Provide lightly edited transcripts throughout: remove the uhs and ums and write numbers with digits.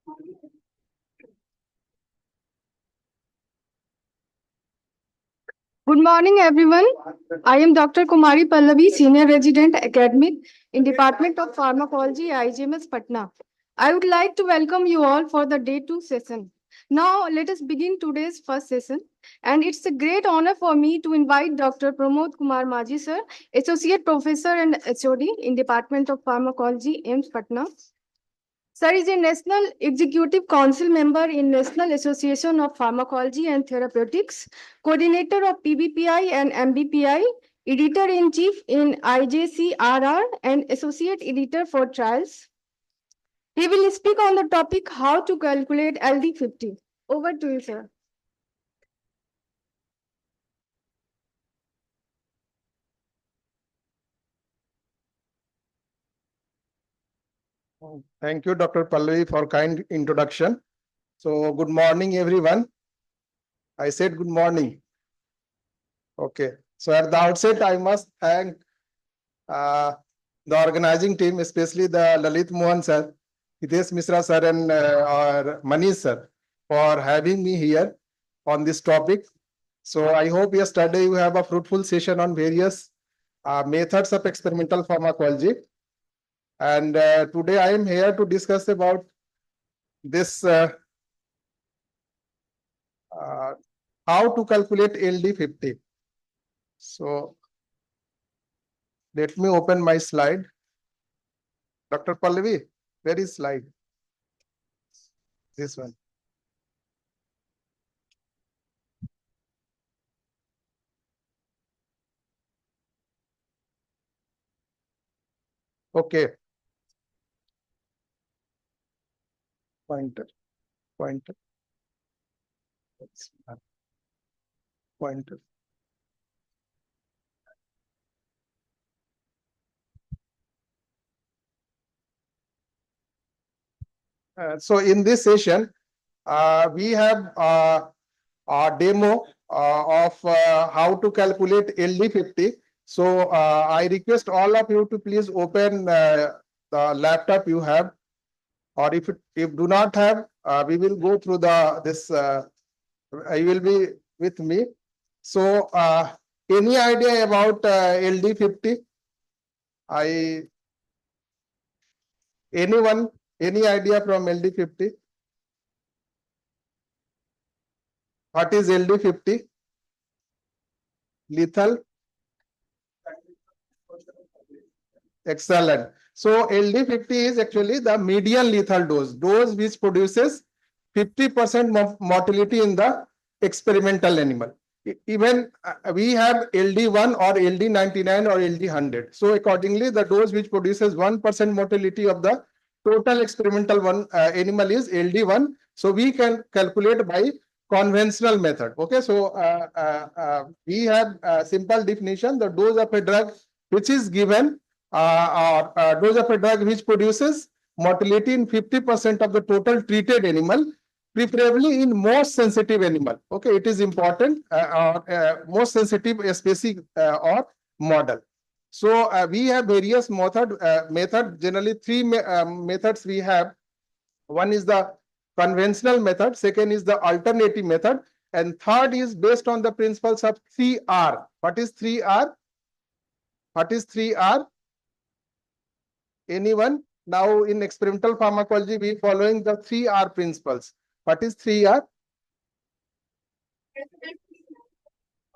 Good morning, everyone. I am Dr. Kumari Pallavi, Senior Resident Academic in Department of Pharmacology, Igims, Patna. I would like to welcome you all for the day 2 session. Now, let us begin today's first session. And it's a great honor for me to invite Dr. Pramod Kumar Maji, sir, Associate Professor and HOD in Department of Pharmacology, AIMS, Patna. Sir is a National Executive Council member in National Association of Pharmacology and Therapeutics, coordinator of PBPI and MBPI, editor-in-chief in IJCRR, and associate editor for trials. He will speak on the topic how to calculate LD50. Over to you, sir. Thank you, Dr. Pallavi, for kind introduction. So, good morning, everyone. I said good morning. Okay. So, at the outset, I must thank the organizing team, especially the Lalit Mohan sir, Hitesh Misra sir, and or Manish sir, for having me here on this topic. So, I hope yesterday you have a fruitful session on various methods of experimental pharmacology. And today I am here to discuss about this how to calculate LD50. So let me open my slide. Dr. Pallavi, where is slide? This one. Okay. Pointer. Pointer. So in this session, we have a demo of how to calculate LD50. So I request all of you to please open the laptop you have, or if do not have, we will go through this. You will be with me. So any idea about LD50? Anyone? Any idea from LD50? What is LD50? Lethal? Excellent. So LD50 is actually the median lethal dose which produces 50% mortality in the experimental animal. Even we have LD1 or LD99 or LD100. So accordingly, the dose which produces 1% mortality of the total experimental animal is LD1. So we can calculate by conventional method. Okay, so we have a simple definition: the dose of a drug which is given, dose of a drug which produces mortality in 50% of the total treated animal, preferably in most sensitive animal. Okay, it is important, most sensitive species or model. So we have various method. Generally, three methods we have. One is the conventional method, second is the alternative method, and third is based on the principles of 3R. What is 3R? What is 3R? Anyone? Now in experimental pharmacology, we following the 3R principles. What is 3R?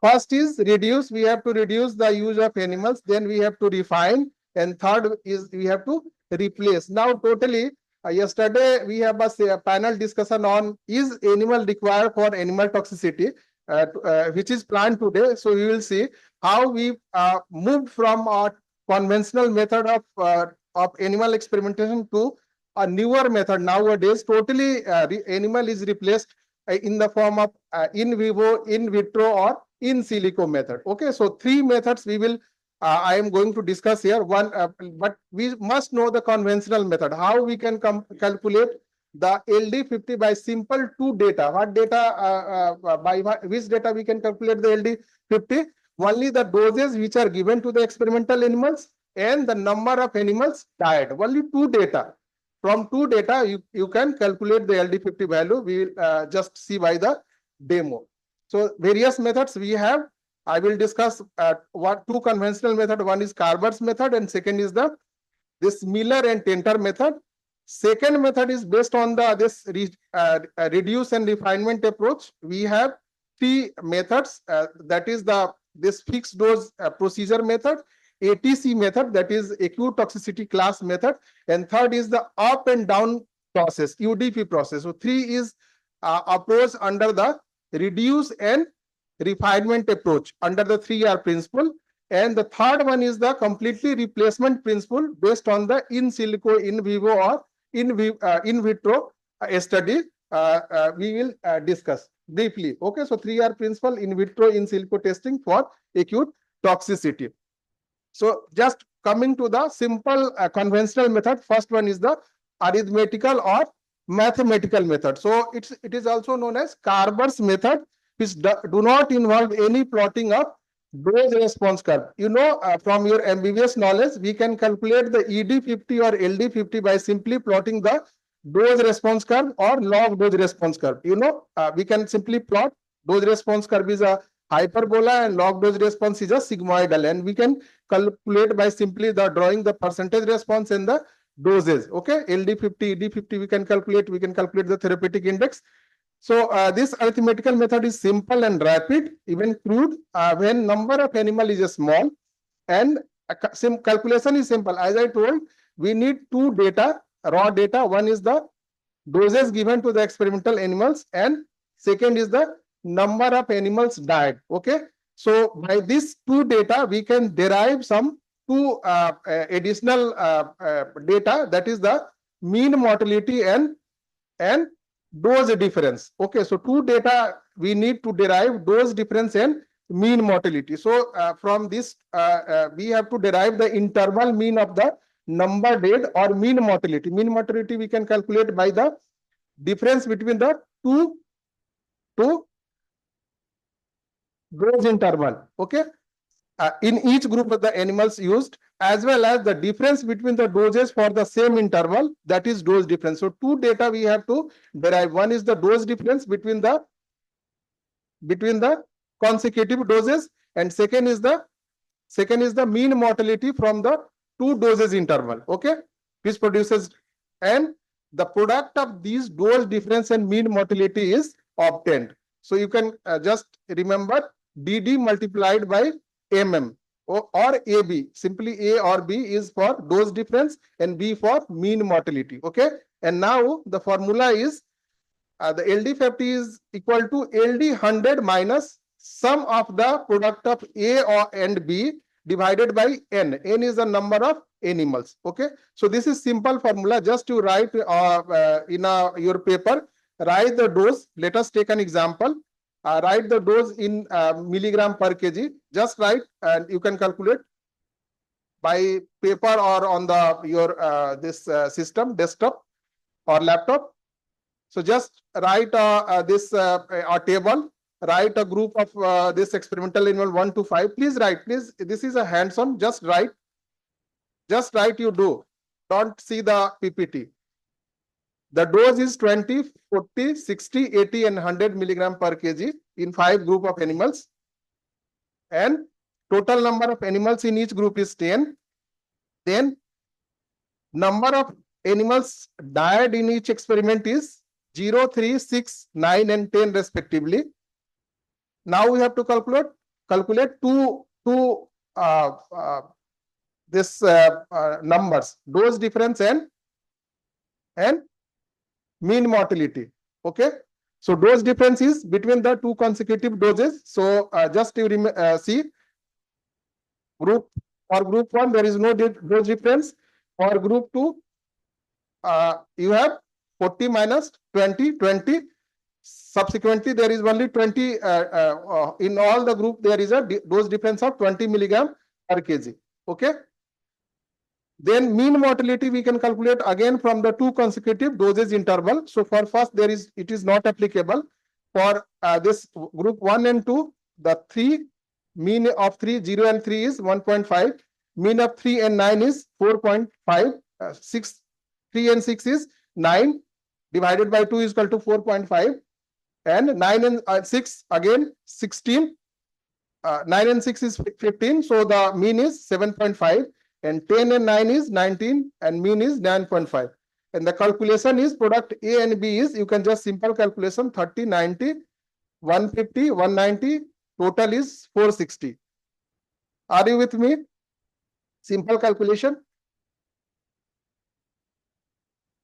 First is reduce. We have to reduce the use of animals. Then we have to refine. And third is we have to replace. Now totally, yesterday we have a panel discussion on is animal required for animal toxicity, which is planned today. So we will see how we moved from a conventional method of animal experimentation to a newer method nowadays. Totally animal is replaced in the form of in vivo, in vitro, or in silico method. Okay, so three methods we will I am going to discuss here. One, but we must know the conventional method. How we can calculate the LD50 by simple two data. What data? By which data we can calculate the LD50? Only the doses which are given to the experimental animals and the number of animals died. Only two data. from two data, you can calculate the LD50 value. We will just see by the demo. So various methods we have. I will discuss what two conventional method. One is Carver's method, and second is the this Miller and Tenter method. Second method is based on the reduce and refinement approach. We have three methods. That is the this fixed dose procedure method, ATC method, that is acute toxicity class method, and third is the up and down process, UDP process. So three is approach under the reduce and refinement approach under the 3R principle. And the third one is the completely replacement principle based on the in silico, in vivo, or in vitro study. We will discuss briefly. Okay, so 3R principle, in vitro, in silico testing for acute toxicity. So just coming to the simple conventional method, first one is the arithmetical or mathematical method. So it is also known as Carver's method, which do not involve any plotting of dose response curve. You know, from your MBBS knowledge, we can calculate the ED50 or LD50 by simply plotting the dose response curve or log dose response curve. You know, we can simply plot dose response curve is a hyperbola and log dose response is a sigmoidal, and we can calculate by simply the drawing the percentage response and the doses. Okay, LD50, ED50 we can calculate the therapeutic index. So this arithmetical method is simple and rapid, even crude, when number of animal is small, and calculation is simple. As I told, we need two data, raw data. One is the doses given to the experimental animals, and second is the number of animals died. Okay, so by this two data, we can derive some two additional data, that is the mean mortality and dose difference. Okay, so two data we need to derive dose difference and mean mortality. So from this we have to derive the interval mean of the number dead or mean mortality. Mean mortality we can calculate by the difference between the two dose interval. Okay, in each group of the animals used, as well as the difference between the doses for the same interval, that is dose difference. So two data we have to derive. One is the dose difference between the consecutive doses, and second is the mean mortality from the two doses interval. Okay, which produces, and the product of these dose difference and mean mortality is obtained. So you can just remember DD multiplied by MM or AB. Simply A or B is for dose difference and B for mean mortality. Okay, and now the formula is the LD50 is equal to LD100 minus sum of the product of A and B divided by N. N is the number of animals. Okay, so this is simple formula. Just to write in your paper, write the dose. Let us take an example. Write the dose in milligram per kg. Just write, and you can calculate by paper or on the your this system, desktop or laptop. So just write this a table. Write a group of this experimental animal 1 to 5. Please write. Please, this is a hands-on. Just write. Just write. You do. Don't see the PPT. The dose is 20, 40, 60, 80, and 100 milligram per kg in 5 group of animals. And total number of animals in each group is 10. Then number of animals died in each experiment is 0, 3, 6, 9, and 10 respectively. Now we have to calculate two numbers, dose difference and mean mortality. Okay, so dose difference is between the two consecutive doses. So just to see, group 1 there is no dose difference. For group 2 you have 40 minus 20, 20. Subsequently there is only 20 in all the group. There is a dose difference of 20 milligram per kg. Okay, then mean mortality we can calculate again from the two consecutive doses interval. So for first it is not applicable. For this group 1 and 2, the 3 mean of 3, 0 and 3 is 1.5. Mean of 3 and 9 is 4.5, 6 3 and 6 is 9, divided by 2 is equal to 4.5, and 9 and 6 again 16. 9 and 6 is 15, so the mean is 7.5, and 10 and 9 is 19, and mean is 9.5. And the calculation is product A and B is, you can just simple calculation, 30, 90, 150, 190, total is 460. Are you with me? Simple calculation.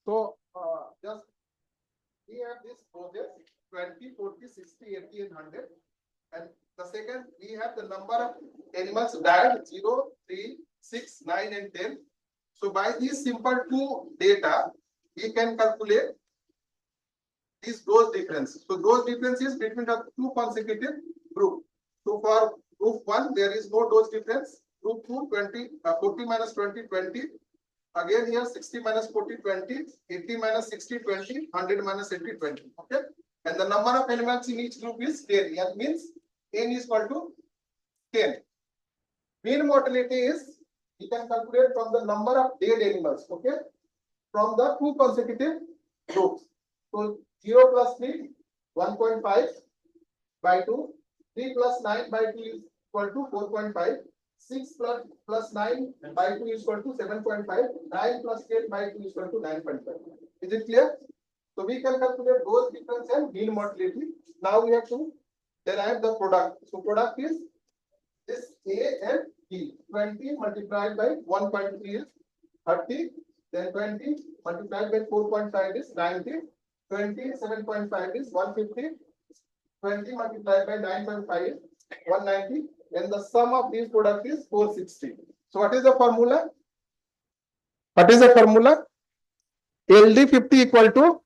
So just we have this process 20, 40, 60, 80, and 100. And the second, we have the number of animals died 0, 3, 6, 9, and 10. So by these simple two data, we can calculate this dose difference. So dose difference is between the two consecutive group. So for group 1, there is no dose difference. Group 2, 40 minus 20, 20. Again here 60 minus 40, 20, 80 minus 60, 20, 100 minus 80, 20. Okay. And the number of animals in each group is 10. That means n is equal to 10. Mean mortality is, you can calculate from the number of dead animals. Okay. From the two consecutive groups. So 0 plus 3, 1.5 by 2. 3 plus 9 by 2 is equal to 4.5. 6 plus 9 by 2 is equal to 7.5. 9 plus 10 by 2 is equal to 9.5. Is it clear? So we can calculate those difference and mean mortality. Now we have to derive the product. So product is this A and B. 20 multiplied by 1.3 is 30. Then 20 multiplied by 4.5 is 90. 27.5 is 150. 20 multiplied by 9.5 is 190. And the sum of these products is 460. So what is the formula? What is the formula? LD50 equal to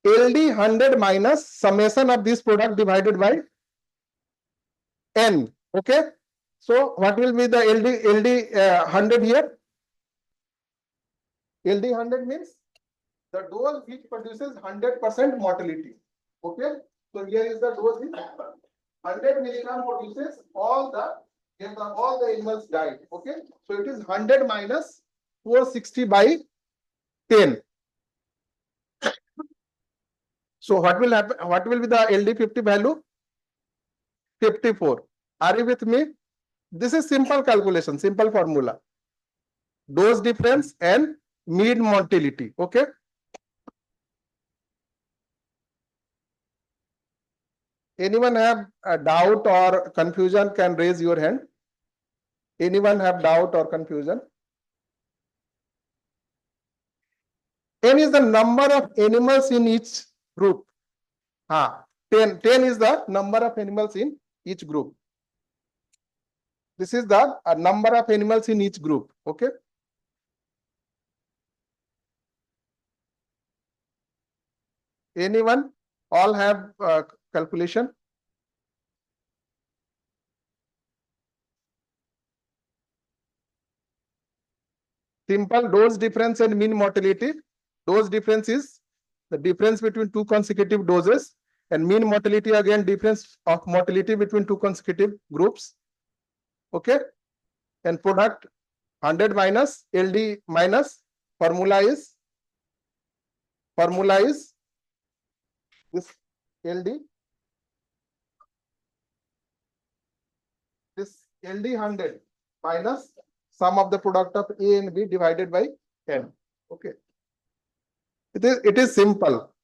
LD100 minus summation of this product divided by N. Okay. So what will be the LD100 here? LD100 means the dose which produces 100% mortality. Okay. So here is the dose is 100 milligram produces all the animals died. Okay. So it is 100 minus 460 by 10. So what will happen? What will be the LD50 value? 54. Are you with me? This is simple calculation, simple formula. Dose difference and mean mortality. Okay. Anyone have a doubt or confusion can raise your hand. Anyone have doubt or confusion? N is the number of animals in each group. 10 is the number of animals in each group. This is the number of animals in each group. Okay. Anyone? All have calculation? Simple dose difference and mean mortality. Dose difference is the difference between two consecutive doses, and mean mortality again difference of mortality between two consecutive groups. Okay. And product 100 minus LD minus formula is this LD. This LD 100 minus sum of the product of A and B divided by N. Okay. It is simple.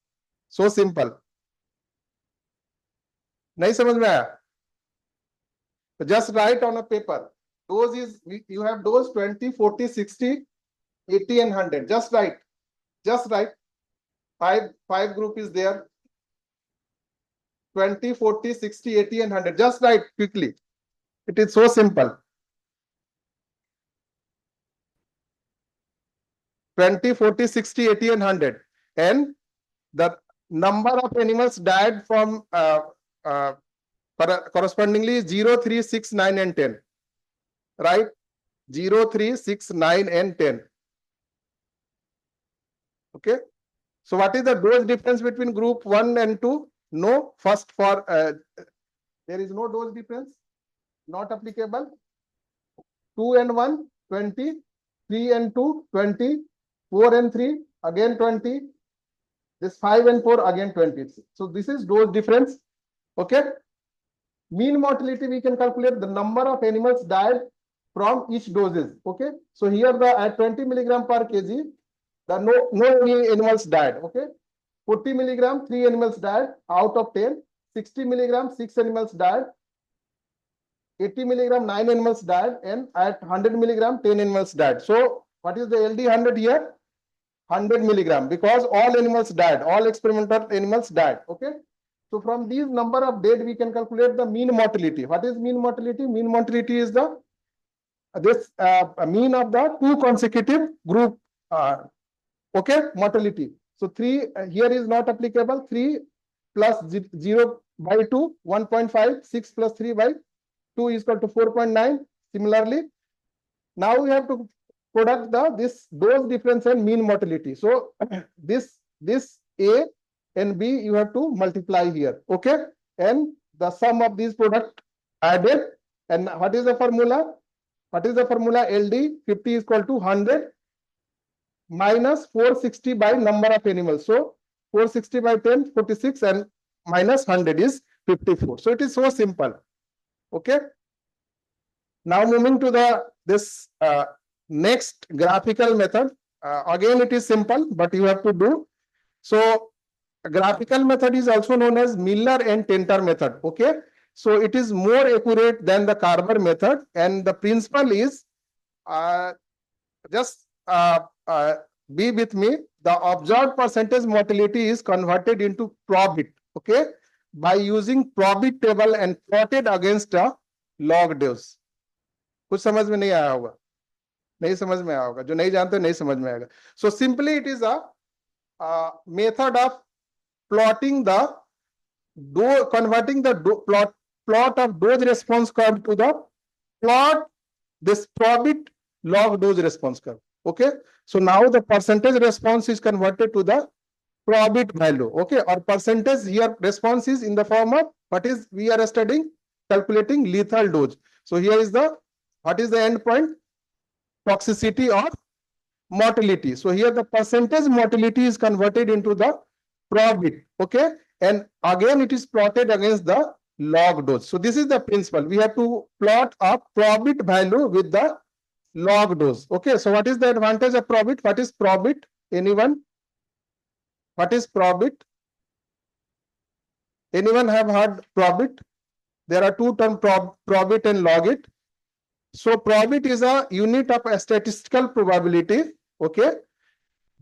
So simple. नहीं समझ में आया? Just write on a paper. Dose is, you have dose 20, 40, 60, 80 and 100. Just write. Just write. Five group is there. 20, 40, 60, 80 and 100. Just write quickly. It is so simple. 20, 40, 60, 80 and 100. And the number of animals died from correspondingly 0, 3, 6, 9 and 10. Right? 0, 3, 6, 9 and 10. Okay. So what is the dose difference between group 1 and 2? No. First for there is no dose difference. Not applicable. 2 and 1, 20. 3 and 2, 20. 4 and 3, again 20, this 5 and 4 again 20. So this is dose difference. Okay. Mean mortality, we can calculate the number of animals died from each doses. Okay. So here the at 20 milligram per kg, the no any animals died. Okay. 40 milligram, 3 animals died out of 10. 60 milligram, 6 animals died. 80 milligram, 9 animals died, and at 100 milligram, 10 animals died. So what is the LD 100 here? 100 milligram, because all animals died, all experimental animals died. Okay. So from these number of dead, we can calculate the mean mortality. What is mean mortality? Mean mortality is the mean of the two consecutive group. Okay, mortality. So 3 here is not applicable. 3 plus 0 by 2, 1.5. 6 plus 3 by 2 is equal to 4.9. Similarly, now we have to product this dose difference and mean mortality. So this A and B you have to multiply here. Okay, and the sum of these product added. And what is the formula? What is the formula? LD 50 is equal to 100 minus 460 by number of animals. So 460 by 10, 46, and minus 100 is 54. So it is so simple. Okay. Now moving to this next graphical method. Again, it is simple, but you have to do. So graphical method is also known as Miller and Tenter method. Okay. So it is more accurate than the Carver method, and the principle is just be with me. The observed percentage mortality is converted into probit. Okay, by using probit table and plotted against a log dose. कुछ समझ में नहीं आया होगा, नहीं समझ में आया होगा, जो नहीं जानते नहीं समझ में आएगा. So simply it is a method of plotting the converting the plot of dose response curve to the plot this probit log dose response curve. Okay, so now the percentage response is converted to the probit value. Okay, or percentage here response is in the form of what is we are studying, calculating lethal dose. So here is the what is the end point? Toxicity or mortality. So here the percentage mortality is converted into the probit. Okay, and again it is plotted against the log dose. So this is the principle. We have to plot a probit value with the log dose. Okay, so what is the advantage of probit? What is probit? Anyone? What is probit? Anyone have heard probit? There are two terms, probit and logit. So probit is a unit of a statistical probability. Okay,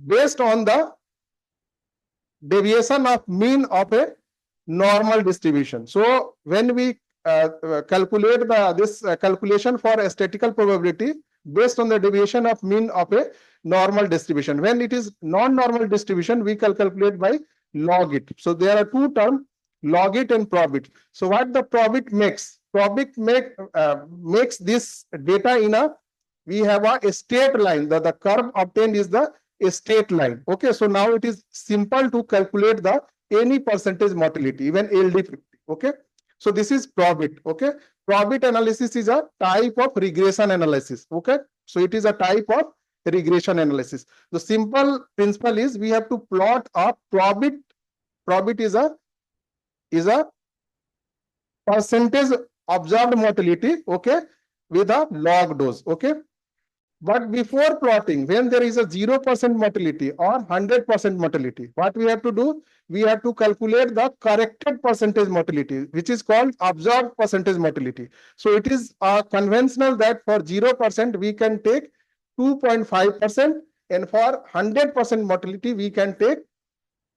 based on the deviation of mean of a normal distribution. So when we calculate this calculation for a statistical probability based on the deviation of mean of a normal distribution. When it is non-normal distribution, we can calculate by logit. So there are two terms, logit and probit. So what the probit makes? Probit makes this data in a, we have a straight line. The curve obtained is the straight line. Okay, so now it is simple to calculate the any percentage mortality, even LD50. Okay, so this is probit. Okay, probit analysis is a type of regression analysis. Okay, so it is a type of regression analysis. The simple principle is we have to plot a probit. Probit is a percentage observed mortality. Okay, with a log dose. Okay. But before plotting, when there is a 0% mortality or 100% mortality, what we have to do? We have to calculate the corrected percentage mortality, which is called observed percentage mortality. So it is conventional that for 0%, we can take 2.5%, and for 100% mortality, we can take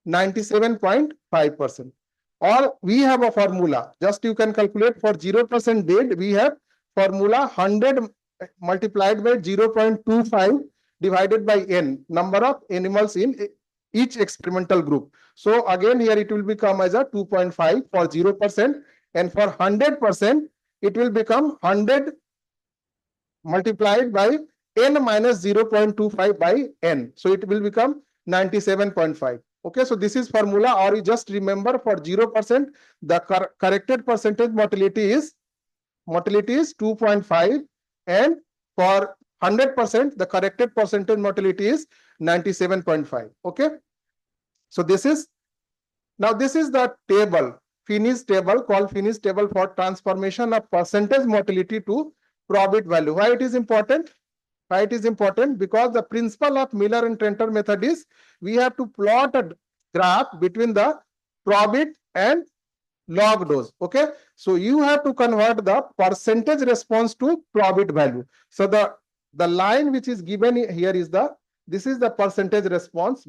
97.5%. Or we have a formula. Just you can calculate for 0% dead, we have formula 100 multiplied by 0.25 divided by n, number of animals in each experimental group. So again here it will become as a 2.5 for 0%, and for 100% it will become 100 multiplied by n minus 0.25 by n. So it will become 97.5. Okay, so this is formula, or you just remember for 0%, the corrected percentage mortality is 2.5, and for 100%, the corrected percentage mortality is 97.5. Okay. So this is the table, Finis table, called Finis table for transformation of percentage mortality to probit value. Why it is important? Why it is important? Because the principle of Miller and Trenter method is we have to plot a graph between the probit and log dose. Okay. So you have to convert the percentage response to probit value. So the line which is given here is this is the percentage response.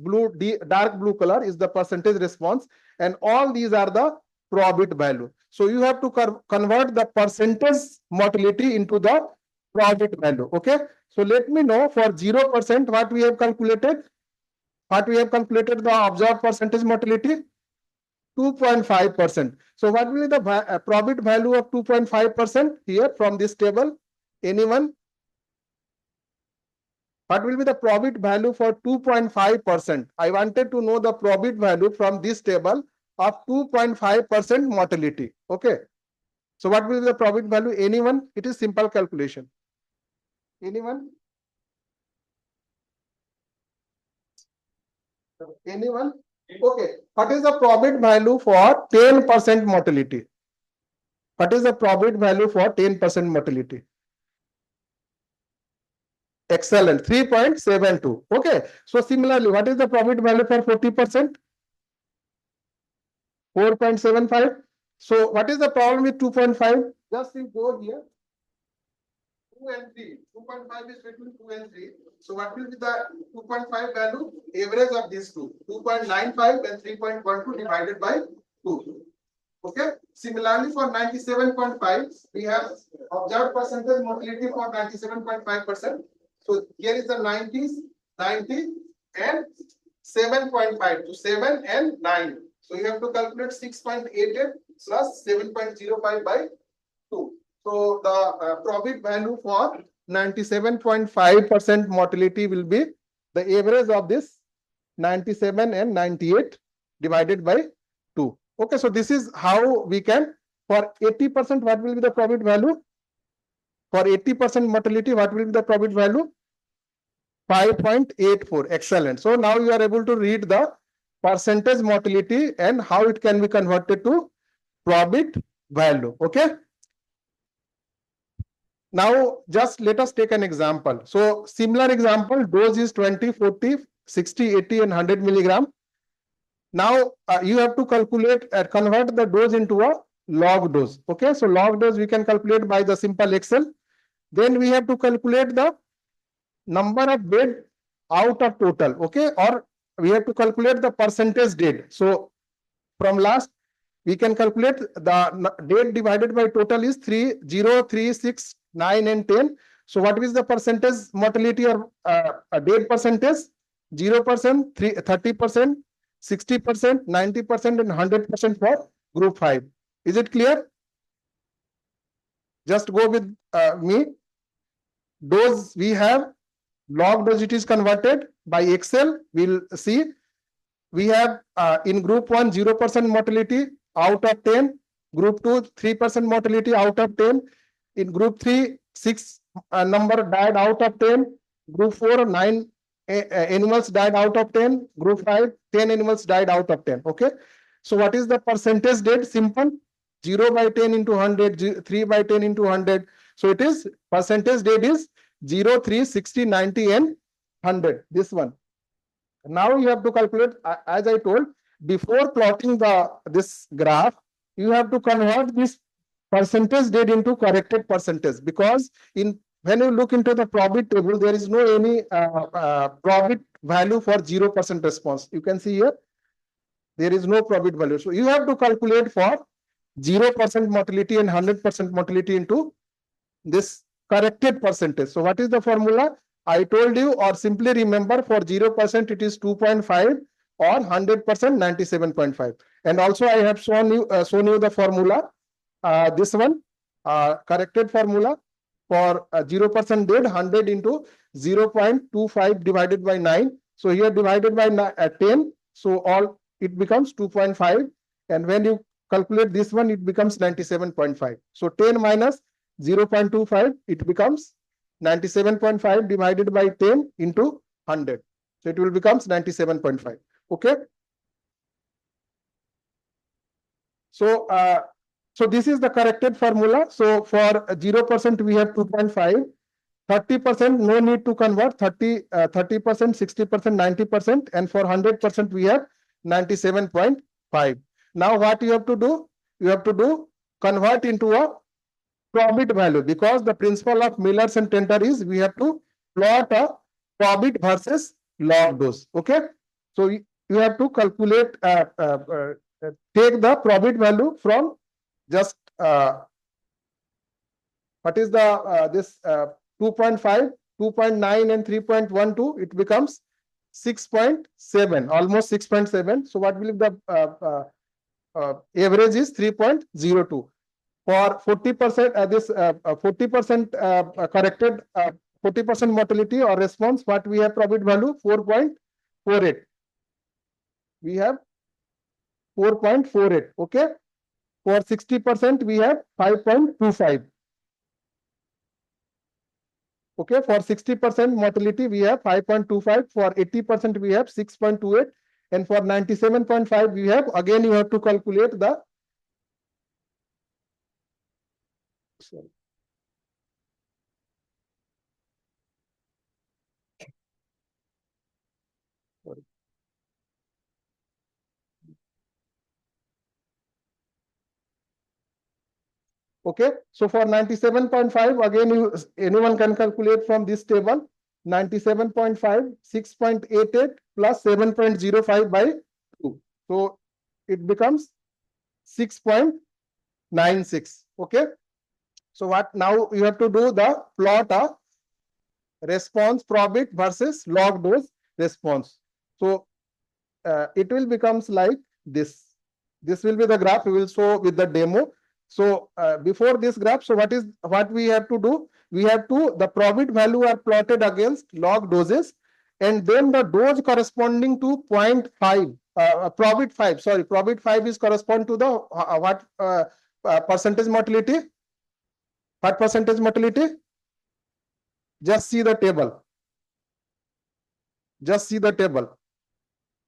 Dark blue color is the percentage response, and all these are the probit value. So you have to convert the percentage mortality into the probit value. Okay. So let me know for 0% what we have calculated. What we have calculated the observed percentage mortality. 2.5%. So what will be the probit value of 2.5% here from this table? Anyone? What will be the probit value for 2.5%? I wanted to know the probit value from this table of 2.5% mortality. Okay. So what will be the probit value? Anyone? It is simple calculation. Anyone? Anyone? Okay. What is the probit value for 10% mortality? What is the probit value for 10% mortality? Excellent. 3.72. Okay. So similarly, what is the probit value for 40%? 4.75. So what is the problem with 2.5? Just you go here. 2 and 3. 2.5 is between 2 and 3. So what will be the 2.5 value? Average of these two. 2.95 and 3.12 divided by 2. Okay. Similarly, for 97.5, we have observed percentage mortality for 97.5%. So here is the 90s, 90 and 7.5. So 7 and 9. So you have to calculate 6.88 plus 7.05 by 2. So the probit value for 97.5% mortality will be the average of this 97 and 98 divided by 2. Okay, so this is how we can, for 80%, what will be the probit value? For 80% mortality, what will be the probit value? 5.84. Excellent. So now you are able to read the percentage mortality and how it can be converted to probit value. Okay. Now just let us take an example. So similar example, dose is 20, 40, 60, 80 and 100 milligram. Now you have to calculate convert the dose into a log dose. Okay, so log dose we can calculate by the simple Excel. Then we have to calculate the number of dead out of total. Okay, or we have to calculate the percentage dead. So from last we can calculate the dead divided by total is 3, 0, 3, 6, 9 and 10. So what is the percentage mortality or dead percentage? 0%, 30%, 60%, 90% and 100% for group 5. Is it clear? Just go with me. Dose we have, log dose it is converted by Excel. We'll see. We have in group 1 0% mortality out of 10. Group 2 3% mortality out of 10. In group 3 6 number died out of 10. Group 4 9 animals died out of 10. Group 5 10 animals died out of 10. Okay. So what is the percentage dead? Simple. 0 by 10 into 100, 3 by 10 into 100. So it is percentage dead is 0, 3, 60, 90 and 100. This one. Now you have to calculate, as I told, before plotting this graph, you have to convert this percentage dead into corrected percentage, because when you look into the probit table, there is no any probit value for 0% response. You can see here, there is no probit value. So you have to calculate for 0% mortality and 100% mortality into this corrected percentage. So what is the formula? I told you, or simply remember, for 0% it is 2.5 or 100% 97.5. And also I have shown you the formula. This one, corrected formula for 0% dead, 100 into 0.25 divided by 9. So here divided by 10. So all it becomes 2.5. And when you calculate this one, it becomes 97.5. So 10 minus 0.25, it becomes 97.5 divided by 10 into 100. So it will becomes 97.5. Okay. So, so this is the corrected formula. So for 0%, we have 2.5. 30%, no need to convert. 30%, 60%, 90%, and for 100%, we have 97.5. Now, what you have to do? You have to do convert into a profit value, because the principle of Miller's and Tenter is we have to plot a profit versus log dose. Okay. So you have to calculate, take the profit value from just what is the this 2.5, 2.9 and 3.12, it becomes 6.7, almost 6.7. So what will be the average is 3.02. For 40%, this 40% corrected 40% mortality or response, what we have profit value 4.48. We have 4.48. Okay. For 60%, we have 5.25. Okay, for 60% mortality, we have 5.25. For 80%, we have 6.28. And for 97.5, we have, again, you have to calculate the, sorry. Sorry. Okay, so for 97.5, again, anyone can calculate from this table. 97.5, 6.88 plus 7.05 by 2. So it becomes 6.96. Okay. So what now you have to do the plot of response profit versus log dose response. So it will becomes like this. This will be the graph we will show with the demo. So before this graph, so what we have to do? We have to, the profit value are plotted against log doses, and then the dose corresponding to 0.5, profit 5, sorry, profit 5 is correspond to the what percentage mortality? What percentage mortality? Just see the table. Just see the table.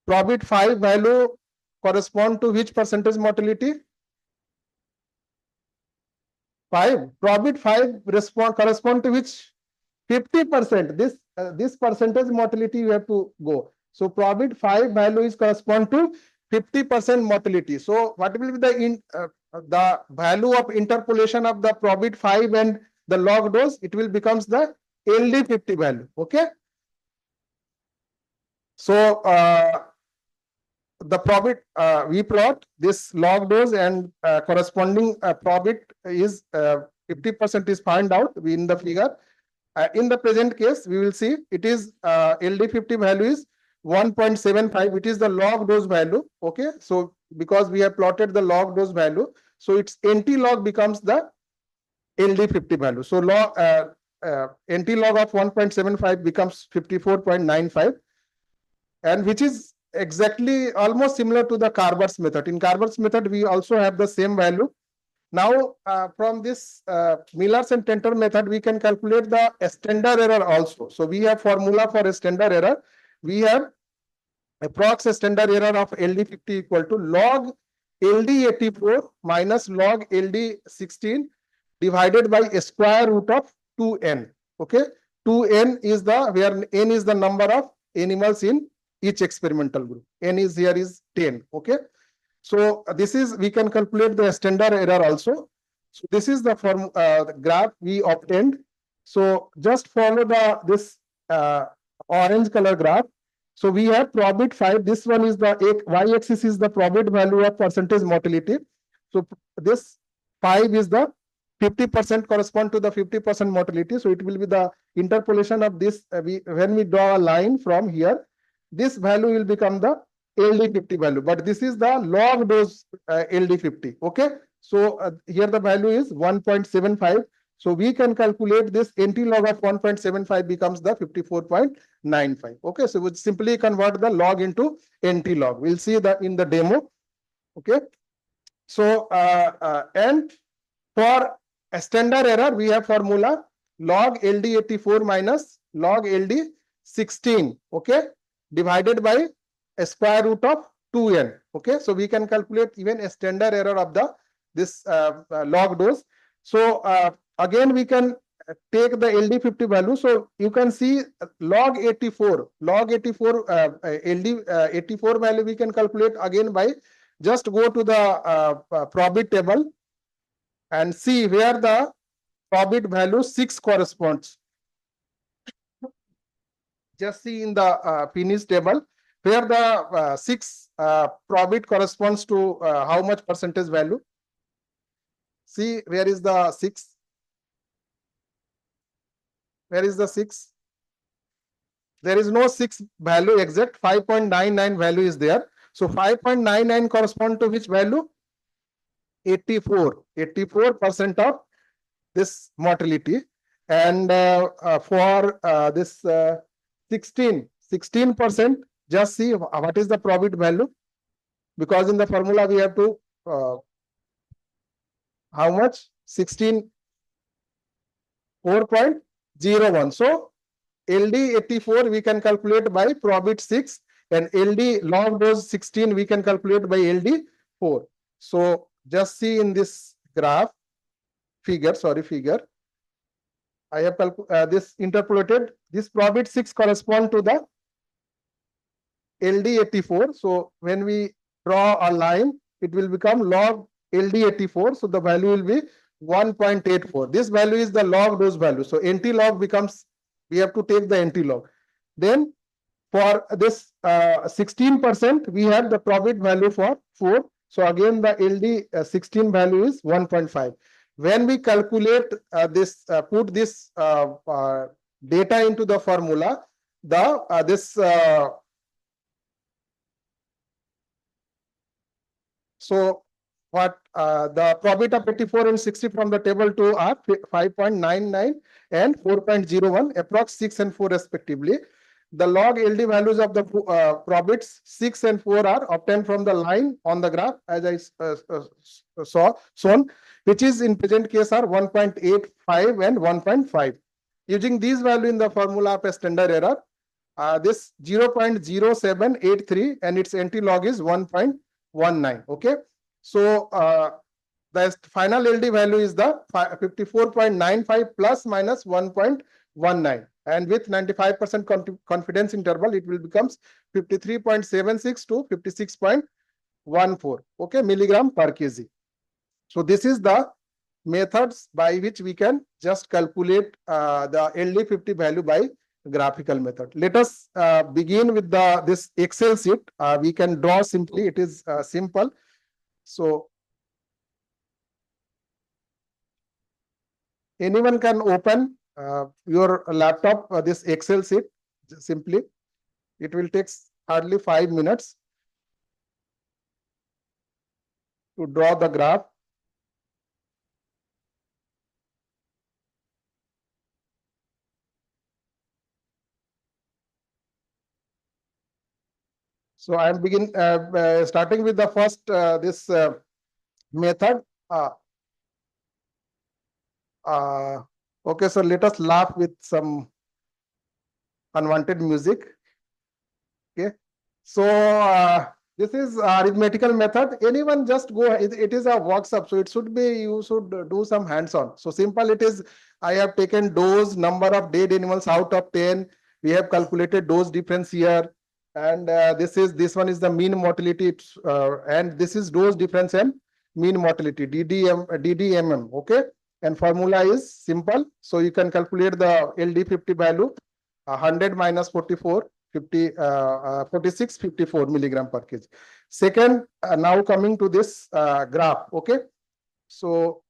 Profit 5 value correspond to which percentage mortality? 5. Profit 5 correspond to which? 50%. This percentage mortality you have to go. So profit 5 value is correspond to 50% mortality. So what will be the value of interpolation of the profit 5 and the log dose? It will becomes the LD50 value. Okay. So the profit we plot this log dose and corresponding profit is 50% is found out in the figure. In the present case, we will see it is LD50 value is 1.75. It is the log dose value. Okay. So because we have plotted the log dose value, so its NT log becomes the LD50 value. So NT log of 1.75 becomes 54.95, and which is exactly almost similar to the Carber's method. In Carber's method, we also have the same value. Now, from this Miller's and Tenter method, we can calculate the standard error also. So we have formula for a standard error. We have approx standard error of LD50 equal to log LD84 minus log LD16 divided by a square root of 2n. Okay, 2n is the, where n is the number of animals in each experimental group. N is here is 10. Okay. So this is, we can calculate the standard error also. So this is the graph we obtained. So just follow this orange color graph. So we have profit 5. This one is the y-axis is the profit value of percentage mortality. So this 5 is the 50% correspond to the 50% mortality. So it will be the interpolation of this. When we draw a line from here, this value will become the LD50 value, but this is the log dose LD50. Okay. So here the value is 1.75. So we can calculate this NT log of 1.75 becomes the 54.95. Okay. So we simply convert the log into NT log. We'll see that in the demo. Okay. So, and for a standard error, we have formula log LD84 minus log LD16. Okay. divided by a square root of 2n. Okay, so we can calculate even a standard error of the this log dose. So again we can take the LD50 value. So you can see log 84 LD84 value we can calculate again by just go to the probit table and see where the probit value 6 corresponds. Just see in the finish table where the 6 probit corresponds to how much percentage value. See where is the 6? Where is the 6? There is no 6 value exact, 5.99 value is there. So 5.99 correspond to which value? 84% of this mortality. And for this 16%, just see what is the probit value, because in the formula we have to how much? 16 4.01. So LD84 we can calculate by probit 6, and LD log dose 16 we can calculate by LD4. So just see in this graph figure, I have this interpolated. This probit 6 correspond to the LD84. So when we draw a line, it will become log LD84. So the value will be 1.84. This value is the log dose value. So NT log becomes, we have to take the NT log. Then for this 16%, we have the probit value for 4. So again, the LD 16 value is 1.5. When we calculate this, put this data into the formula, the so what the probit of 84 and 60 from the table 2 are 5.99 and 4.01, approx 6 and 4 respectively. The log LD values of the probits 6 and 4 are obtained from the line on the graph as I saw shown, which is in present case are 1.85 and 1.5. Using these value in the formula of a standard error, this 0.0783 and its NT log is 1.19. Okay, so the final LD value is the 54.95 plus minus 1.19, and with 95% confidence interval it will becomes 53.76 to 56.14, okay, milligram per kg. So this is the methods by which we can just calculate the LD50 value by graphical method. Let us begin with this Excel sheet. We can draw simply, it is simple. So anyone can open your laptop, this Excel sheet simply. It will take hardly 5 minutes to draw the graph. So I am starting with the first this method. Okay, so let us laugh with some unwanted music. Okay, so this is arithmetical method. Anyone just go. It is a workshop, so it should be you should do some hands-on. So simple it is. I have taken dose, number of dead animals out of 10. We have calculated dose difference here, and this one is the mean mortality, and this is dose difference and mean mortality DDMM. Okay, and formula is simple. So you can calculate the LD50 value, 100 minus 44. 46, 54 milligram per kg. Second, now coming to this graph. Okay, so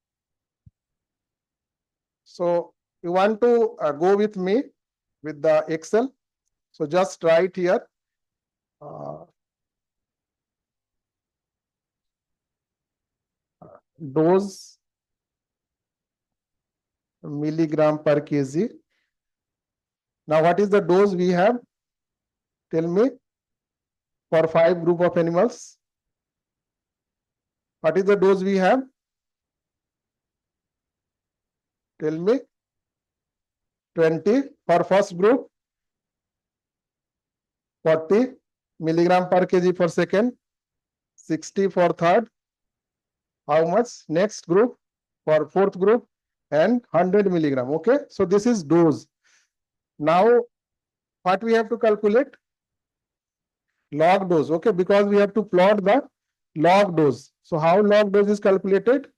you want to go with me with the Excel. So just write here dose milligram per kg. Now what is the dose we have? Tell me, for 5 group of animals. What is the dose we have? Tell me. 20 for first group. 40 milligram per kg per second, 60 for third. How much? Next group for fourth group and 100 milligram. Okay, so this is dose. Now, what we have to calculate? Log dose. Okay, because we have to plot the log dose. So how log dose is calculated?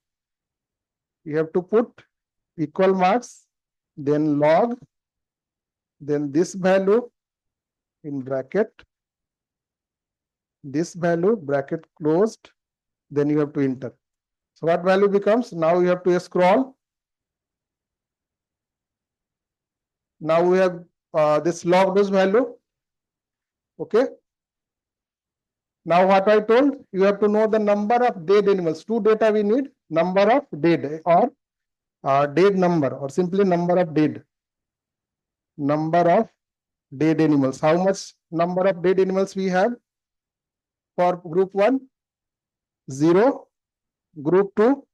We have to put equal marks, then log, then this value in bracket, this value bracket closed, then you have to enter. So what value becomes? Now you have to scroll. Now we have this log dose value. Okay. Now what I told, you have to know the number of dead animals. Two data we need, number of dead or dead number or simply number of dead. Number of dead animals. How much number of dead animals we have? For group 1, 0. Group 2,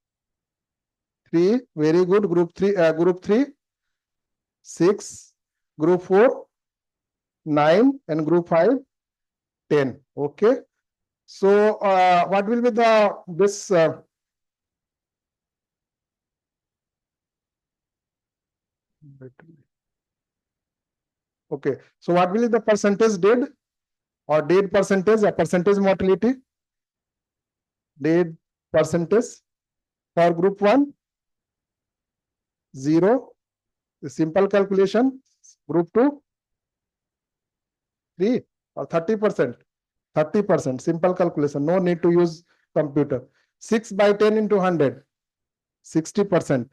3. Very good. Group 3, 6. Group 4, 9. And group 5, 10. Okay. So what will be this okay. So what will be the percentage dead or dead percentage, a percentage mortality? Dead percentage for group 1, 0. Simple calculation. Group 2, 3 or 30%. 30%. Simple calculation. No need to use computer. 6 by 10 into 100. 60%.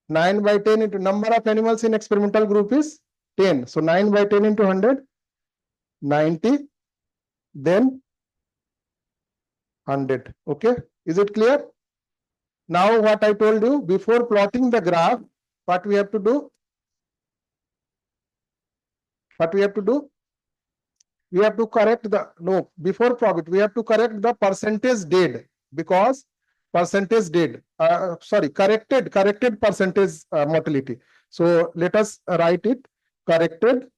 9 by 10 into number of animals in experimental group is 10. So 9 by 10 into 100. 90. Then 100. Okay. Is it clear? Now what I told you, before plotting the graph, what we have to do? What we have to do? We have to correct the, no, before profit, we have to correct the percentage dead, because percentage dead, corrected percentage mortality. So let us write it, corrected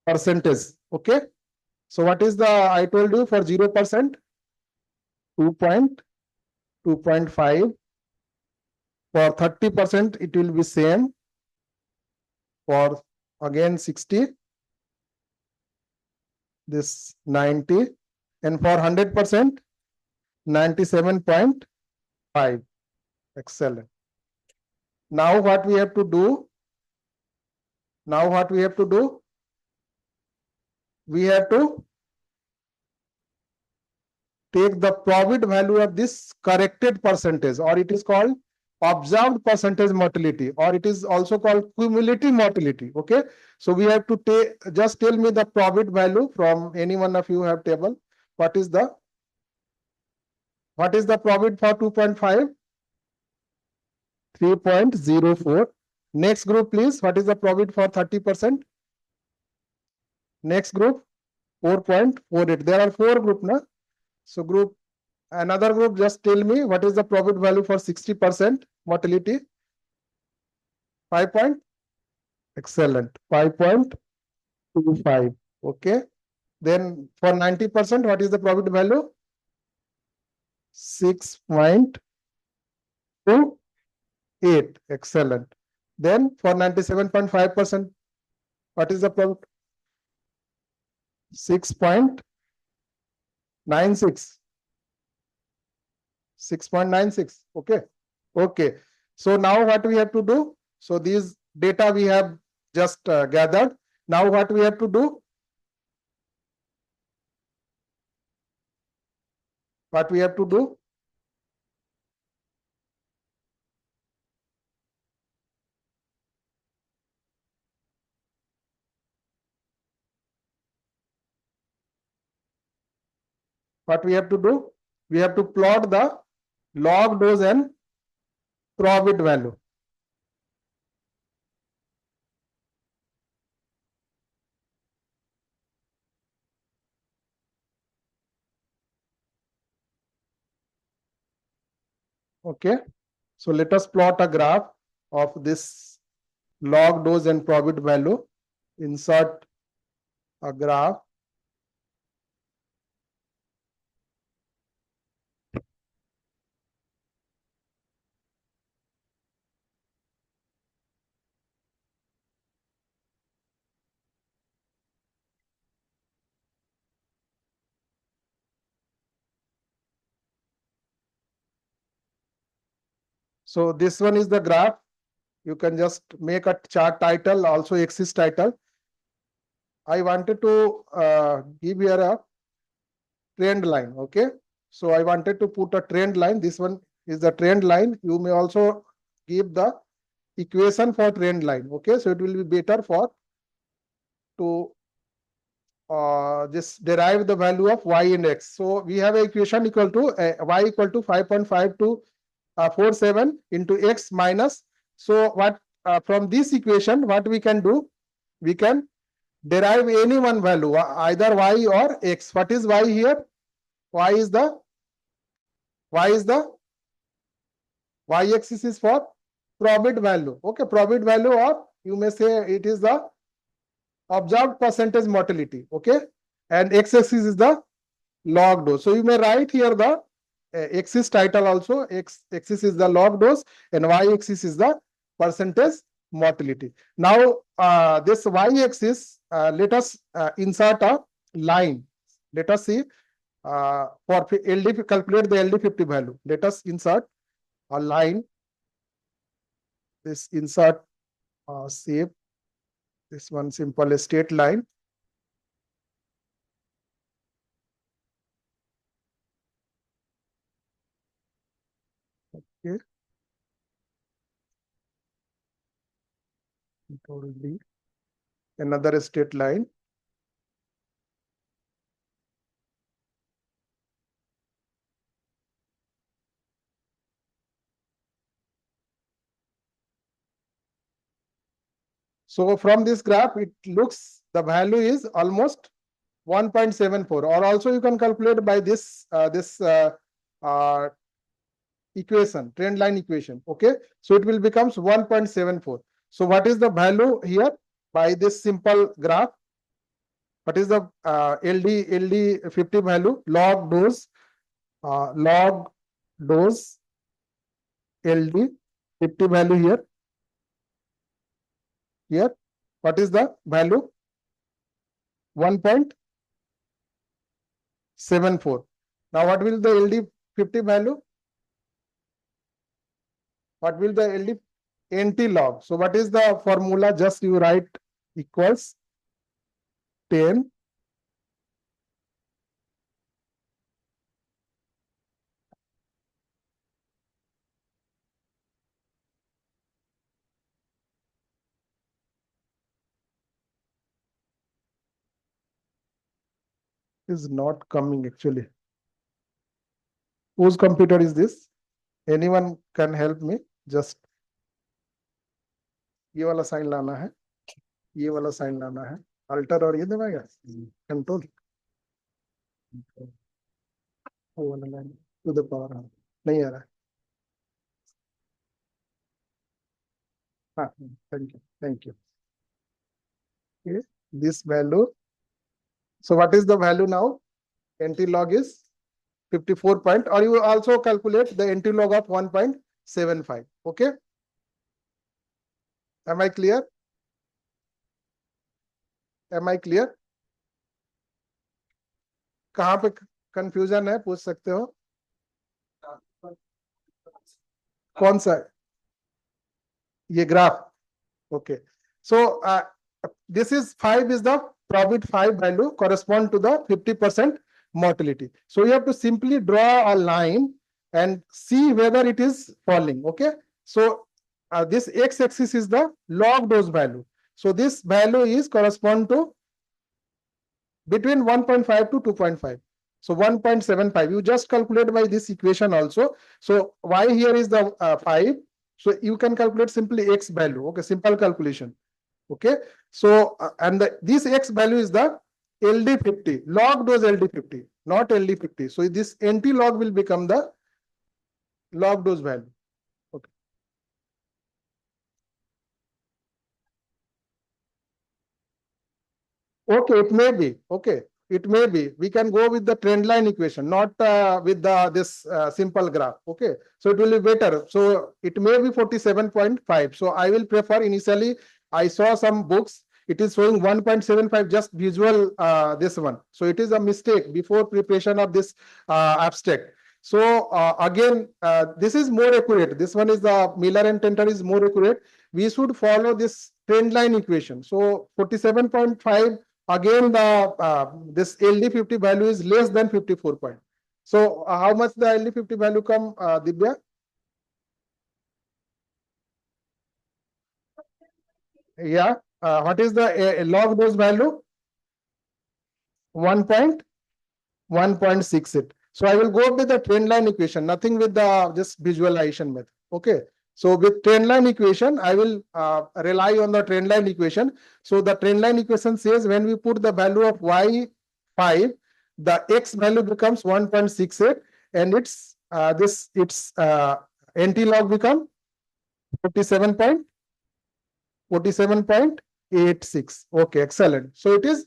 percentage. Okay. So what is the, I told you for 0%, 2.5. For 30%, it will be same. For again 60, this 90, and for 100%, 97.5. Excellent. Now what we have to do? Now what we have to do? We have to take the profit value of this corrected percentage, or it is called observed percentage mortality, or it is also called cumulative mortality. Okay. So we have to take, just tell me the profit value from any one of you have table. What is the profit for 2.5? 3.04. Next group, please. What is the profit for 30%? Next group, 4.48. There are 4 group now. So group, another group, just tell me what is the profit value for 60% mortality? 5 point? Excellent. 5.25. Okay. Then for 90%, what is the profit value? 6.28. Excellent. Then for 97.5%, what is the profit? 6.96. 6.96. Okay. Okay. So now what we have to do? So these data we have just gathered. Now what we have to do? What we have to do? What we have to do? We have to plot the log dose and profit value. Okay. So let us plot a graph of this log dose and profit value. Insert a graph. So this one is the graph. You can just make a chart title, also axis title. I wanted to give here a trend line. Okay. So I wanted to put a trend line. This one is the trend line. You may also give the equation for trend line. Okay. So it will be better for to just derive the value of y and x. So we have an equation equal to y equal to 5.5 to 47 into x minus. So what from this equation, what we can do? We can derive any one value, either y or x. What is y here? Y is the y-axis is for probit value. Okay, probit value of, you may say it is the observed percentage mortality. Okay, and x-axis is the log dose. So you may write here the axis title also. X-axis is the log dose and y-axis is the percentage mortality. Now this y-axis, let us insert a line. Let us see for LD, calculate the LD50 value. Let us insert a line. This insert shape. This one simple straight line. Okay. Control D. Another straight line. So from this graph, it looks the value is almost 1.74, or also you can calculate by this uh, equation, trend line equation. Okay, so it will becomes 1.74. So what is the value here by this simple graph? What is the LD50 value? Log dose LD50 value here. Here, what is the value? 1.74. Now, what will the LD50 value? What will the LD NT log? So, what is the formula? Just you write equals 10 is not coming actually. Whose computer is this? Anyone can help me? Just ये वाला sign लाना है, ये वाला sign लाना है, alter और ये दबाएगा कंट्रोल, वो वाला लाइन टू द पावर नहीं आ रहा है. हाँ, thank you. Okay, this value. So what is the value now? NT log is 54 point, or you also calculate the NT log of 1.75. Okay. Am I clear? Am I clear? कहाँ पे confusion है पूछ सकते हो. कौन सा ये graph? Okay. So this is 5 is the probit 5 value correspond to the 50% mortality. So you have to simply draw a line and see whether it is falling. Okay. So this x-axis is the log dose value. So this value is correspond to between 1.5 to 2.5. So 1.75. You just calculate by this equation also. So y here is the 5. So you can calculate simply x value. Okay, simple calculation. Okay, so and this x value is the LD50, log dose LD50, not LD50. So this NT log will become the log dose value. Okay. Okay, it may be. Okay, it may be. We can go with the trend line equation, not with the this simple graph. Okay, so it will be better. So it may be 47.5. So I will prefer initially. I saw some books. It is showing 1.75, just visual this one. So it is a mistake before preparation of this abstract. So again, this is more accurate. This one is the Miller and Tenter is more accurate. We should follow this trend line equation. So 47.5, again the this LD50 value is less than 54 point. So how much the LD50 value come, Divya? Yeah. What is the log dose value? 1.68. So I will go with the trend line equation, nothing with the just visualization method. Okay. So with trend line equation, I will rely on the trend line equation. So the trend line equation says when we put the value of y5, the x value becomes 1.68, and its NT log become 47 47.86. Okay, excellent. So it is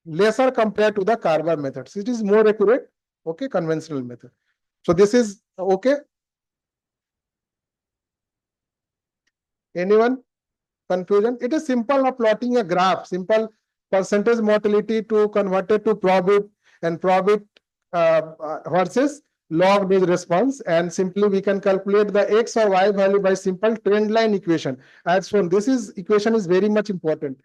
lesser compared to the Carver methods. It is more accurate, okay, conventional method. So this is okay. Anyone confusion? It is simple of plotting a graph, simple percentage mortality to convert it to probit, and probit versus log dose response, and simply we can calculate the x or y value by simple trend line equation as shown. This is equation is very much important.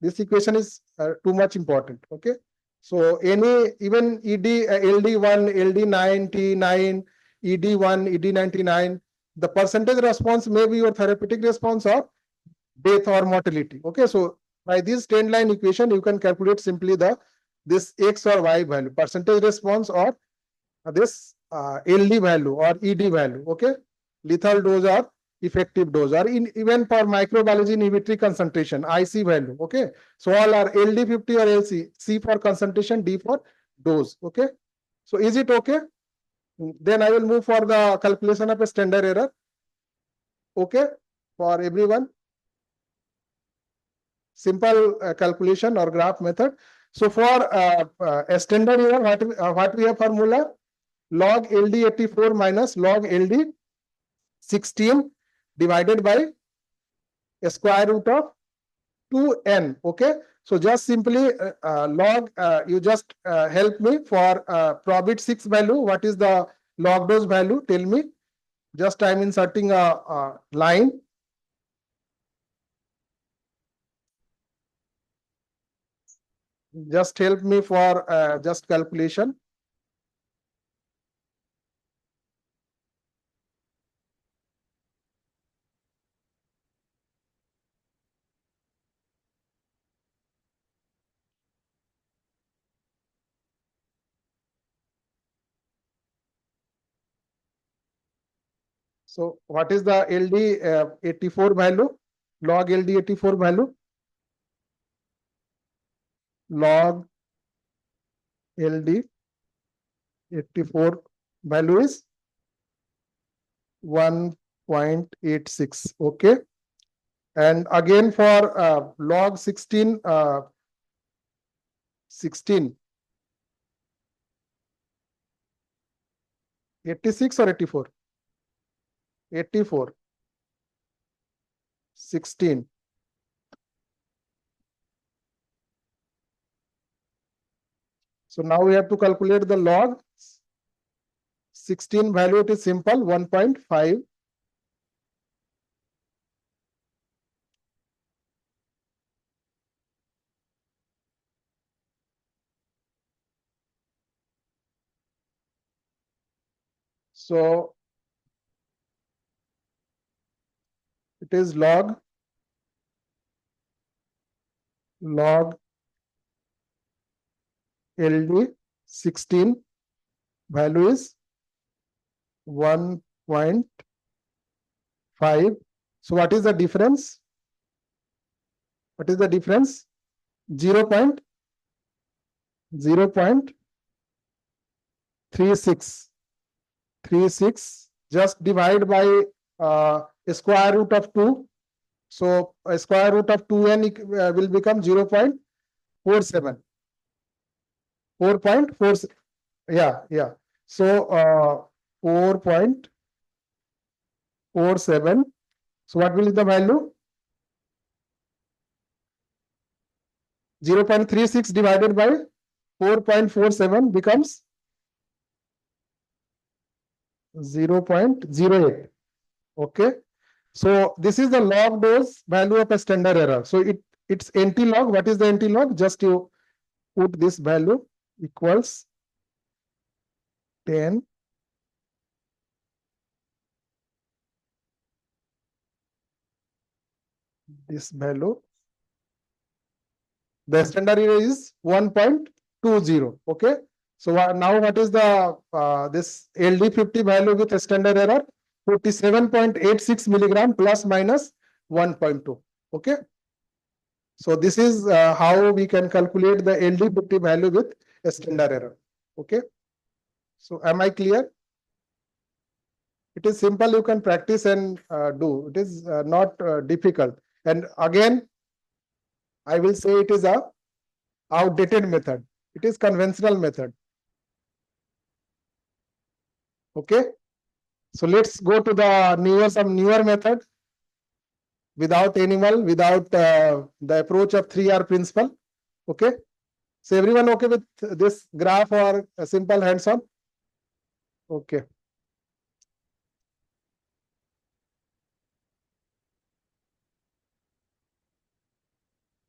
This equation is too much important. Okay. So any even LD1, LD99, ED1, ED99, the percentage response may be your therapeutic response or death or mortality. Okay, so by this trend line equation, you can calculate simply this x or y value, percentage response, or this LD value or ED value. Okay, lethal dose or effective dose, or even for microbiology inhibitory concentration, IC value. Okay, so all are LD50 or LC, C for concentration, D for dose. Okay, so is it okay? Then I will move for the calculation of a standard error. Okay, for everyone. Simple calculation or graph method. So for a standard error, what we have formula? Log LD84 minus log LD16 divided by a square root of 2n. Okay. So just simply log, you just help me for probit 6 value. What is the log dose value? Tell me. Just I'm inserting a line. Just help me for just calculation. So what is the LD84 value? Log LD84 value? Log LD84 value is 1.86. Okay. And again for log 16, 86 or 84? 84, 16. So now we have to calculate the log 16 value. It is simple, 1.5. So it is log LD16 value is 1.5. So what is the difference? What is the difference? 0.36. Just divide by a square root of 2. So a square root of 2n will become 0.47. 4.4. Yeah. So 4.47. So what will be the value? 0.36 divided by 4.47 becomes 0.08. Okay. So this is the log dose value of a standard error. So it's anti-log. What is the anti-log? Just you put this value equals 10. This value. The standard error is 1.20. Okay. So now what is the this LD50 value with a standard error? 47.86 milligram plus minus 1.2. Okay. So this is how we can calculate the LD50 value with a standard error. Okay. So am I clear? It is simple. You can practice and do. It is not difficult. And again, I will say it is a outdated method. It is conventional method. Okay. So let's go to the some newer method without animal, without the approach of 3R principle. Okay. So everyone okay with this graph or a simple hands-on? Okay.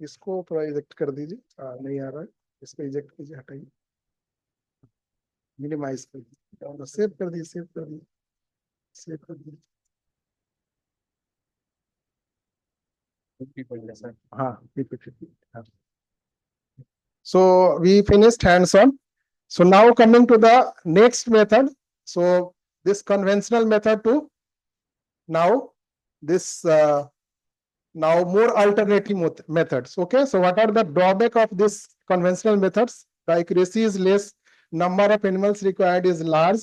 इसको थोड़ा eject कर दीजिए, नहीं आ रहा है, इसको eject कीजिए, हटाइए, मिनिमाइज कर दीजिए, सेव कर दीजिए, सेव कर दीजिए, सेव कर दीजिए. हाँ, हाँ. So we finished hands-on. So now coming to the next method. So this conventional method to now this now more alternative methods. Okay. So what are the drawback of this conventional methods? The accuracy is less, number of animals required is large,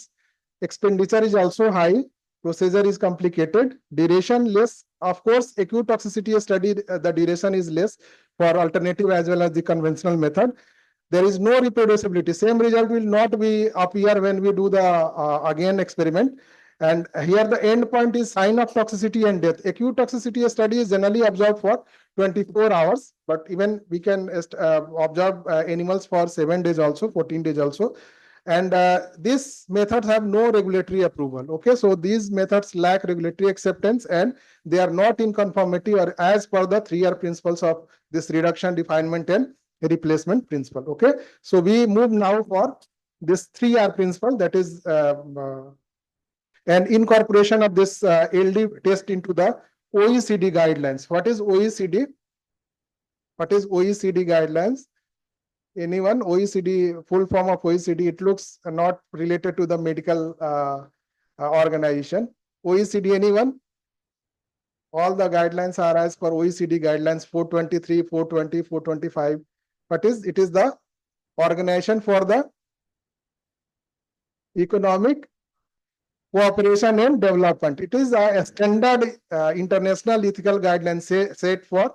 expenditure is also high, procedure is complicated, duration less. Of course, acute toxicity study, the duration is less for alternative as well as the conventional method. There is no reproducibility. Same result will not be up here when we do the again experiment. And here the end point is sign of toxicity and death. Acute toxicity study is generally observed for 24 hours, but even we can observe animals for 7 days also, 14 days also. And these methods have no regulatory approval. Okay, so these methods lack regulatory acceptance and they are not in conformity or as per the 3R principles of this reduction, refinement, and replacement principle. Okay, so we move now for this 3R principle, that is an incorporation of this LD test into the OECD guidelines. What is OECD? What is OECD guidelines? Anyone? OECD, full form of OECD, it looks not related to the medical organization. OECD, anyone? All the guidelines are as per OECD guidelines 423, 420, 425. What is? It is the Organization for the Economic Cooperation and Development. It is a standard international ethical guidelines set for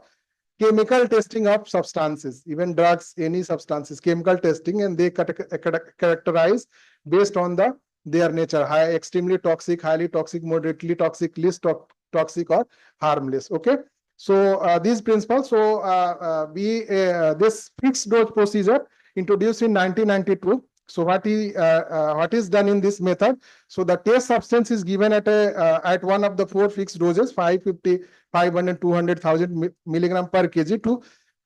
chemical testing of substances, even drugs, any substances, chemical testing, and they characterize based on their nature: high, extremely toxic, highly toxic, moderately toxic, least toxic, or harmless. Okay. So these principles. So this fixed dose procedure introduced in 1992. So what is done in this method? So the test substance is given at one of the 4 fixed doses, 550, 500, 200,000 milligram per kg to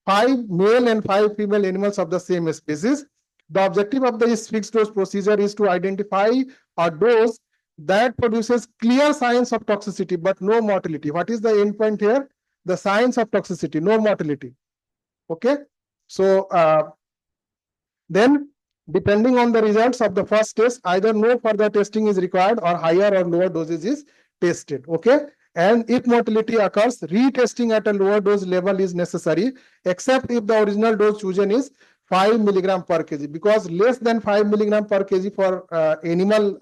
5 male and 5 female animals of the same species. The objective of this fixed dose procedure is to identify a dose that produces clear signs of toxicity but no mortality. What is the endpoint here? The signs of toxicity, no mortality. Okay. So then, depending on the results of the first test, either no further testing is required or higher or lower doses is tested. Okay. And if mortality occurs, retesting at a lower dose level is necessary, except if the original dose chosen is 5 milligram per kg, because less than 5 milligram per kg for animal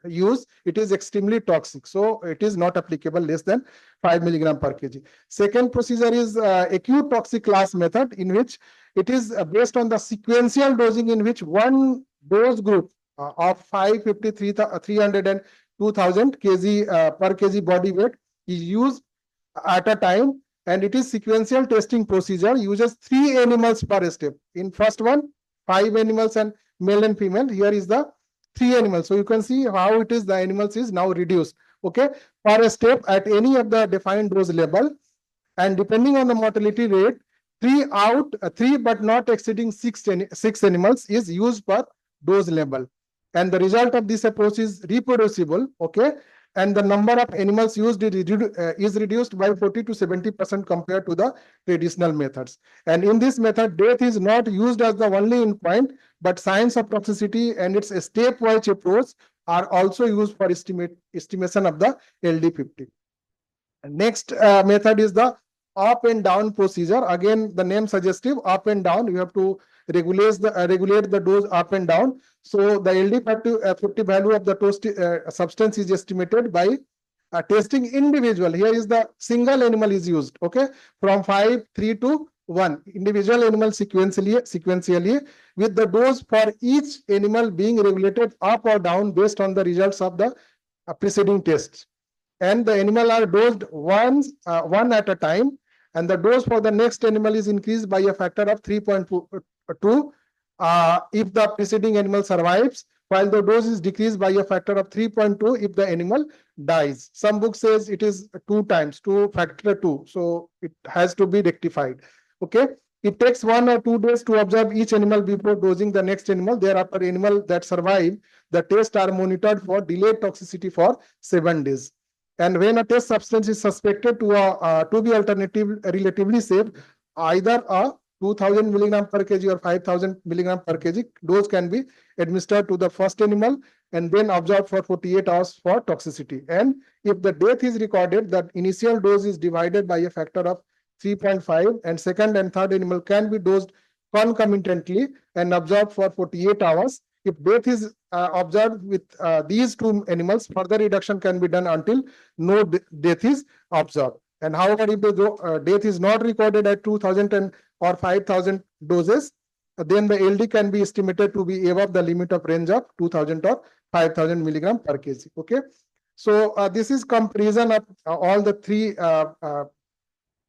use, it is extremely toxic. So it is not applicable less than 5 milligram per kg. Second procedure is acute toxic class method, in which it is based on the sequential dosing, in which one dose group of 550, 300 and 2000 kg per kg body weight is used at a time, and it is sequential testing procedure, uses 3 animals per step. In first one, 5 animals and male and female. Here is the three animals. So you can see how it is the animals is now reduced. Okay, for a step at any of the defined dose level, and depending on the mortality rate, three but not exceeding six animals is used per dose level. And the result of this approach is reproducible. Okay, and the number of animals used is reduced by 40 to 70% compared to the traditional methods. And in this method, death is not used as the only endpoint, but science of toxicity and its stepwise approach are also used for estimation of the LD50. Next method is the up and down procedure. Again, the name suggestive, up and down. You have to regulate the dose up and down. So the LD50 value of the substance is estimated by testing individual. Here is the single animal is used. Okay, from 5, 3 to 1 individual animal sequentially with the dose for each animal being regulated up or down based on the results of the preceding tests. And the animal are dosed one at a time, and the dose for the next animal is increased by a factor of 3.2 if the preceding animal survives, while the dose is decreased by a factor of 3.2 if the animal dies. Some book says it is 2 times, 2 factor 2, so it has to be rectified. Okay, it takes 1 or 2 days to observe each animal before dosing the next animal. Thereafter, animal that survive the test are monitored for delayed toxicity for 7 days. And when a test substance is suspected to be relatively safe, either a 2000 milligram per kg or 5000 milligram per kg dose can be administered to the first animal and then observed for 48 hours for toxicity. And if the death is recorded, that initial dose is divided by a factor of 3.5, and second and third animal can be dosed concomitantly and observed for 48 hours. If death is observed with these two animals, further reduction can be done until no death is observed. And however, if the death is not recorded at 2000 or 5000 doses, then the LD can be estimated to be above the limit of range of 2000 or 5000 milligram per kg. Okay, so this is comparison of all the three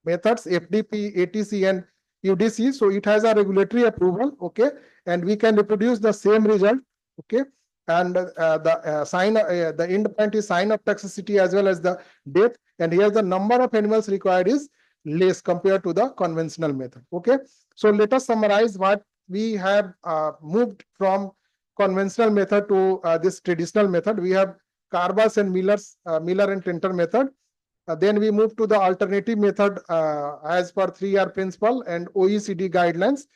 methods, FDP, ATC, and UDC. So it has a regulatory approval. Okay, and we can reproduce the same result. Okay, and the end point is sign of toxicity as well as the death. And here the number of animals required is less compared to the conventional method. Okay, so let us summarize what we have moved from conventional method to this traditional method. We have Carbas and Miller and Tenter method. Then we move to the alternative method as per 3R principle and OECD guidelines,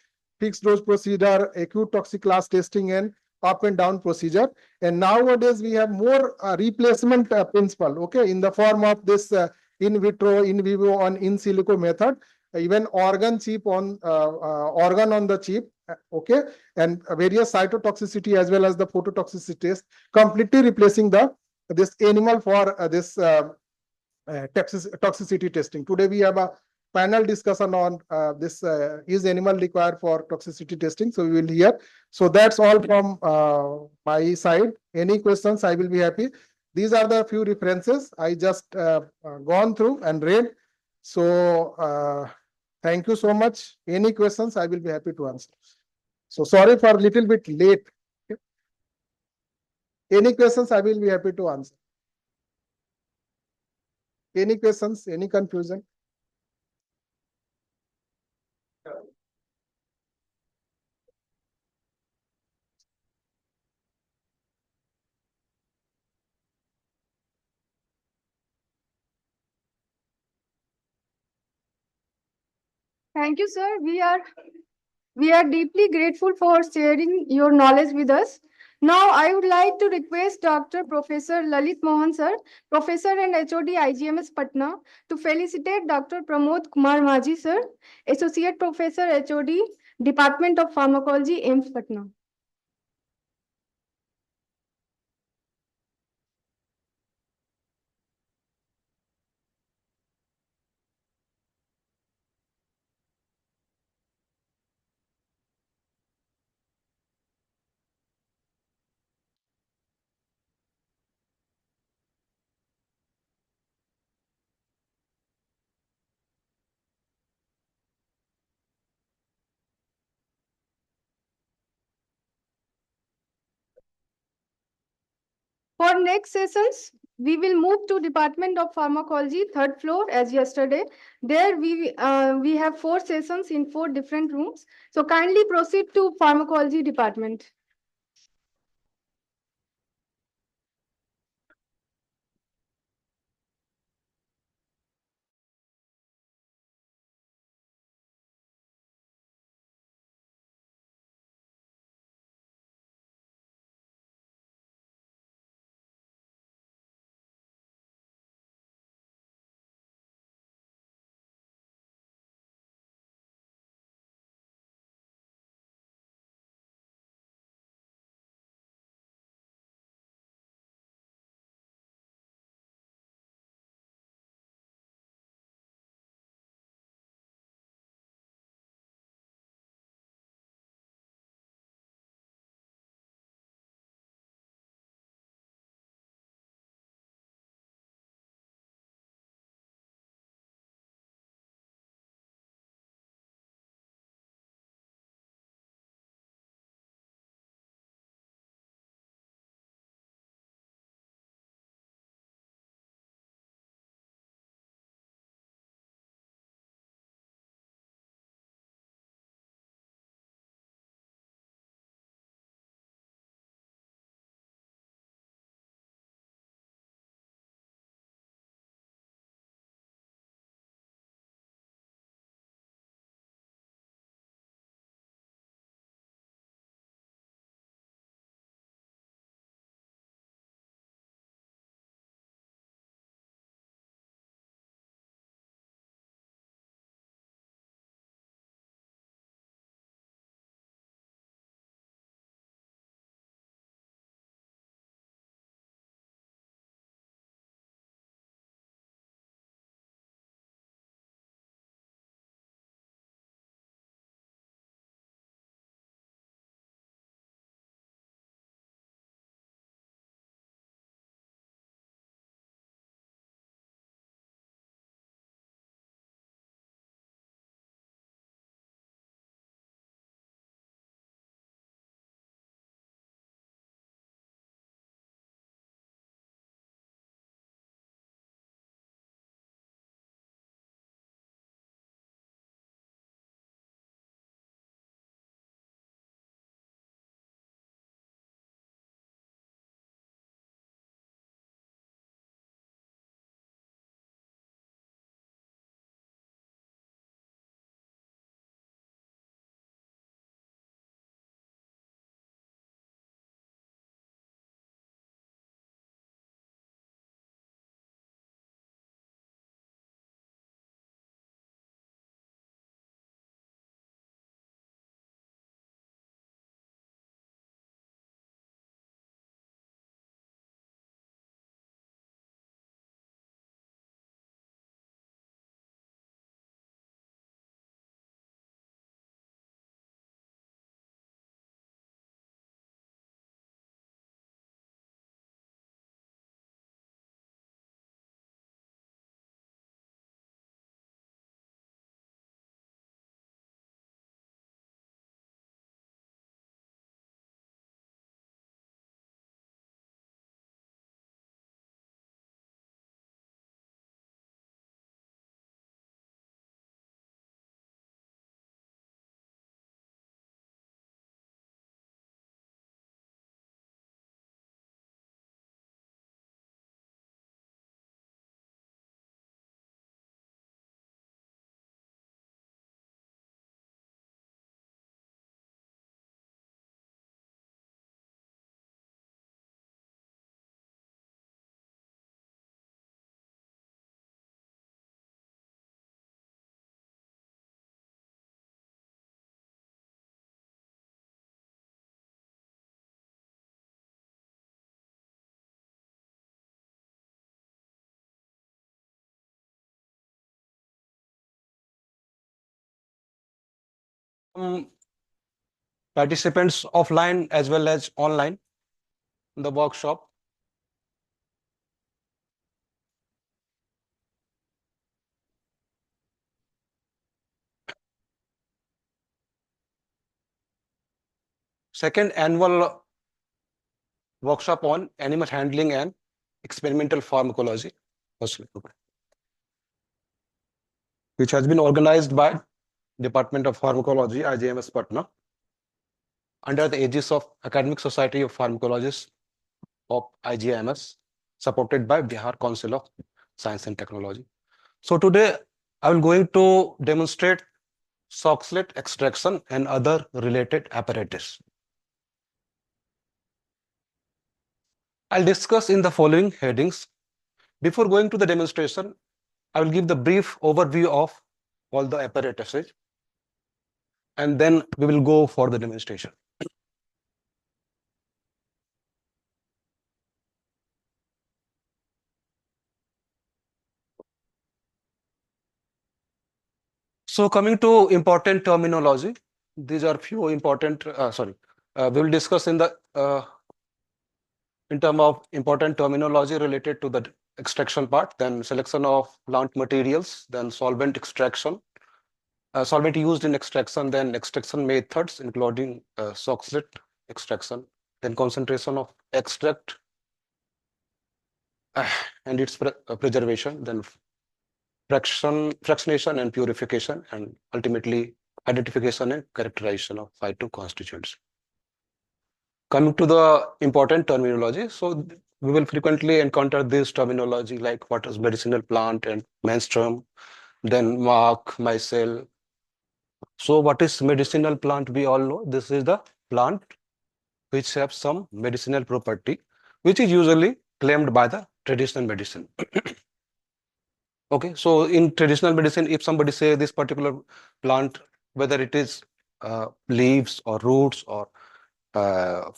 fixed dose procedure, acute toxic class testing, and up and down procedure. And nowadays we have more replacement principle, okay, in the form of this in vitro, in vivo, and in silico method, even organ on the chip, okay, and various cytotoxicity as well as the phototoxicity test, completely replacing this animal for this toxicity testing. Today we have a panel discussion on this is animal required for toxicity testing. So we will hear. So that's all from my side. Any questions, I will be happy. These are the few references I just gone through and read. So thank you so much. Any questions, I will be happy to answer. So sorry for a little bit late. Okay. Any questions, I will be happy to answer. Any questions, any confusion? Thank you, sir. We are deeply grateful for sharing your knowledge with us. Now, I would like to request Dr. Professor Lalit Mohan sir, Professor and HOD IGMS Patna, to felicitate Dr. Pramod Kumar Majhi sir, Associate Professor HOD, Department of Pharmacology, AIIMS Patna. For next sessions, we will move to Department of Pharmacology, third floor, as yesterday. There we have 4 sessions in 4 different rooms. So kindly proceed to Pharmacology Department. Participants offline as well as online in the workshop. Second annual workshop on animal handling and experimental pharmacology, which has been organized by Department of Pharmacology, IGMS Patna, under the aegis of Academic Society of Pharmacologists of IGMS, supported by Bihar Council of Science and Technology. So today I will going to demonstrate Soxhlet extraction and other related apparatus. I'll discuss in the following headings. Before going to the demonstration, I will give the brief overview of all the apparatuses, and then we will go for the demonstration. So coming to important terminology, these are few important, we will discuss in terms of important terminology related to the extraction part, then selection of plant materials, then solvent extraction, solvent used in extraction, then extraction methods, including Soxhlet extraction, then concentration of extract and its preservation, then fractionation and purification, and ultimately identification and characterization of phytoconstituents. Coming to the important terminology, so we will frequently encounter this terminology like what is medicinal plant and menstruum, then mark, micelle. So what is medicinal plant? We all know this is the plant which have some medicinal property, which is usually claimed by the traditional medicine. Okay, so in traditional medicine, if somebody say this particular plant, whether it is leaves or roots or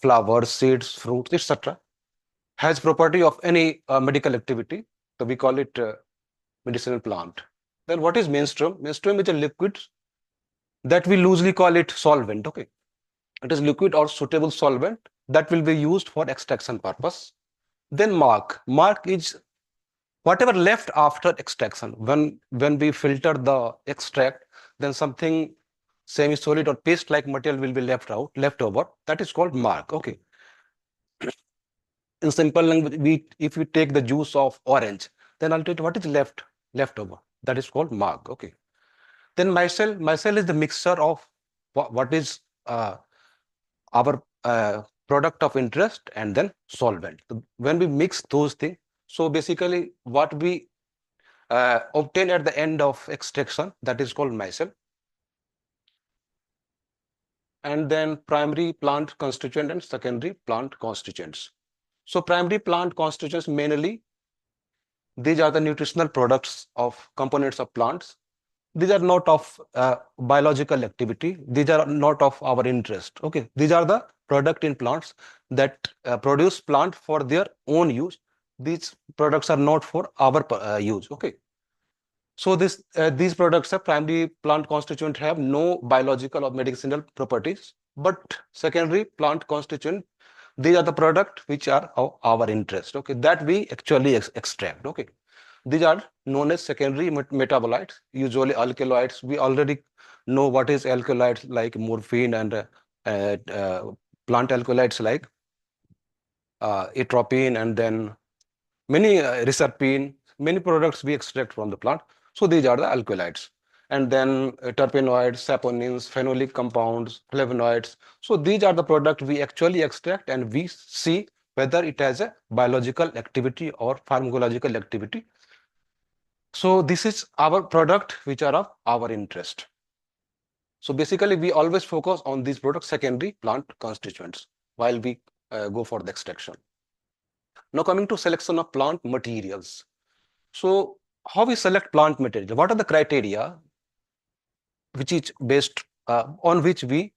flowers, seeds, fruits, etc., has property of any medical activity, so we call it medicinal plant. Then what is menstruum? Menstruum is a liquid that we loosely call it solvent. Okay, it is liquid or suitable solvent that will be used for extraction purpose. Then mark is whatever left after extraction. When we filter the extract, then something semi-solid or paste-like material will be left over. That is called mark. Okay. In simple language, if we take the juice of orange, then ultimately what is left over? That is called mark. Okay. Then micelle is the mixture of what is our product of interest and then solvent. When we mix those things, so basically what we obtain at the end of extraction, that is called micelle. And then primary plant constituent and secondary plant constituents. So primary plant constituents, mainly these are the nutritional products of components of plants. These are not of biological activity. These are not of our interest. Okay, these are the product in plants that produce plant for their own use. These products are not for our use. Okay. So these products of primary plant constituent have no biological or medicinal properties, but secondary plant constituent, these are the product which are of our interest. Okay, that we actually extract. Okay, these are known as secondary metabolites, usually alkaloids. We already know what is alkaloids like morphine and plant alkaloids like atropine, and then many reserpine, many products we extract from the plant. So these are the alkaloids. And then terpenoids, saponins, phenolic compounds, flavonoids. So these are the products we actually extract, and we see whether it has a biological activity or pharmacological activity. So this is our product which are of our interest. So basically we always focus on these products, secondary plant constituents, while we go for the extraction. Now coming to selection of plant materials. So how we select plant material? What are the criteria which is based on which we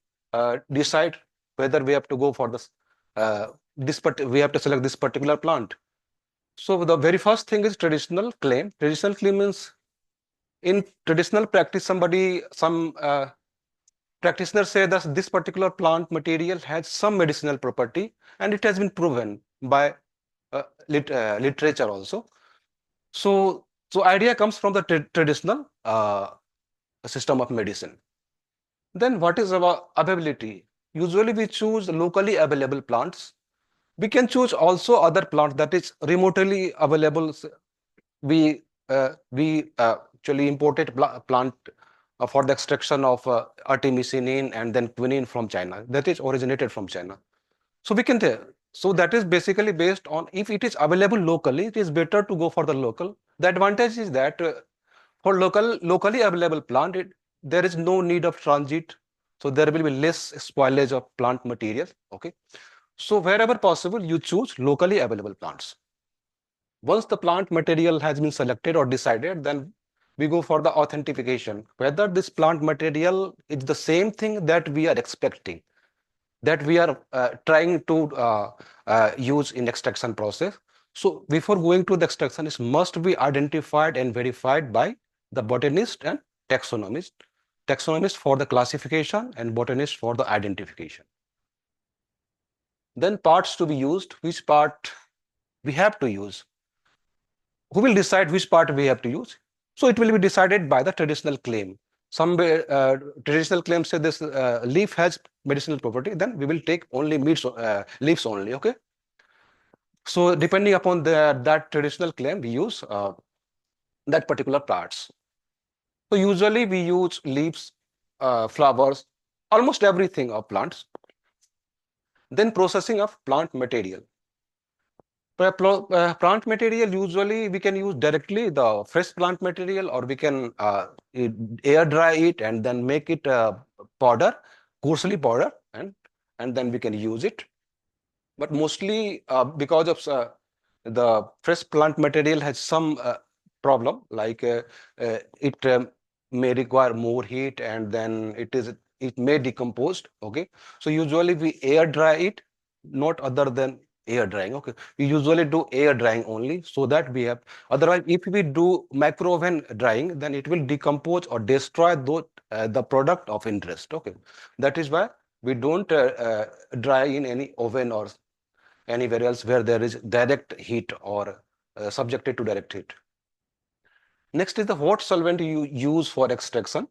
decide whether we have to go for this we have to select this particular plant? So the very first thing is traditional claim. Traditional claim means in traditional practice, some practitioners say that this particular plant material has some medicinal property, and it has been proven by literature also. So idea comes from the traditional system of medicine. Then what is our availability? Usually we choose locally available plants We can choose also other plant that is remotely available. We actually imported plant for the extraction of artemisinin and then quinine from China. That is originated from China. So we can tell. So that is basically based on if it is available locally, it is better to go for the local. The advantage is that for locally available plant, there is no need of transit. So there will be less spoilage of plant material. Okay. So wherever possible, you choose locally available plants. Once the plant material has been selected or decided, then we go for the authentication, whether this plant material is the same thing that we are expecting, that we are trying to use in extraction process. So before going to the extraction, it must be identified and verified by the botanist and taxonomist. Taxonomist for the classification and botanist for the identification. Then parts to be used, which part we have to use. Who will decide which part we have to use? So it will be decided by the traditional claim. Some traditional claims say this leaf has medicinal property, then we will take only leaves only, okay? So depending upon that traditional claim, we use that particular parts. So usually we use leaves, flowers, almost everything of plants. Then processing of plant material. Plant material, usually we can use directly the fresh plant material, or we can air dry it and then make it powder, coarsely powder, and then we can use it. But mostly because of the fresh plant material has some problem, like it may require more heat, and then it may decompose. Okay, so usually we air dry it, not other than air drying. Okay, we usually do air drying only, so that we have. Otherwise, if we do micro oven drying, then it will decompose or destroy the product of interest. Okay, that is why we don't dry in any oven or anywhere else where there is direct heat or subjected to direct heat. Next is the what solvent you use for extraction.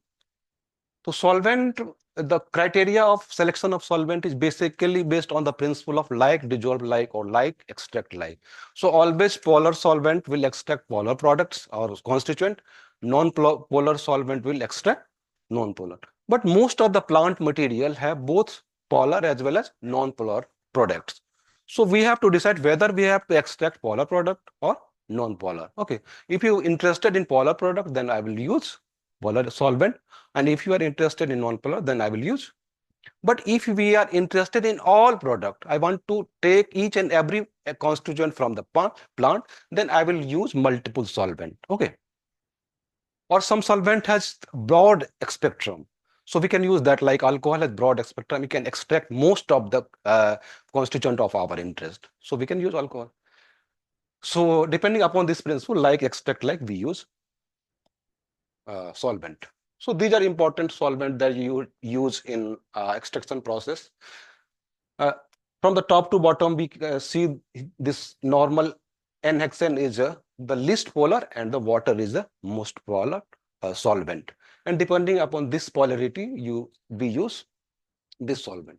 So solvent, the criteria of selection of solvent is basically based on the principle of like dissolve like or like extract like. So always polar solvent will extract polar products or constituent, non-polar solvent will extract non-polar. But most of the plant material have both polar as well as non-polar products. So we have to decide whether we have to extract polar product or non-polar. Okay, if you interested in polar product, then I will use polar solvent, and if you are interested in non-polar, then I will use. But if we are interested in all product, I want to take each and every constituent from the plant, then I will use multiple solvent. Okay. Or some solvent has broad spectrum. So we can use that, like alcohol has broad spectrum. We can extract most of the constituent of our interest. So we can use alcohol. So depending upon this principle, like extract like, we use solvent. So these are important solvent that you use in extraction process. From the top to bottom, we see this normal N-hexane is the least polar and the water is the most polar solvent. And depending upon this polarity, we use this solvent.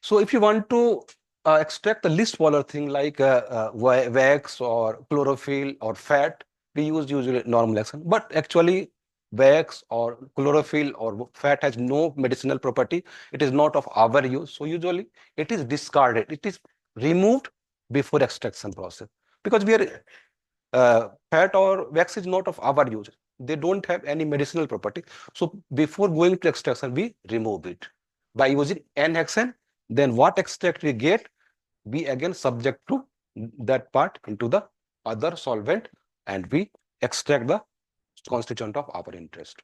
So if you want to extract the least polar thing like wax or chlorophyll or fat, we use usually normal hexane. But actually, wax or chlorophyll or fat has no medicinal property. It is not of our use. So usually it is discarded. It is removed before extraction process, because we are fat or wax is not of our use. They don't have any medicinal property. So before going to extraction, we remove it by using N-hexane. Then what extract we get, we again subject to that part into the other solvent, and we extract the constituent of our interest.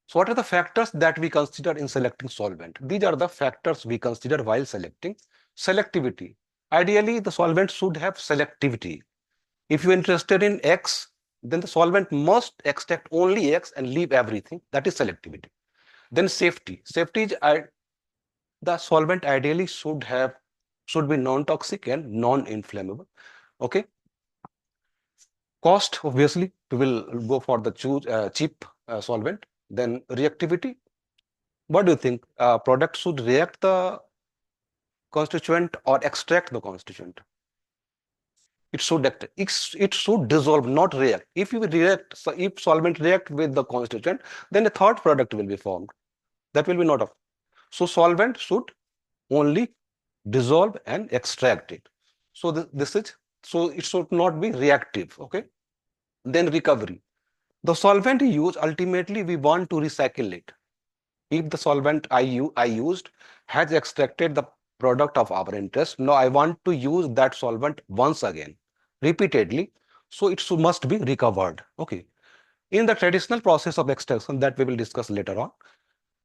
So what are the factors that we consider in selecting solvent? These are the factors we consider while selecting. Selectivity. Ideally, the solvent should have selectivity. If you're interested in X, then the solvent must extract only X and leave everything. That is selectivity. Then safety. Safety is the solvent ideally should be non-toxic and non-inflammable. Okay. Cost, obviously, we will go for the cheap solvent. Then reactivity. What do you think? Product should react the constituent or extract the constituent. It should act, it should dissolve, not react. If you react, so if solvent react with the constituent, then a third product will be formed. That will be not of. So solvent should only dissolve and extract it. So this is, so it should not be reactive. Okay. Then recovery. The solvent you use, ultimately we want to recycle it. If the solvent I used has extracted the product of our interest, now I want to use that solvent once again, repeatedly. So it must be recovered. Okay. In the traditional process of extraction that we will discuss later on,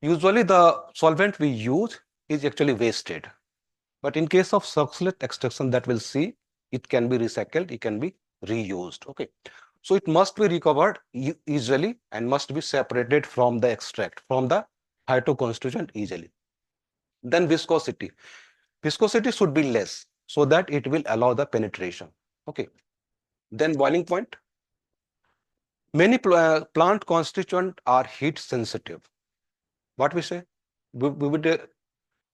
usually the solvent we use is actually wasted. But in case of succinate extraction that we'll see, it can be recycled, it can be reused. Okay. So it must be recovered easily and must be separated from the extract, from the phytoconstituent easily. Then viscosity. Viscosity should be less so that it will allow the penetration. Okay. Then boiling point. Many plant constituents are heat sensitive. What we say? We would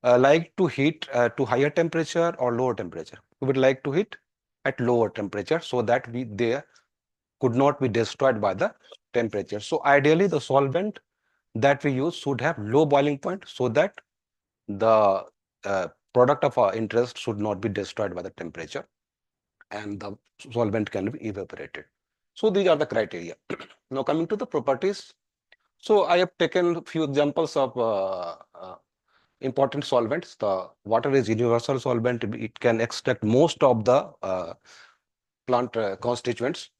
like to heat to higher temperature or lower temperature. We would like to heat at lower temperature so that they could not be destroyed by the temperature. So ideally the solvent that we use should have low boiling point so that the product of our interest should not be destroyed by the temperature and the solvent can be evaporated. So these are the criteria. Now coming to the properties. So I have taken a few examples of important solvents. The water is universal solvent. It can extract most of the plant constituents,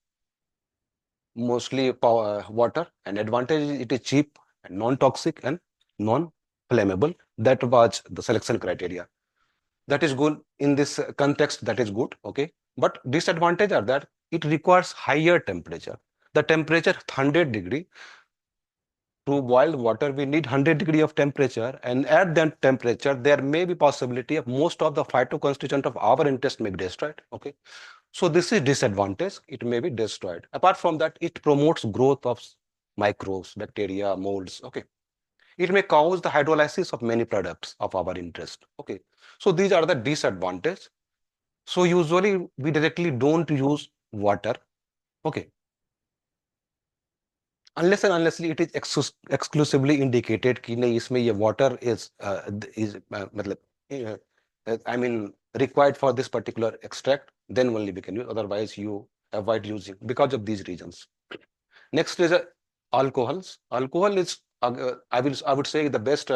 mostly water. And advantage is it is cheap and non-toxic and non-flammable. That was the selection criteria. That is good in this context. That is good. Okay. But disadvantage are that it requires higher temperature. The temperature 100 degree. To boil water, we need 100 degree of temperature, and at that temperature, there may be possibility of most of the phytoconstituent of our interest may be destroyed. Okay, so this is disadvantage. It may be destroyed. Apart from that, it promotes growth of microbes, bacteria, molds. Okay, it may cause the hydrolysis of many products of our interest. Okay, so these are the disadvantages. So usually we directly don't use water. Okay, unless and unlessly it is exclusively indicated कि नहीं इसमें ये water is मतलब I mean required for this particular extract, then only we can use. Otherwise you avoid using because of these reasons. Next is alcohols. Alcohol is I would say the best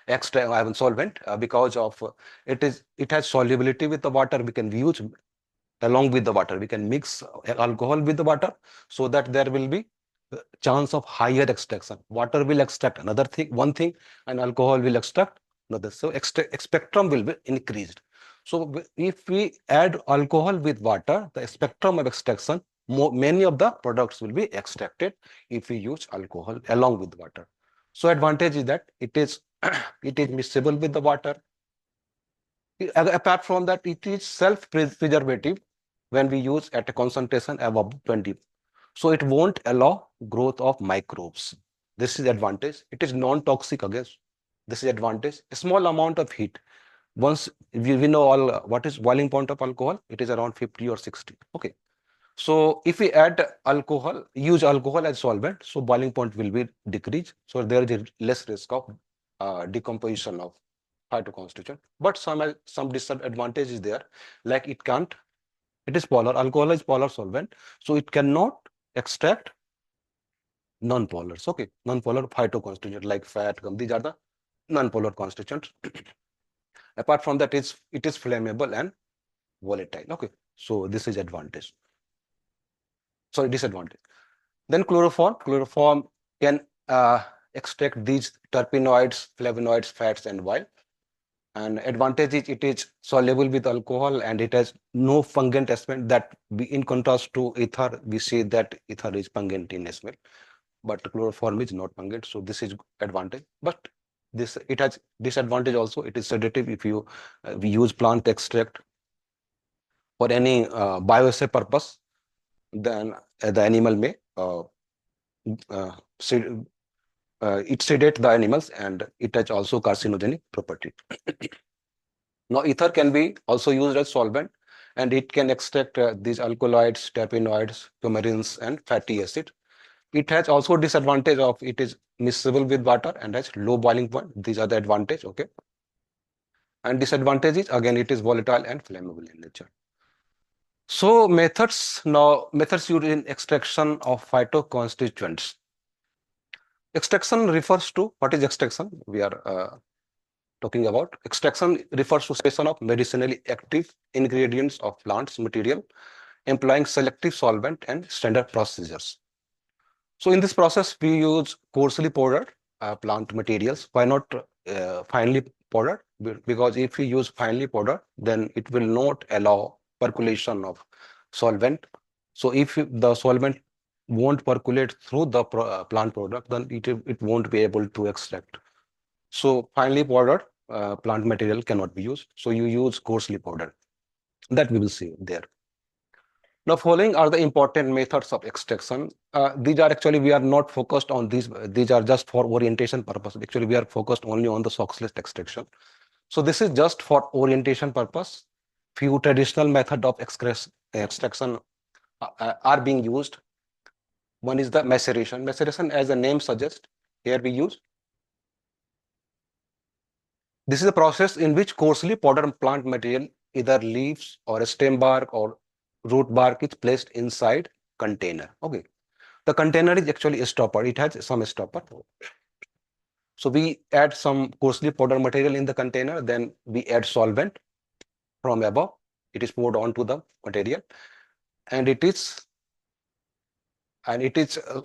extract I mean solvent because of it has solubility with the water. We can use along with the water. We can mix alcohol with the water so that there will be chance of higher extraction. Water will extract another thing, one thing, and alcohol will extract another. So spectrum will be increased. So if we add alcohol with water, the spectrum of extraction, many of the products will be extracted if we use alcohol along with water. So advantage is that it is it is miscible with the water. Apart from that, it is self-preservative when we use at a concentration above 20. So it won't allow growth of microbes. This is advantage. It is non-toxic again. This is advantage. A small amount of heat. Once we know all what is boiling point of alcohol, it is around 50 or 60. Okay. So if we add alcohol, use alcohol as solvent, so boiling point will be decreased. So there is less risk of decomposition of phytoconstituent. But some disadvantage is there, like it can't. It is polar. Alcohol is polar solvent, so it cannot extract non-polars. Okay, non-polar phytoconstituent like fat, gum. These are the non-polar constituents. Apart from that, it is flammable and volatile. Okay, so this is advantage. Sorry, disadvantage. Then chloroform. Chloroform can extract these terpenoids, flavonoids, fats, and oil. And advantage is it is soluble with alcohol and it has no pungent aspect. That in contrast to ether, we say that ether is pungent in smell, but chloroform is not pungent. So this is advantage. But it has disadvantage also. It is sedative if you we use plant extract for any bioassay purpose. Then the animal may it sedate the animals and it has also carcinogenic property. Now, ether can be also used as solvent, and it can extract these alkaloids, terpenoids, coumarins, and fatty acid. It has also disadvantage of it is miscible with water and has low boiling point. These are the advantage, okay. And disadvantage is again it is volatile and flammable in nature. So methods used in extraction of phytoconstituents. Extraction refers to what is extraction? We are talking about. Extraction refers to separation of medicinally active ingredients of plants material employing selective solvent and standard procedures. So in this process, we use coarsely powdered plant materials. Why not finely powdered? Because if we use finely powdered, then it will not allow percolation of solvent. So if the solvent won't percolate through the plant product, then it won't be able to extract. So finely powdered plant material cannot be used. So you use coarsely powdered. That we will see there. Now, following are the important methods of extraction. These are actually, we are not focused on these. These are just for orientation purpose. Actually, we are focused only on the SOX-less extraction. So this is just for orientation purpose. Few traditional method of extraction are being used. One is the maceration. Maceration, as the name suggests, here we use. This is a process in which coarsely powdered plant material, either leaves or a stem bark or root bark, is placed inside container. Okay. The container is actually a stopper. It has some stopper. So we add some coarsely powdered material in the container, then we add solvent from above. It is poured onto the material, and it is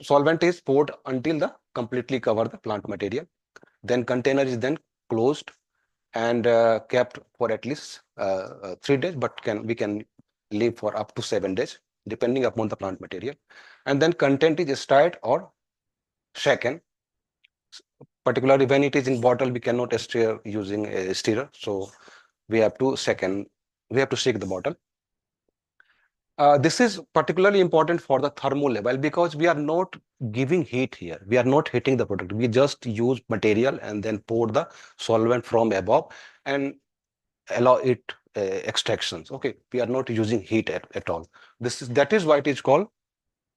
solvent is poured until the completely cover the plant material. Then container is then closed and kept for at least 3 days, but we can leave for up to 7 days depending upon the plant material. And then content is stirred or shaken. Particularly when it is in bottle, we cannot stir using a stirrer, so we have to shake the bottle. This is particularly important for the thermal level because we are not giving heat here. We are not heating the product. We just use material and then pour the solvent from above and allow it extractions. Okay, we are not using heat at all. That is why it is called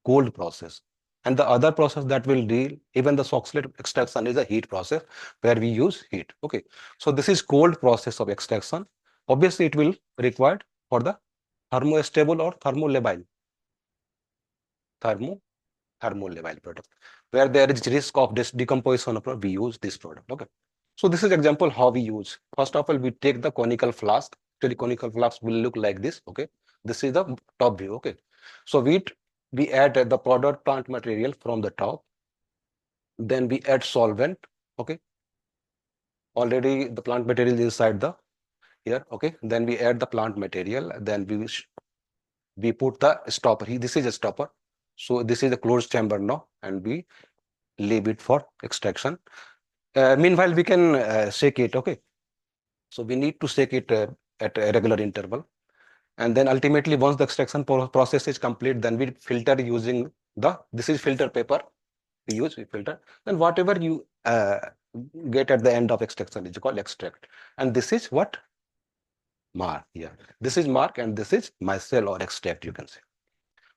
cold process. And the other process that will deal, even the SOX-less extraction is a heat process where we use heat. Okay, so this is cold process of extraction. Obviously, it will required for the thermostable or thermolabile product, where there is risk of this decomposition of product, we use this product. Okay, so this is example how we use. First of all, we take the conical flask. Actually, conical flask will look like this. Okay, this is the top view. Okay, so we add the product plant material from the top, then we add solvent. Okay, already the plant material is inside the here. Okay, then we add the plant material, then we put the stopper. This is a stopper, so this is a closed chamber now, and we leave it for extraction. Meanwhile, we can shake it. Okay, so we need to shake it at a regular interval. And then ultimately, once the extraction process is complete, then we filter using this is filter paper. We filter. Then whatever you get at the end of extraction is called extract. And this is what? Mark. Yeah. This is mark and this is micelle or extract, you can say.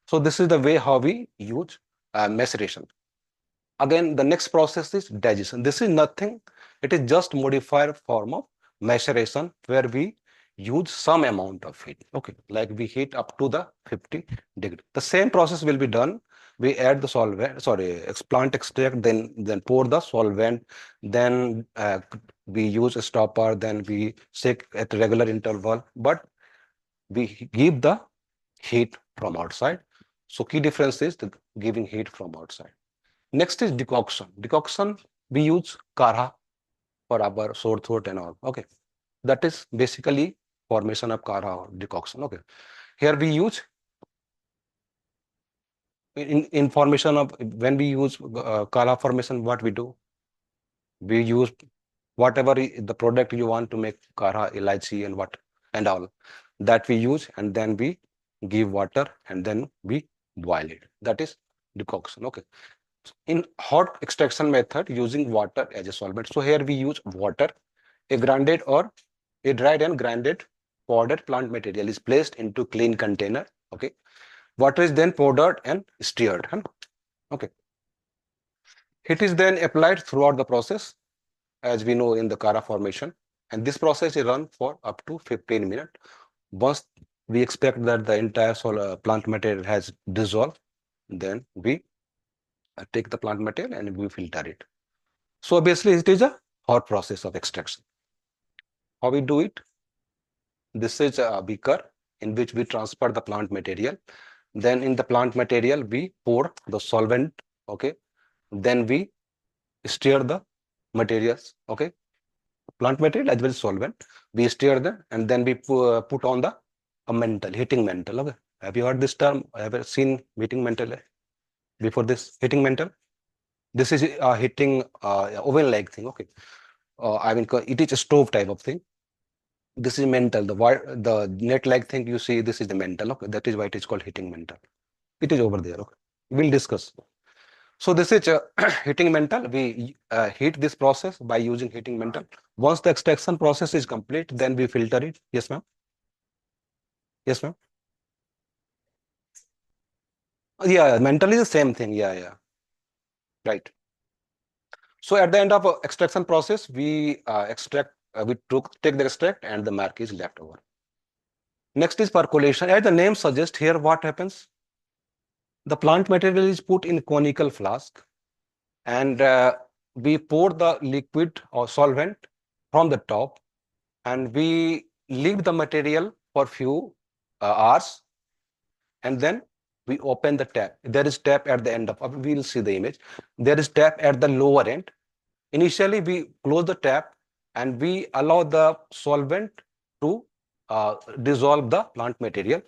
So this is the way how we use maceration. Again, the next process is digestion. This is nothing. It is just modified form of maceration where we use some amount of heat. Okay, like we heat up to the 50 degree. The same process will be done. We add the solvent, plant extract, then pour the solvent, then we use a stopper, then we shake at regular interval, but we give the heat from outside. So key difference is the giving heat from outside. Next is decoction. Decoction, we use kara for our sore throat and all. Okay, that is basically formation of kara or decoction. Okay, here we use in formation of when we use kara formation. What we do? We use whatever the product you want to make kara, elaichi, and what and all that we use, and then we give water and then we boil it. That is decoction. Okay. In hot extraction method using water as a solvent. So here we use water, a grounded or A dried and grinded powdered plant material is placed into clean container. Okay. Water is then powdered and stirred. Okay. Heat is then applied throughout the process, as we know in the Kara formation. And this process is run for up to 15 minutes. Once we expect that the entire plant material has dissolved, then we take the plant material and we filter it. So obviously it is a hot process of extraction. How we do it? This is a beaker in which we transfer the plant material. Then in the plant material, we pour the solvent. Okay. Then we stir the materials. Okay. Plant material as well as solvent. We stir them and then we put on the a mantle, heating mantle. Okay. Have you heard this term? Have you seen heating mantle before this? Heating mantle. This is a heating oven-like thing. Okay. I mean, it is a stove type of thing. This is mantle. The net-like thing you see, this is the mantle. Okay. That is why it is called heating mantle. It is over there. Okay. We'll discuss. So this is a heating mantle. We heat this process by using heating mantle. Once the extraction process is complete, then we filter it. Yes, ma'am. Yes, ma'am. Yeah, mantle is the same thing. Yeah. Right. So at the end of extraction process, we take the extract and the mark is left over. Next is percolation. As the name suggests, here what happens? The plant material is put in conical flask and we pour the liquid or solvent from the top and we leave the material for few hours and then we open the tap. There is tap at the end of, we will see the image. There is tap at the lower end. Initially, we close the tap and we allow the solvent to dissolve the plant material.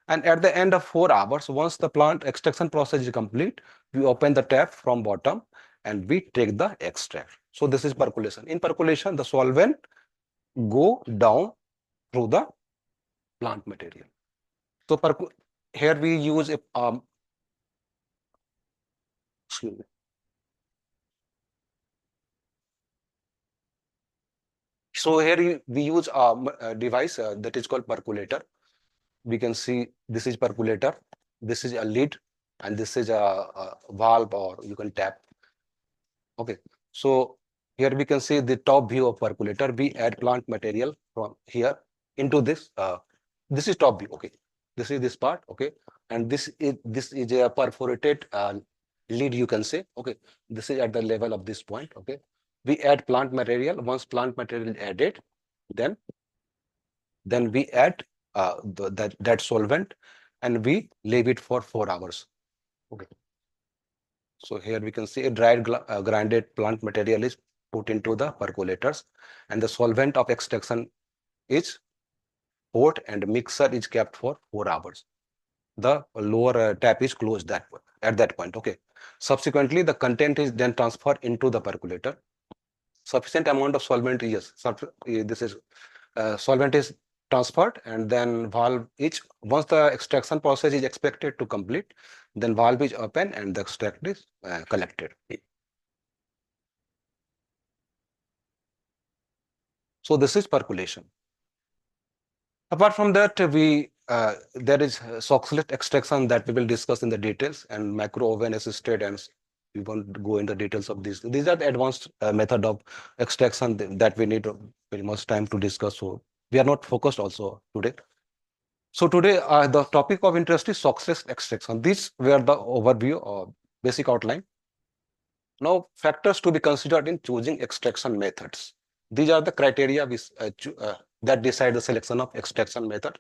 And at the end of 4 hours, once the plant extraction process is complete, we open the tap from bottom and we take the extract. So this is percolation. In percolation, the solvent go down through the plant material. So here we use a excuse me. So here we use a device that is called percolator. We can see this is percolator, this is a lid, and this is a valve or you can tap. Okay, so here we can see the top view of percolator. We add plant material from here into this. This is top view. Okay, this is this part. Okay, and this is a perforated lid. You can say. Okay, this is at the level of this point. Okay, we add plant material. Once plant material is added, then we add that solvent and we leave it for 4 hours. Okay. So here we can see a dried grinded plant material is put into the percolators and the solvent of extraction is poured and mixer is kept for 4 hours. The lower tap is closed at that point. Okay. Subsequently, the content is then transferred into the percolator. Sufficient amount of solvent is solvent is transferred and then valve once the extraction process is expected to complete, then valve is open and the extract is collected. So this is percolation. Apart from that, there is Soxhlet extraction that we will discuss in the details and micro oven assisted, and we won't go into details of these. These are the advanced method of extraction that we need very much time to discuss. So we are not focused also today. So today the topic of interest is Soxhlet extraction. These were the overview or basic outline. Now factors to be considered in choosing extraction methods. These are the criteria that decide the selection of extraction method.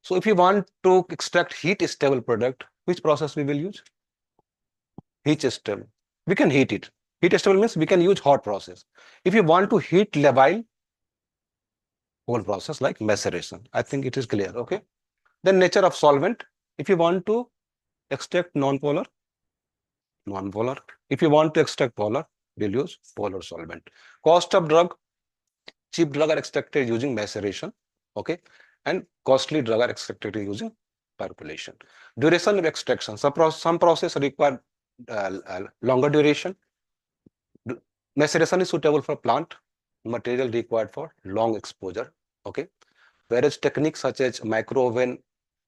So if you want to extract heat stable product, which process we will use? Heat stable. We can heat it. Heat stable means we can use hot process. If you want to heat labile, whole process like maceration. I think it is clear. Okay. Then nature of solvent. If you want to extract non-polar. If you want to extract polar, we'll use polar solvent. Cost of drug. Cheap drug are extracted using maceration. Okay. And costly drug are extracted using percolation. Duration of extraction. Some process require longer duration. Maceration is suitable for plant material required for long exposure. Okay. Whereas techniques such as microwave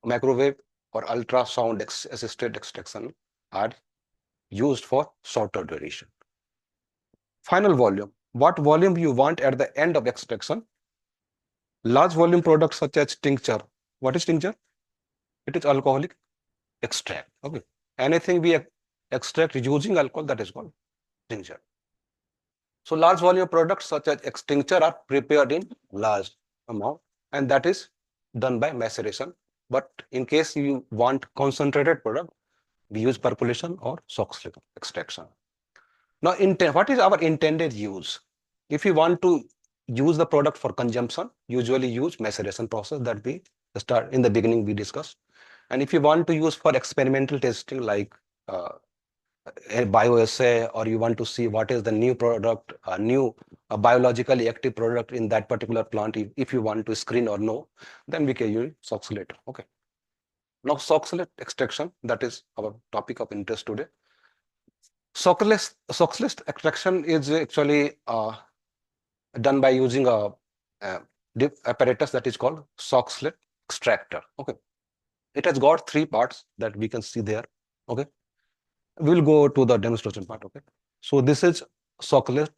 or ultrasound assisted extraction are used for shorter duration. Final volume. What volume you want at the end of extraction? Large volume products such as tincture. What is tincture? It is alcoholic extract. Okay. Anything we extract using alcohol, that is called tincture. So large volume products such as tincture are prepared in large amount, and that is done by maceration. But in case you want concentrated product, we use percolation or shock slit extraction. Now, what is our intended use? If you want to use the product for consumption, usually use maceration process that we start in the beginning we discussed. And if you want to use for experimental testing like uh, a bioassay, or you want to see what is the new product, a new biologically active product in that particular plant, if you want to screen or no, then we can use Soxalate. Okay. Now, Soxalate extraction, that is our topic of interest today. Soxalate extraction is actually done by using a apparatus that is called Soxalate extractor. Okay. It has got three parts that we can see there. Okay. We'll go to the demonstration part. Okay. So this is Soxalate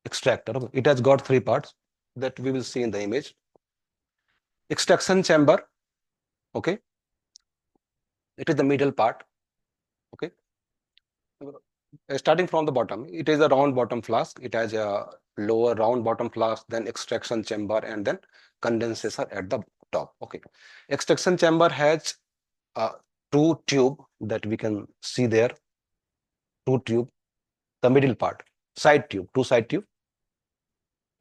extractor. Okay. It has got three parts that we will see in the image. Extraction chamber. Okay. It is the middle part. Okay. Starting from the bottom, it is a round bottom flask. It has a lower round bottom flask, then extraction chamber, and then condenser at the top. Okay. Extraction chamber has two tube that we can see there. Two tube, the middle part, side tube, two side tube,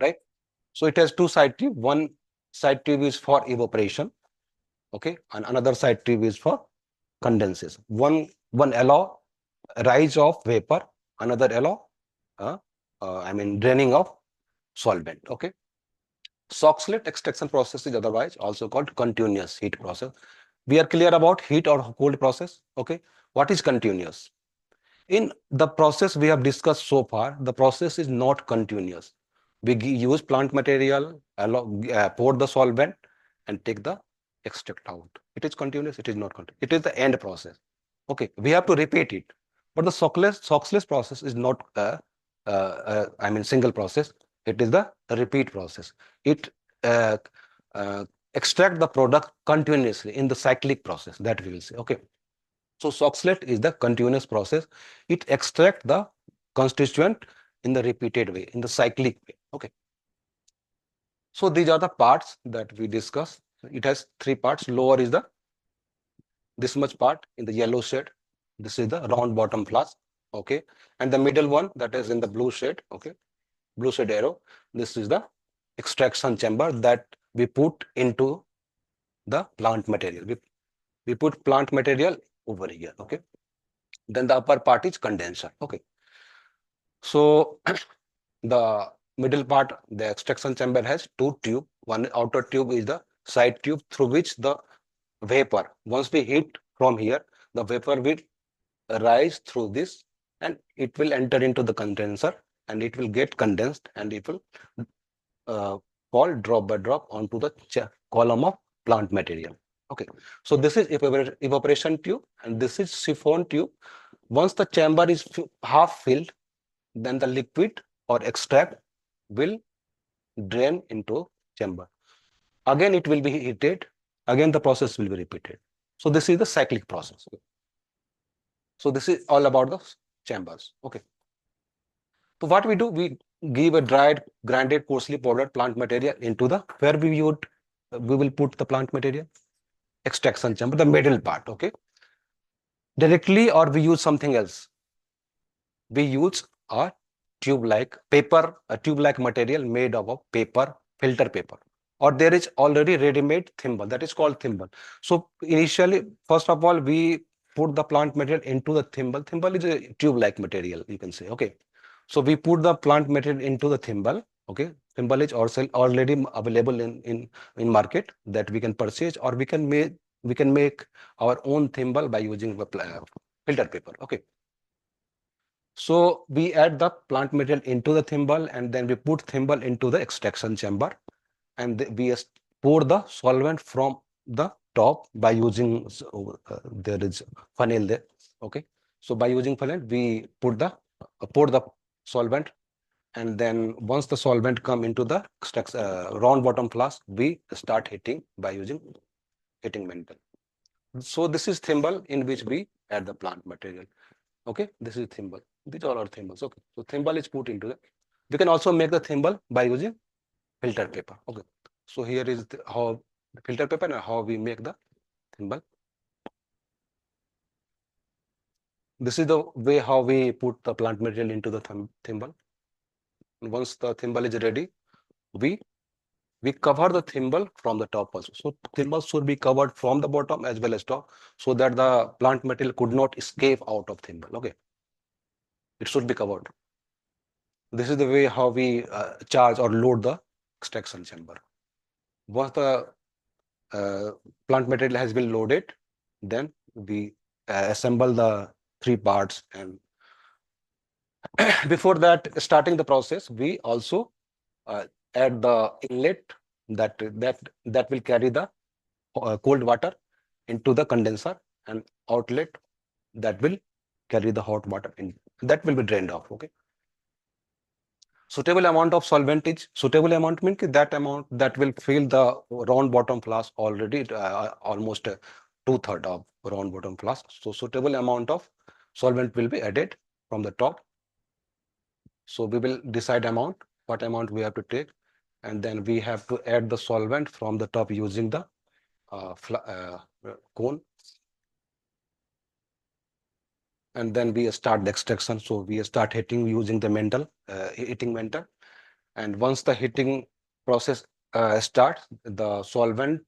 right? So it has two side tube. One side tube is for evaporation, okay, and another side tube is for condensation. One allow rise of vapor, another allow draining of solvent. Okay. Soxalate extraction process is otherwise also called continuous heat process. We are clear about heat or cold process. Okay. What is continuous? In the process we have discussed so far, the process is not continuous. We use plant material, pour the solvent, and take the extract out. It is continuous, it is not continuous. It is the end process. Okay, we have to repeat it. But the Soxalate process is not single process. It is the repeat process. It uh, extract the product continuously in the cyclic process, that we will say. Okay. So Soxalate is the continuous process. It extracts the constituent in the repeated way, in the cyclic way. Okay. So these are the parts that we discuss. It has three parts. Lower is the this much part in the yellow shade. This is the round bottom flask. Okay. And the middle one that is in the blue shade. Okay. Blue shade arrow. This is the extraction chamber that we put into the plant material. We put plant material over here. Okay. Then the upper part is condenser. Okay. So the middle part, the extraction chamber has two tube. One outer tube is the side tube through which the vapor, once we heat from here, the vapor will rise through this and it will enter into the condenser and it will get condensed and it will fall drop by drop onto the column of plant material. Okay, so this is evaporation tube and this is siphon tube. Once the chamber is half filled, then the liquid or extract will drain into chamber. Again, it will be heated. Again, the process will be repeated. So this is the cyclic process. So this is all about the chambers. Okay. So what we do, we give a dried, grinded, coarsely powdered plant material into the where we will put the plant material extraction chamber, the middle part. Okay. Directly, or we use something else. We use a tube-like paper, a tube-like material made of paper, filter paper, or there is already ready-made thimble that is called thimble. So initially, first of all, we put the plant material into the thimble. Thimble is a tube-like material, you can say. Okay. So we put the plant material into the thimble. Okay. Thimble is also already available in market that we can purchase, or we can make our own thimble by using the filter paper. Okay. So we add the plant material into the thimble and then we put thimble into the extraction chamber and we pour the solvent from the top by using there is funnel there. Okay, so by using funnel we put the pour the solvent, and then once the solvent come into the round bottom flask, we start heating by using heating mantle. So this is thimble in which we add the plant material. Okay, this is thimble. These all are thimbles. Okay, so thimble is put into the. We can also make the thimble by using filter paper. Okay, so here is how the filter paper and how we make the thimble. This is the way how we put the plant material into the thimble. Once the thimble is ready, we cover the thimble from the top also. So thimble should be covered from the bottom as well as top, so that the plant material could not escape out of thimble. Okay, it should be covered. This is the way how we charge or load the extraction chamber. Once the uh, plant material has been loaded, then we assemble the three parts, and before that starting the process, we also add the inlet that will carry the cold water into the condenser, and outlet that will carry the hot water in, that will be drained off. Okay, suitable amount of solvent is suitable amount means that amount that will fill the round bottom flask already, almost 2/3 of round bottom flask. So suitable amount of solvent will be added from the top. So we will decide what amount we have to take, and then we have to add the solvent from the top using the cone, and then we start the extraction. So we start heating using the heating mantle, and once the heating process starts, the solvent,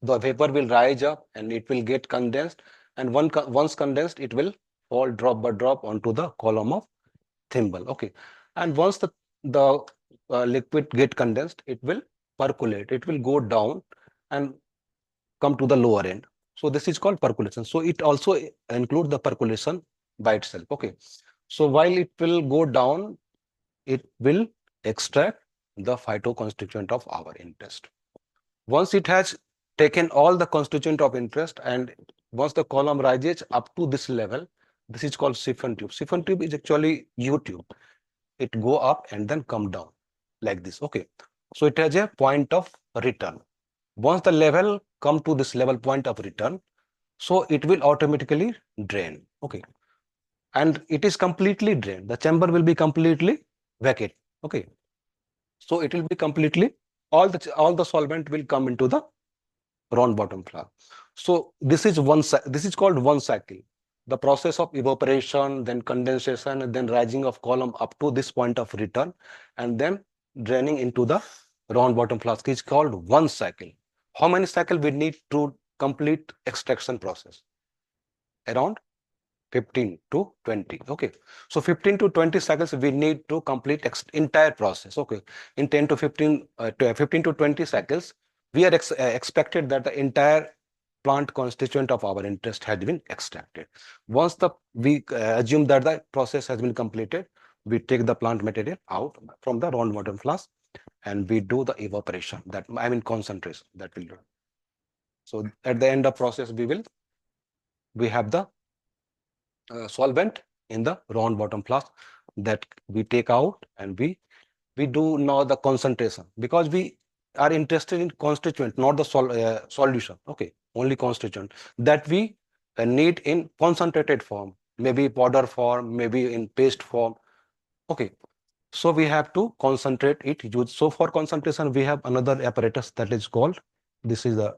the vapor will rise up and it will get condensed, and once condensed, it will fall drop by drop onto the column of thimble. Okay, and once the liquid get condensed, it will percolate. It will go down and come to the lower end. So this is called percolation. So it also includes the percolation by itself. Okay, so while it will go down, it will extract the phytoconstituent of our interest. Once it has taken all the constituent of interest, and once the column rises up to this level, this is called siphon tube. Siphon tube is actually U-tube. It go up and then come down like this. Okay, so it has a point of return. Once the level come to this level point of return, so it will automatically drain. Okay, and it is completely drained. The chamber will be completely vacant. Okay, so it will be completely, all the solvent will come into the round bottom flask. So this is this is called one cycle. The process of evaporation, then condensation, and then rising of column up to this point of return, and then draining into the round bottom flask is called one cycle. How many cycle we need to complete extraction process? Around 15 to 20. Okay, so 15 to 20 cycles we need to complete entire process. Okay, in 10 to 15 to 15 to 20 cycles, we are expected that the entire plant constituent of our interest has been extracted. Once we assume that the process has been completed, we take the plant material out from the round bottom flask, and we do the evaporation, that I mean concentration, that will do. So at the end of process, we have the solvent in the round bottom flask that we take out, and we do now the concentration, because we are interested in constituent, not the solution. Okay, only constituent that we need in concentrated form, maybe powder form, maybe in paste form. Okay, so we have to concentrate it. So for concentration, we have another apparatus that is called, this is the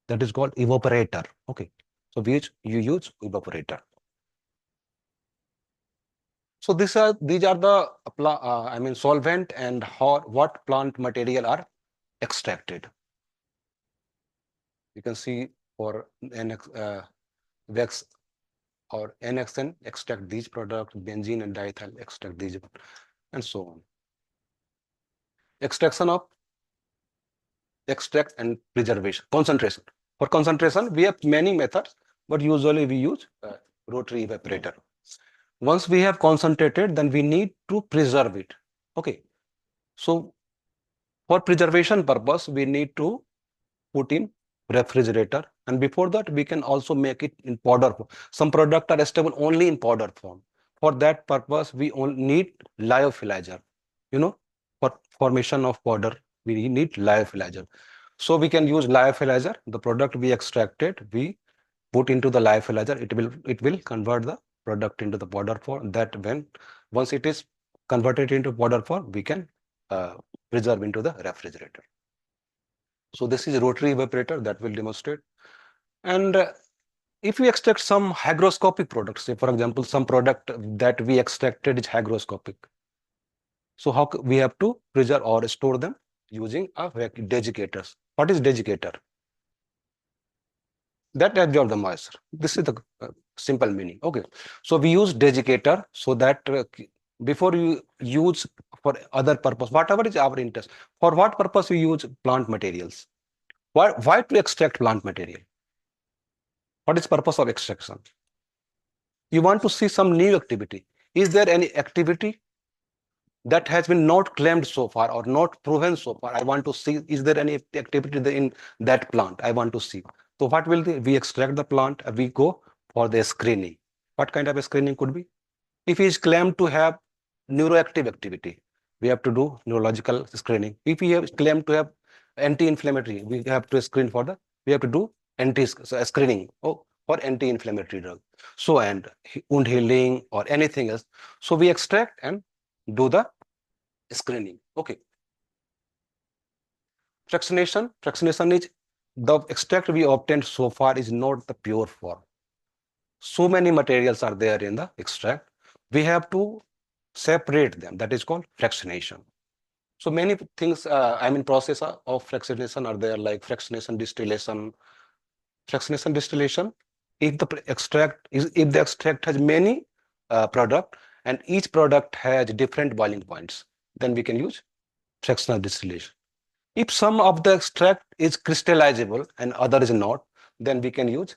that is called evaporator. Okay, so you use evaporator. So these are the I mean solvent and what plant material are extracted. You can see for Vex or NXN extract these products, benzene and diethyl extract these, and so on. Extraction of extract and preservation, concentration. For concentration, we have many methods, but usually we use rotary evaporator. Once we have concentrated, then we need to preserve it. Okay, so For preservation purpose, we need to put in refrigerator, and before that we can also make it in powder form. Some products are stable only in powder form. For that purpose, we only need lyophilizer. You know, for formation of powder, we need lyophilizer. So we can use lyophilizer. The product we extracted, we put into the lyophilizer. It will convert the product into the powder form. That when once it is converted into powder form, we can uh, preserve into the refrigerator. So this is rotary evaporator that will demonstrate. And if we extract some hygroscopic products, say for example, some product that we extracted is hygroscopic. So how we have to preserve or store them using a desiccators. What is desiccator? That absorb the moisture. This is the simple meaning. Okay. So we use desiccator so that before you use for other purpose, whatever is our interest, for what purpose we use plant materials? Why to extract plant material? What is purpose of extraction? You want to see some new activity. Is there any activity that has been not claimed so far or not proven so far? I want to see, is there any activity in that plant? I want to see. So what will we extract the plant, we go for the screening. What kind of a screening could be? If he is claimed to have neuroactive activity, we have to do neurological screening. If he have claimed to have anti-inflammatory, we have to screen for the, we have to do screening for anti-inflammatory drug. So, and wound healing or anything else. So we extract and do the screening. Okay. Fractionation is the extract we obtained so far is not the pure form. So many materials are there in the extract. We have to separate them. That is called fractionation. So many things, process of fractionation are there, like fractionation distillation. Fractionation distillation, if the extract has many product and each product has different boiling points, then we can use fractional distillation. If some of the extract is crystallizable and other is not, then we can use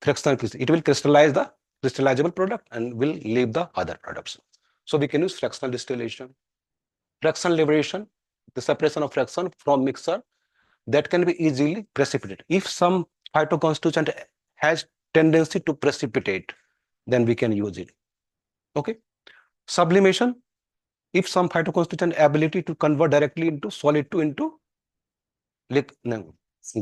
fractional crystal. It will crystallize the crystallizable product and will leave the other products. So we can use fractional distillation. Fraction liberation, the separation of fraction from mixture, that can be easily precipitated. If some phytoconstituent has tendency to precipitate, then we can use it. Okay. Sublimation, if some phytoconstituent ability to convert directly into solid to into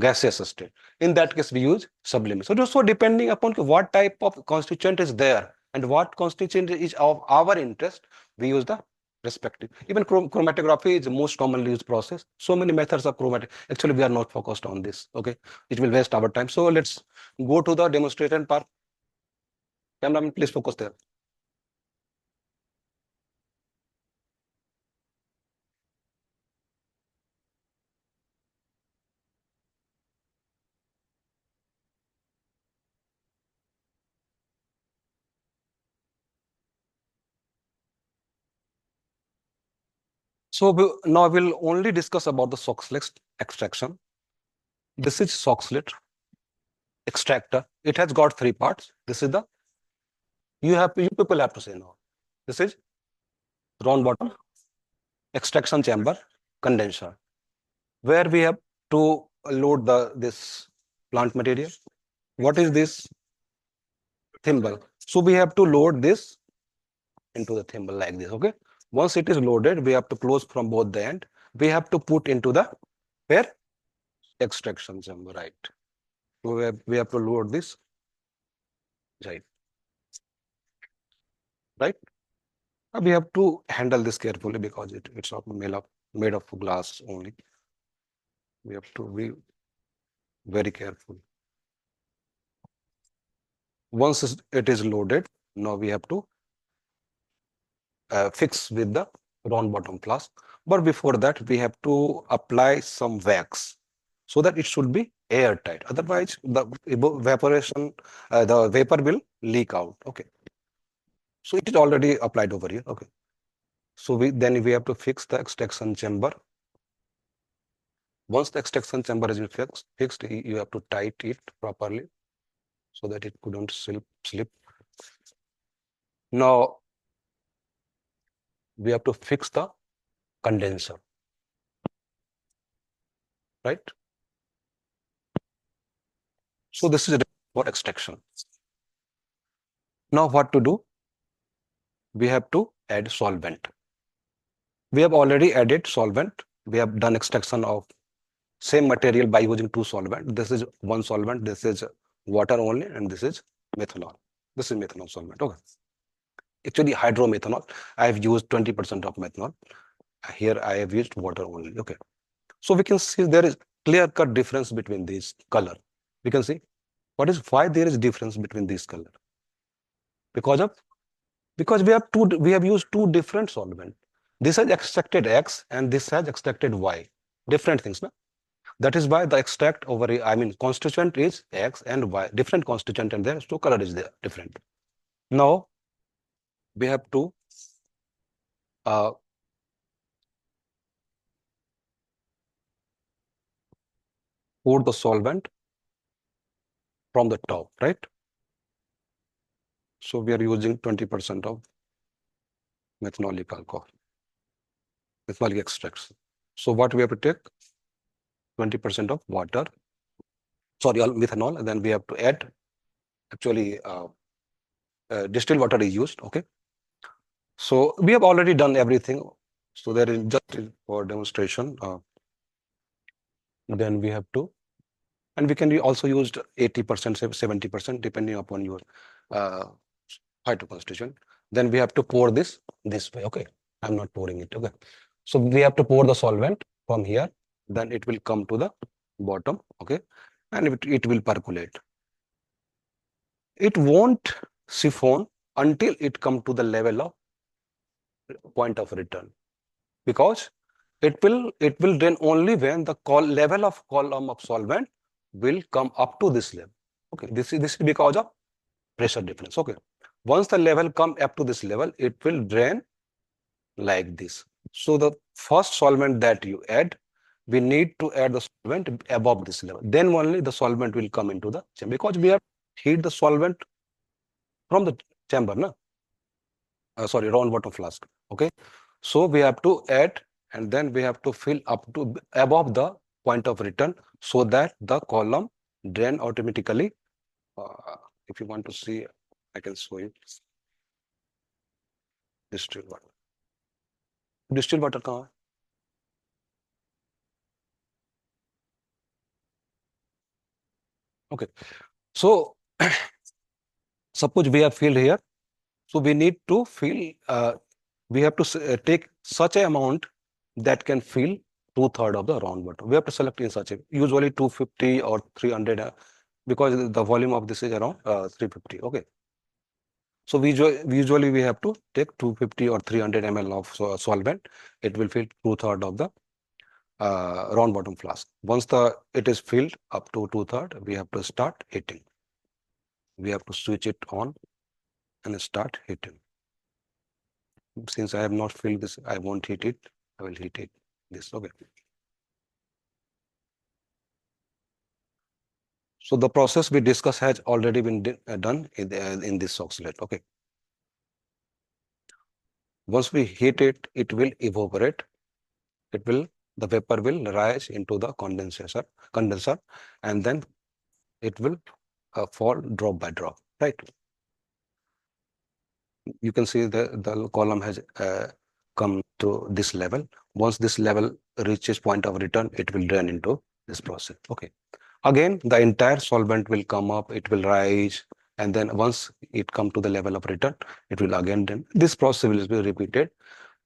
gaseous state. In that case, we use sublimation. So depending upon what type of constituent is there and what constituent is of our interest, we use the respective. Even chromatography is the most commonly used process. So many methods of chromatography. Actually, we are not focused on this. Okay, it will waste our time. So let's go to the demonstration part. Cameraman, please focus there. So now we'll only discuss about the Soxhlet extraction. This is Soxhlet extractor. It has got three parts. This is the, you people have to say now. This is round bottom extraction chamber condenser, where we have to load this plant material. What is this? Thimble. So we have to load this into the thimble like this. Okay. Once it is loaded, we have to close from both the end. We have to put into the where extraction chamber, right? So we have to load this, right? Right. We have to handle this carefully because it's not made of glass only. We have to be very careful. Once it is loaded, now we have to fix with the round bottom flask. But before that, we have to apply some wax so that it should be airtight. Otherwise, the evaporation, the vapor will leak out. Okay. So it is already applied over here. Okay. So then we have to fix the extraction chamber. Once the extraction chamber is fixed, you have to tight it properly so that it couldn't slip. Now we have to fix the condenser. right? So this is for extraction. Now what to do? We have to add solvent. We have already added solvent. We have done extraction of same material by using two solvent. This is one solvent, this is water only, and this is methanol. This is methanol solvent. Okay. Actually, hydromethanol. I have used 20% of methanol. Here I have used water only. Okay. So we can see there is clear-cut difference between these color. We can see why there is difference between these color. Because of we have used two different solvent. This has extracted X and this has extracted Y. Different things, no? That is why the extract over here, I mean constituent is X and Y, different constituent, and there, so color is there different. Now we have to pour the solvent from the top, right? So we are using 20% of methanolic alcohol, methanolic extracts. So what we have to take? 20% of water, sorry, methanol, and then we have to add, actually, distilled water is used, okay? So we have already done everything. So there is just for demonstration, then we have to, and we can also use 80%, 70%, depending upon your hydro constitution. Then we have to pour this way, okay? I'm not pouring it, okay? So we have to pour the solvent from here, then it will come to the bottom, okay? And it will percolate. It won't siphon until it come to the level of point of return, because it will drain only when the level of column of solvent will come up to this level. Okay, this is because of pressure difference. Okay, once the level come up to this level, it will drain like this. So the first solvent that you add, we need to add the solvent above this level. Then only the solvent will come into the chamber, because we have heat the solvent from the chamber, no? Sorry, round bottom flask. Okay, so we have to add, and then we have to fill up to above the point of return, so that the column drain automatically. If you want to see, I can show you. Distilled water. Distilled water कहाँ है? Okay, so suppose we have filled here, so we need to fill. We have to take such an amount that can fill 2/3 of the round bottle. We have to select in such a, usually 250 or 300, because the volume of this is around 350. Okay. So usually we have to take 250 or 300 ml of solvent. It will fill 2/3 of the round bottom flask. Once it is filled up to 2/3, we have to start heating. We have to switch it on and start heating. Since I have not filled this, I won't heat it. I will heat it. This, okay. So the process we discussed has already been done in this oxalate. Okay. Once we heat it, it will evaporate. The vapor will rise into the condenser, and then it will fall drop by drop. Right. You can see the column has come to this level. Once this level reaches point of return, it will drain into this process. Okay. Again, the entire solvent will come up, it will rise, and then once it come to the level of return, it will again drain. This process will be repeated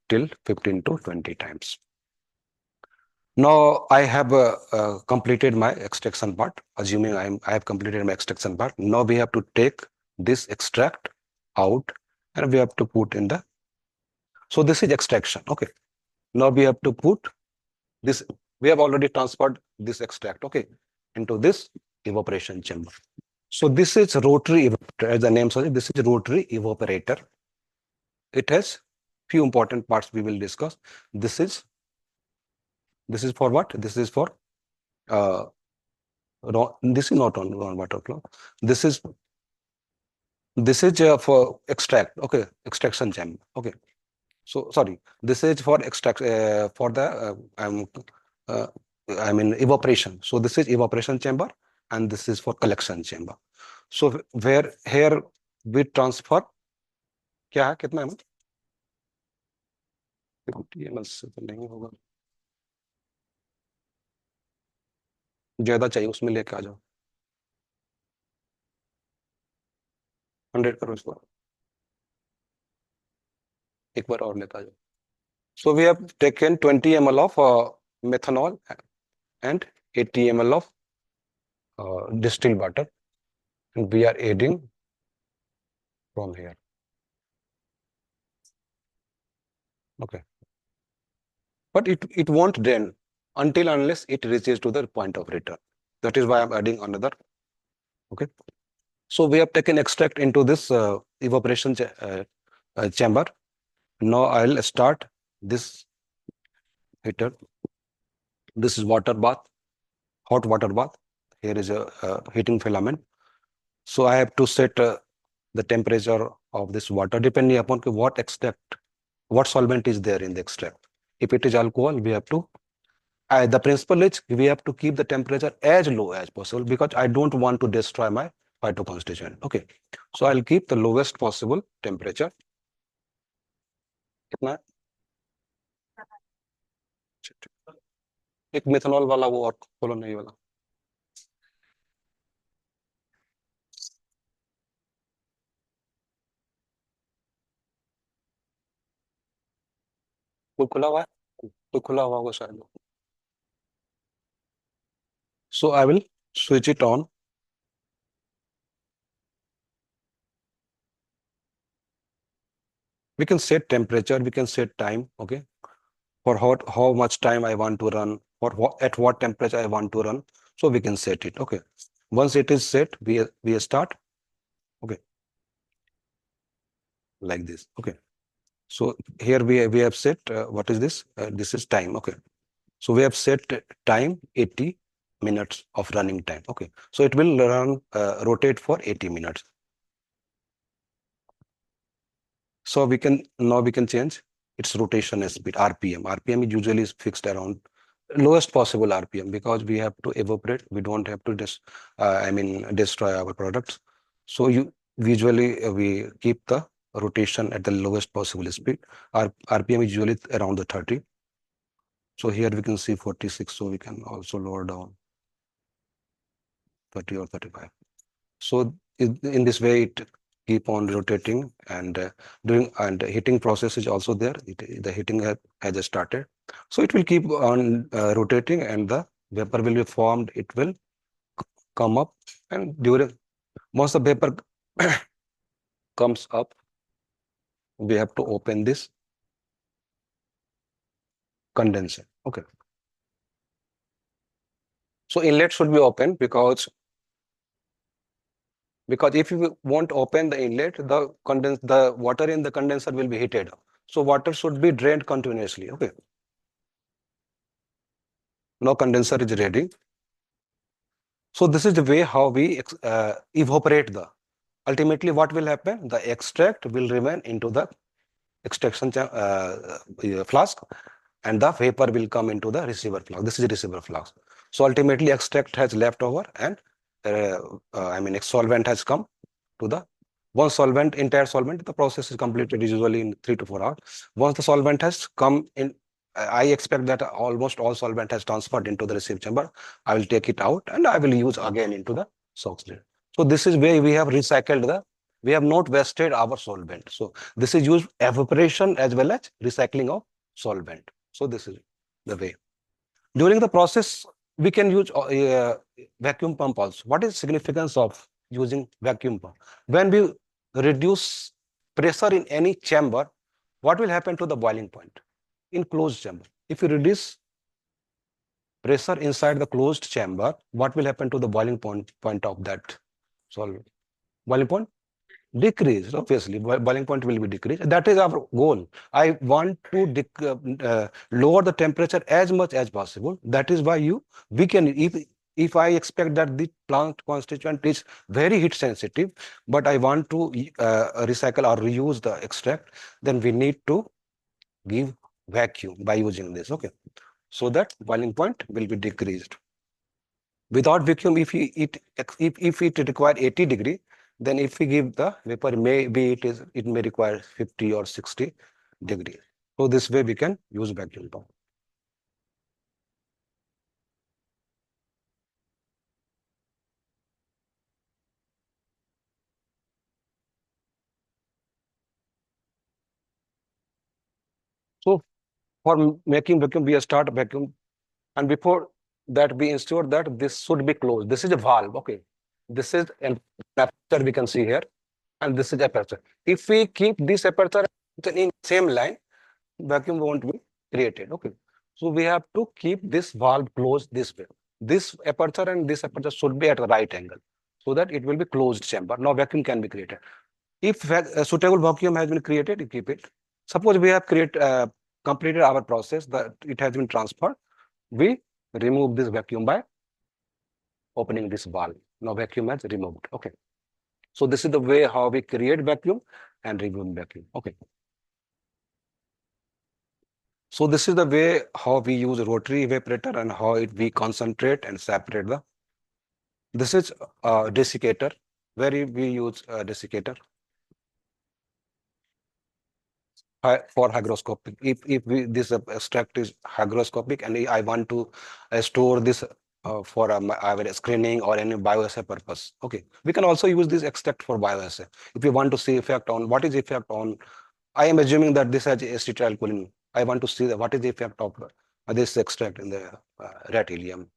till 15 to 20 times. Now I have completed my extraction part. Assuming I have completed my extraction part, now we have to take this extract out and we have to put in the. So this is extraction. Okay. Now we have to put this. We have already transferred this extract, okay, into this evaporation chamber. So this is rotary evaporator, as the name suggests. This is rotary evaporator. It has few important parts we will discuss. This is for what? This is for this is not on water flow. This is for extract. Okay, extraction chamber. Okay. So sorry, this is for extract for the I mean evaporation. So this is evaporation chamber and this is for collection chamber. So where here we transfer क्या है कितना ml 50 ml से तो नहीं होगा ज्यादा चाहिए उसमें लेके आ जाओ 100 करो इसको एक बार और लेके आ जाओ so we have taken 20 ml of methanol and 80 ml of distilled water and we are adding from here. Okay, but it won't drain until unless it reaches to the point of return. That is why I'm adding another. Okay, so we have taken extract into this evaporation chamber. Now I'll start this heater. This is water bath, hot water bath. Here is a heating filament. So I have to set the temperature of this water depending upon what extract, what solvent is there in the extract. If it is alcohol, we have to the principle is we have to keep the temperature as low as possible because I don't want to destroy my phytoconstituent. Okay, so I'll keep the lowest possible temperature. कितना है? एक methanol वाला वो और खोलो नहीं वाला वो खुला हुआ है तो खुला हुआ होगा शायद so I will switch it on. We can set temperature, we can set time. Okay, for how much time I want to run, for at what temperature I want to run, so we can set it. Okay, once it is set, we start. Okay, like this. Okay, so here we have set what is this? This is time. Okay, so we have set time 80 minutes of running time. Okay, so it will run rotate for 80 minutes. So we can now we can change its rotation speed RPM. RPM is usually is fixed around lowest possible RPM because we have to evaporate. We don't have to I mean destroy our products. So you usually we keep the rotation at the lowest possible speed. Our RPM is usually around the 30. So here we can see 46. So we can also lower down 30 or 35. So in this way it keep on rotating and doing and heating process is also there. The heating has started. So it will keep on rotating and the vapor will be formed. It will come up and during once the vapor comes up, we have to open this condenser. Okay. So inlet should be open because if you won't open the inlet, the water in the condenser will be heated. So water should be drained continuously. Okay. Now condenser is ready. So this is the way how we evaporate the. Ultimately, what will happen? The extract will remain into the extraction flask, and the vapor will come into the receiver flask. This is the receiver flask. So ultimately, extract has left over, and I mean, solvent has come to the once solvent, entire solvent, the process is completed usually in 3 to 4 hours. Once the solvent has come in, I expect that almost all solvent has transferred into the receive chamber. I will take it out and I will use again into the SOX lid. So this is where we have recycled we have not wasted our solvent. So this is used evaporation as well as recycling of solvent. So this is the way. During the process, we can use vacuum pump also. What is significance of using vacuum pump? When we reduce pressure in any chamber, what will happen to the boiling point in closed chamber? If you reduce pressure inside the closed chamber, what will happen to the boiling point of that solvent? Boiling point decrease. Obviously boiling point will be decreased. That is our goal. I want to lower the temperature as much as possible. That is why we can, if I expect that the plant constituent is very heat sensitive, but I want to recycle or reuse the extract, then we need to give vacuum by using this. Okay, so that boiling point will be decreased. Without vacuum, if it require 80 degree, then if we give the vapor, maybe it may require 50 or 60 degree. So this way we can use vacuum pump. So for making vacuum, we start vacuum, and before that we ensure that this should be closed. This is a valve, okay. This is an aperture we can see here, and this is aperture. If we keep this aperture in same line, vacuum won't be created, okay. So we have to keep this valve closed this way. This aperture and this aperture should be at the right angle, so that it will be closed chamber. Now vacuum can be created. If a suitable vacuum has been created, you keep it. Suppose we have completed our process, that it has been transferred, we remove this vacuum by opening this valve. Now vacuum has removed, okay. So this is the way how we create vacuum and remove vacuum, okay. So this is the way how we use rotary evaporator and how we concentrate and separate the. This is a desiccator, where we use a desiccator for hygroscopic. If this extract is hygroscopic and I want to store this for either screening or any bioassay purpose, okay, we can also use this extract for bioassay. If you want to see effect on what is effect on, I am assuming that this has acetylcholine. I want to see what is the effect of this extract in the rat ileum.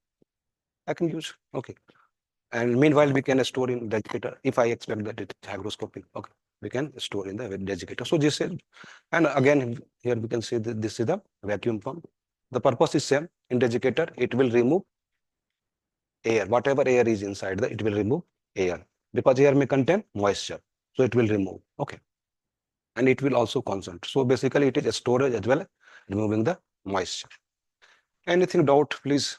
I can use, okay. And meanwhile, we can store in designator. If I expect that it is hygroscopic, okay, we can store in the designator. So this is, and again, here we can see that this is the vacuum pump. The purpose is same. In designator, it will remove air. Whatever air is inside, it will remove air, because air may contain moisture. So it will remove, okay. And it will also concentrate. So basically, it is a storage as well, removing the moisture. Anything doubt, please?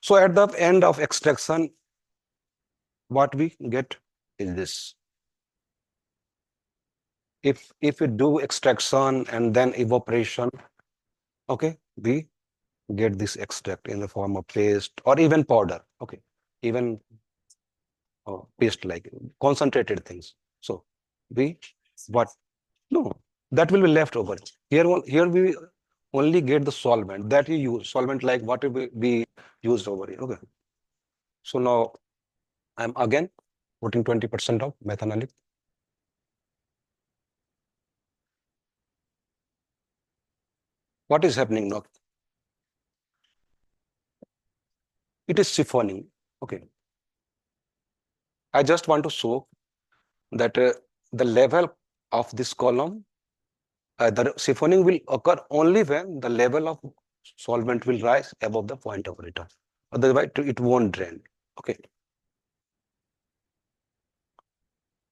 So at the end of extraction, what we get is this. If we do extraction and then evaporation, okay, we get this extract in the form of paste or even powder, okay, even paste like concentrated things. So we what no, that will be left over. Here we only get the solvent that you use, solvent like what we used over here, okay. So now I'm again putting 20% of methanolic. What is happening now? It is siphoning, okay. I just want to show that the level of this column, the siphoning will occur only when the level of solvent will rise above the point of return. Otherwise, it won't drain, okay.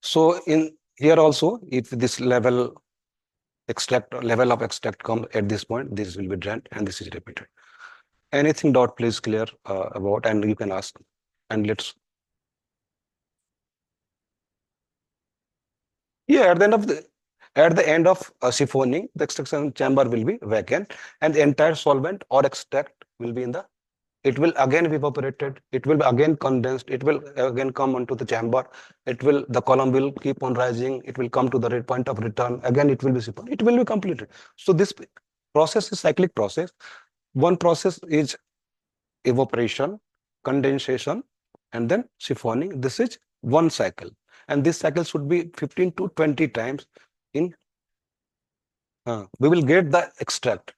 So in here also, if this level of extract comes at this point, this will be drained and this is repeated. Anything doubt, please clear about, and you can ask, and let's. Yeah, at the end of siphoning, the extraction chamber will be vacant, and the entire solvent or extract will be in the. It will again be evaporated. It will be again condensed. It will again come onto the chamber. The column will keep on rising. It will come to the point of return. Again, it will be siphoned. It will be completed. So this process is cyclic process. One process is evaporation, condensation, and then siphoning. This is one cycle, and this cycle should be 15 to 20 times. In we will get the extract.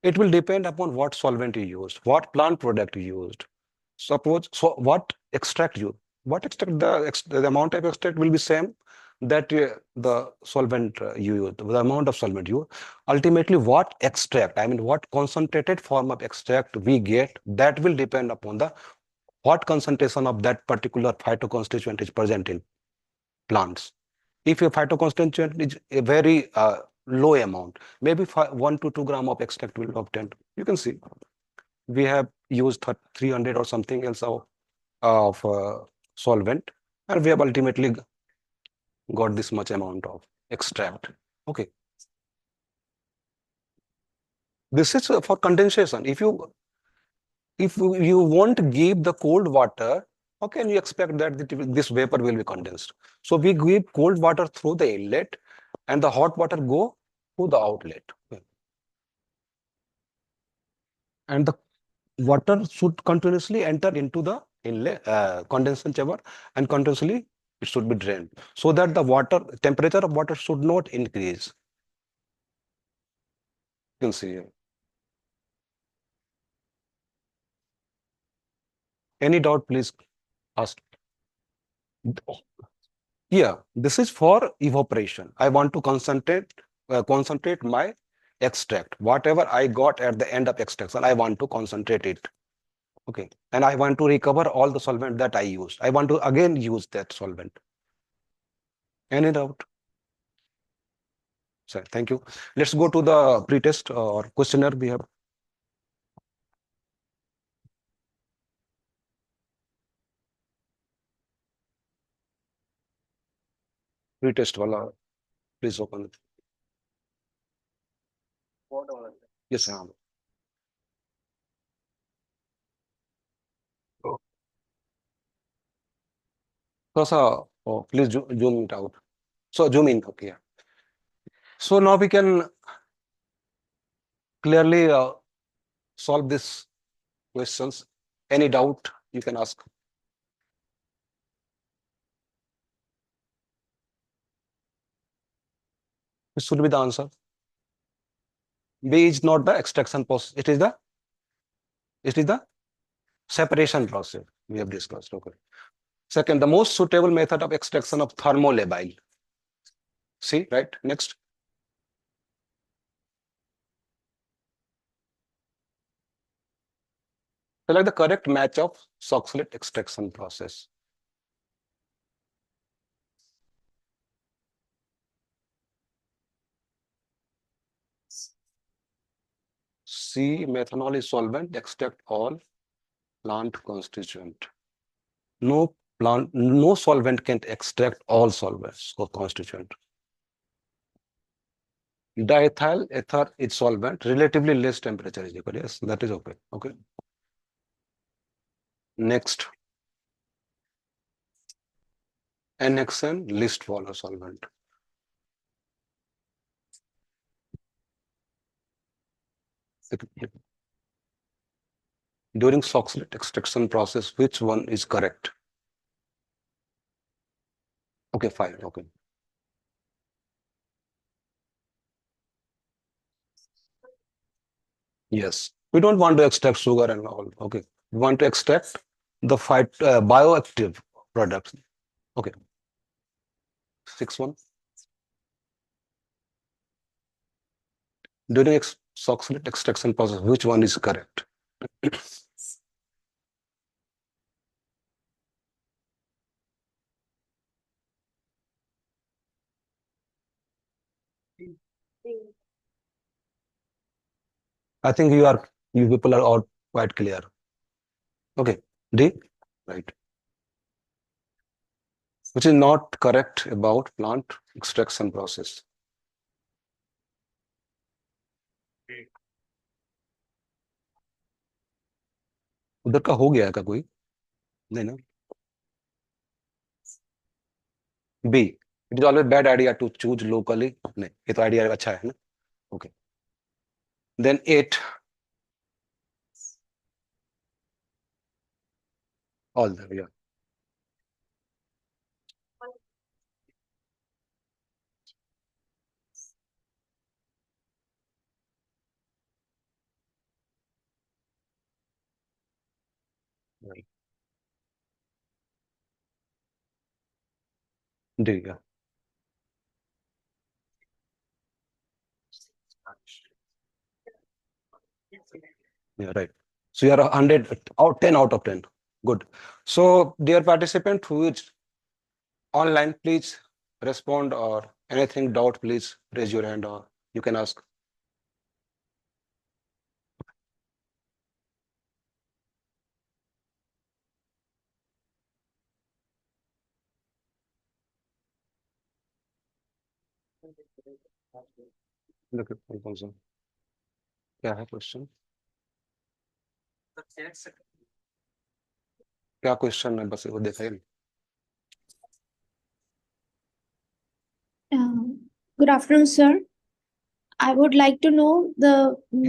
It will depend upon what solvent you used, what plant product you used. Suppose, so what extract you, what extract, the amount of extract will be same that the solvent you use, the amount of solvent you. Ultimately, what extract, I mean, what concentrated form of extract we get, that will depend upon the what concentration of that particular phytoconstituent is present in plants. If your phytoconstituent is a very low amount, maybe 1 to 2 gram of extract will obtained. You can see we have used 300 or something else of solvent, and we have ultimately got this much amount of extract. Okay. This is for condensation. If you won't give the cold water, how can you expect that this vapor will be condensed? So we give cold water through the inlet and the hot water go through the outlet. And the water should continuously enter into the inlet condensation chamber, and continuously it should be drained so that the water temperature of water should not increase. You can see here. Any doubt, please ask. Yeah, this is for evaporation. I want to concentrate my extract. Whatever I got at the end of extraction, I want to concentrate it. Okay. And I want to recover all the solvent that I used. I want to again use that solvent. Any doubt? So thank you. Let's go to the pre-test or questionnaire we have. Pre-test wala. Please open it. Yes, ma'am. So, please zoom it out. So zoom in. Okay. Yeah. So now we can clearly solve these questions. Any doubt you can ask. This should be the answer. B is not the extraction process. It is the separation process we have discussed. Okay. Second, the most suitable method of extraction of thermolabile. See, right? Next. Select the correct match of oxalate extraction process. C, methanol is solvent, extract all plant constituent. No solvent can extract all solvents or constituent. Diethyl ether is solvent, relatively less temperature is equal. Yes, that is okay. Okay. Next, NXN least volatile solvent. During oxalate extraction process, which one is correct? Okay, fine. Okay. Yes, we don't want to extract sugar and all. Okay, we want to extract the bioactive products. Okay, 6-1. During oxalate extraction process, which one is correct? I think you people are all quite clear. Okay, D, right. Which is not correct about plant extraction process. उधर का हो गया है का कोई नहीं ना B, it is always bad idea to choose locally. नहीं ये तो आइडिया अच्छा है ना. Okay, then 8, all the yeah. Right. D, yeah. Yeah, right. So you are 100 out 10 out of 10. Good. So dear participant who is online, please respond, or anything doubt, please raise your hand or you can ask. Look at my concern. क्या है question? क्या question है? बस वो देखा ही नहीं। Good afternoon, sir. I would like to know the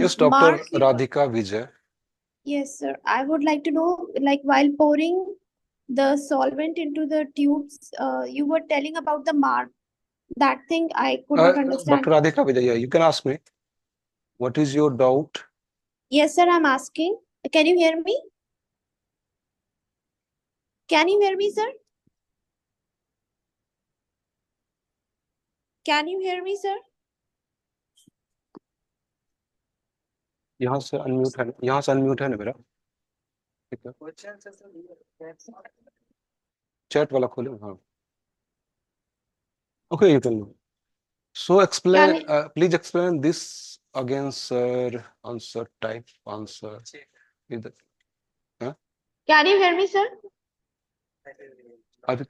Yes, Dr. mark. Radhika Vijay. Yes, sir. I would like to know, like, while pouring the solvent into the tubes, you were telling about the mark. That thing I could not understand. Dr. Radhika Vijay, yeah, you can ask me. What is your doubt? Yes, sir. I'm asking. Can you hear me? Can you hear me, sir? Can you hear me, sir? यहाँ से unmute है, यहाँ से unmute है ना मेरा? ठीक है, चैट वाला खोलो, हाँ. Okay, you can. So explain, please explain this again, sir. Answer type, answer. Either. Huh? Can you hear me, sir? अभी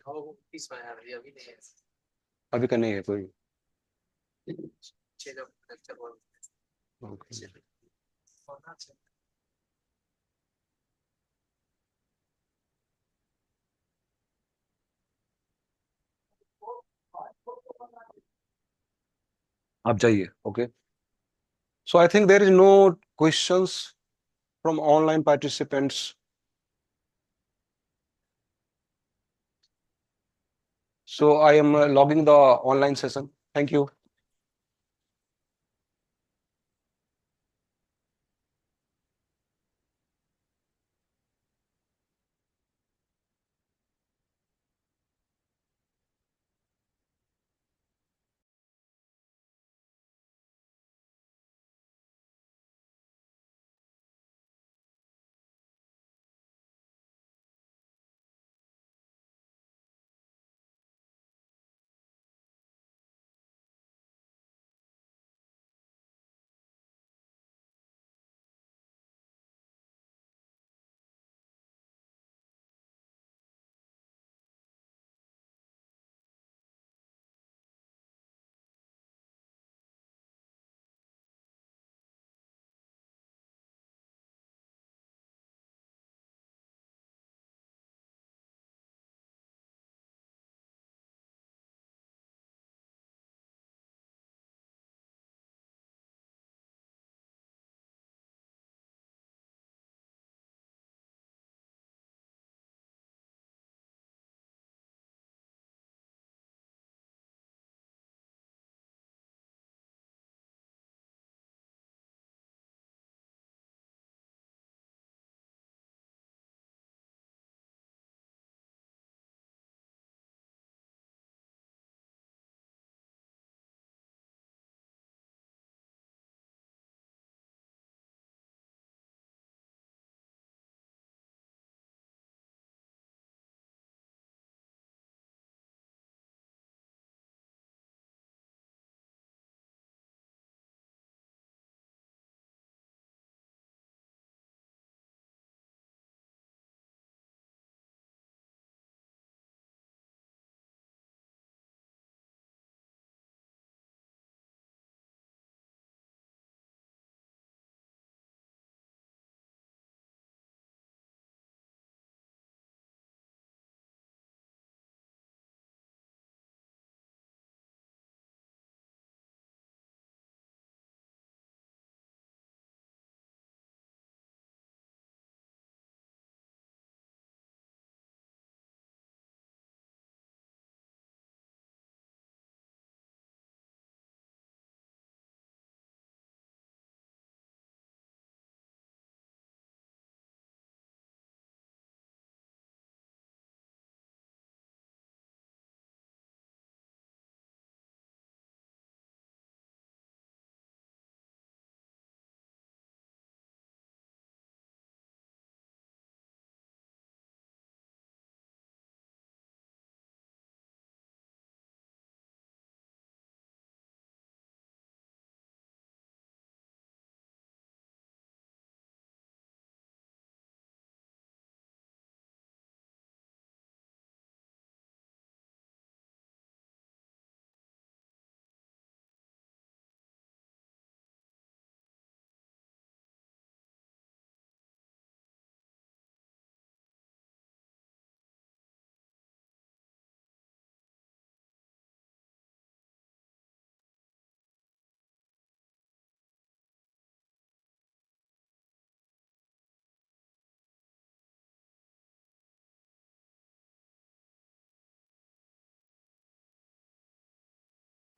अभी का नहीं है कोई. Okay. आप जाइए. Okay. So I think there is no questions from online participants. So I am logging the online session. Thank you.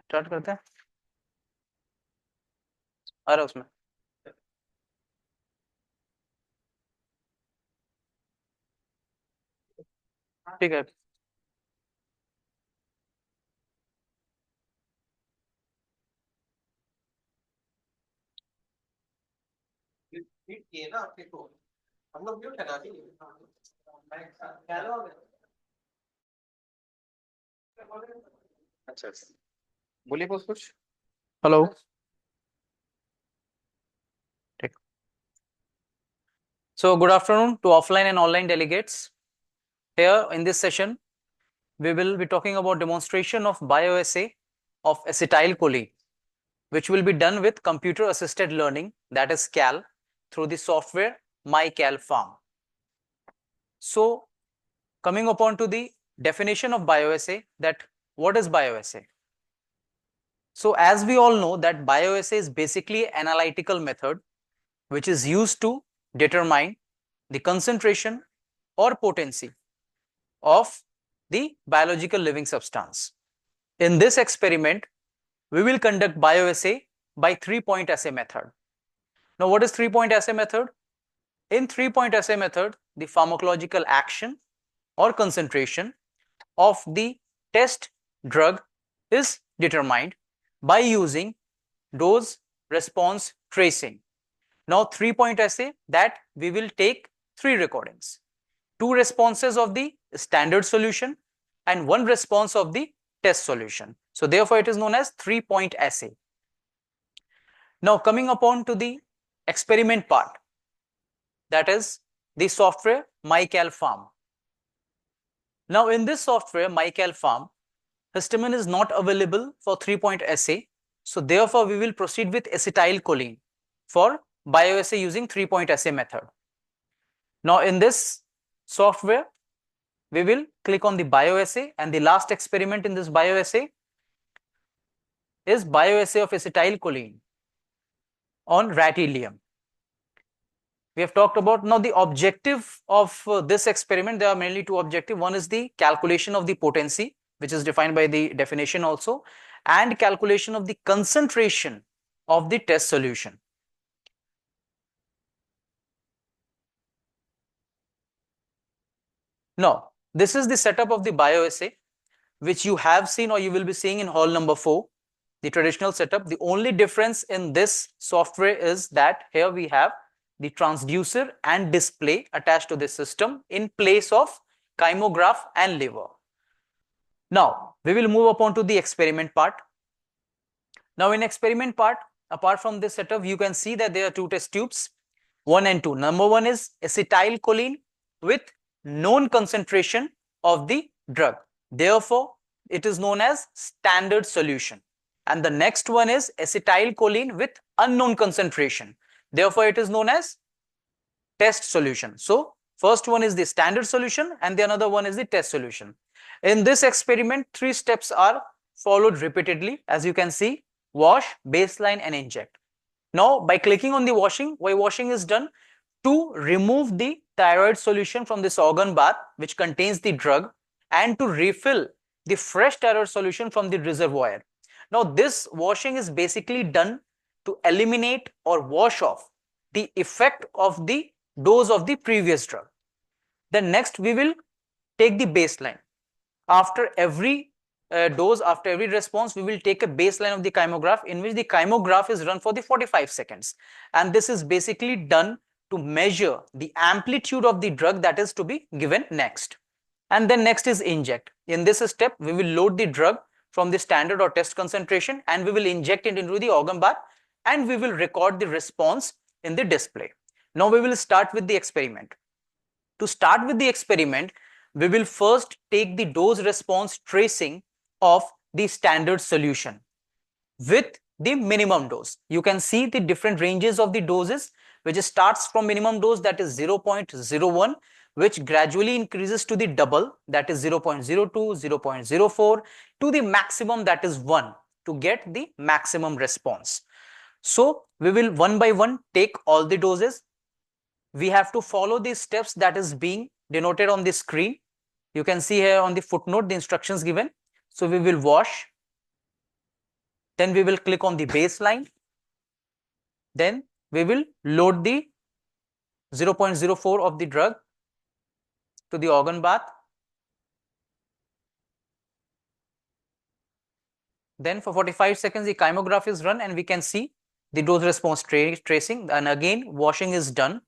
Start करते हैं। आ रहा है उसमें। ठीक है। हम लोग म्यूट है ना अच्छा बोलिए कुछ। हेलो। ठीक। So good afternoon to offline and online delegates. Here in this session, we will be talking about demonstration of bioassay of acetylcholine, which will be done with computer assisted learning, that is CAL, through the software MyCalPharm. So coming upon to the definition of bioassay, that what is bioassay? So as we all know that bioassay is basically an analytical method which is used to determine the concentration or potency of the biological living substance. In this experiment, we will conduct bioassay by 3-point assay method. Now, what is 3-point assay method? In 3-point assay method, the pharmacological action or concentration of the test drug is determined by using dose response tracing. Now, 3-point assay that we will take 3 recordings, 2 responses of the standard solution and 1 response of the test solution. So therefore, it is known as 3-point assay. Now, coming upon to the experiment part, that is the software MyCalPharm. Now, in this software MyCalPharm, histamine is not available for 3-point assay. So therefore, we will proceed with acetylcholine for bioassay using 3-point assay method. Now, in this software, we will click on the bioassay, and the last experiment in this bioassay is bioassay of acetylcholine on rat ileum. We have talked about now the objective of this experiment. There are mainly 2 objectives. One is the calculation of the potency, which is defined by the definition also, and calculation of the concentration of the test solution. Now, this is the setup of the bioassay, which you have seen or you will be seeing in hall number 4, the traditional setup. The only difference in this software is that here we have the transducer and display attached to this system in place of chymograph and lever. Now, we will move upon to the experiment part. Now, in experiment part, apart from this setup, you can see that there are 2 test tubes, 1 and 2. Number 1 is acetylcholine with known concentration of the drug. Therefore, it is known as standard solution. And the next one is acetylcholine with unknown concentration. Therefore, it is known as test solution. So, first one is the standard solution and the another one is the test solution. In this experiment, 3 steps are followed repeatedly. As you can see, wash, baseline and inject. Now, by clicking on the washing, why washing is done? To remove the thyroid solution from this organ bath which contains the drug and to refill the fresh thyroid solution from the reservoir. Now, this washing is basically done to eliminate or wash off the effect of the dose of the previous drug. Then next we will take the baseline. After every dose, after every response, we will take a baseline of the chymograph in which the chymograph is run for the 45 seconds. And this is basically done to measure the amplitude of the drug that is to be given next. And then next is inject. In this step, we will load the drug from the standard or test concentration and we will inject it into the organ bath and we will record the response in the display. Now we will start with the experiment. To start with the experiment, we will first take the dose response tracing of the standard solution with the minimum dose. You can see the different ranges of the doses, which starts from minimum dose, that is 0.01, which gradually increases to the double, that is 0.02, 0.04, to the maximum, that is 1, to get the maximum response. So we will one by one take all the doses. We have to follow these steps that is being denoted on the screen. You can see here on the footnote the instructions given. So we will wash, Then we will click on the baseline. Then we will load the 0.04 of the drug to the organ bath. Then for 45 seconds, the chymograph is run and we can see the dose response tracing. And again, washing is done.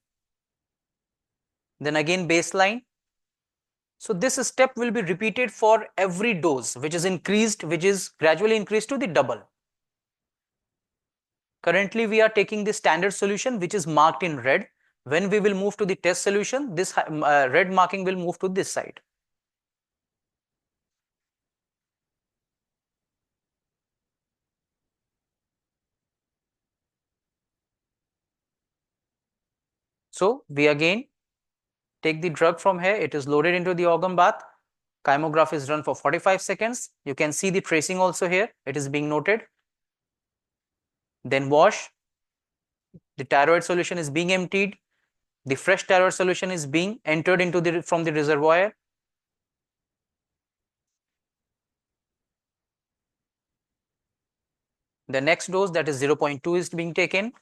Then again, baseline. So this step will be repeated for every dose, which is increased, which is gradually increased to the double. Currently, we are taking the standard solution, which is marked in red. When we will move to the test solution, this red marking will move to this side. So we again take the drug from here. It is loaded into the organ bath. Chymograph is run for 45 seconds. You can see the tracing also here. It is being noted. Then wash. The thyroid solution is being emptied. The fresh thyroid solution is being entered into from the reservoir. The next dose, that is 0.2, is being taken.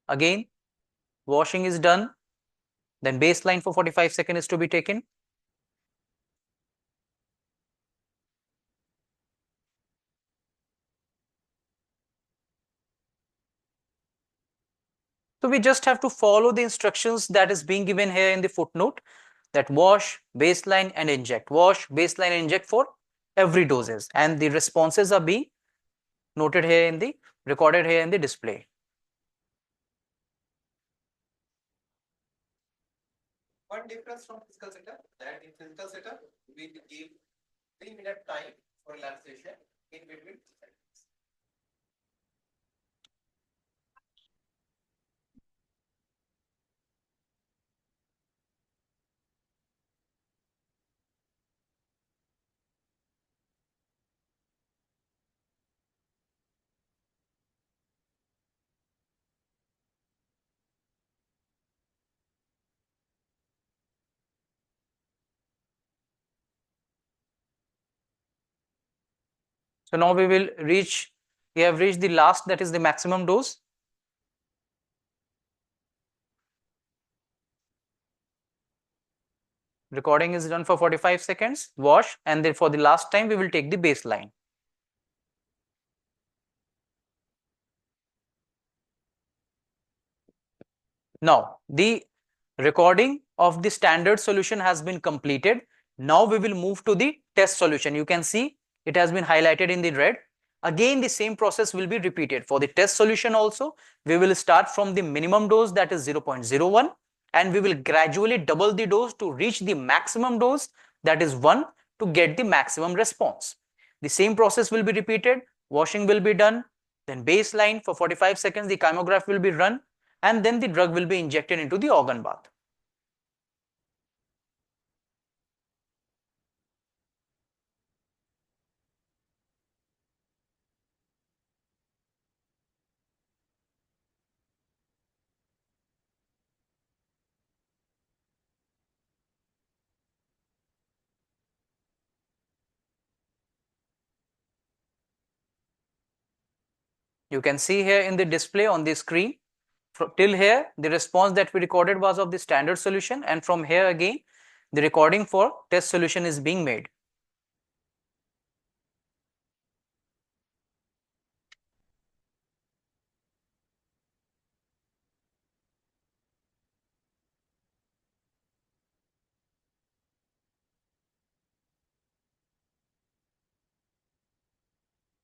Again, washing is done. Then baseline for 45 seconds is to be taken. So we just have to follow the instructions that is being given here in the footnote, that wash, baseline and inject. Wash, baseline and inject for every doses, and the responses are being noted here in the recorded here in the display. One difference from physical setup, that in physical setup we give 3-minute time for relaxation in between seconds. So now we have reached the last, that is the maximum dose. Recording is done for 45 seconds, wash, and then for the last time we will take the baseline. Now, the recording of the standard solution has been completed. Now we will move to the test solution. You can see it has been highlighted in the red. Again, the same process will be repeated. For the test solution also, we will start from the minimum dose, that is 0.01, and we will gradually double the dose to reach the maximum dose, that is 1, to get the maximum response. The same process will be repeated. Washing will be done. Then baseline for 45 seconds, the chymograph will be run, and then the drug will be injected into the organ bath. You can see here in the display on the screen, till here the response that we recorded was of the standard solution, and from here again the recording for test solution is being made.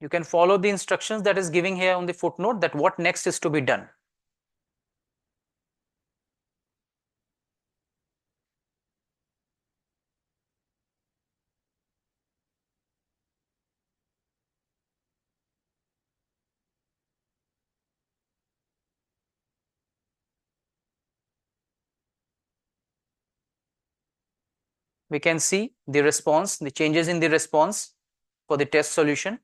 You can follow the instructions that is giving here on the footnote, that what next is to be done. We can see the response, the changes in the response for the test solution.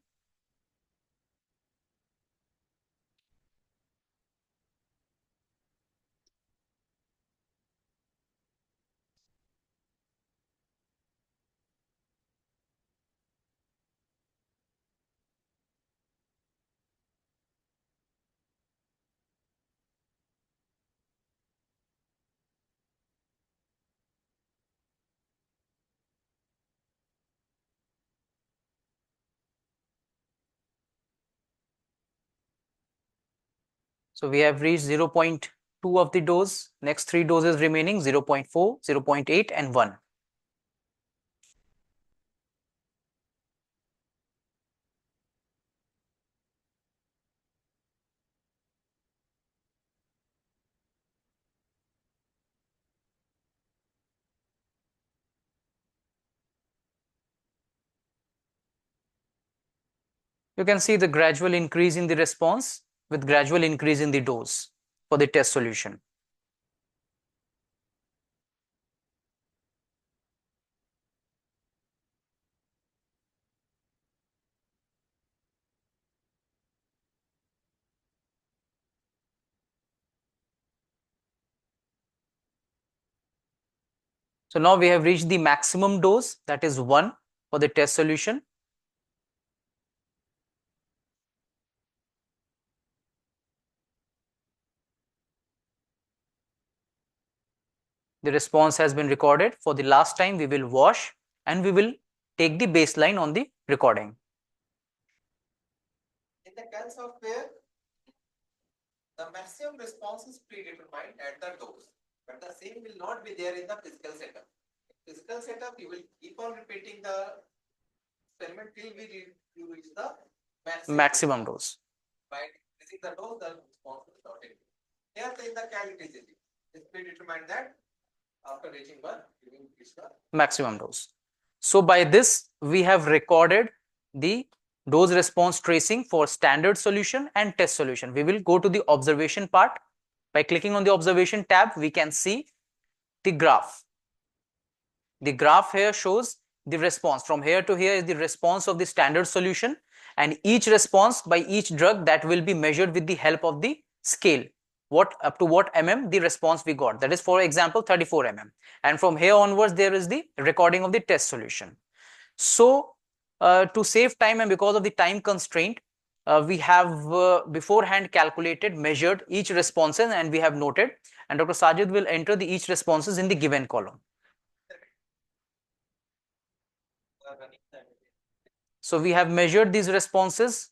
So we have reached 0.2 of the dose. Next 3 doses remaining 0.4, 0.8 and 1. You can see the gradual increase in the response with gradual increase in the dose for the test solution. So now we have reached the maximum dose, that is 1 for the test solution. The response has been recorded. For the last time, we will wash and we will take the baseline on the recording. In the CAL software, the maximum response is predetermined at the dose, but the same will not be there in the physical setup. In physical setup, you will keep on repeating the experiment till you reach the Maximum dose. By increasing the dose, the response will not increase. Here in the CAL, it is easy. It's predetermined that after reaching 1, you will reach the maximum dose. So by this, we have recorded the dose response tracing for standard solution and test solution. We will go to the observation part. By clicking on the observation tab, we can see the graph. The graph here shows the response. From here to here is the response of the standard solution, and each response by each drug that will be measured with the help of the scale. What up to what mm the response we got. That is, for example, 34 mm. And from here onwards, there is the recording of the test solution. So to save time and because of the time constraint, we have beforehand calculated, measured each responses, and we have noted, and Dr. Sajid will enter the each responses in the given column. So we have measured these responses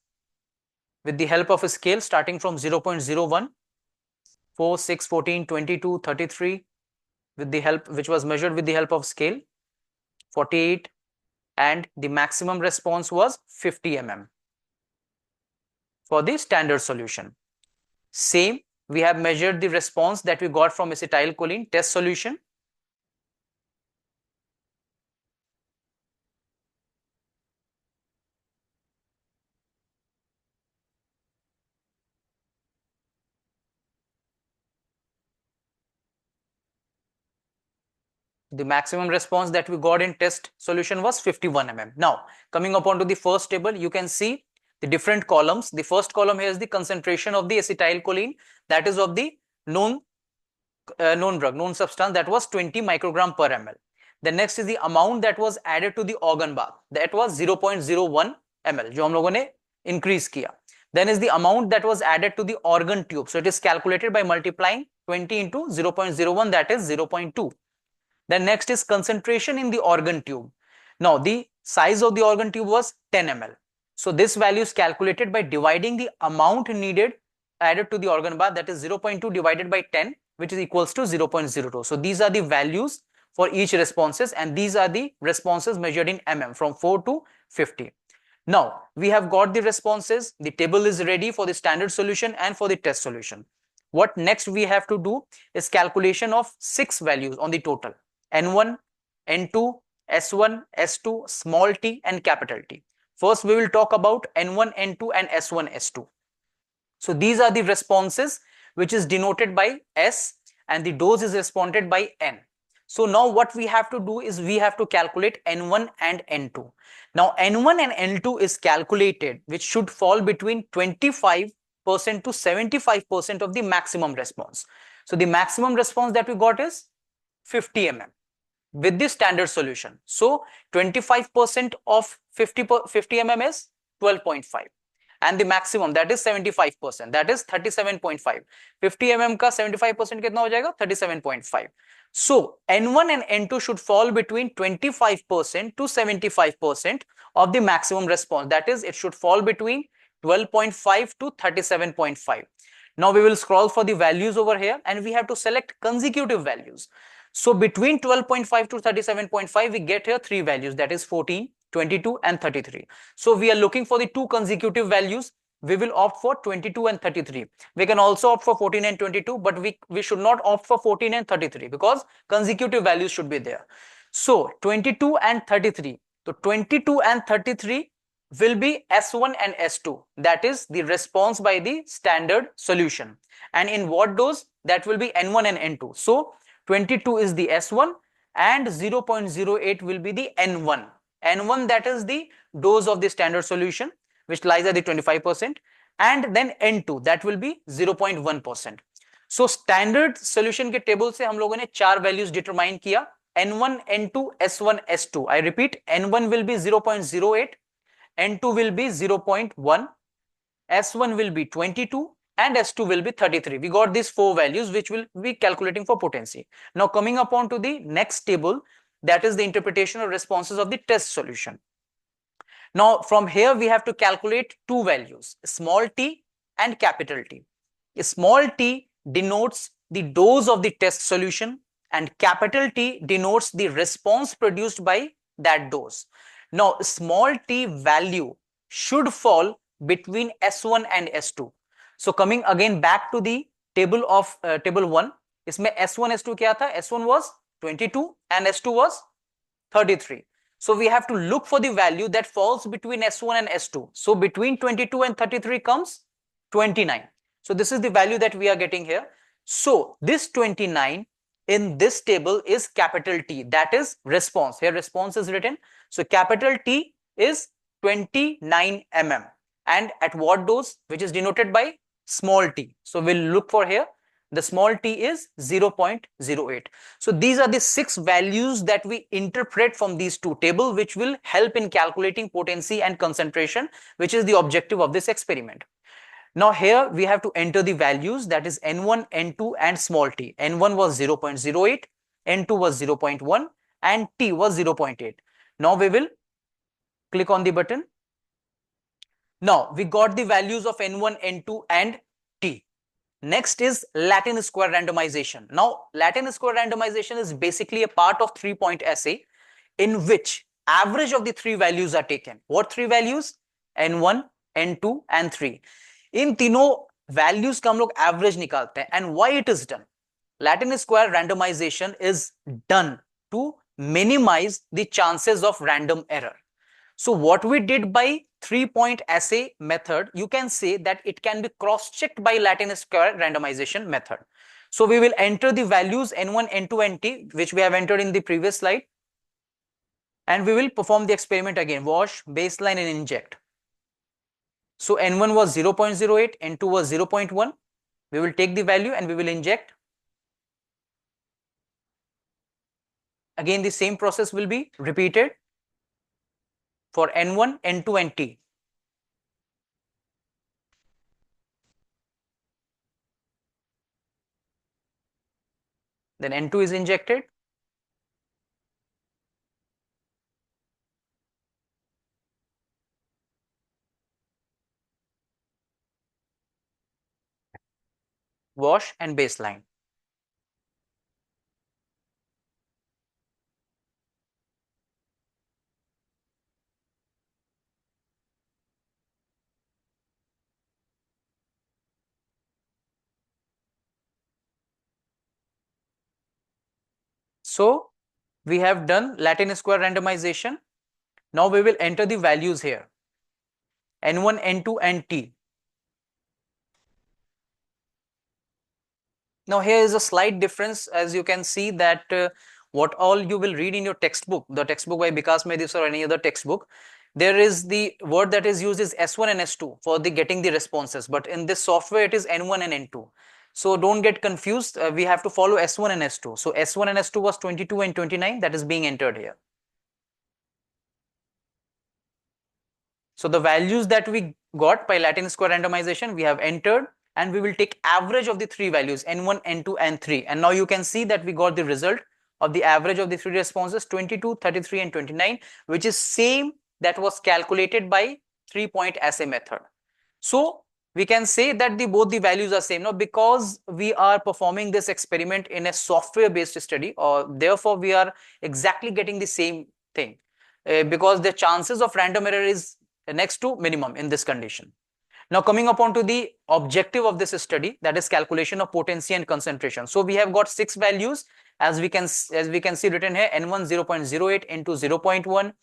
with the help of a scale starting from 0.01, 4, 6, 14, 22, 33, with the help, which was measured with the help of scale, 48, and the maximum response was 50 mm for the standard solution. Same, we have measured the response that we got from acetylcholine test solution. The maximum response that we got in test solution was 51 mm. Now, coming upon to the first table, you can see the different columns. The first column here is the concentration of the acetylcholine, that is of the known drug, known substance, that was 20 microgram per ml. The next is the amount that was added to the organ bath, that was 0.01 ml, जो हम लोगों ने increase किया. Then is the amount that was added to the organ tube. So it is calculated by multiplying 20 into 0.01, that is 0.2. Then next is concentration in the organ tube. Now the size of the organ tube was 10 ml. So this value is calculated by dividing the amount needed added to the organ bath, that is 0.2 divided by 10, which is equals to 0.02. So these are the values for each responses, and these are the responses measured in mm from 4 to 50. Now we have got the responses. The table is ready for the standard solution and for the test solution. What next we have to do is calculation of 6 values on the total: N1, N2, S1, S2, small t and capital T. First we will talk about N1, N2 and S1, S2. So these are the responses which is denoted by S, and the dose is responded by N. So now what we have to do is we have to calculate N1 and N2. Now N1 and N2 is calculated, which should fall between 25% to 75% of the maximum response. So the maximum response that we got is 50 mm with the standard solution. So 25% of 50 mm is 12.5. And the maximum, that is 75%, that is 37.5. 50 mm का 75% कितना हो जाएगा? 37.5. So N1 and N2 should fall between 25% to 75% of the maximum response. That is, it should fall between 12.5 to 37.5. Now we will scroll for the values over here and we have to select consecutive values. So between 12.5 to 37.5, we get here three values, that is 14, 22 and 33. So we are looking for the two consecutive values. We will opt for 22 and 33. We can also opt for 14 and 22, but we should not opt for 14 and 33 because consecutive values should be there. So 22 and 33. So 22 and 33 will be S1 and S2. That is the response by the standard solution. And in what dose? That will be N1 and N2. So 22 is the S1 and 0.08 will be the N1. N1, that is the dose of the standard solution, which lies at the 25%. And then N2, that will be 0.1%. So standard solution के table से हम लोगों ने चार values determine किया, N1, N2, S1, S2. I repeat, N1 will be 0.08, N2 will be 0.1, S1 will be 22 and S2 will be 33. We got these four values which will be calculating for potency. Now coming upon to the next table, that is the interpretation of responses of the test solution. Now from here we have to calculate two values, small t and capital T. Small t denotes the dose of the test solution and capital T denotes the response produced by that dose. Now small t value should fall between S1 and S2. So coming again back to the table of table 1, इसमें S1 S2 क्या था? S1 was 22 and S2 was 33. So we have to look for the value that falls between S1 and S2. So between 22 and 33 comes 29. So this is the value that we are getting here. So this 29 in this table is capital T, that is response. Here response is written. So capital T is 29 mm. And at what dose? Which is denoted by small t. So we'll look for here. The small t is 0.08. So these are the six values that we interpret from these two tables, which will help in calculating potency and concentration, which is the objective of this experiment. Now here we have to enter the values, that is N1, N2 and small t. N1 was 0.08, N2 was 0.1 and T was 0.8. Now we will click on the button. Now we got the values of N1, N2 and T. Next is Latin square randomization. Now Latin square randomization is basically a part of 3-point assay in which average of the three values are taken. What three values? N1, N2 and 3. इन तीनों values का हम लोग average निकालते हैं. And why it is done? Latin square randomization is done to minimize the chances of random error. So what we did by 3-point assay method, you can say that it can be cross-checked by Latin square randomization method. So we will enter the values N1, N2 and T, which we have entered in the previous slide. And we will perform the experiment again, wash, baseline and inject. So N1 was 0.08, N2 was 0.1. We will take the value and we will inject. Again, the same process will be repeated for N1, N2 and T. Then N2 is injected. Wash and baseline. So we have done Latin square randomization. Now we will enter the values here. N1, N2 and T. Now here is a slight difference, as you can see that what all you will read in your textbook, the textbook by Vikas Medis or any other textbook, there is the word that is used is S1 and S2 for the getting the responses, but in this software it is N1 and N2. So don't get confused, we have to follow S1 and S2. So S1 and S2 was 22 and 29, that is being entered here. So the values that we got by Latin square randomization, we have entered and we will take average of the three values N1, N2 and 3. And now you can see that we got the result of the average of the three responses 22, 33 and 29, which is same that was calculated by 3-point assay method. So we can say that both the values are same. Now, because we are performing this experiment in a software-based study, or therefore we are exactly getting the same thing, because the chances of random error is next to minimum in this condition. Now, coming upon to the objective of this study, that is calculation of potency and concentration. So we have got 6 values as we can see written here: N1 0.08, N2 0.1,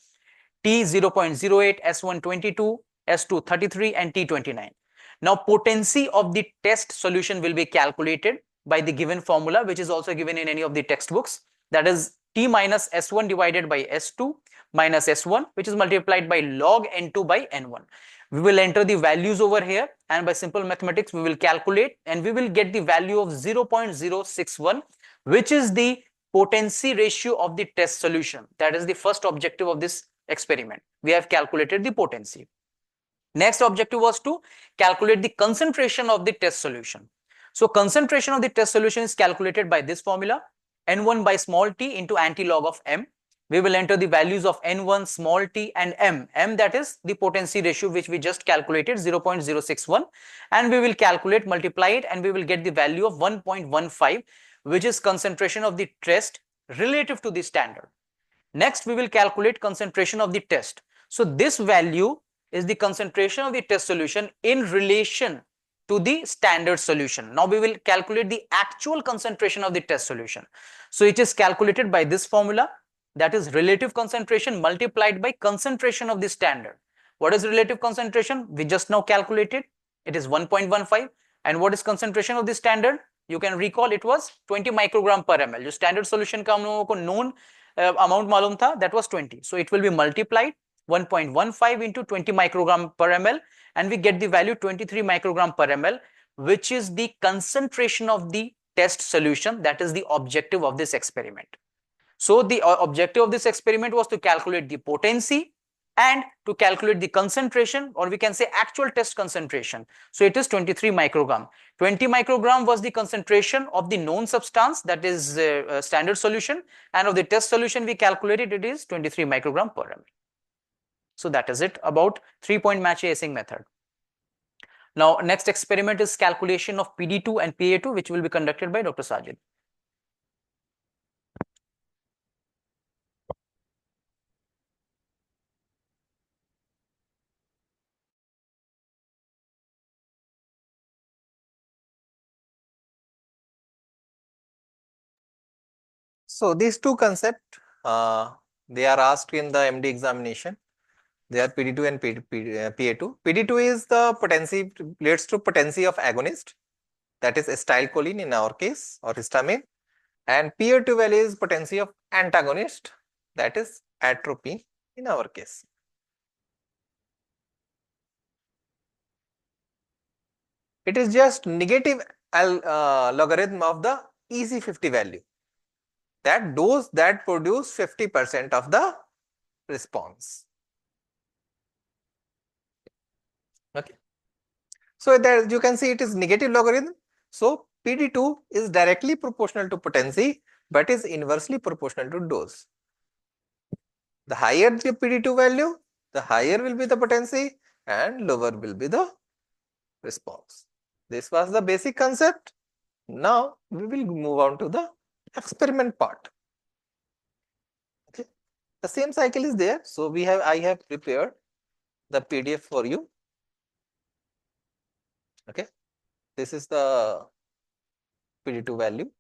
T 0.08, S1 22, S2 33, and T 29. Now, potency of the test solution will be calculated by the given formula, which is also given in any of the textbooks. That is T minus S1 divided by S2 minus S1, which is multiplied by log N2 by N1. We will enter the values over here, and by simple mathematics, we will calculate, and we will get the value of 0.061, which is the potency ratio of the test solution. That is the first objective of this experiment. We have calculated the potency. Next objective was to calculate the concentration of the test solution. So concentration of the test solution is calculated by this formula: N1 by small t into anti-log of M. We will enter the values of N1, small t, and M. M, that is the potency ratio which we just calculated, 0.061, and we will calculate, multiply it, and we will get the value of 1.15, which is concentration of the test relative to the standard. Next, we will calculate concentration of the test. So this value is the concentration of the test solution in relation to the standard solution. Now we will calculate the actual concentration of the test solution. So it is calculated by this formula, that is relative concentration multiplied by concentration of the standard. What is relative concentration? We just now calculated. It is 1.15. And what is concentration of the standard? You can recall it was 20 microgram per ml. जो standard solution का हम लोगों को known amount मालूम था, that was 20. So it will be multiplied 1.15 into 20 microgram per ml, and we get the value 23 microgram per ml, which is the concentration of the test solution. That is the objective of this experiment. So the objective of this experiment was to calculate the potency and to calculate the concentration, or we can say actual test concentration. So it is 23 microgram. 20 microgram was the concentration of the known substance, that is standard solution, and of the test solution we calculated, it is 23 microgram per ml. So that is it about 3-point match async method. Now next experiment is calculation of PD2 and PA2, which will be conducted by Dr. Sajid. So these two concepts, they are asked in the MD examination. They are PD2 and PA2. PD2 is the potency, relates to potency of agonist, that is acetylcholine in our case, or histamine. And PA2 value is potency of antagonist, that is atropine in our case. It is just negative logarithm of the EC50 value, that dose that produce 50% of the response. Okay. So that you can see it is negative logarithm. So PD2 is directly proportional to potency, but is inversely proportional to dose. The higher the PD2 value, the higher will be the potency and lower will be the response. This was the basic concept. Now we will move on to the experiment part. Okay. The same cycle is there. So I have prepared the PDF for you. Okay. This is the PD2 value.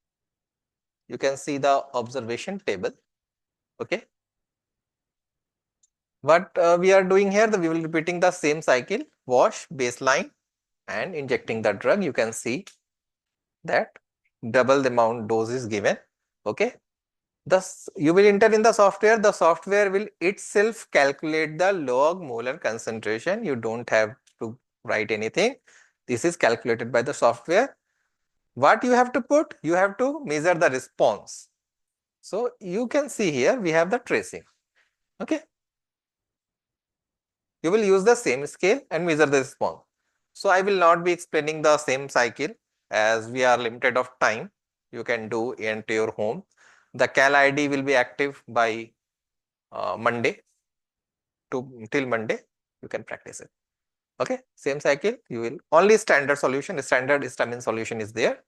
You can see the observation table. Okay. What we are doing here, we will be repeating the same cycle: wash, baseline, and injecting the drug. You can see that double the amount dose is given. Okay. Thus, you will enter in the software. The software will itself calculate the log molar concentration. You don't have to write anything. This is calculated by the software. What you have to put? You have to measure the response. So you can see here we have the tracing. Okay. You will use the same scale and measure the response. So I will not be explaining the same cycle as we are limited of time. You can do into your home. The Cal ID will be active by Monday till Monday. You can practice it. Okay, same cycle, you will only standard solution, standard histamine solution is there,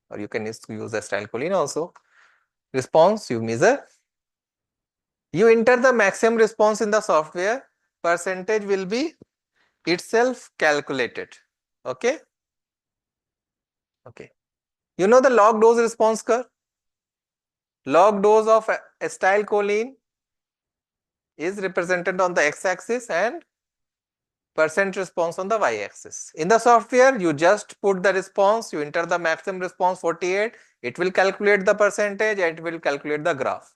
or you can use acetylcholine also. Response you measure. You enter the maximum response in the software, percentage will be itself calculated. Okay. Okay. You know the log dose response curve? Log dose of acetylcholine is represented on the x-axis and percent response on the y-axis. In the software, you just put the response, you enter the maximum response 48, it will calculate the percentage and it will calculate the graph.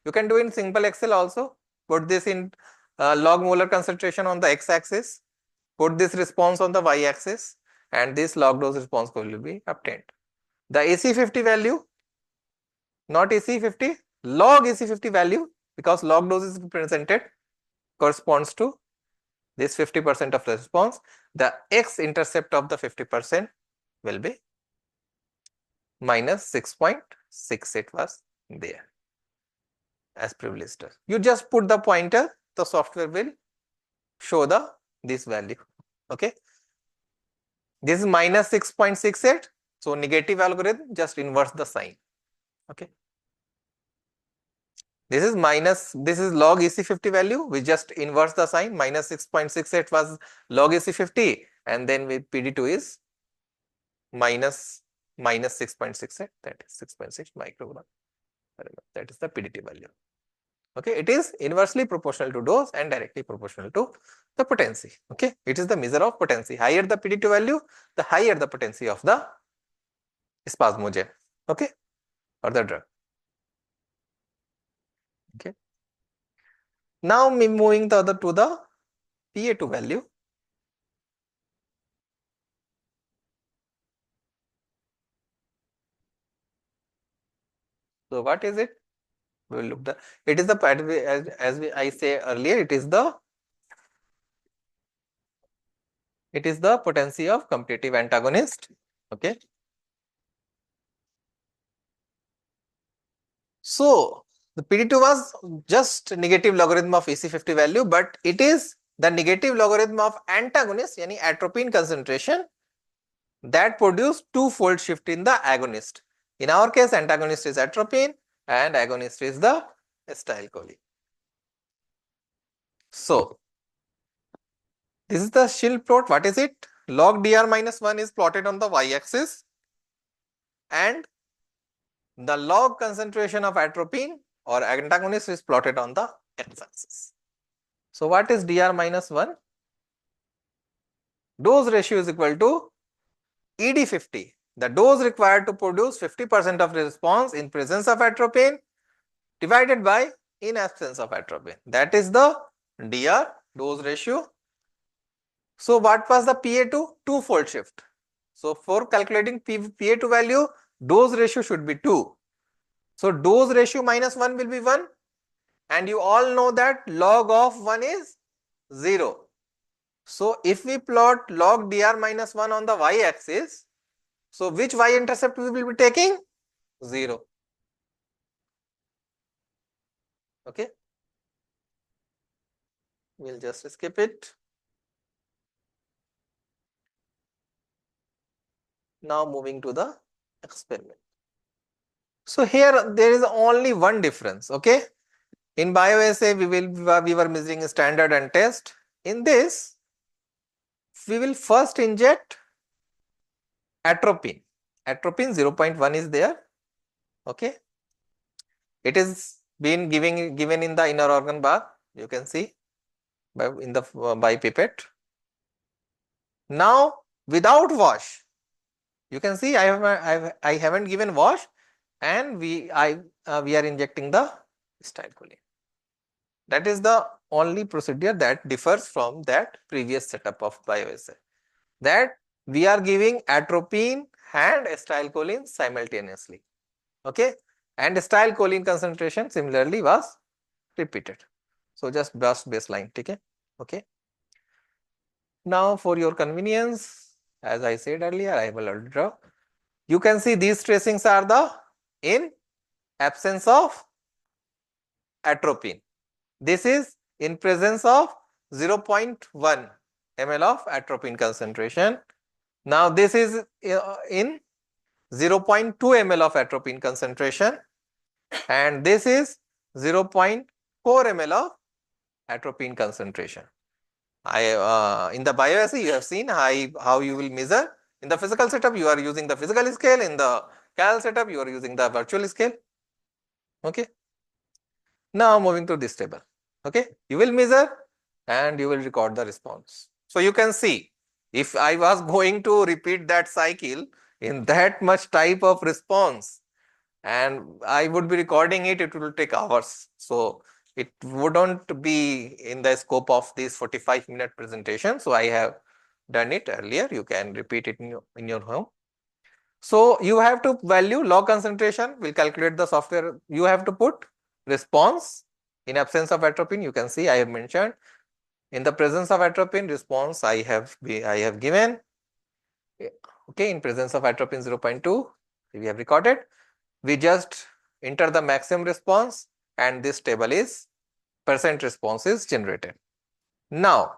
You can do in simple Excel also. Put this in log molar concentration on the x-axis, put this response on the y-axis, and this log dose response will be obtained. The AC50 value, not AC50, log AC50 value, because log dose is represented, corresponds to this 50% of the response. The x-intercept of the 50% will be minus 6.68 was there as privileged. You just put the pointer, the software will show this value. Okay. This is minus 6.68. So negative algorithm, just inverse the sign. Okay. This is log AC50 value. We just inverse the sign. Minus 6.68 was log AC50, and then with PD2 is minus 6.68. That is 6.6 microgram. That is the PDT value. Okay, it is inversely proportional to dose and directly proportional to the potency. Okay, it is the measure of potency. Higher the PDT value, the higher the potency of the spasmogen. Okay, or the drug. Okay. Now moving to the PA2 value. So what is it? We will look it is the I say earlier, it is the potency of competitive antagonist. Okay. So the PD2 was just negative logarithm of AC50 value, but it is the negative logarithm of antagonist, yani atropine concentration, that produce two-fold shift in the agonist. In our case, antagonist is atropine and agonist is the acetylcholine. So this is the Schill plot. What is it? Log dr minus 1 is plotted on the y-axis and the log concentration of atropine or antagonist is plotted on the x-axis. So what is dr minus 1? Dose ratio is equal to ED50. The dose required to produce 50% of the response in presence of atropine divided by in absence of atropine. That is the dr dose ratio. So what was the PA2? Two-fold shift. So for calculating PA2 value, dose ratio should be 2. So dose ratio minus 1 will be 1. And you all know that log of 1 is 0. So if we plot log dr minus 1 on the y-axis, so which y-intercept we will be taking? 0. Okay. We'll just skip it. Now moving to the experiment. So here there is only one difference. Okay. In bioassay we were measuring standard and test. In this we will first inject atropine. Atropine 0.1 is there. Okay. It is been given in the inner organ bar. You can see by pipette. Now without wash, you can see I haven't given wash, and we are injecting the acetylcholine. That is the only procedure that differs from that previous setup of bioassay. That we are giving atropine and acetylcholine simultaneously. Okay, and acetylcholine concentration similarly was repeated. So just baseline. Okay. Now for your convenience, as I said earlier, I will draw. You can see these tracings are the in absence of atropine. This is in presence of 0.1. ml of atropine concentration. Now this is in 0.2 ml of atropine concentration, and this is 0.4 ml of atropine concentration. In the bioassay you have seen how you will measure. In the physical setup you are using the physical scale, in the cal setup you are using the virtual scale. Okay. Now moving to this table. Okay, you will measure and you will record the response. So you can see, if I was going to repeat that cycle in that much type of response and I would be recording it, it will take hours. So it wouldn't be in the scope of this 45-minute presentation. So I have done it earlier. You can repeat it in your home. So you have to value log concentration, will calculate the software. You have to put response in absence of atropine. You can see I have mentioned. In the presence of atropine, response I have given. Okay, in presence of atropine 0.2, we have recorded. We just enter the maximum response and this table is percent response is generated. Now,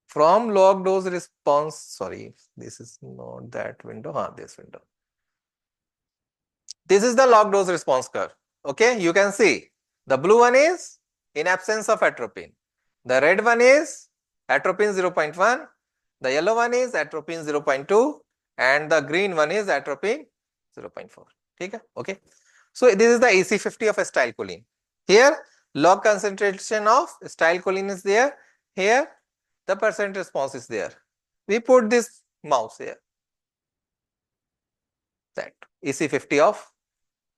from log dose response, sorry, this is not that window, this window. This is the log dose response curve. Okay, you can see the blue one is in absence of atropine. The red one is atropine 0.1. The yellow one is atropine 0.2 and the green one is atropine 0.4. Okay. So this is the EC50 of acetylcholine. Here log concentration of acetylcholine is there. Here the percent response is there. We put this mouse here. That EC50 of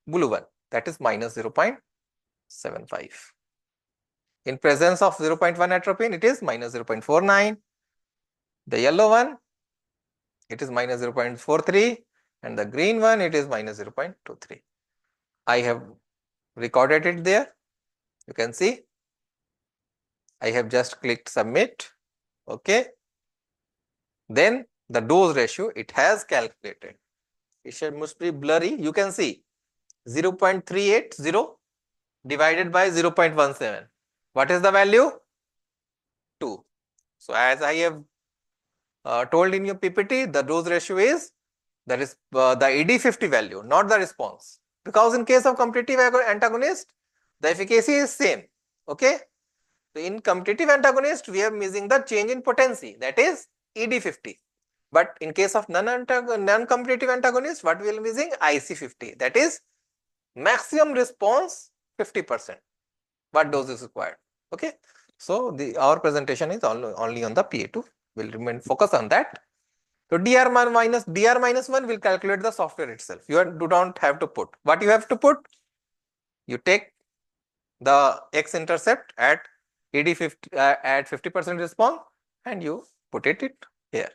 blue one, that is minus 0.75. In presence of 0.1 atropine, it is minus 0.49. The yellow one, it is minus 0.43, and the green one, it is minus 0.23. I have recorded it there. You can see. I have just clicked submit. Okay. Then the dose ratio, it has calculated. It must be blurry. You can see 0.380 divided by 0.17. What is the value? 2. So as I have told in your PPT, the dose ratio is the ED50 value, not the response. Because in case of competitive antagonist, the efficacy is same. Okay. So in competitive antagonist, we are measuring the change in potency, that is ED50. But in case of non-competitive antagonist, what we are measuring? IC50, that is maximum response 50%. What dose is required? Okay. So our presentation is only on the PA2. We'll remain focused on that. So dr minus 1 will calculate the software itself. You don't have to put. What you have to put? You take the x-intercept at ED50 at 50% response and you put it here.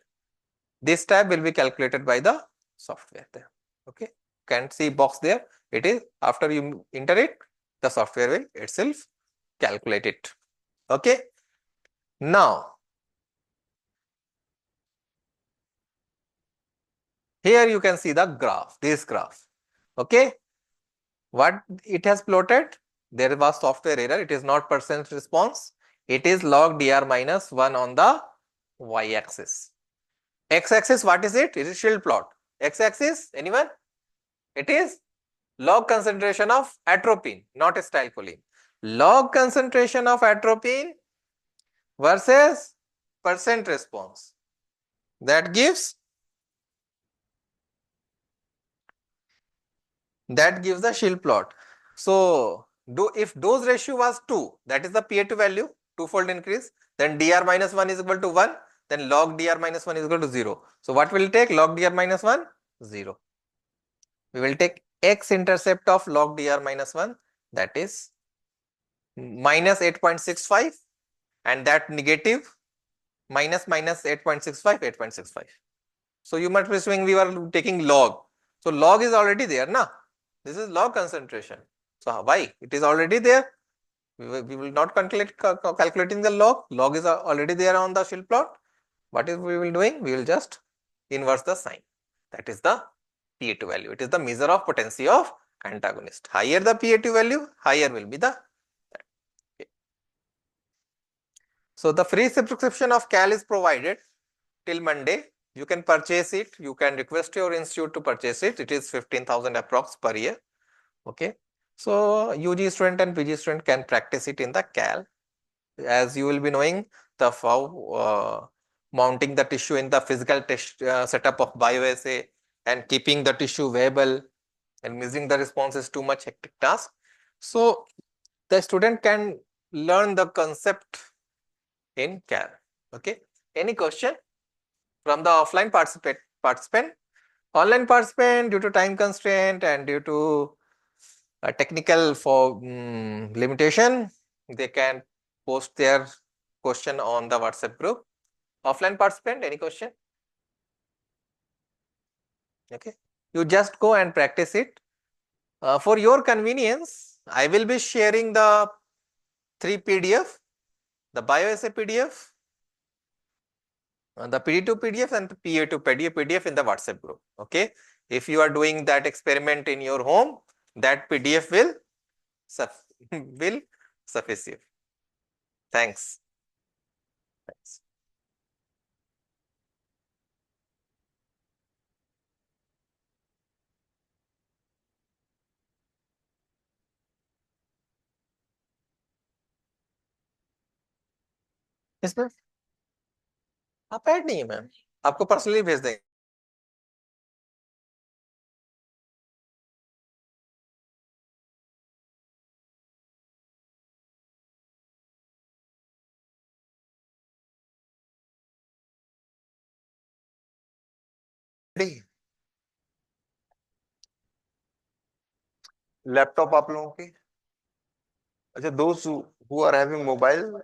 This tab will be calculated by the software there. Okay. Can see box there. It is after you enter it, the software will itself calculate it. Okay. Now, here you can see the graph, this graph. Okay. What it has plotted? There was software error. It is not percent response. It is log dr minus 1 on the y-axis. X-axis, what is it? It is shield plot. X-axis, anyone? It is log concentration of atropine, not acetylcholine. Log concentration of atropine versus percent response. That gives the shield plot. So if dose ratio was 2, that is the PA2 value, twofold increase, then dr minus 1 is equal to 1, then log dr minus 1 is equal to 0. So what will take? Log dr minus 1, 0. We will take x-intercept of log dr minus 1, that is minus 8.65, and that negative minus 8.65, 8.65. So you must be assuming we were taking log. So log is already there, na? This is log concentration. So why? It is already there. We will not calculating the log. Log is already there on the shield plot. What is we will doing? We will just inverse the sign. That is the PA2 value. It is the measure of potency of antagonist. Higher the PA2 value, higher will be the. Okay. So the free subscription of CAL is provided till Monday. You can purchase it. You can request your institute to purchase it. It is 15,000 approx per year. Okay. So UG student and PG student can practice it in the CAL. As you will be knowing the how mounting the tissue in the physical setup of bioassay and keeping the tissue viable and measuring the response is too much hectic task. So the student can learn the concept in CAL. Okay. Any question from the offline participant? Online participant, due to time constraint and due to technical limitation, they can post their question on the WhatsApp group. Offline participant, any question? Okay. You just go and practice it. For your convenience, I will be sharing the 3 PDF, the bioassay PDF, the PD2 PDF and the PA2 PDF in the WhatsApp group. Okay. If you are doing that experiment in your home, that PDF will suffice you. Thanks. Thanks. इसमें आप add नहीं है ma'am, आपको personally भेज देंगे. Laptop आप लोगों की, अच्छा दोस्त हु आर हैविंग मोबाइल,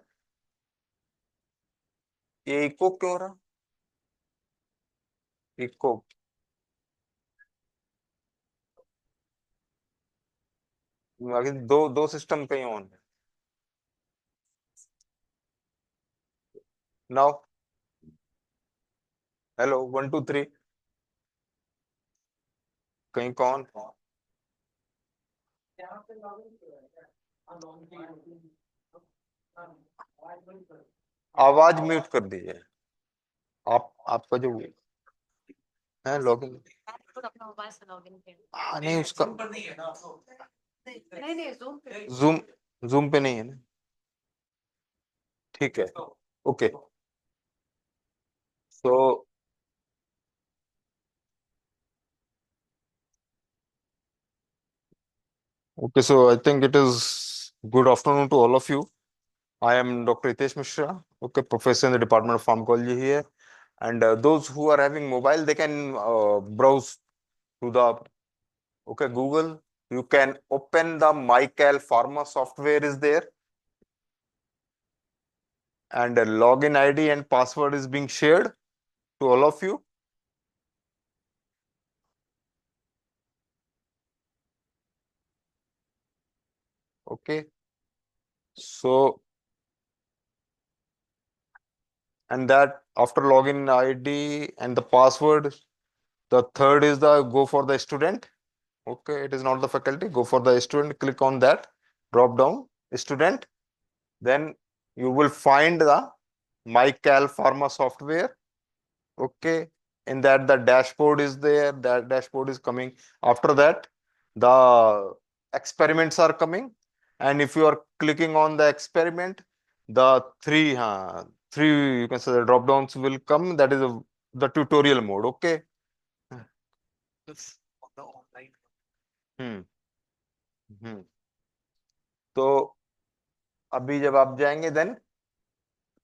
ये इको क्यों हो रहा, इको आगे दो दो सिस्टम कहीं ऑन है नाउ. हेलो 1 2 3 कहीं कौन आवाज म्यूट कर दीजिए आप, आपका जो है लॉगिन नहीं उसका जूम जूम पे नहीं है ना, ठीक है okay. So okay, so I think it is good afternoon to all of you. I am Dr. Hitesh Mishra, okay, professor in the Department of Pharmacology here. And those who are having mobile, they can browse to the Google. You can open the MyCal Pharma software is there. And a login ID and password is being shared to all of you. Okay. So, and that after login ID and the password, the third is the go for the student. Okay, it is not the faculty. Go for the student. Click on that drop down student. Then you will find the MyCal Pharma software. Okay, in that the dashboard is there. That dashboard is coming. After that, the experiments are coming. And if you are clicking on the experiment, the three you can say the drop downs will come. That is the tutorial mode. Okay. हम्म तो अभी जब आप जाएंगे then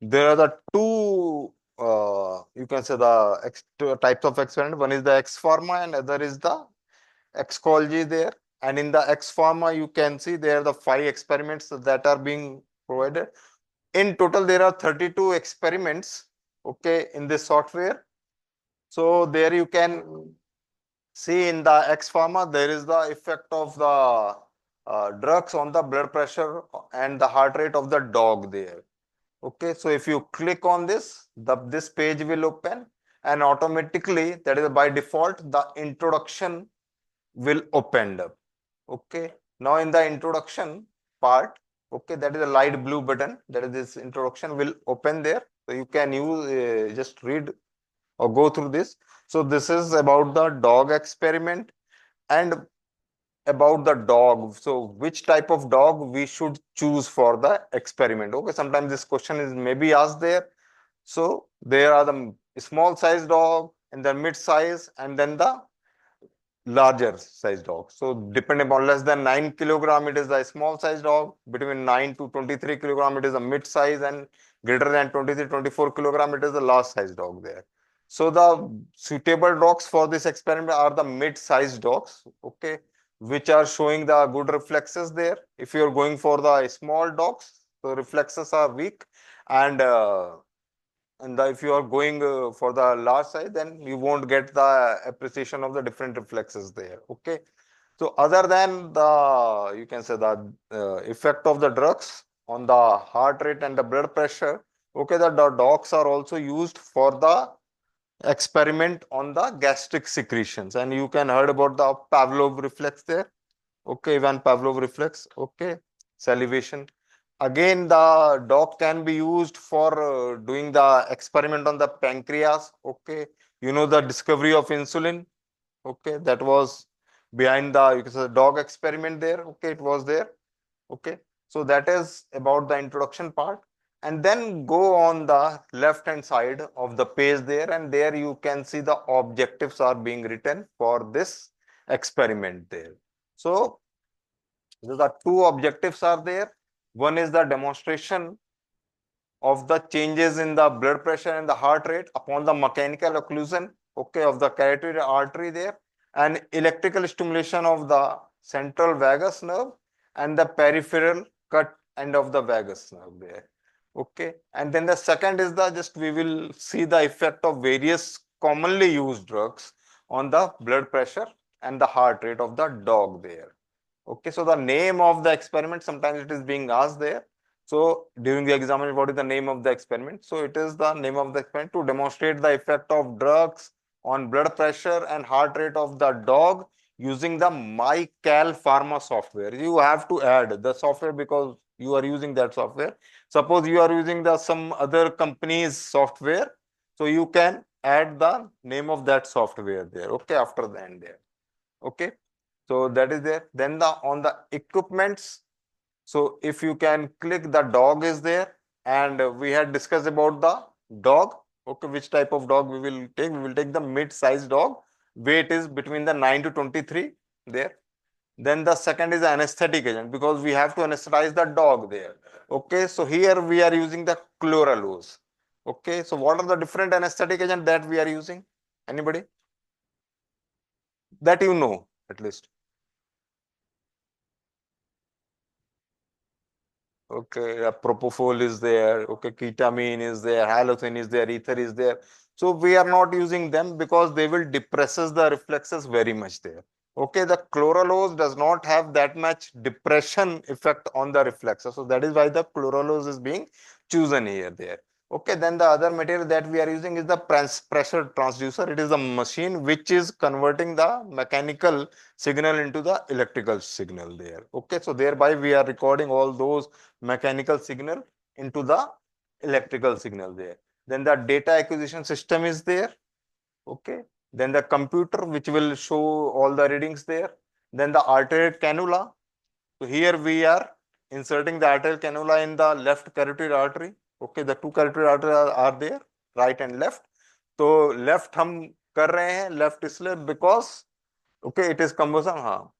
there are the two you can say the types of experiment. One is the X pharma and other is the Xcology there. And in the X pharma you can see there are the 5 experiments that are being provided. In total there are 32 experiments, okay, in this software. So there you can see in the X pharma there is the effect of the drugs on the blood pressure and the heart rate of the dog there. Okay, so if you click on this, this page will open and automatically, that is by default, the introduction will open up. Okay, now in the introduction part, Okay, that is a light blue button. That is this introduction will open there. So you can use just read or go through this. So this is about the dog experiment and about the dog. So which type of dog we should choose for the experiment? Okay, sometimes this question is maybe asked there. So there are the small size dog and the mid size and then the larger size dog. So depending upon less than 9 kilogram, it is the small size dog. Between 9 to 23 kilogram, it is a mid size, and greater than 23, 24 kilogram, it is the large size dog there. So the suitable dogs for this experiment are the mid sized dogs, okay, which are showing the good reflexes there. If you are going for the small dogs, the reflexes are weak, and if you are going for the large size, then you won't get the appreciation of the different reflexes there. Okay. So other than the, you can say the effect of the drugs on the heart rate and the blood pressure, okay, the dogs are also used for the experiment on the gastric secretions. And you can heard about the Pavlov reflex there. Okay, Ivan Pavlov reflex. Okay, salivation. Again, the dog can be used for doing the experiment on the pancreas. Okay, you know the discovery of insulin. Okay, that was behind the, you can say, dog experiment there. Okay, it was there. Okay, so that is about the introduction part. And then go on the left hand side of the page there, and there you can see the objectives are being written for this experiment there. So the two objectives are there. One is the demonstration of the changes in the blood pressure and the heart rate upon the mechanical occlusion, okay, of the carotid artery there, and electrical stimulation of the central vagus nerve and the peripheral cut end of the vagus nerve there. Okay, and then the second is the, just we will see the effect of various commonly used drugs on the blood pressure and the heart rate of the dog there. Okay, so the name of the experiment, sometimes it is being asked there. So during the examination, what is the name of the experiment? So it is the name of the experiment to demonstrate the effect of drugs on blood pressure and heart rate of the dog using the MyCal Pharma software. You have to add the software because you are using that software. Suppose you are using the some other company's software, so you can add the name of that software there. Okay, after the end there. Okay. So that is there. Then the on the equipments. So if you can click, the dog is there, and we had discussed about the dog. Okay, which type of dog we will take? We will take the mid-sized dog. Weight is between the 9 to 23 there. Then the second is anesthetic agent, because we have to anesthetize the dog there. Okay, so here we are using the chloralose. Okay, so what are the different anesthetic agent that we are using? Anybody? That you know at least. Okay, propofol is there. Okay, ketamine is there. Halothane is there. Ether is there. So we are not using them because they will depresses the reflexes very much there. Okay, the chloralose does not have that much depression effect on the reflexes. So that is why the chloralose is being chosen here there. Okay, then the other material that we are using is the pressure transducer. It is a machine which is converting the mechanical signal into the electrical signal there. Okay, so thereby we are recording all those mechanical signal into the electrical signal there. Then the data acquisition system is there. Okay. Then the computer which will show all the readings there. Then the arterial cannula. So here we are inserting the arterial cannula in the left carotid artery. Okay, the two carotid arteries are there, right and left. So left हम कर रहे हैं, left इसलिए because okay it is cumbersome. हाँ.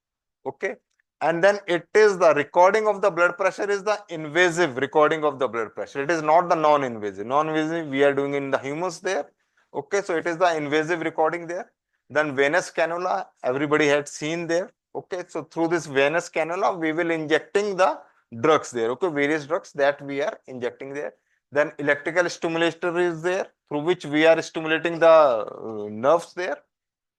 Okay, and then it is the recording of the blood pressure is the invasive recording of the blood pressure. It is not the non-invasive. Non-invasive we are doing in the humus there. Okay, so it is the invasive recording there. Then venous cannula, everybody had seen there. Okay, so through this venous cannula we will injecting the drugs there. Okay, various drugs that we are injecting there. Then electrical stimulator is there, through which we are stimulating the nerves there.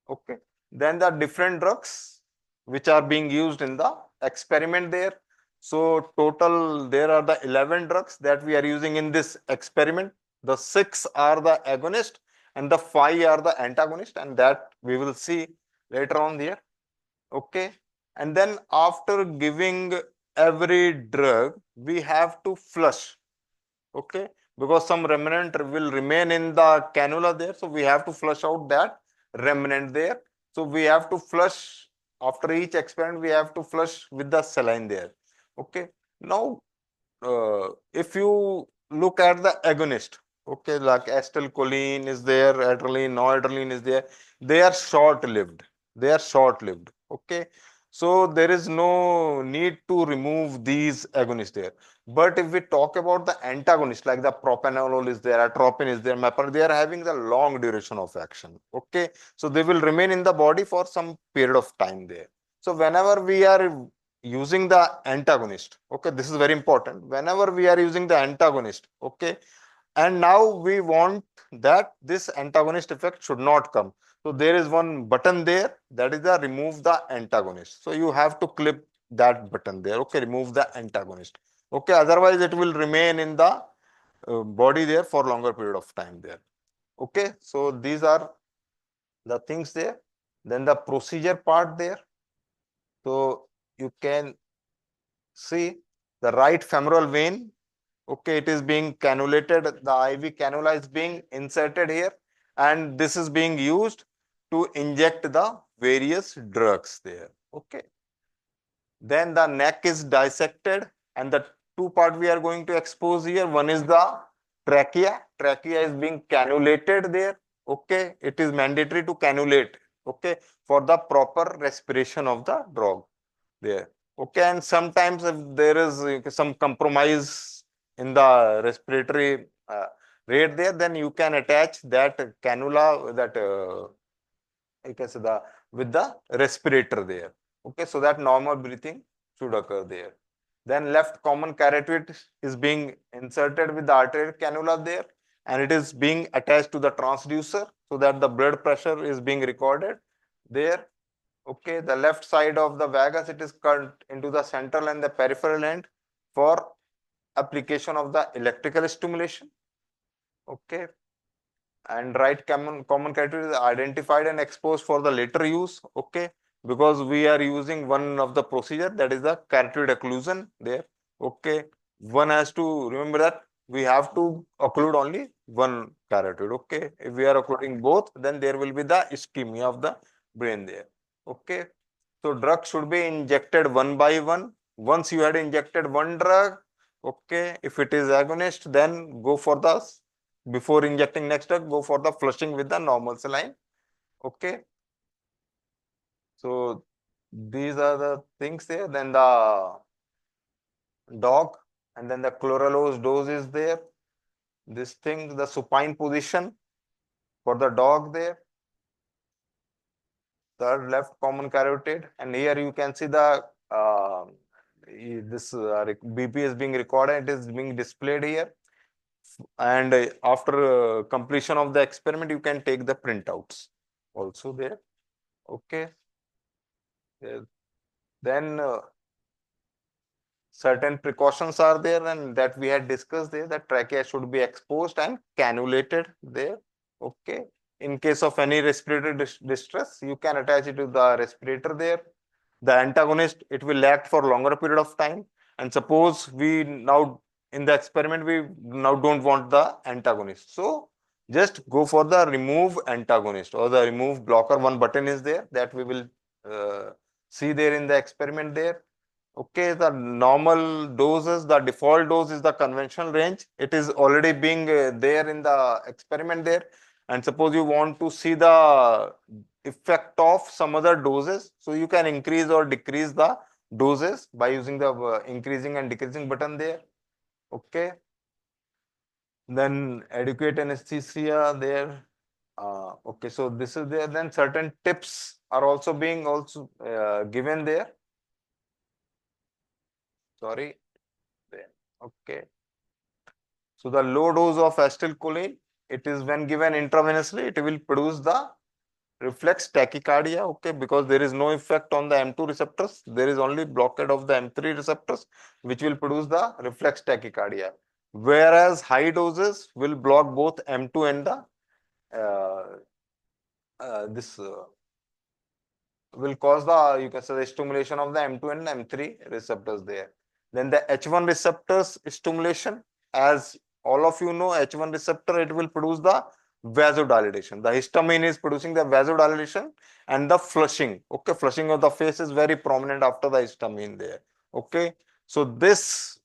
Okay, then the different drugs which are being used in the experiment there. So total there are the 11 drugs that we are using in this experiment. The 6 are the agonist and the 5 are the antagonist, and that we will see later on there. Okay, and then after giving every drug, we have to flush, okay, because some remnant will remain in the cannula there, so we have to flush out that remnant there. So we have to flush after each experiment, we have to flush with the saline there. Okay, now if you look at the agonist, okay, like acetylcholine is there, adrenaline, noradrenaline is there, they are short lived, they are short lived, okay. So there is no need to remove these agonists there. But if we talk about the antagonist, like the propranolol is there, atropine is there, maper, they are having the long duration of action, okay. So they will remain in the body for some period of time there. So whenever we are using the antagonist, okay, this is very important, whenever we are using the antagonist, okay, and now we want that this antagonist effect should not come, so there is one button there, that is the remove the antagonist. So you have to click that button there, okay, remove the antagonist, okay, otherwise it will remain in the body there for longer period of time there, okay. So these are the things there. Then the procedure part there, so you can see the right femoral vein, okay, it is being cannulated, the IV cannula is being inserted here, and this is being used to inject the various drugs there, okay. Then the neck is dissected, and the two part we are going to expose here, one is the trachea is being cannulated there, okay, it is mandatory to cannulate, okay, for the proper respiration of the drug there, okay. And sometimes if there is some compromise in the respiratory rate there, then you can attach that cannula, that you can say the with the respirator there, okay, so that normal breathing should occur there. Then left common carotid is being inserted with the arterial cannula there, and it is being attached to the transducer so that the blood pressure is being recorded there. Okay, the left side of the vagus, it is cut into the central and the peripheral end for application of the electrical stimulation. Okay, and right common carotid is identified and exposed for the later use. Okay, because we are using one of the procedure, that is the carotid occlusion there. Okay, one has to remember that we have to occlude only one carotid. Okay, if we are occluding both, then there will be the ischemia of the brain there. Okay, so drug should be injected one by one. Once you had injected one drug, okay, if it is agonist, then go for the, before injecting next drug, go for the flushing with the normal saline. Okay, so these are the things there. Then the dog, and then the chlorellose dose is there. This thing, the supine position for the dog there. Third left common carotid, and here you can see the this BP is being recorded, it is being displayed here. And after completion of the experiment, you can take the printouts also there. Okay. Then certain precautions are there, and that we had discussed there, that trachea should be exposed and cannulated there. Okay. In case of any respiratory distress, you can attach it to the respirator there. The antagonist, it will act for longer period of time. And suppose we now in the experiment, we now don't want the antagonist. So just go for the remove antagonist or the remove blocker. One button is there that we will see there in the experiment there. Okay, the normal doses, the default dose is the conventional range. It is already being there in the experiment there. And suppose you want to see the effect of some other doses, so you can increase or decrease the doses by using the increasing and decreasing button there. Okay. Then adequate anesthesia there. Okay, so this is there. Then certain tips are also being given there. Sorry. There. Okay. So the low dose of acetylcholine, it is when given intravenously, it will produce the reflex tachycardia, okay, because there is no effect on the M2 receptors. There is only blockade of the M3 receptors, which will produce the reflex tachycardia. Whereas high doses will block both M2 and the this will cause the, you can say, the stimulation of the M2 and M3 receptors there. Then the H1 receptors stimulation, as all of you know, H1 receptor, it will produce the vasodilation. The histamine is producing the vasodilation and the flushing. Okay, flushing of the face is very prominent after the histamine there. Okay, so this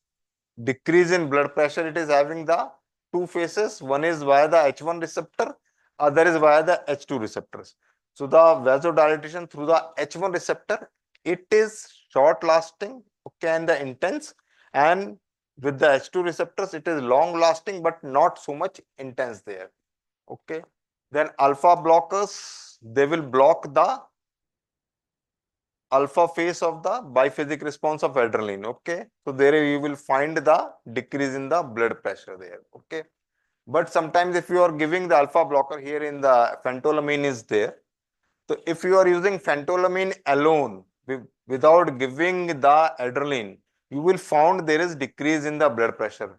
decrease in blood pressure, it is having the two phases. One is via the H1 receptor, other is via the H2 receptors. So the vasodilation through the H1 receptor, it is short lasting, okay, and the intense, and with the H2 receptors, it is long lasting but not so much intense there. Okay, then alpha blockers, they will block the alpha phase of the biphasic response of adrenaline. Okay, so there you will find the decrease in the blood pressure there. Okay, but sometimes if you are giving the alpha blocker, here in the phentolamine is there. So if you are using phentolamine alone without giving the adrenaline, you will find there is decrease in the blood pressure.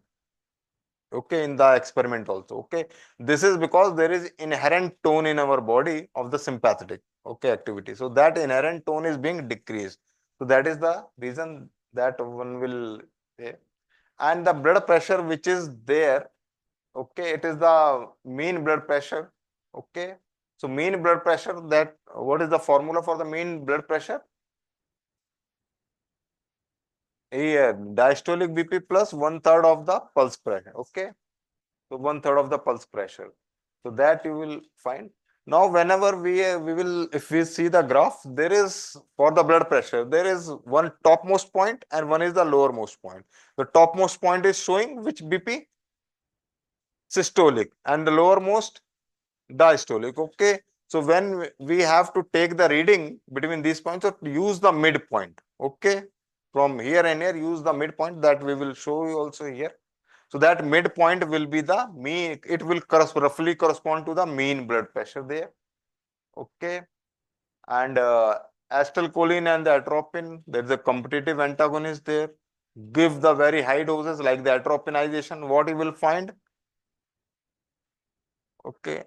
Okay, in the experiment also. Okay, this is because there is inherent tone in our body of the sympathetic, okay, activity. So that inherent tone is being decreased. So that is the reason that one will say. And the blood pressure which is there, okay, it is the mean blood pressure. Okay, so mean blood pressure, that what is the formula for the mean blood pressure? Here, diastolic BP plus 1/3 of the pulse pressure. Okay, so 1/3 of the pulse pressure. So that you will find. Now, whenever we will, if we see the graph, there is, for the blood pressure, there is one topmost point and one is the lowermost point. The topmost point is showing which BP? Systolic, and the lowermost diastolic. Okay, so when we have to take the reading between these points, so use the midpoint. Okay, from here and here, use the midpoint, that we will show you also here. So that midpoint will be the mean, it will roughly correspond to the mean blood pressure there. Okay, and acetylcholine and the atropine, there is a competitive antagonist there. Give the very high doses like the atropinization, what you will find? Okay,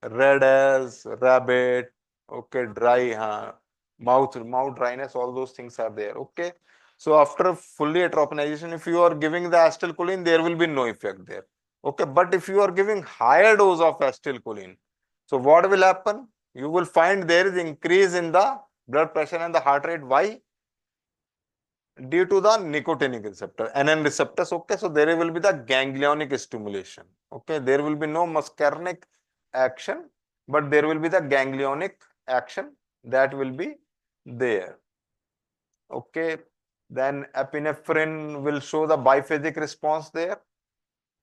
red as rabbit, okay, dry, mouth dryness, all those things are there. Okay, so after fully atropinization, if you are giving the acetylcholine, there will be no effect there. Okay, but if you are giving higher dose of acetylcholine, so what will happen? You will find there is increase in the blood pressure and the heart rate. Why? Due to the nicotinic receptor, NN receptors. Okay, so there will be the ganglionic stimulation. Okay, there will be no muscarinic action, but there will be the ganglionic action that will be there. Okay, then epinephrine will show the biphasic response there.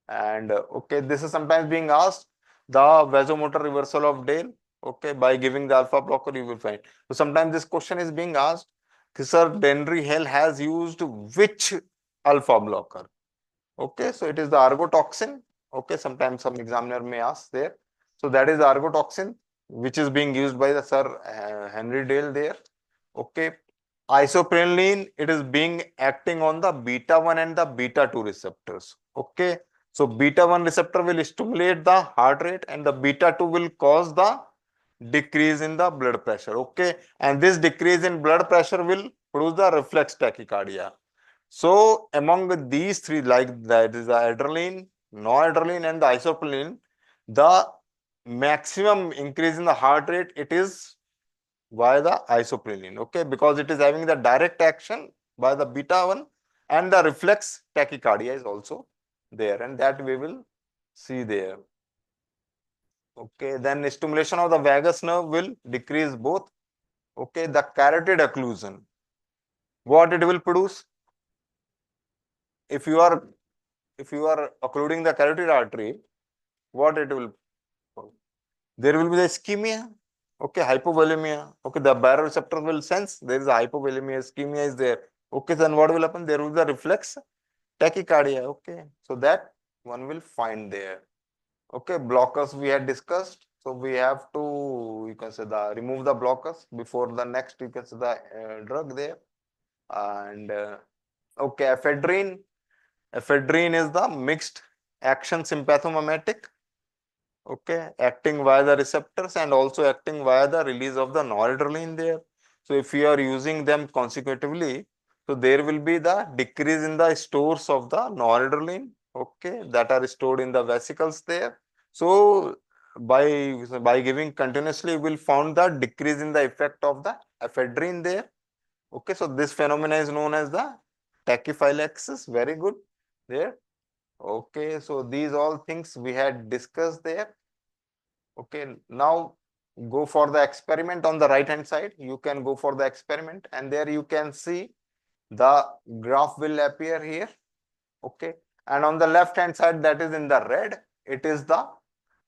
And okay, this is sometimes being asked, the vasomotor reversal of Dale. Okay, by giving the alpha blocker, you will find. So sometimes this question is being asked, Sir, Denry Hale has used which alpha blocker? Okay, so it is the argotoxin. Okay, sometimes some examiner may ask there. So that is the argotoxin, which is being used by the Sir Henry Dale there. Okay, isoprenaline, it is being acting on the beta 1 and the beta 2 receptors. Okay, so beta 1 receptor will stimulate the heart rate and the beta 2 will cause the decrease in the blood pressure. Okay, and this decrease in blood pressure will produce the reflex tachycardia. So among these three, like that is the adrenaline, noradrenaline, and the isoprenaline, the maximum increase in the heart rate, it is via the isoprenaline. Okay, because it is having the direct action by the beta 1, and the reflex tachycardia is also there, and that we will see there. Okay, then stimulation of the vagus nerve will decrease both. Okay, the carotid occlusion, what it will produce? If you are occluding the carotid artery, what it will? There will be the ischemia. Okay, hypovolemia. Okay, the baroreceptor will sense there is a hypovolemia, ischemia is there. Okay, then what will happen? There will be the reflex tachycardia. Okay, so that one will find there. Okay, blockers we had discussed. So we have to, you can say, the remove the blockers before the next, you can say, the drug there. And okay, ephedrine. Ephedrine is the mixed action sympathomimetic. Okay, acting via the receptors and also acting via the release of the noradrenaline there. So if you are using them consecutively, so there will be the decrease in the stores of the noradrenaline, okay, that are stored in the vesicles there. So by giving continuously, we will found the decrease in the effect of the ephedrine there. Okay, so this phenomena is known as the tachyphylaxis. Very good there. Okay, so these all things we had discussed there. Okay, now go for the experiment on the right hand side. You can go for the experiment, and there you can see the graph will appear here. Okay, and on the left hand side, that is in the red, it is the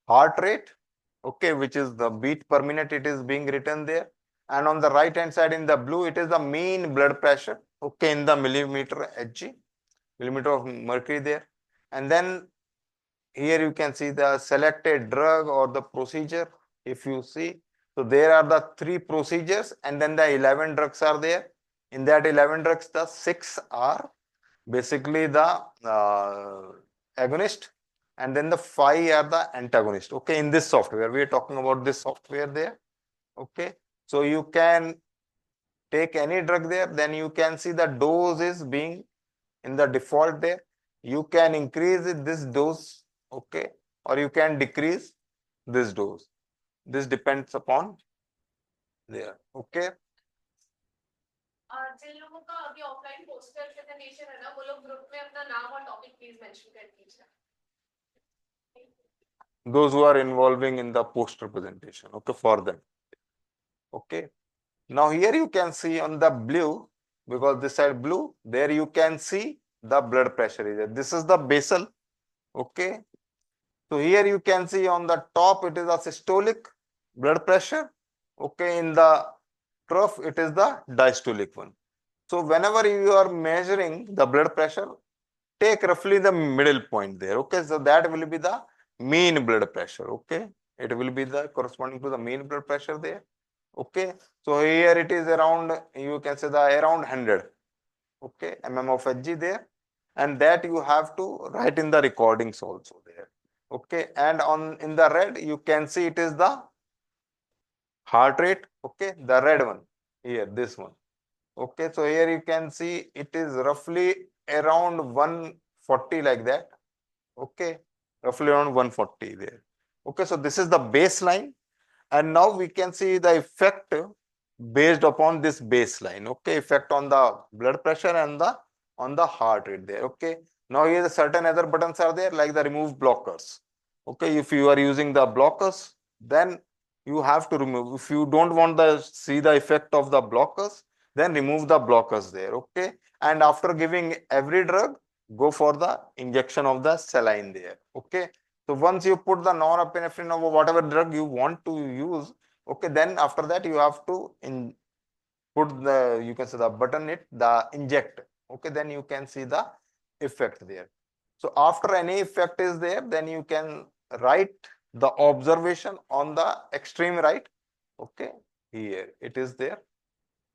heart rate, okay, which is the beat per minute, it is being written there. And on the right hand side in the blue, it is the mean blood pressure, okay, in the millimeter Hg, millimeter of mercury there. And then here you can see the selected drug or the procedure. If you see, so there are the 3 procedures, and then the 11 drugs are there. In that 11 drugs, the 6 are basically the agonist, and then the 5 are the antagonist. Okay, in this software, we are talking about this software there. Okay, so you can take any drug there, then you can see the dose is being in the default there. You can increase this dose, okay, or you can decrease this dose. This depends upon there. Okay, जिन लोगों का अभी offline poster presentation है ना, वो लोग group में अपना नाम और टॉपिक प्लीज मेंशन कर दीजिए. those who are involving in the poster presentation, okay, for them. Okay, now here you can see on the blue, because this side blue, there you can see the blood pressure is there. This is the basal. Okay, so here you can see on the top it is a systolic blood pressure. Okay, in the trough it is the diastolic one. So whenever you are measuring the blood pressure, take roughly the middle point there. Okay, so that will be the mean blood pressure. Okay, it will be the corresponding to the mean blood pressure there. Okay, so here it is around, you can say the around 100, okay, mm of Hg there, and that you have to write in the recordings also there. Okay, and on in the red you can see it is the heart rate. Okay, the red one here, this one. Okay, so here you can see it is roughly around 140 like that. Okay, roughly around 140 there. Okay, so this is the baseline, and now we can see the effect based upon this baseline. Okay, effect on the blood pressure and the on the heart rate there. Okay, now here the certain other buttons are there, like the remove blockers. Okay, if you are using the blockers, then you have to remove. If you don't want to see the effect of the blockers, then remove the blockers there. Okay, and after giving every drug, go for the injection of the saline there. Okay, so once you put the norepinephrine or whatever drug you want to use, okay, then after that you have to put the, you can say the button it, the inject. Okay, then you can see the effect there. So after any effect is there, then you can write the observation on the extreme right. Okay, here it is there.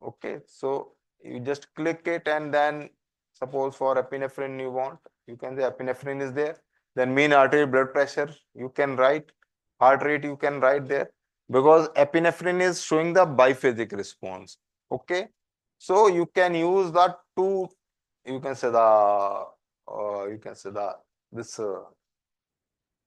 Okay, so you just click it, and then suppose for epinephrine you want, you can say epinephrine is there. Then mean arterial blood pressure you can write, heart rate you can write there, because epinephrine is showing the biphasic response. Okay, so you can use the two, you can say the this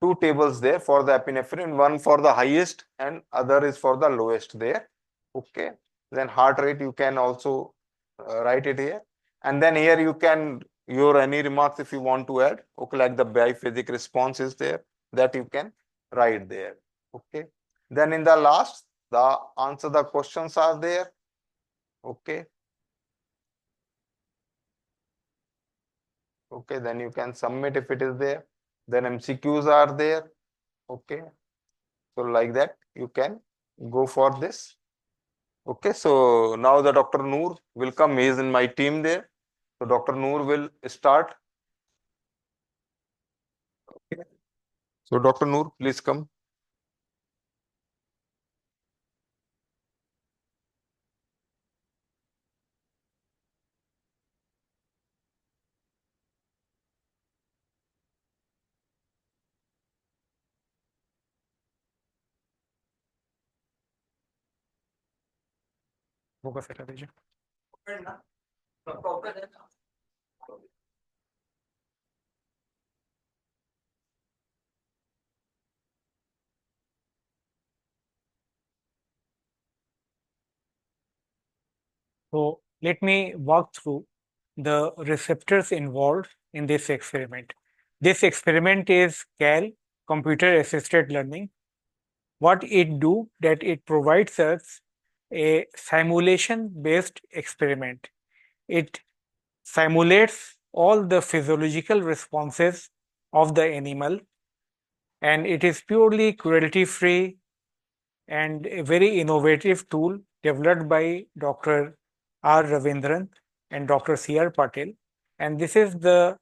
two tables there for the epinephrine, one for the highest and other is for the lowest there. Okay, then heart rate you can also write it here, and then here you can your any remarks if you want to add. Okay, like the biphasic response is there, that you can write there. Okay, then in the last, the answer the questions are there. Okay, okay, then you can submit if it is there. Then MCQs are there. Okay, so like that you can go for this. Okay, so now the Dr. Noor will come. He is in my team there. So Dr. Noor will start. Okay. So Dr. Noor, please come. focus करा दीजिए. So let me walk through the receptors involved in this experiment. This experiment is CAL, computer assisted learning. What it do that it provides us a simulation based experiment. It simulates all the physiological responses of the animal, and it is purely cruelty free and a very innovative tool developed by Dr. R. Ravindran and Dr. C.R. Patel. And this is the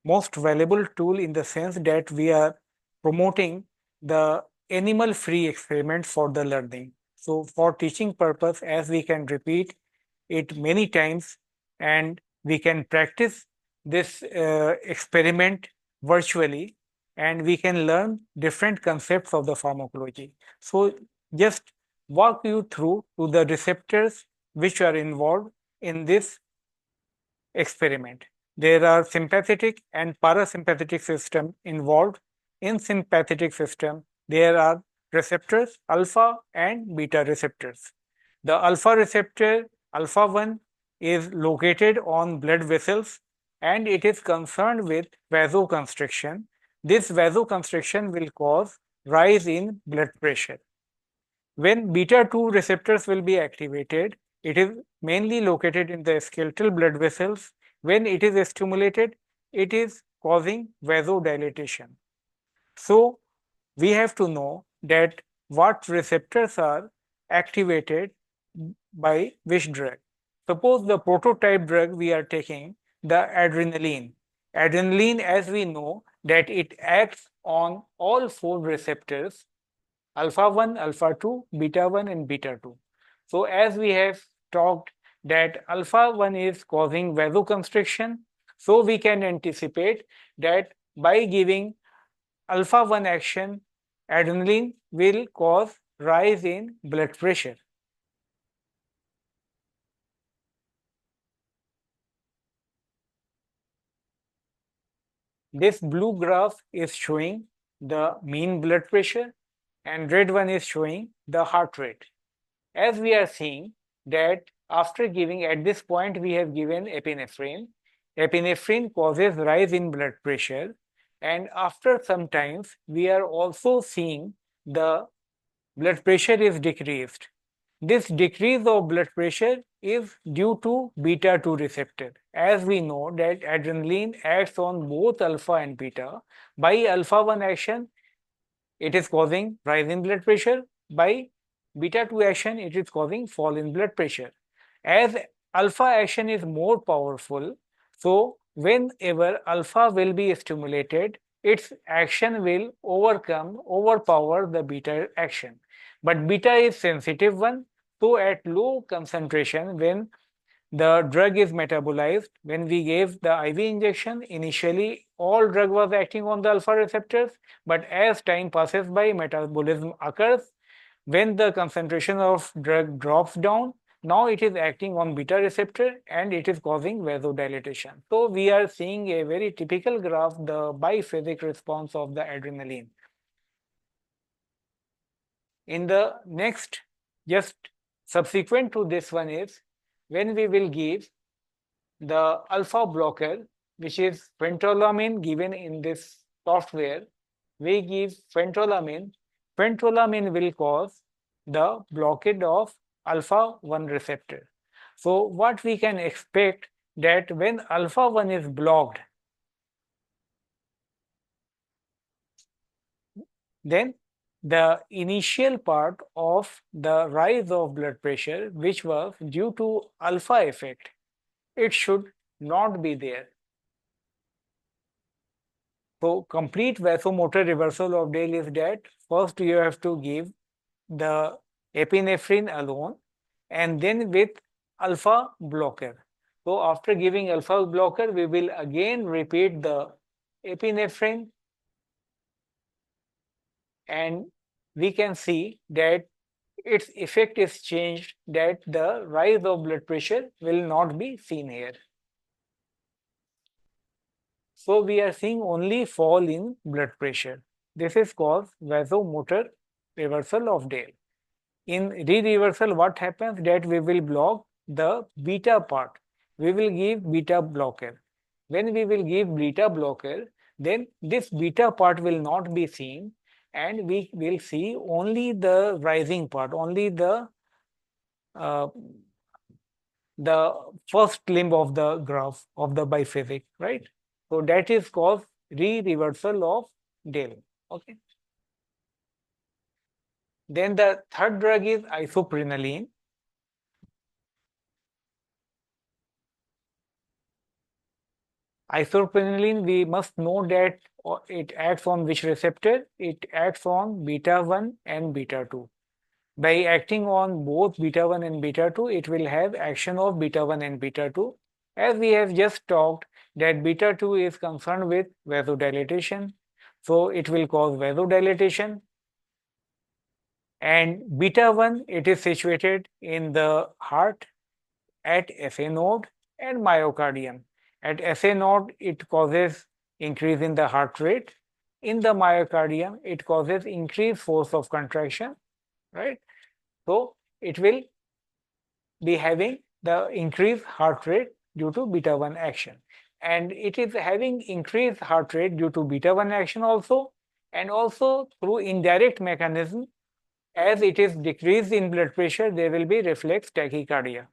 most valuable tool in the sense that we are promoting the animal free experiment for the learning. So for teaching purpose, as we can repeat it many times and we can practice this experiment virtually, and we can learn different concepts of the pharmacology. So just walk you through to the receptors which are involved in this experiment. There are sympathetic and parasympathetic system involved. In sympathetic system, there are receptors, alpha and beta receptors. The alpha receptor, alpha 1, is located on blood vessels and it is concerned with vasoconstriction. This vasoconstriction will cause rise in blood pressure. When beta 2 receptors will be activated, it is mainly located in the skeletal blood vessels. When it is stimulated, it is causing vasodilatation. So, we have to know that what receptors are activated by which drug. Suppose the prototype drug we are taking, the adrenaline. Adrenaline, as we know, that it acts on all four receptors: alpha 1, alpha 2, beta 1 and beta 2. So as we have talked that alpha 1 is causing vasoconstriction, so we can anticipate that by giving alpha 1 action, adrenaline will cause rise in blood pressure. This blue graph is showing the mean blood pressure and red one is showing the heart rate. As we are seeing that after giving, at this point we have given epinephrine. Epinephrine causes rise in blood pressure, and after some times we are also seeing the blood pressure is decreased. This decrease of blood pressure is due to beta 2 receptor. As we know that adrenaline acts on both alpha and beta. By alpha 1 action, it is causing rise in blood pressure. By beta 2 action, it is causing fall in blood pressure. As alpha action is more powerful, so whenever alpha will be stimulated, its action will overpower the beta action. But beta is sensitive one, so at low concentration, when the drug is metabolized, when we gave the IV injection, initially all drug was acting on the alpha receptors, but as time passes by, metabolism occurs. When the concentration of drug drops down, now it is acting on beta receptor and it is causing vasodilatation. So we are seeing a very typical graph, the biphasic response of the adrenaline. In the next, just subsequent to this one is when we will give the alpha blocker, which is phentolamine given in this software. We give phentolamine. Phentolamine will cause the blockade of alpha 1 receptor. So what we can expect that when alpha 1 is blocked, then the initial part of the rise of blood pressure, which was due to alpha effect, it should not be there. So complete vasomotor reversal of Dale is that first you have to give the epinephrine alone and then with alpha blocker. So after giving alpha blocker, we will again repeat the epinephrine and we can see that its effect is changed, that the rise of blood pressure will not be seen here. So we are seeing only fall in blood pressure. This is called vasomotor reversal of Dale. In re-reversal, what happens, that we will block the beta part. We will give beta blocker. When we will give beta blocker, then this beta part will not be seen, and we will see only the rising part, only uh, the first limb of the graph of the biphasic, right? So that is called re-reversal of Dale. Okay. Then the third drug is isoprenaline. Isoprenaline, we must know that it acts on which receptor? It acts on beta 1 and beta 2. By acting on both beta 1 and beta 2, it will have action of beta 1 and beta 2. As we have just talked, that beta 2 is concerned with vasodilatation. So it will cause vasodilatation. And beta 1, it is situated in the heart at SA node and myocardium. At SA node, it causes increase in the heart rate. In the myocardium, it causes increased force of contraction, right? So it will be having the increased heart rate due to beta 1 action. And it is having increased heart rate due to beta 1 action also, and also through indirect mechanism. As it is decreased in blood pressure, there will be reflex tachycardia.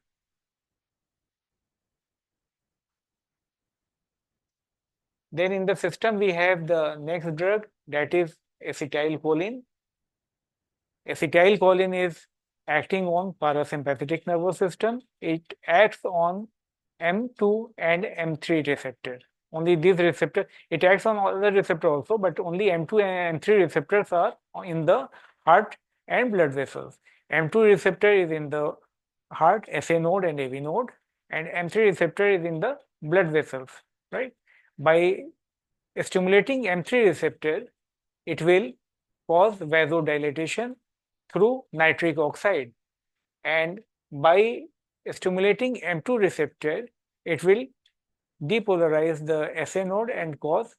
Then in the system, we have the next drug, that is acetylcholine. Acetylcholine is acting on parasympathetic nervous system. It acts on M2 and M3 receptor. Only these receptor, it acts on other receptor also, but only M2 and M3 receptors are in the heart and blood vessels. M2 receptor is in the heart, SA node and AV node, and M3 receptor is in the blood vessels, right? By stimulating M3 receptor, it will cause vasodilatation through nitric oxide, and by stimulating M2 receptor, it will depolarize the SA node and cause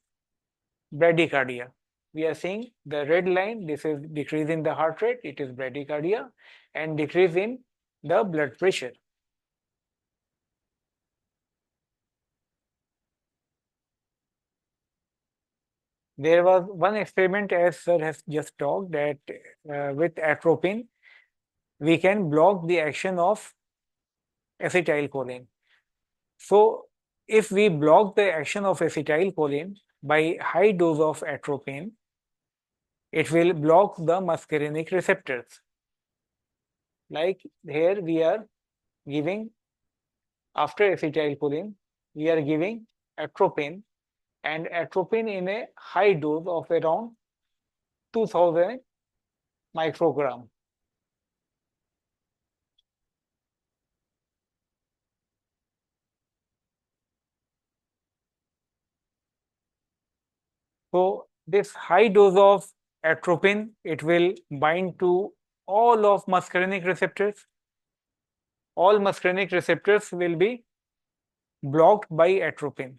bradycardia. We are seeing the red line, this is decrease in the heart rate, it is bradycardia, and decrease in the blood pressure. There was one experiment, as sir has just talked, that with atropine, we can block the action of acetylcholine. So if we block the action of acetylcholine by high dose of atropine, it will block the muscarinic receptors. Like here we are giving, after acetylcholine, we are giving atropine, and atropine in a high dose of around 2000 microgram. So this high dose of atropine, it will bind to all of muscarinic receptors. All muscarinic receptors will be blocked by atropine.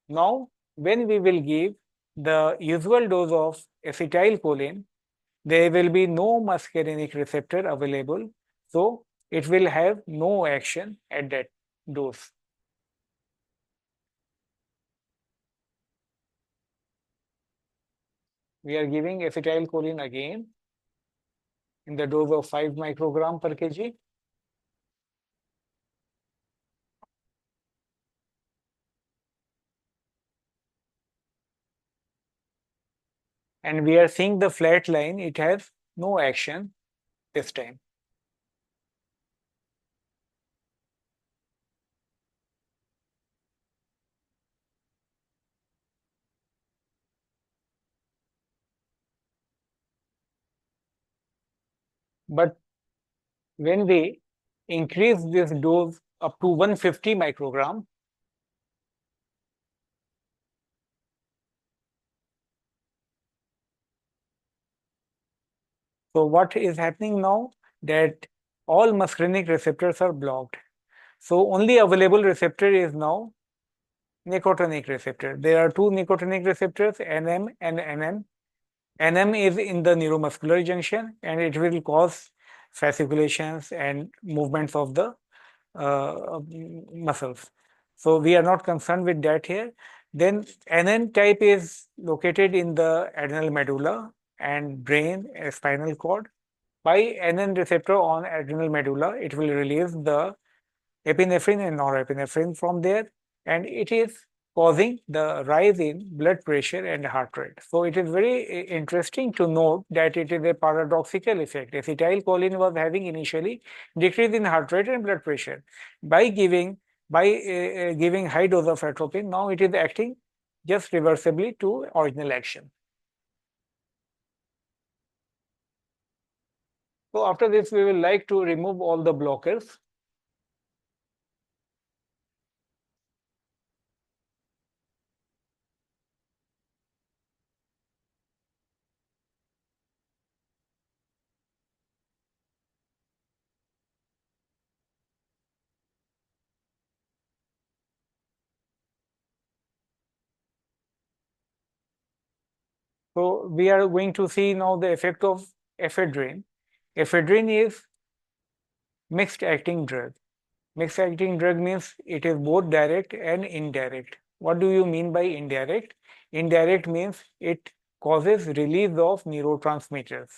Now, when we will give the usual dose of acetylcholine, there will be no muscarinic receptor available, so it will have no action at that dose. We are giving acetylcholine again in the dose of 5 microgram per kg. And we are seeing the flat line, it has no action this time. But when we increase this dose up to 150 microgram, so what is happening now? that all muscarinic receptors are blocked. So only available receptor is now nicotinic receptor. There are two nicotinic receptors, NM and NN. NM is in the neuromuscular junction and it will cause fasciculations and movements of the muscles. So we are not concerned with that here. Then NN type is located in the adrenal medulla and brain and spinal cord. By NN receptor on adrenal medulla, it will release the epinephrine and norepinephrine from there, and it is causing the rise in blood pressure and heart rate. So it is very interesting to note that it is a paradoxical effect. Acetylcholine was having initially decrease in heart rate and blood pressure. By giving high dose of atropine, now it is acting just reversibly to original action. So after this, we will like to remove all the blockers. So we are going to see now the effect of ephedrine. Ephedrine is mixed acting drug. Mixed acting drug means it is both direct and indirect. What do you mean by indirect? Indirect means it causes release of neurotransmitters.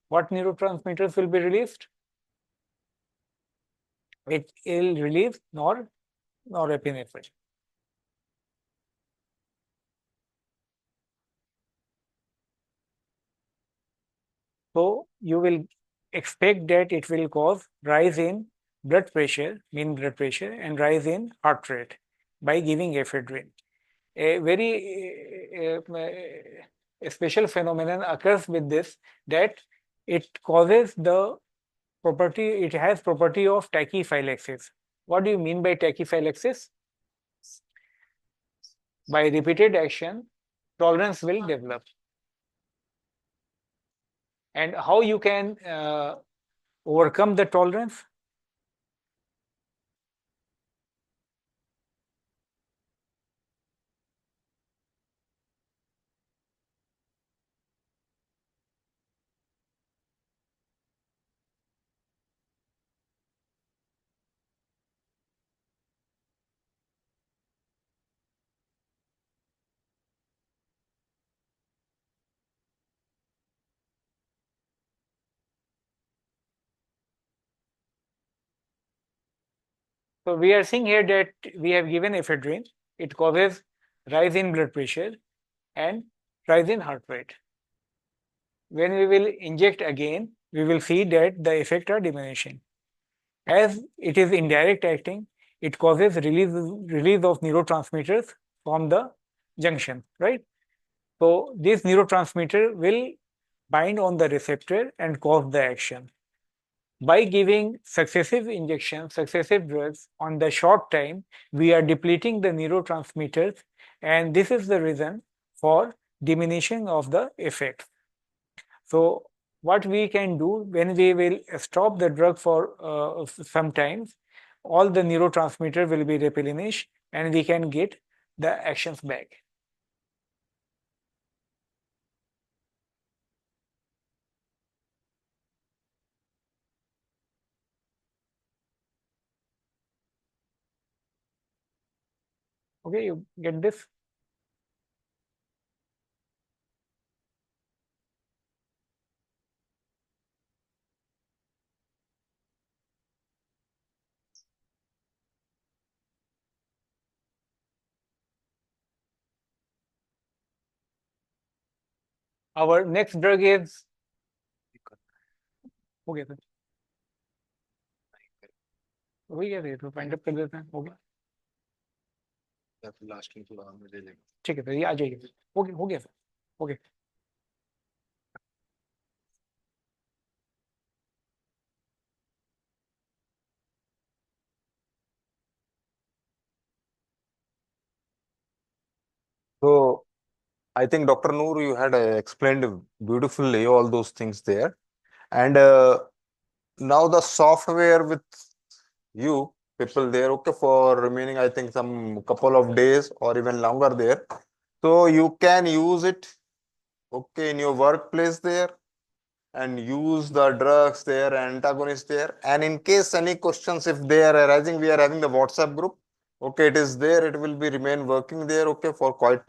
What neurotransmitters will be released? It will release norepinephrine. So you will expect that it will cause rise in blood pressure, mean blood pressure, and rise in heart rate by giving ephedrine. A very a special phenomenon occurs with this, that it causes the property, it has property of tachyphylaxis. What do you mean by tachyphylaxis? By repeated action, tolerance will develop. And how you can overcome the tolerance? So we are seeing here that we have given ephedrine. It causes rise in blood pressure and rise in heart rate. When we will inject again, we will see that the effects are diminishing. As it is indirect acting, it causes release of neurotransmitters from the junction, right? So this neurotransmitter will bind on the receptor and cause the action. By giving successive injections, successive drugs on the short time, we are depleting the neurotransmitters, and this is the reason for diminishing of the effect. So what we can do when we will stop the drug for some time, all the neurotransmitter will be replenished and we can get the actions back. Okay, you get this? Our next drug is हो गया sir हो गया sir तो find up कर देते हैं हो गया लास्ट में थोड़ा हमें दे देंगे ठीक है सर ये आ जाइए सर हो गया सर हो गया So I think Dr. Noor, you had explained beautifully all those things there. And now the software with you people there, okay, for remaining, I think some couple of days or even longer there. So you can use it, okay, in your workplace there, and use the drugs there, antagonists there. And in case any questions, if they are arising, we are having the WhatsApp group. Okay, it is there. It will be remain working there. Okay, for quite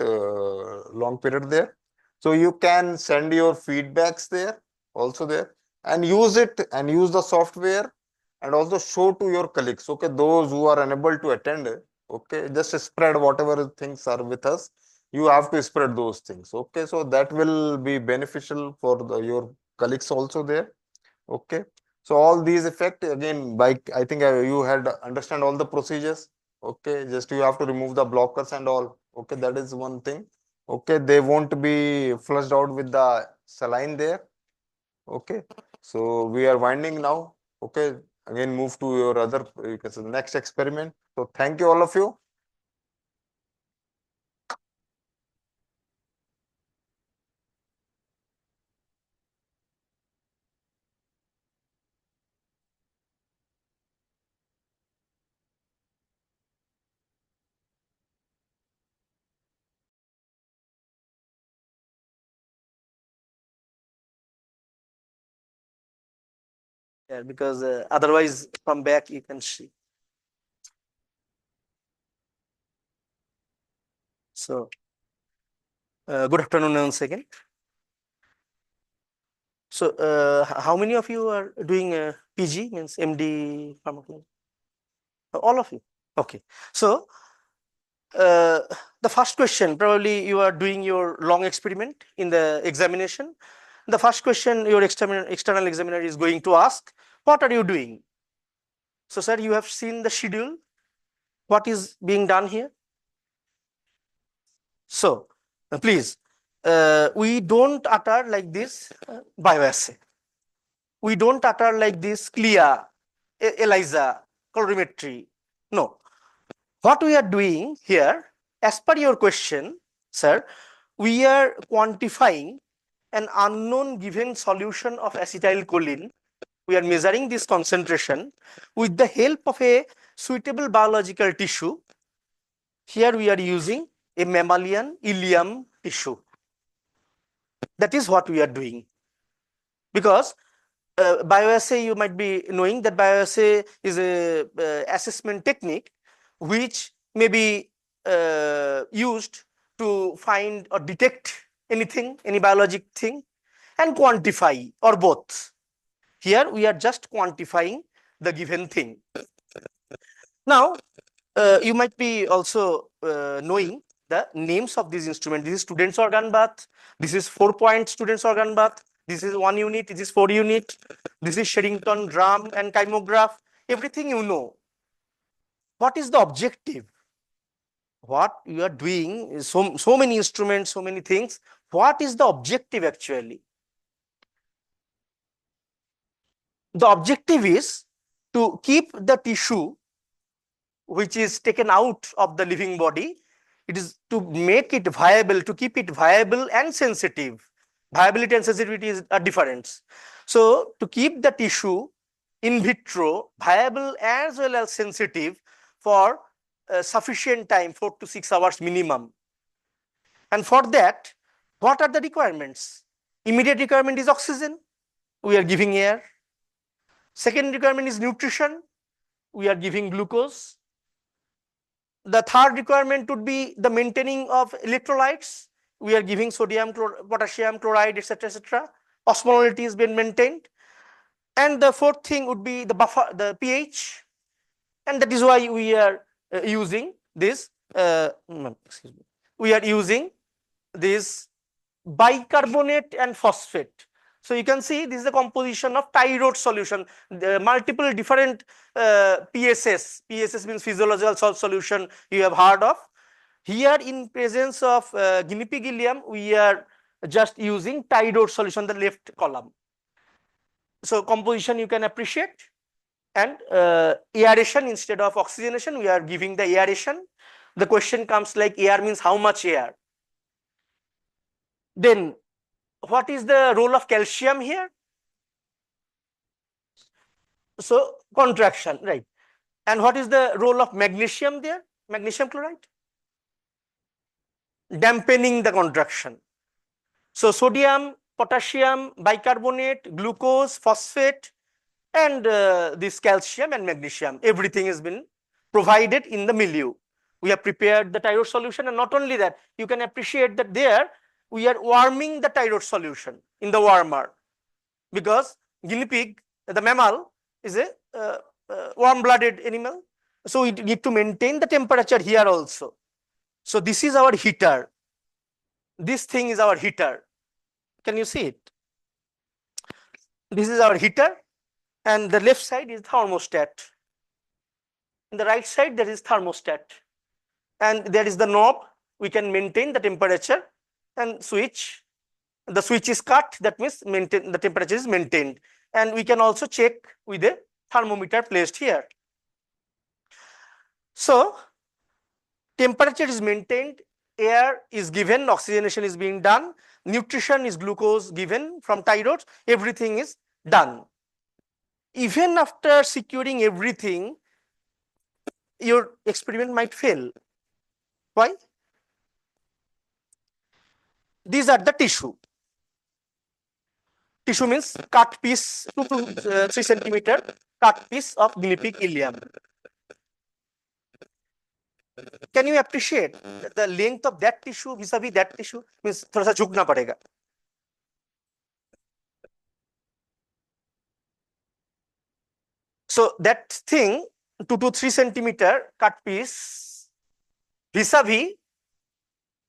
long period there. So you can send your feedbacks there, also there, and use it and use the software, and also show to your colleagues. Okay, those who are unable to attend. Okay, just spread whatever things are with us. You have to spread those things. Okay, so that will be beneficial for your colleagues also there. Okay, so all these effect again by, I think you had understand all the procedures. Okay, just you have to remove the blockers and all. Okay, that is one thing. Okay, they won't be flushed out with the saline there. Okay, so we are winding now. Okay, again move to your other, you can say, the next experiment. So thank you all of you. Yeah, because otherwise from back you can see. So good afternoon once again. So how many of you are doing PG, means MD pharmacology? All of you. Okay. So the first question, probably you are doing your long experiment in the examination. The first question your external examiner is going to ask, what are you doing? So sir, you have seen the schedule. What is being done here? So please, we don't utter like this bioassay. We don't utter like this CLIA, ELISA, colorimetry. No. What we are doing here, as per your question, sir, we are quantifying an unknown given solution of acetylcholine. We are measuring this concentration with the help of a suitable biological tissue. Here we are using a mammalian ileum tissue. That is what we are doing. Because bioassay, you might be knowing that bioassay is a assessment technique which may be used to find or detect anything, any biologic thing, and quantify, or both. Here we are just quantifying the given thing. Now you might be also knowing the names of these instruments. This is student's organ bath. This is 4-point student's organ bath. This is 1 unit. This is 4 unit. This is Sherrington drum and kymograph. Everything you know. What is the objective? What you are doing is so many instruments, so many things. What is the objective actually? The objective is to keep the tissue which is taken out of the living body. It is to make it viable, to keep it viable and sensitive. Viability and sensitivity is a difference. So to keep the tissue in vitro viable as well as sensitive for sufficient time, 4 to 6 hours minimum. And for that, what are the requirements? Immediate requirement is oxygen. We are giving air. Second requirement is nutrition. We are giving glucose. The third requirement would be the maintaining of electrolytes. We are giving sodium, potassium, chloride, etc., etc. Osmolality is being maintained. And the fourth thing would be the buffer, the pH. And that is why we are using this, excuse me, we are using this bicarbonate and phosphate. So you can see this is the composition of tyrosine solution. There are multiple different PSS. PSS means physiological salt solution you have heard of. Here in presence of guinea pig ileum, we are just using tyrosine solution, the left column. So composition you can appreciate. And aeration instead of oxygenation, we are giving the aeration. The question comes like air means how much air? Then what is the role of calcium here? So contraction, right? And what is the role of magnesium there? Magnesium chloride? Dampening the contraction. So sodium, potassium, bicarbonate, glucose, phosphate, and this calcium and magnesium, everything has been provided in the milieu. We have prepared the thyroid solution, and not only that, you can appreciate that there we are warming the thyroid solution in the warmer, because guinea pig, the mammal, is a warm-blooded animal. So we need to maintain the temperature here also. So this is our heater. This thing is our heater. Can you see it? This is our heater, and the left side is thermostat. In the right side, there is thermostat, and there is the knob. We can maintain the temperature and switch. The switch is cut, that means the temperature is maintained. And we can also check with a thermometer placed here. So temperature is maintained, air is given, oxygenation is being done, nutrition is glucose given from thyroid, everything is done. Even after securing everything, your experiment might fail. Why? These are the tissue. Tissue means cut piece, 2 to 3 centimeter cut piece of guinea pig ileum. Can you appreciate the length of that tissue vis-a-vis that tissue? Means थोड़ा सा झुकना पड़ेगा. So that thing, 2 to 3 centimeter cut piece vis-a-vis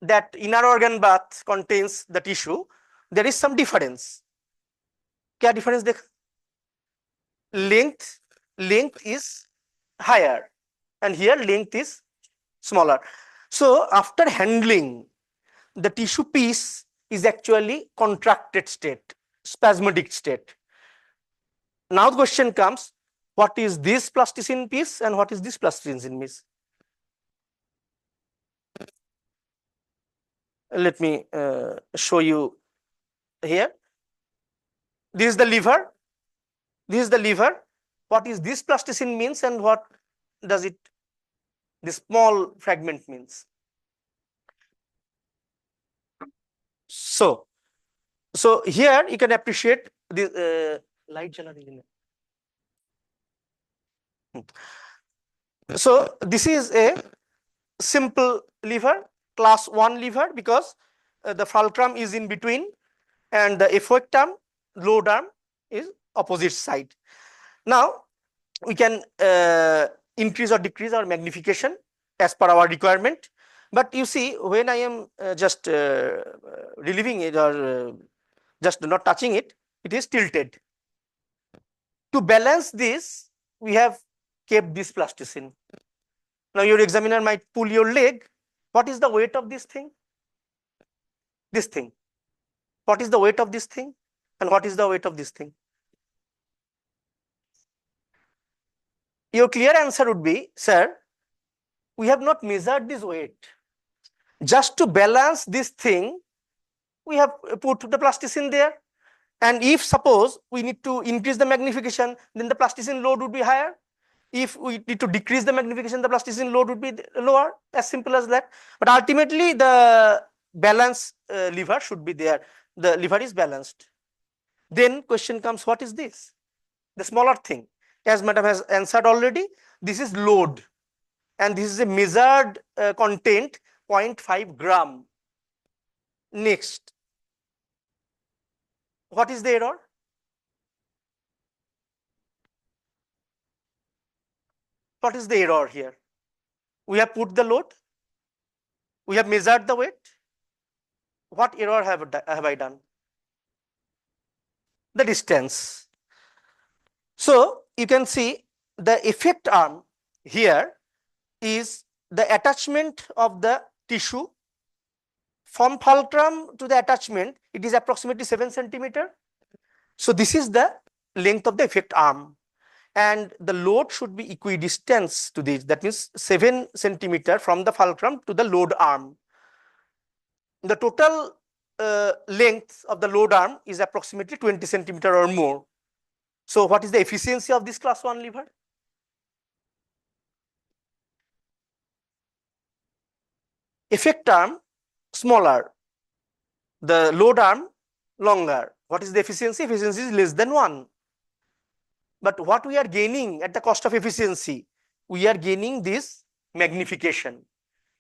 that inner organ bath contains the tissue, there is some difference. क्या difference देख? Length is higher, and here length is smaller. So after handling, the tissue piece is actually contracted state, spasmodic state. Now the question comes, what is this plasticine piece and what is this plasticine piece? Let me show you here. This is the liver. This is the liver. What is this plasticine means and what does it, this small fragment means? So here you can appreciate the light jala rahi hai. So this is a simple liver, class 1 liver, because the fulcrum is in between and the effect arm, load arm is opposite side. Now we can increase or decrease our magnification as per our requirement. But you see, when I am just relieving it or just not touching it, it is tilted. To balance this, we have kept this plasticine. Now your examiner might pull your leg. What is the weight of this thing? This thing. What is the weight of this thing? And what is the weight of this thing? Your clear answer would be, sir, we have not measured this weight. Just to balance this thing, we have put the plasticine there. And if suppose we need to increase the magnification, then the plasticine load would be higher. If we need to decrease the magnification, the plasticine load would be lower, as simple as that. But ultimately, the balance lever should be there. The lever is balanced. Then question comes, what is this? The smaller thing. As madam has answered already, this is load. And this is a measured content, 0.5 gram. Next. What is the error? What is the error here? We have put the load. We have measured the weight. What error have I done? The distance. So you can see the effect arm here is the attachment of the tissue from fulcrum to the attachment. It is approximately 7 centimeter. So this is the length of the effect arm, and the load should be equidistant to this. That means 7 centimeter from the fulcrum to the load arm. The total length of the load arm is approximately 20 centimeter or more. So what is the efficiency of this class 1 lever? Effect arm smaller, the load arm longer. What is the efficiency? Efficiency is less than 1. But what we are gaining at the cost of efficiency? We are gaining this magnification.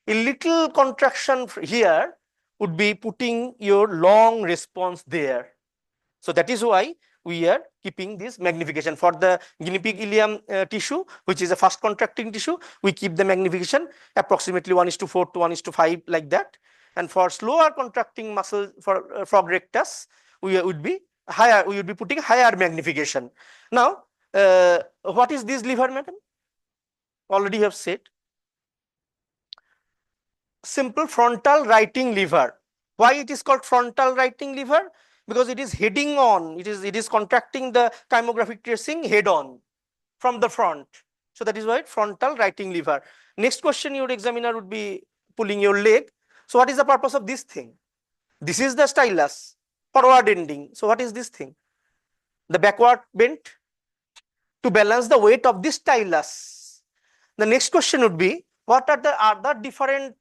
A little contraction here would be putting your long response there. So that is why we are keeping this magnification. For the guinea pig ileum tissue, which is a fast contracting tissue, we keep the magnification approximately 1:4 to 1:5 like that. And for slower contracting muscle for frog rectus, we would be higher. We would be putting higher magnification. Now, what is this lever, madam? Already have said. Simple frontal writing lever. Why it is called frontal writing lever? Because it is heading on. It is contracting the chymographic tracing head on from the front. So that is why frontal writing lever. Next question your examiner would be pulling your leg. So what is the purpose of this thing? This is the stylus, forward ending. So what is this thing? The backward bend to balance the weight of this stylus. The next question would be, what are the other different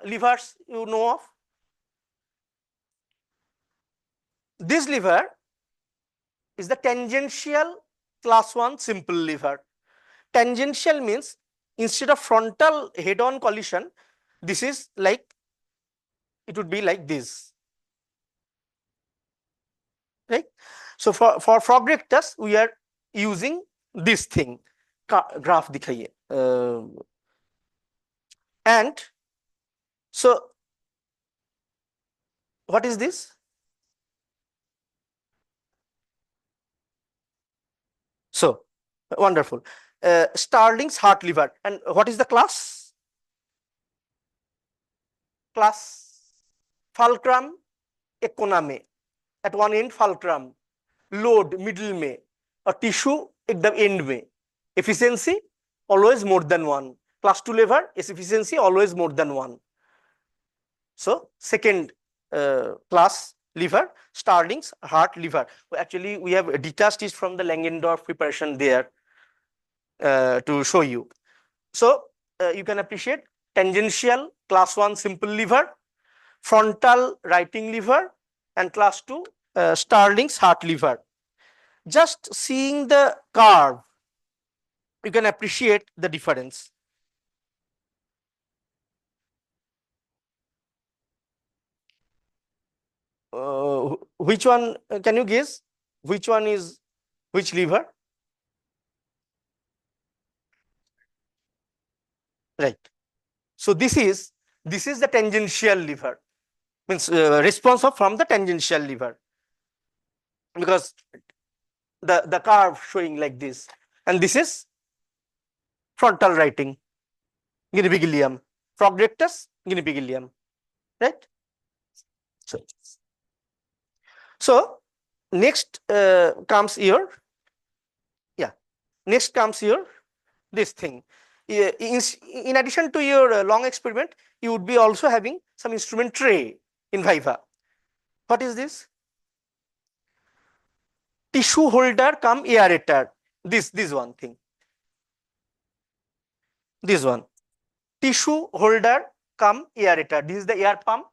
levers you know of? This lever is the tangential class 1 simple lever. Tangential means instead of frontal head-on collision, this is like, it would be like this, right? So for frog rectus, we are using this thing, graph dikhaiye. And so what is this? So wonderful. Starling's heart lever. And what is the class? Class fulcrum econame. At one end fulcrum, load middle में, और tissue एकदम end में. Efficiency always more than 1. Class 2 lever is efficiency always more than 1. So second class lever, Starling's heart lever. Actually, we have detached it from the Langendorf preparation there to show you. So you can appreciate tangential class 1 simple lever, frontal writing lever, and class 2 Starling's heart lever. Just seeing the curve, you can appreciate the difference. Which one, can you guess? Which one is which lever? Right. So this is the tangential lever, means response from the tangential lever, because the curve showing like this, and this is frontal writing, guinea pig ileum, frog rectus, guinea pig ileum, right? So next comes here, next comes here this thing. In addition to your long experiment, you would be also having some instrument tray in Viva. What is this? Tissue holder cum aerator. This one thing. This one. Tissue holder cum aerator. This is the air pump,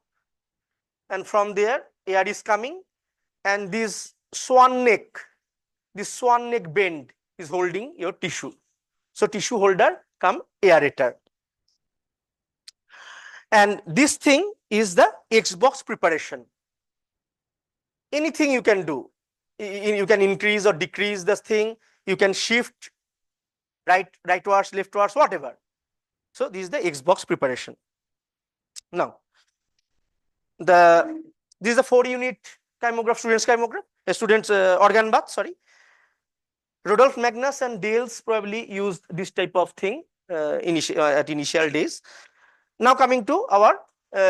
and from there air is coming, and this swan neck bend is holding your tissue. So tissue holder cum aerator. And this thing is the X-box preparation. Anything you can do. You can increase or decrease this thing. You can shift rightwards, leftwards, whatever. So this is the X-box preparation. Now, this is a 4-unit chymograph, students organ bath, sorry. Rudolf Magnus and Dales probably used this type of thing at initial days. Now coming to our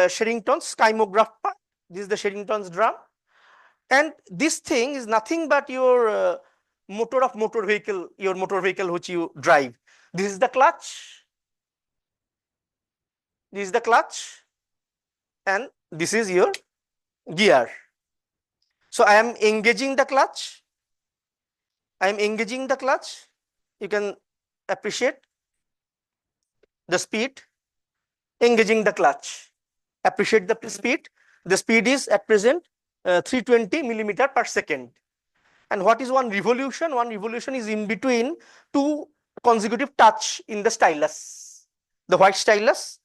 Sherrington's chymograph part. This is the Sherrington's drum. And this thing is nothing but your motor vehicle, your motor vehicle which you drive. This is the clutch. This is the clutch. And this is your gear. So I am engaging the clutch. I am engaging the clutch. You can appreciate the speed. Engaging the clutch. Appreciate the speed. The speed is at present 320 millimeter per second. And what is one revolution? One revolution is in between two consecutive touch in the stylus. The white stylus,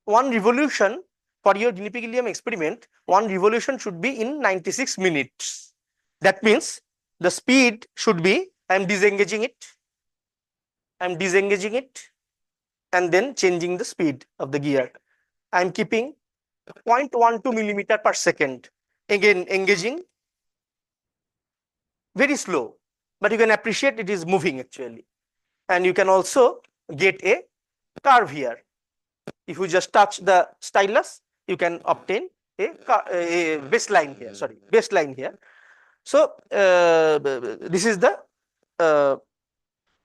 one revolution for your guinea pig ileum experiment, one revolution should be in 96 minutes. That means the speed should be, I am disengaging it, and then changing the speed of the gear. I am keeping 0.12 millimeter per second. Again, engaging, very slow, but you can appreciate it is moving actually. And you can also get a curve here. If you just touch the stylus, you can obtain a baseline here, baseline here. So this is the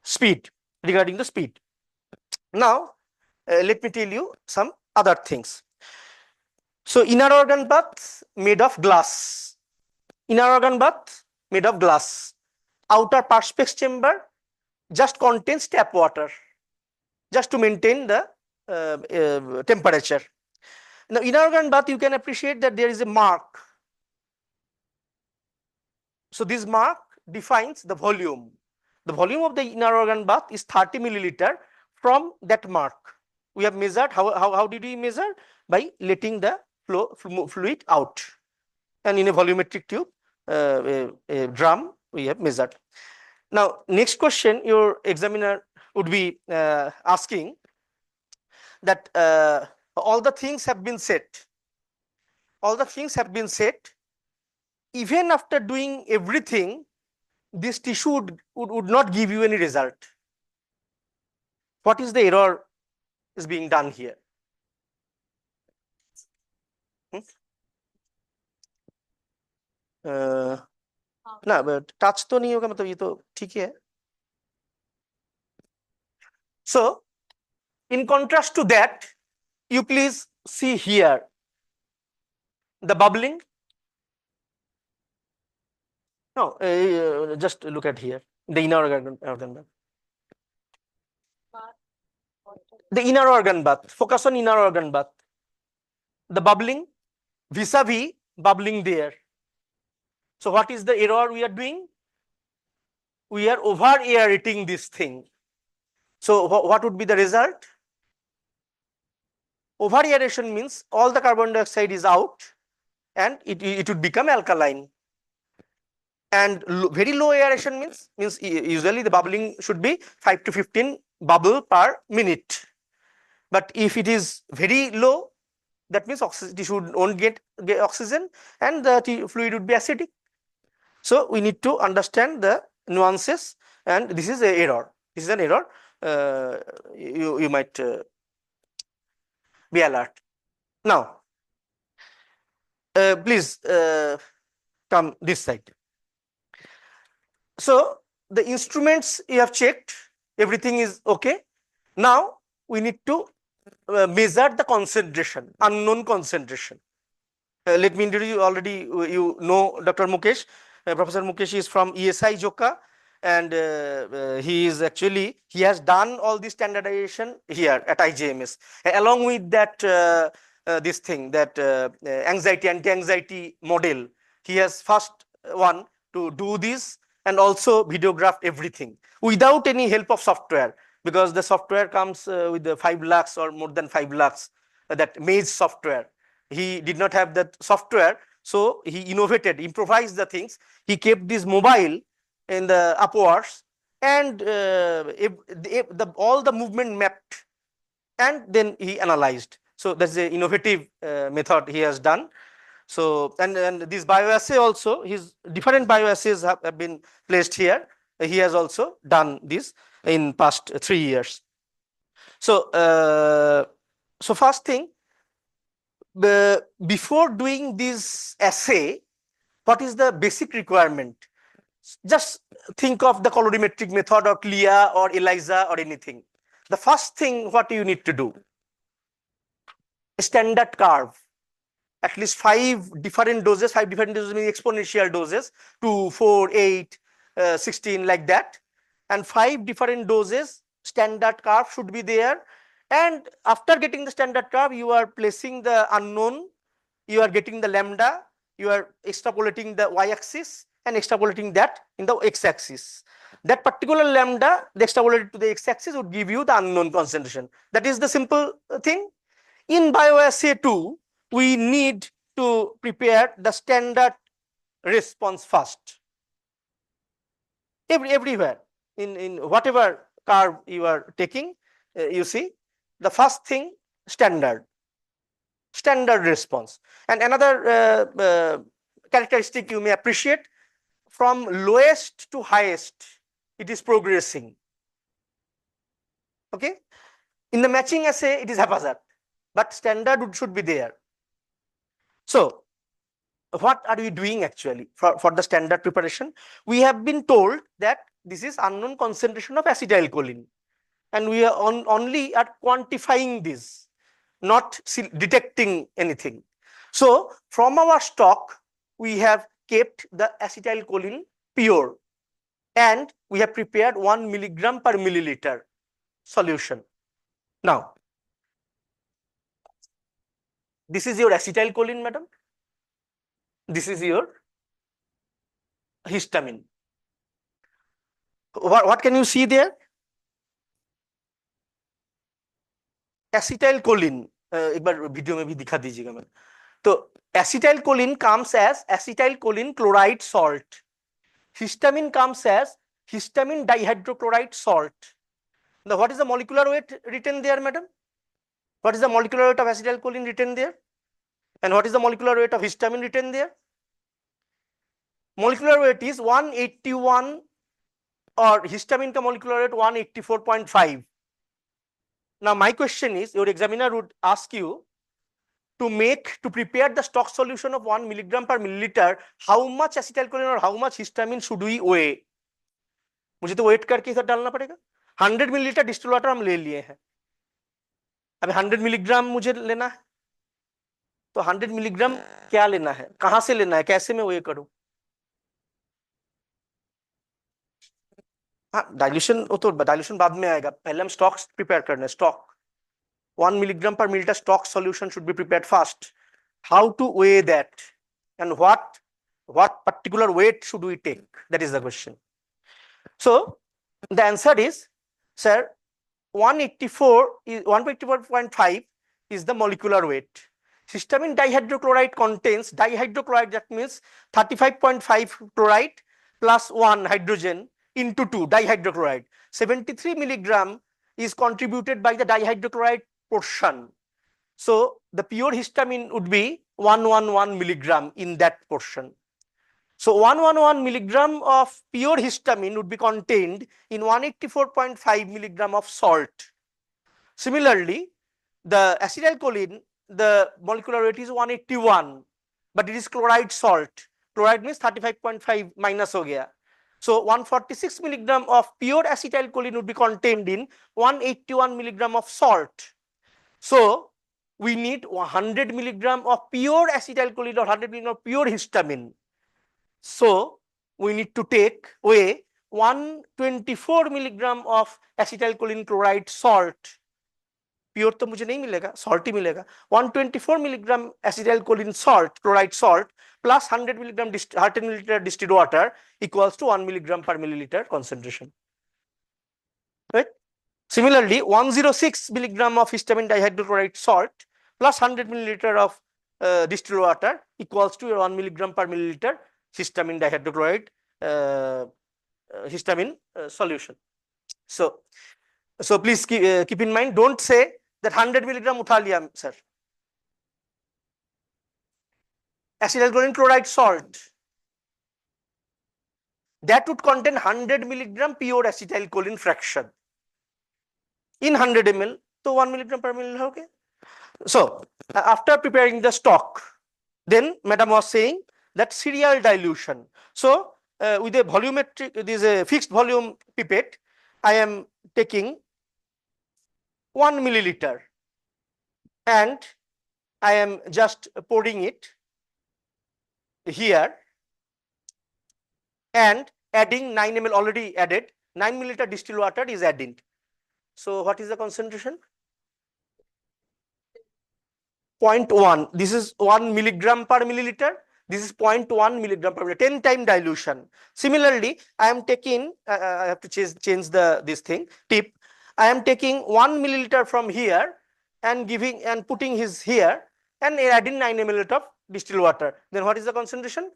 speed, regarding the speed. Now, let me tell you some other things. So inner organ bath made of glass. Inner organ bath made of glass. Outer perspex chamber just contains tap water, just to maintain the temperature. Now, inner organ bath, you can appreciate that there is a mark. So this mark defines the volume. The volume of the inner organ bath is 30 milliliter from that mark. We have measured, how did we measure? By letting the fluid out. And in a volumetric tube, a drum, we have measured. Now, next question your examiner would be asking that all the things have been set. All the things have been set. Even after doing everything, this tissue would not give you any result. What is the error is being done here? ना touch तो नहीं होगा मतलब ये तो ठीक है. So in contrast to that, you please see here the bubbling. No, just look at here the inner organ bath. The inner organ bath. Focus on inner organ bath. The bubbling vis-a-vis bubbling there. So what is the error we are doing? We are over aerating this thing. So what would be the result? Over aeration means all the carbon dioxide is out and it would become alkaline. And very low aeration means usually the bubbling should be 5 to 15 bubble per minute. But if it is very low, that means tissue won't get oxygen and the fluid would be acidic. So we need to understand the nuances, and this is an error. This is an error. You might be alert. Now, please come this side. So the instruments you have checked, everything is okay. Now we need to measure the concentration, unknown concentration. Let me introduce you already. You know Dr. Mukesh. Professor Mukesh is from ESI Joka, and he has done all this standardization here at IGMS. Along with that, this thing, that anxiety, anti-anxiety model, he has first one to do this and also videograph everything without any help of software, because the software comes with the 5 lakhs or more than 5 lakhs, that maze software. He did not have that software, so he improvised the things. He kept this mobile in the upwards, and all the movement mapped, and then he analyzed. So that's the innovative method he has done. So and this bioassay also, his different bioassays have been placed here. He has also done this in past 3 years. So so first thing, before doing this assay, what is the basic requirement? Just think of the colorimetric method or CLIA or ELISA or anything. The first thing, what you need to do? A standard curve. At least 5 different doses, 5 different doses means exponential doses, 2, 4, 8. 16 like that, and 5 different doses. Standard curve should be there, and after getting the standard curve, you are placing the unknown, you are getting the lambda, you are extrapolating the y-axis and extrapolating that in the x-axis. That particular lambda, the extrapolated to the x-axis, would give you the unknown concentration. That is the simple thing. In bioassay 2, we need to prepare the standard response first. Everywhere, in whatever curve you are taking, you see the first thing, standard response. And another characteristic you may appreciate, from lowest to highest, it is progressing. Okay, in the matching assay it is haphazard, but standard should be there. So what are we doing actually for the standard preparation? We have been told that this is unknown concentration of acetylcholine, and we are only are quantifying this, not detecting anything. So from our stock, we have kept the acetylcholine pure, and we have prepared 1 milligram per milliliter solution. Now, this is your acetylcholine, madam. This is your histamine. What can you see there? Acetylcholine, एक बार video में भी दिखा दीजिएगा मैं. तो acetylcholine comes as acetylcholine chloride salt. Histamine comes as histamine dihydrochloride salt. Now, what is the molecular weight written there, madam? What is the molecular weight of acetylcholine written there? And what is the molecular weight of histamine written there? Molecular weight is 181, or histamine ka molecular weight 184.5. Now, my question is, your examiner would ask you to prepare the stock solution of 1 milligram per milliliter, how much acetylcholine or how much histamine should we weigh? मुझे तो wait करके इधर डालना पड़ेगा. 100 millilitre distil water हम ले लिए हैं, अभी 100 मिलीग्राम मुझे लेना है. तो 100 मिलीग्राम क्या लेना है, कहां से लेना है, कैसे मैं वे करूं? हाँ, डाइल्यूशन, वो तो डाइल्यूशन बाद में आएगा, पहले हम स्टॉक प्रिपेयर करना है. Stock 1 milligram per milliliter stock solution should be prepared first. How to weigh that, and what particular weight should we take? That is the question. So the answer is, sir, 184.5 is the molecular weight. Histamine dihydrochloride contains dihydrochloride, that means 35.5 chloride plus 1 hydrogen into 2 dihydrochloride. 73 milligram is contributed by the dihydrochloride portion. So the pure histamine would be 111 milligram in that portion. So 111 milligram of pure histamine would be contained in 184.5 milligram of salt. Similarly, the acetylcholine, the molecular weight is 181, but it is chloride salt. Chloride means 35.5 minus ho gaya. So 146 milligram of pure acetylcholine would be contained in 181 milligram of salt. So we need 100 milligram of pure acetylcholine or 100 milligram of pure histamine. So we need to weigh 124 milligram of acetylcholine chloride salt. Pure तो मुझे नहीं मिलेगा, salt ही मिलेगा. 124 milligram acetylcholine salt, chloride salt, plus 100 milligram 100 milliliter distilled water equals to 1 milligram per milliliter concentration. Right? Similarly, 106 milligram of histamine dihydrochloride salt plus 100 milliliter of distilled water equals to 1 milligram per milliliter histamine dihydrochloride histamine solution. So please keep in mind, don't say that 100 milligram utha liya sir. Acetylcholine chloride salt, that would contain 100 milligram pure acetylcholine fraction in 100 ml, so 1 milligram per ml ho gaya. So after preparing the stock, then madam was saying that serial dilution. So with a volumetric, this is a fixed volume pipette, I am taking 1 milliliter and I am just pouring it here, and adding 9 ml already added, 9 milliliter distilled water is added. So what is the concentration? 0.1. This is 1 milligram per milliliter. This is 0.1 milligram per milliliter, 10 time dilution. Similarly, I am taking, I have to change this thing, tip. I am taking 1 milliliter from here and putting his here and adding 9 ml of distilled water. Then what is the concentration?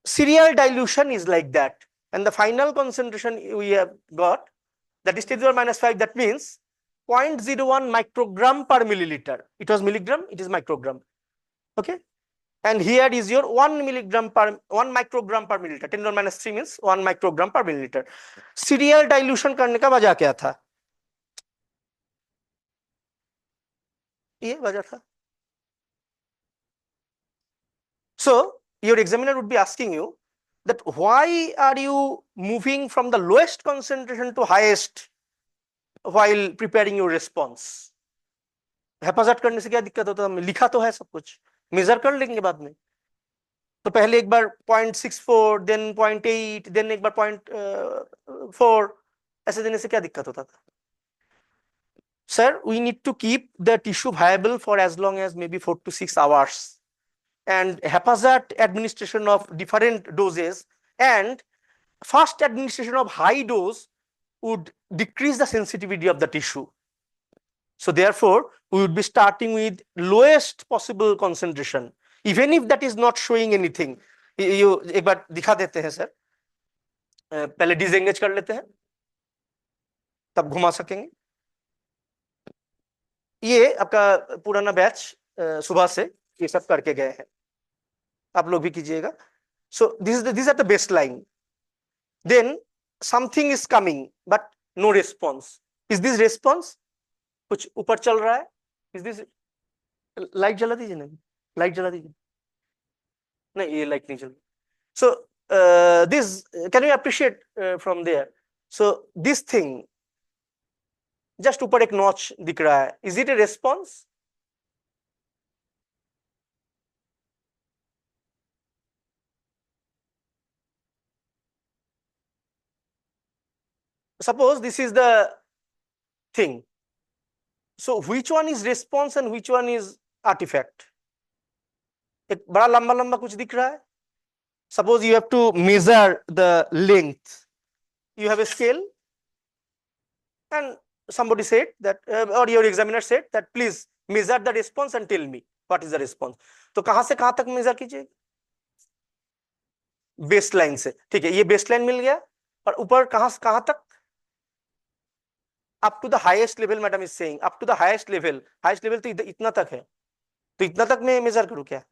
Serial dilution is like that. And the final concentration we have got, that is 10 to the minus 5, that means 0.01 microgram per milliliter. It was milligram, it is microgram. Okay. And here is your 1 microgram per milliliter. 10 to the minus 3 means 1 microgram per milliliter. Serial dilution करने का वजह क्या था? ये वजह था. So your examiner would be asking you that why are you moving from the lowest concentration to highest while preparing your response? हेफाजत करने से क्या दिक्कत होता है? लिखा तो है सब कुछ, मेजर कर लेंगे बाद में. तो पहले एक बार 0.64, देन 0.8, देन एक बार 0.4, ऐसे देने से क्या दिक्कत होता था? Sir, we need to keep the tissue viable for as long as maybe 4 to 6 hours. And haphazard administration of different doses and fast administration of high dose would decrease the sensitivity of the tissue. So therefore, we would be starting with lowest possible concentration, even if that is not showing anything. You एक बार दिखा देते हैं sir, पहले disengage कर लेते हैं, तब घुमा सकेंगे. ये आपका पुराना बैच सुबह से ये सब करके गए हैं, आप लोग भी कीजिएगा. So these are the baseline. Then something is coming but no response. Is this response? कुछ ऊपर चल रहा है? Is this लाइट जला दीजिए ना, लाइट जला दीजिए. नहीं, ये लाइट नहीं जल. So this, can you appreciate from there? So this thing just ऊपर एक notch दिख रहा है. Is it a response? Suppose this is the thing. So which one is response and which one is artifact? एक बड़ा लंबा लंबा कुछ दिख रहा है. Suppose you have to measure the length. You have a scale and somebody said that, or your examiner said that please measure the response and tell me what is the response. तो कहां से कहां तक measure कीजिए? Baseline से. ठीक है, ये बेसलाइन मिल गया और ऊपर कहां से कहां तक? up to the highest level, madam is saying up to the highest level. Highest level तो इतना तक है, तो इतना तक मैं मेजर करूं क्या?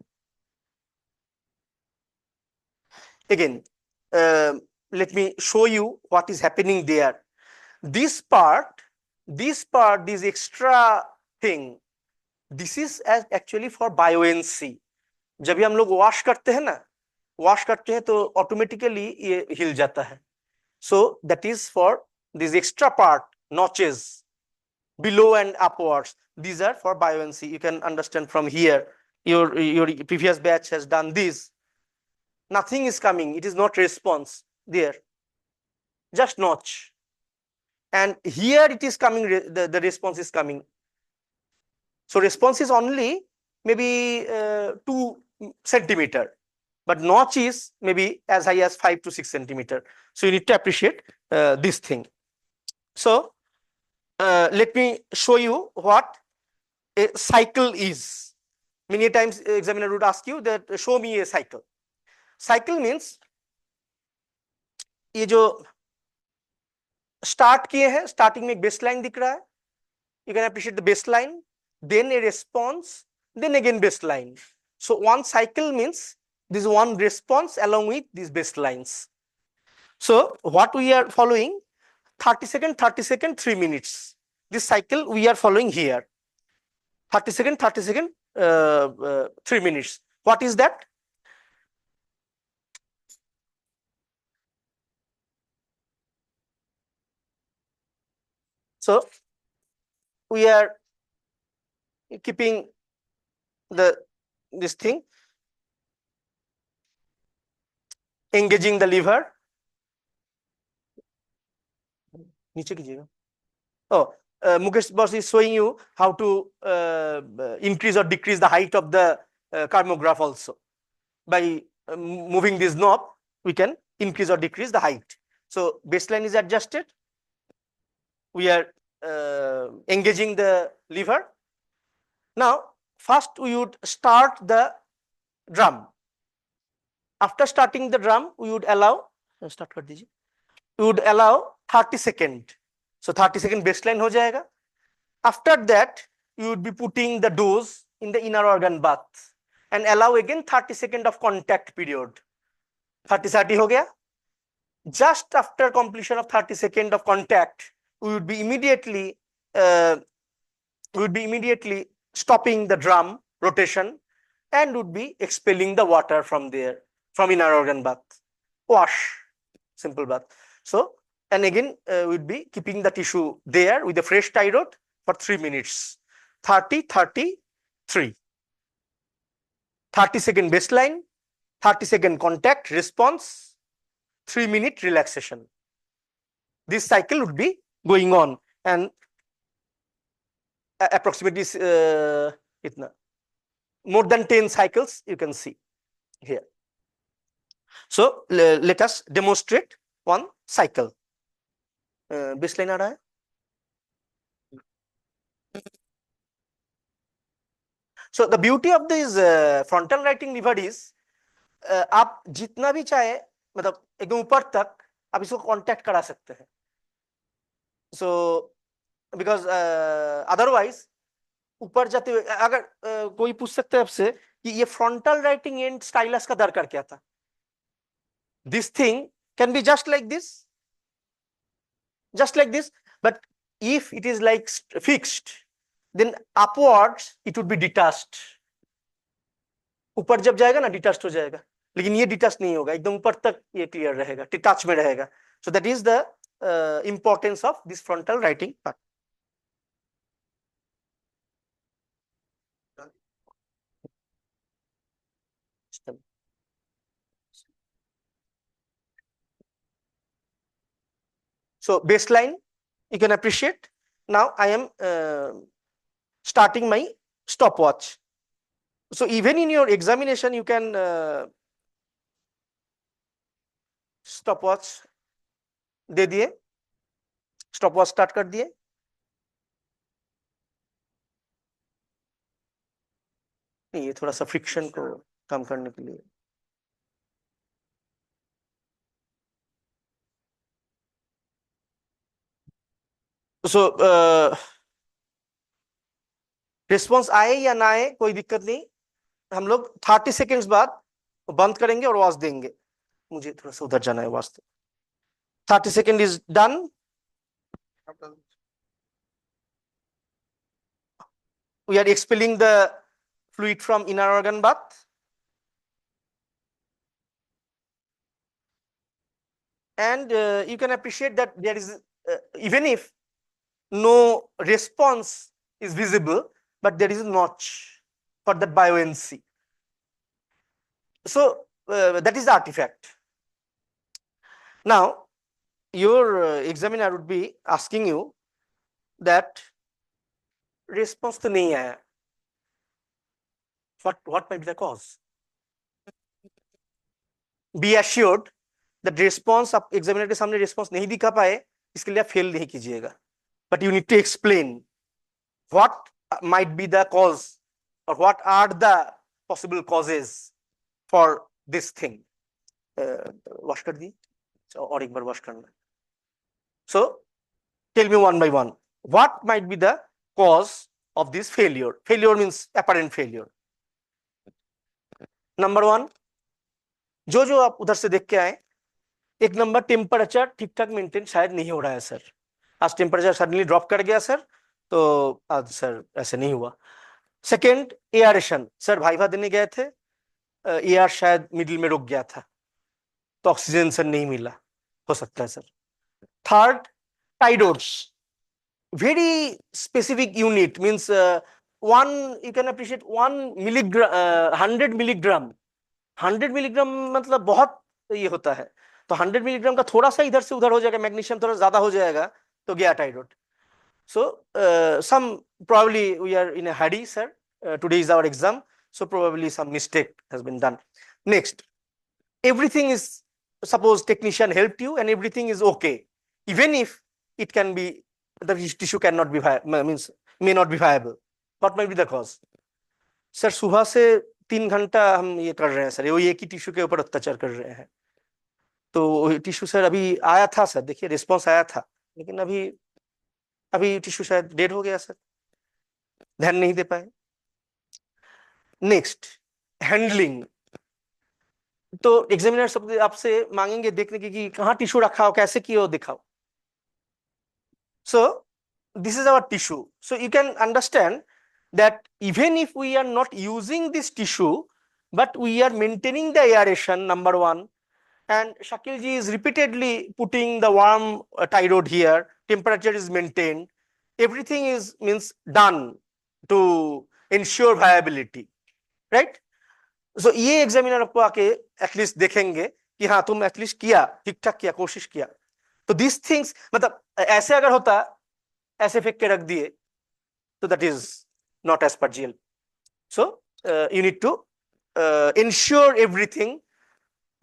Again, let me show you what is happening there. This part, this extra thing, this is actually for buoyancy. जब भी हम लोग वॉश करते हैं ना, वॉश करते हैं तो ऑटोमेटिकली ये हिल जाता है. So that is for this extra part, notches below and upwards. These are for buoyancy. You can understand from here. Your previous batch has done this. Nothing is coming. It is not response there. Just notch. And here it is coming. The response is coming. So response is only maybe 2 centimeter, but notch is maybe as high as 5 to 6 centimeter. So you need to appreciate this thing. So let me show you what a cycle is. Many times examiner would ask you that show me a cycle. Cycle means ये जो start किए हैं, starting में एक baseline दिख रहा है. You can appreciate the baseline, then a response, then again baseline. So one cycle means this one response along with these baselines. So what we are following, 30 second, 30 second, 3 minutes. This cycle we are following here. 30 second, 30 second, 3 minutes. What is that? So we are keeping this thing, engaging the liver, नीचे कीजिएगा. Oh, Mukesh boss is showing you how to increase or decrease the height of the cosmograph also. By moving this knob, we can increase or decrease the height. So baseline is adjusted. We are engaging the lever. Now, first we would start the drum. After starting the drum, we would allow, start कर दीजिए. We would allow 30 seconds. So 30 second baseline हो जाएगा. After that, you would be putting the dose in the inner organ bath and allow again 30 seconds of contact period. 30 हो गया. Just after completion of 30 seconds of contact, we would be immediately stopping the drum rotation and would be expelling the water from there, from inner organ bath. Wash, simple bath. So, and again, we'd be keeping the tissue there with a fresh tie rod for 3 minutes. 30, 30, 3. 30 second baseline, 30 second contact response, 3 minute relaxation. This cycle would be going on and approximately more than 10 cycles you can see here. So let us demonstrate one cycle. Baseline आ रहा है? So the beauty of this frontal writing lever is आप जितना भी चाहे मतलब एकदम ऊपर तक आप इसको कांटेक्ट करा सकते हैं. So because otherwise ऊपर जाते हुए अगर कोई पूछ सकता है आपसे कि ये फ्रंटल राइटिंग एंड स्टाइलस का दरकार क्या था. This thing can be just like this, but if it is like fixed, then upwards it would be detached. ऊपर जब जाएगा ना डिटैच्ड हो जाएगा, लेकिन ये डिटैच नहीं होगा, एकदम ऊपर तक ये क्लियर रहेगा, डिटैच में रहेगा. So that is the importance of this frontal writing part. So baseline, you can appreciate. Now I am starting my stopwatch. So even in your examination, you can stopwatch दे दिए, stopwatch start कर दिए. ये थोड़ा सा friction को कम करने के लिए. So रिस्पॉन्स आए या ना आए कोई दिक्कत नहीं, हम लोग 30 सेकेंड्स बाद बंद करेंगे और आवाज देंगे. मुझे थोड़ा सा उधर जाना है वास्ते. 30 second is done. We are expelling the fluid from inner organ bath. And you can appreciate that there is, even if no response is visible, but there is a notch for that buoyancy. So that is the artifact. Now, your examiner would be asking you that response to nahi aaya. What might be the cause? Be assured that response आप examiner के सामने response नहीं दिखा पाए, इसके लिए आप fail नहीं कीजिएगा. But you need to explain what might be the cause or what are the possible causes for this thing. Wash कर दी और एक बार wash करना. So tell me one by one, what might be the cause of this failure? Failure means apparent failure. Number 1, जो आप उधर से देख के आए, एक नंबर टेम्परेचर ठीक ठाक मेंटेन शायद नहीं हो रहा है सर. आज टेम्परेचर सडनली ड्रॉप कर गया सर, तो आज सर ऐसे नहीं हुआ. Second, aeration. सर वाइवा देने गए थे, एयर शायद मिडिल में रुक गया था, तो ऑक्सीजन सर नहीं मिला, हो सकता है सर. थर्ड, टाइडोड्स. Very specific unit means one, you can appreciate 1 milligram, 100 milligram. 100 milligram मतलब बहुत ये होता है. तो 100 मिलीग्राम का थोड़ा सा इधर से उधर हो जाएगा, मैग्नीशियम थोड़ा ज्यादा हो जाएगा, to gaya thyroid. So some probably we are in a hurry, sir. Today is our exam, so probably some mistake has been done. Next, everything is, suppose technician helped you and everything is okay, even if it can be the tissue cannot be means may not be viable. What might be the cause? Sir सुबह से 3 घंटा हम ये कर रहे हैं sir, वो एक ही टिश्यू के ऊपर अत्याचार कर रहे हैं, तो टिश्यू सर अभी आया था सर, देखिए रिस्पॉन्स आया था, लेकिन अभी अभी टिश्यू शायद डेड हो गया सर, ध्यान नहीं दे पाए. Next, handling. तो एग्जामिनर सब आपसे मांगेंगे देखने की कि कहाँ टिश्यू रखा हो, कैसे किए हो, दिखाओ. So this is our tissue. So you can understand that even if we are not using this tissue, but we are maintaining the aeration, number one, and Shakil ji is repeatedly putting the warm thyroid here, temperature is maintained, everything is means done to ensure viability, right? So ये examiner आपको आके at least देखेंगे कि हाँ तुम at least किया, ठीक ठाक किया, कोशिश किया. तो दिस थिंग्स मतलब ऐसे अगर होता, ऐसे फेंक के रख दिए, तो that is not as per GL. So you need to ensure everything,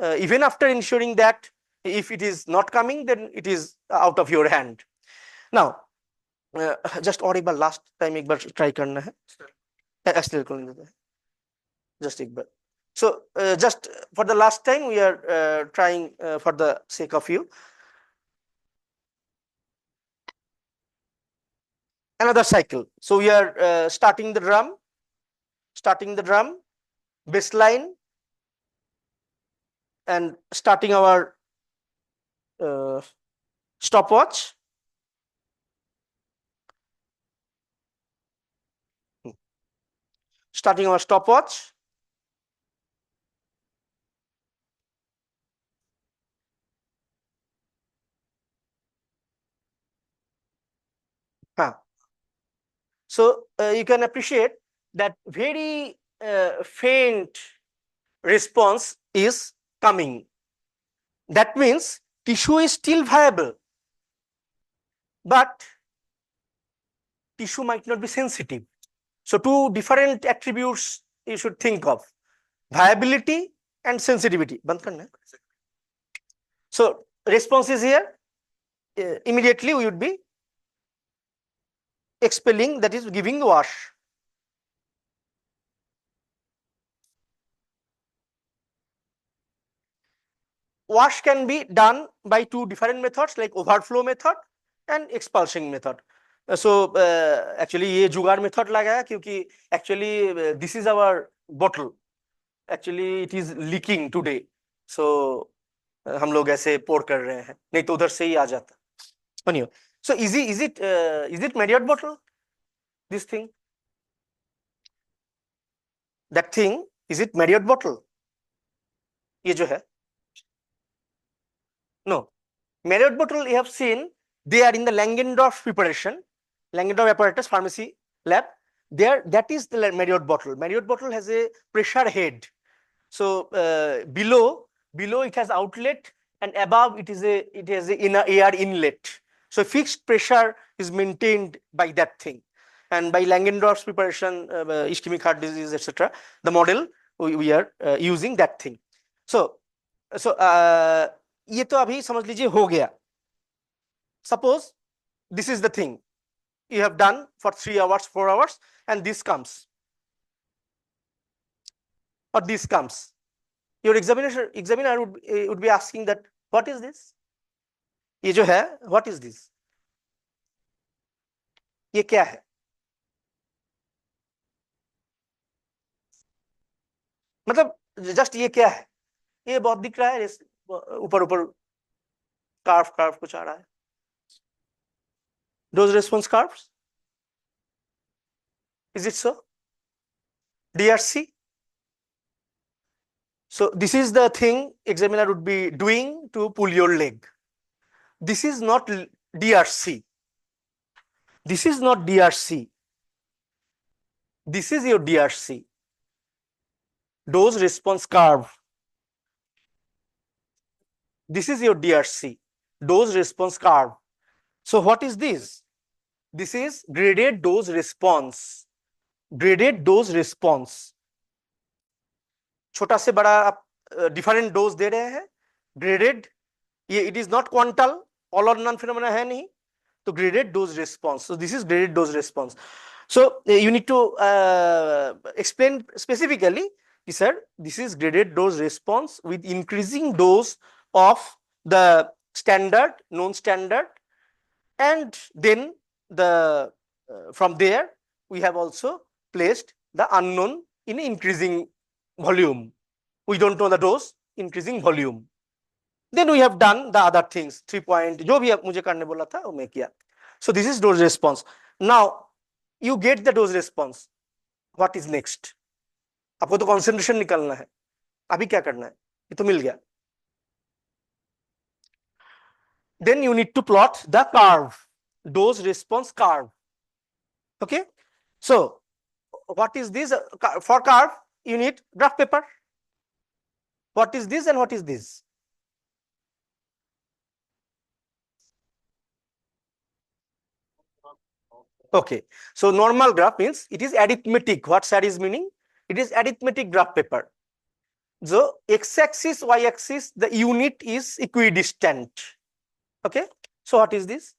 even after ensuring that if it is not coming, then it is out of your hand. Now just और एक बार लास्ट टाइम एक बार try करना है, एक्सटेल कर देते हैं just एक बार. So just for the last time we are trying for the sake of you. Another cycle. So we are starting the drum, baseline, and starting our stopwatch. Starting our stopwatch. So you can appreciate that very faint response is coming. That means tissue is still viable, but tissue might not be sensitive. So two different attributes you should think of: viability and sensitivity. So response is here. Immediately we would be expelling, that is giving wash. Wash can be done by two different methods, like overflow method and expulsion method. So actually ये जुगाड़ method लगाया क्योंकि actually this is our bottle. Actually it is leaking today. So हम लोग ऐसे pour कर रहे हैं, नहीं तो उधर से ही आ जाता. Anyway, so is it Marriott bottle? This thing, that thing, is it Marriott bottle? ये जो है, no. Marriott bottle you have seen, they are in the Langendorf preparation, Langendorf apparatus pharmacy lab. There, that is the Marriott bottle. Marriott bottle has a pressure head. So below it has outlet, and above it has a inner air inlet. So fixed pressure is maintained by that thing. And by Langendorf's preparation, ischemic heart disease, etc., the model we are using that thing. So ये तो अभी समझ लीजिए हो गया. Suppose this is the thing you have done for 3 hours, 4 hours, and this comes, or this comes. Your examiner would be asking that, what is this? ये जो है, what is this? ये क्या है? मतलब जस्ट ये क्या है? ये बहुत दिख रहा है, ऊपर ऊपर कर्व कुछ आ रहा है. Those response curves, is it so? DRC. So this is the thing examiner would be doing to pull your leg. This is not DRC. This is not DRC. This is your DRC. Dose response curve. This is your DRC. Dose response curve. So what is this? This is graded dose response. Graded dose response. छोटा से बड़ा आप different dose दे रहे हैं, graded, ये it is not quantal, all और none phenomena है नहीं, तो graded dose response. So this is graded dose response. So you need to explain specifically, sir, this is graded dose response with increasing dose of the standard, known standard, and then the from there we have also placed the unknown in increasing volume. We don't know the dose, increasing volume. Then we have done the other things, 3 point जो भी मुझे करने बोला था वो मैं किया. So this is dose response. Now you get the dose response. What is next? आपको तो concentration निकालना है. अभी क्या करना है? ये तो मिल गया. Then you need to plot the curve, dose response curve. Okay. So what is this? For curve you need graph paper. What is this and what is this? Okay, so normal graph means it is arithmetic. What SAR is meaning? It is arithmetic graph paper. So x-axis, y-axis, the unit is equidistant. Okay, so what is this?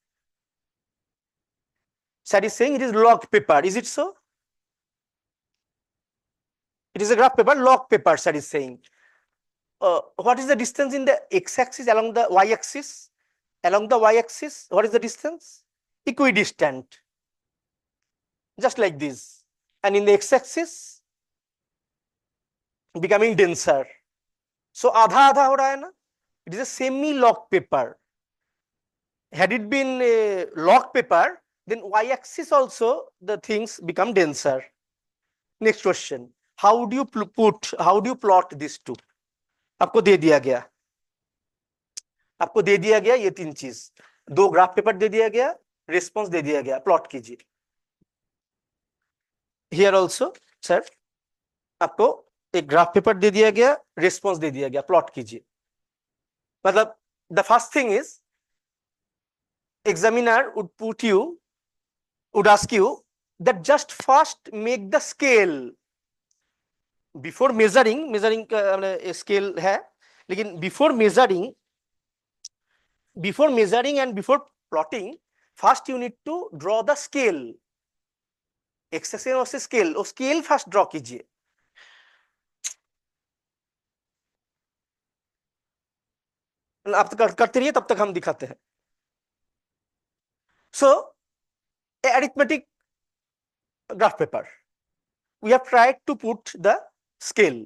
SAR is saying it is log paper. Is it so? It is a graph paper, log paper, SAR is saying. What is the distance in the x-axis along the y-axis? Along the y-axis, what is the distance? Equidistant. Just like this. And in the x-axis, becoming denser. So आधा आधा हो रहा है ना? It is a semi-log paper. Had it been a log paper, then y-axis also the things become denser. Next question. How do you plot these two? आपको दे दिया गया. आपको दे दिया गया ये तीन चीज. दो ग्राफ पेपर दे दिया गया, रिस्पॉन्स दे दिया गया, प्लॉट कीजिए. Here also, sir, आपको एक ग्राफ पेपर दे दिया गया, रिस्पॉन्स दे दिया गया, प्लॉट कीजिए. मतलब the first thing is examiner would ask you that just first make the scale before measuring scale है, लेकिन before measuring and before plotting, first you need to draw the scale. x-axis और scale, और scale first draw कीजिए. आप करते रहिए, तब तक हम दिखाते हैं. So, arithmetic graph paper, we have tried to put the scale.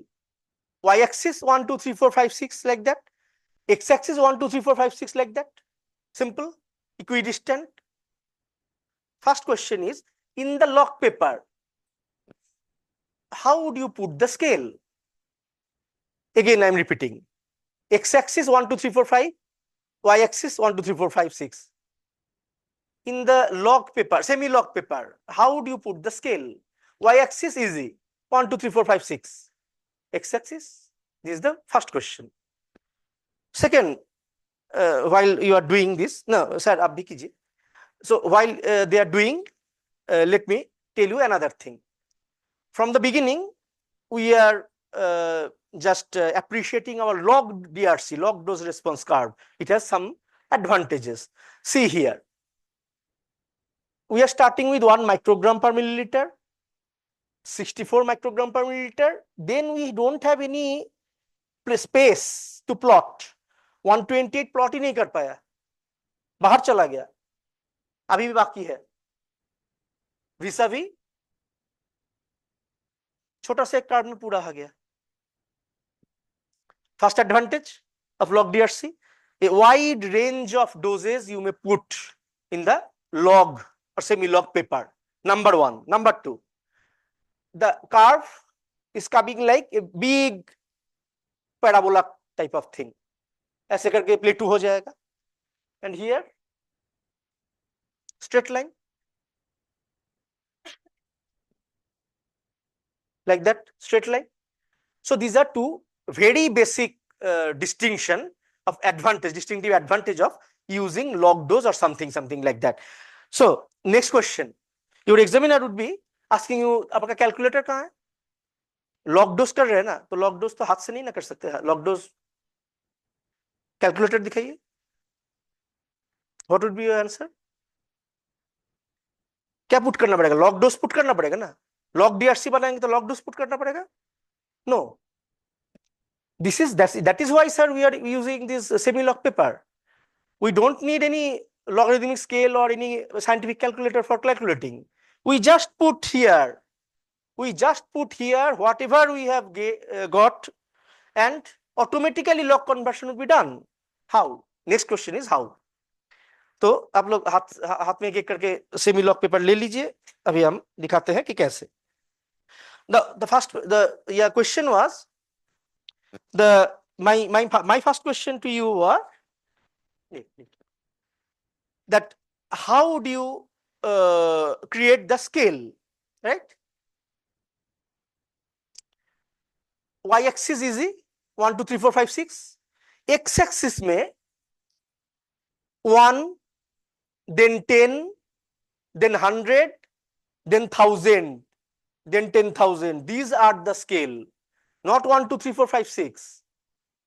Y-axis 1, 2, 3, 4, 5, 6 like that. X-axis 1, 2, 3, 4, 5, 6 like that. Simple, equidistant. First question is, in the log paper, how would you put the scale? Again, I am repeating. X-axis 1, 2, 3, 4, 5. Y-axis 1, 2, 3, 4, 5, 6. In the log paper, semi-log paper, how would you put the scale? Y-axis easy, 1, 2, 3, 4, 5, 6. X-axis, this is the first question. Second, while you are doing this, no, sir, ab bhi kijiye. So while they are doing, let me tell you another thing. From the beginning, we are just appreciating our log DRC, log dose response curve. It has some advantages. See here. We are starting with 1 microgram per milliliter, 64 microgram per milliliter. Then we don't have any space to plot. 128 plot ही नहीं कर पाया, बाहर चला गया, अभी भी बाकी है. विसावी छोटा से एक कार्ड में पूरा आ गया. First advantage of log DRC, a wide range of doses you may put in the log or semi-log paper. Number 1. Number 2, the curve is coming like a big parabola type of thing. ऐसे करके play 2 हो जाएगा. And here straight line like that, straight line. So these are two very basic distinctive advantage of using log dose or something like that. So next question, your examiner would be asking you, आपका calculator कहाँ है? Log dose कर रहे हैं ना, तो log dose तो हाथ से नहीं ना कर सकते, लॉग डोज कैलकुलेटर दिखाइए. What would be your answer? क्या पुट करना पड़ेगा? लॉग डोज पुट करना पड़ेगा ना. लॉग डीआरसी बनाएंगे तो लॉग डोज पुट करना पड़ेगा. No, that is why, sir, we are using this semi log paper. We don't need any logarithmic scale or any scientific calculator for calculating. We just put here whatever we have got, and automatically log conversion will be done. How? Next question is how. तो आप लोग हाथ में एक करके semi log paper ले लीजिए. अभी हम दिखाते हैं कि कैसे. The question was, my first question to you was that how do you create the scale, right? Y-axis easy, 1 2 3 4 5 6. X-axis में 1, then 10, then 100, then 1000, then 10,000. These are the scale, not 1 2 3 4 5 6.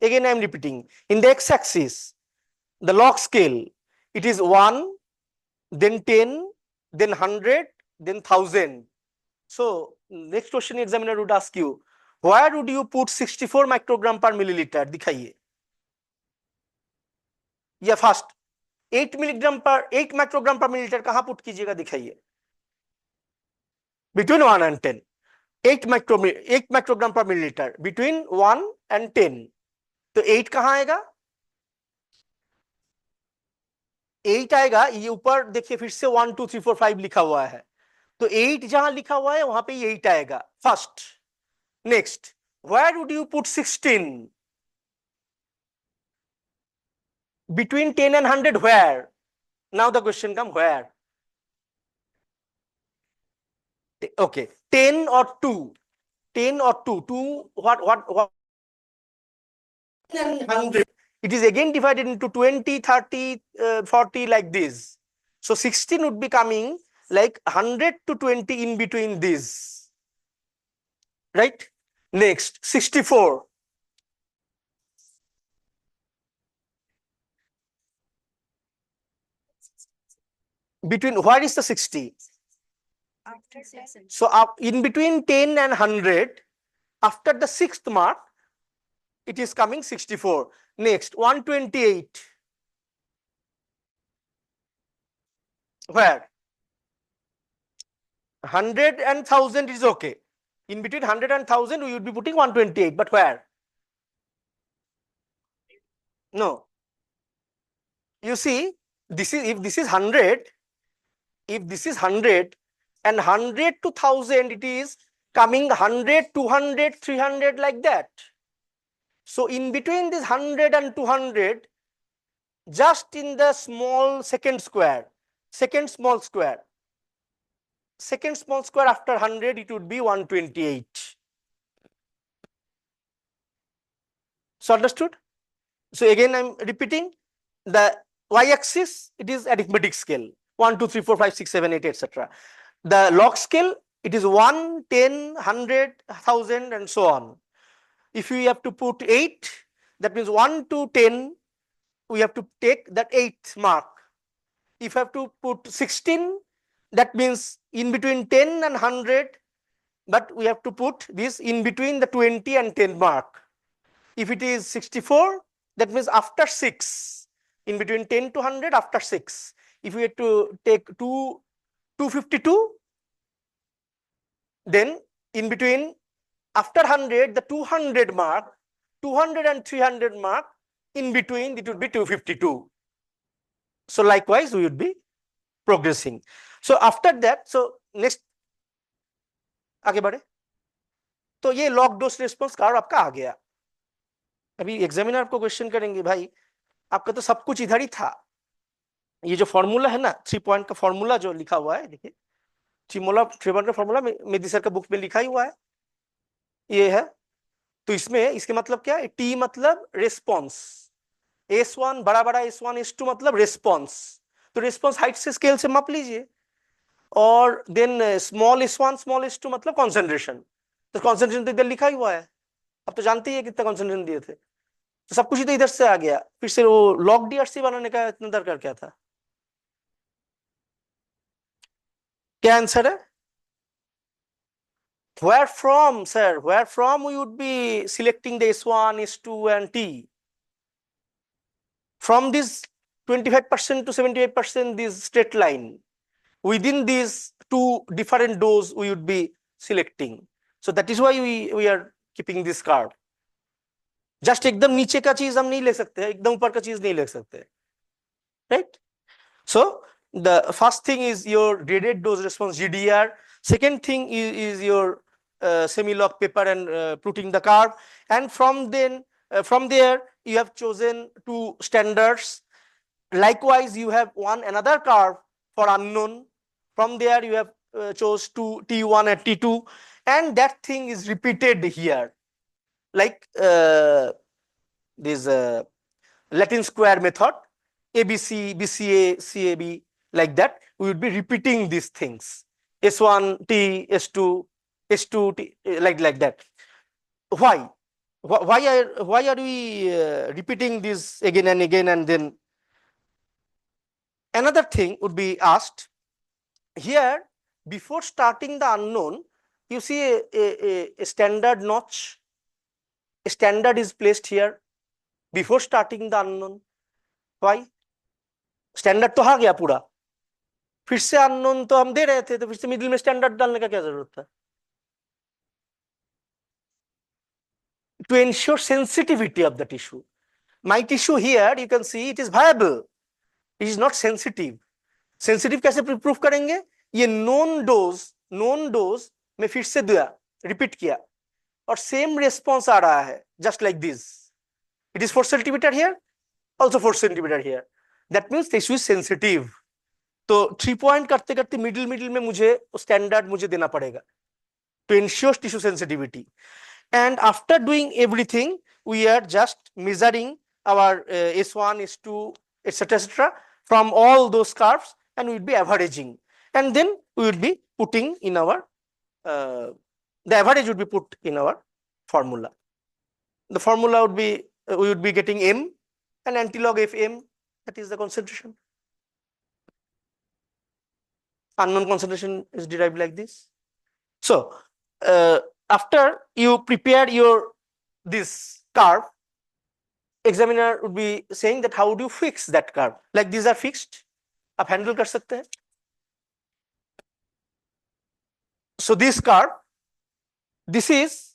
Again, I am repeating. In the x-axis, the log scale, it is 1, then 10, then 100, then 1000. So next question examiner would ask you, where would you put 64 microgram per milliliter? दिखाइए. या first 8 microgram per milliliter कहाँ put कीजिएगा? दिखाइए. Between 1 and 10. 8 microgram per milliliter between 1 and 10. तो 8 कहाँ आएगा? 8 आएगा, ये ऊपर देखिए फिर से 1 2 3 4 5 लिखा हुआ है, तो 8 जहां लिखा हुआ है वहां पे 8 आएगा first. Next, where would you put 16? Between 10 and 100, where? Now the question comes, where? Okay, 10 or 2? 10 or 2? 2, what? 100. It is again divided into 20, 30, 40 like this. So 16 would be coming like 100 to 20 in between this. Right? Next, 64. Between, where is the 60? So in between 10 and 100, after the 6th mark, it is coming 64. Next, 128. Where? 100 and 1000 is okay. In between 100 and 1000, we would be putting 128. But where? No. You see, this is, if this is 100, if this is 100 and 100 to 1000, it is coming 100, 200, 300 like that. So in between this 100 and 200, just in the small second small square after 100, it would be 128. So understood? So again, I'm repeating, the y-axis, it is arithmetic scale, 1 2 3 4 5 6 7 8 etc. The log scale, it is 1, 10, 100, 1000 and so on. If we have to put 8, that means 1 to 10, we have to take that 8th mark. If I have to put 16, that means in between 10 and 100, but we have to put this in between the 20 and 10 mark. If it is 64, that means after 6, in between 10 to 100, after 6. If we have to take 252, then in between, after 100, the 200 mark, 200 and 300 mark, in between it would be 252. So likewise, we would be progressing. So after that, so next, आगे बढ़े. तो ये log dose response curve आपका आ गया. अभी examiner आपको question करेंगे, भाई आपका तो सब कुछ इधर ही था. ये जो फॉर्मूला है ना, 3 पॉइंट का फॉर्मूला जो लिखा हुआ है, देखिए 3 पॉइंट का फॉर्मूला मेदी सर का बुक में लिखा ही हुआ है, ये है. तो इसमें इसके मतलब क्या है? टी मतलब रिस्पॉन्स, S1 बड़ा S1 S2 मतलब रेस्पॉन्स, तो रेस्पॉन्स हाइट से स्केल से माप लीजिए। और then small S1 small S2 मतलब कॉन्सेंट्रेशन, तो कॉन्सेंट्रेशन तो इधर लिखा ही हुआ है, अब तो जानते ही है कितना कॉन्सेंट्रेशन दिए थे, तो सब कुछ ही तो इधर से आ गया। फिर से वो लॉग DRC बनाने का इतना दरकार क्या था? क्या आंसर है? Where from, sir? Where from we would be selecting the S1, S2, and T? From this 25% to 75%, this straight line. Within these two different doses, we would be selecting. So that is why we are keeping this curve. Just एकदम नीचे का चीज हम नहीं ले सकते, एकदम ऊपर का चीज नहीं ले सकते, right? So the first thing is your graded dose response GDR. Second thing is your semi-log paper and plotting the curve. And from there you have chosen two standards. Likewise, you have another curve for unknown. From there you have chose two T1 and T2, and that thing is repeated here, like this Latin square method, ABC, BCA, CAB, like that. We would be repeating these things, S1 T, S2, S2 T, like that. Why? Why are we repeating this again and again? And then another thing would be asked here, before starting the unknown, you see a standard notch. A standard is placed here before starting the unknown. Why? Standard तो आ गया पूरा, फिर से unknown तो हम दे रहे थे, तो फिर से मिडिल में स्टैंडर्ड डालने का क्या जरूरत था? To ensure sensitivity of the tissue. My tissue here, you can see it is viable. It is not sensitive. Sensitive कैसे प्रूफ करेंगे? ये नोन डोज में फिर से दिया, रिपीट किया, और सेम रेस्पॉन्स आ रहा है, just like this. It is 4 centimeter here, also 4 centimeter here. That means tissue is sensitive. तो 3 पॉइंट करते करते मिडिल में मुझे स्टैंडर्ड मुझे देना पड़ेगा to ensure tissue sensitivity. And after doing everything, we are just measuring our S1, S2, etc. from all those curves, and we will be averaging, and then we will be putting in our the average would be put in our formula. The formula would be we would be getting M, and antilog Fm, that is the concentration. Unknown concentration is derived like this. So after you prepare your this curve, examiner would be saying that how do you fix that curve? Like these are fixed, आप handle कर सकते हैं. So this curve, this is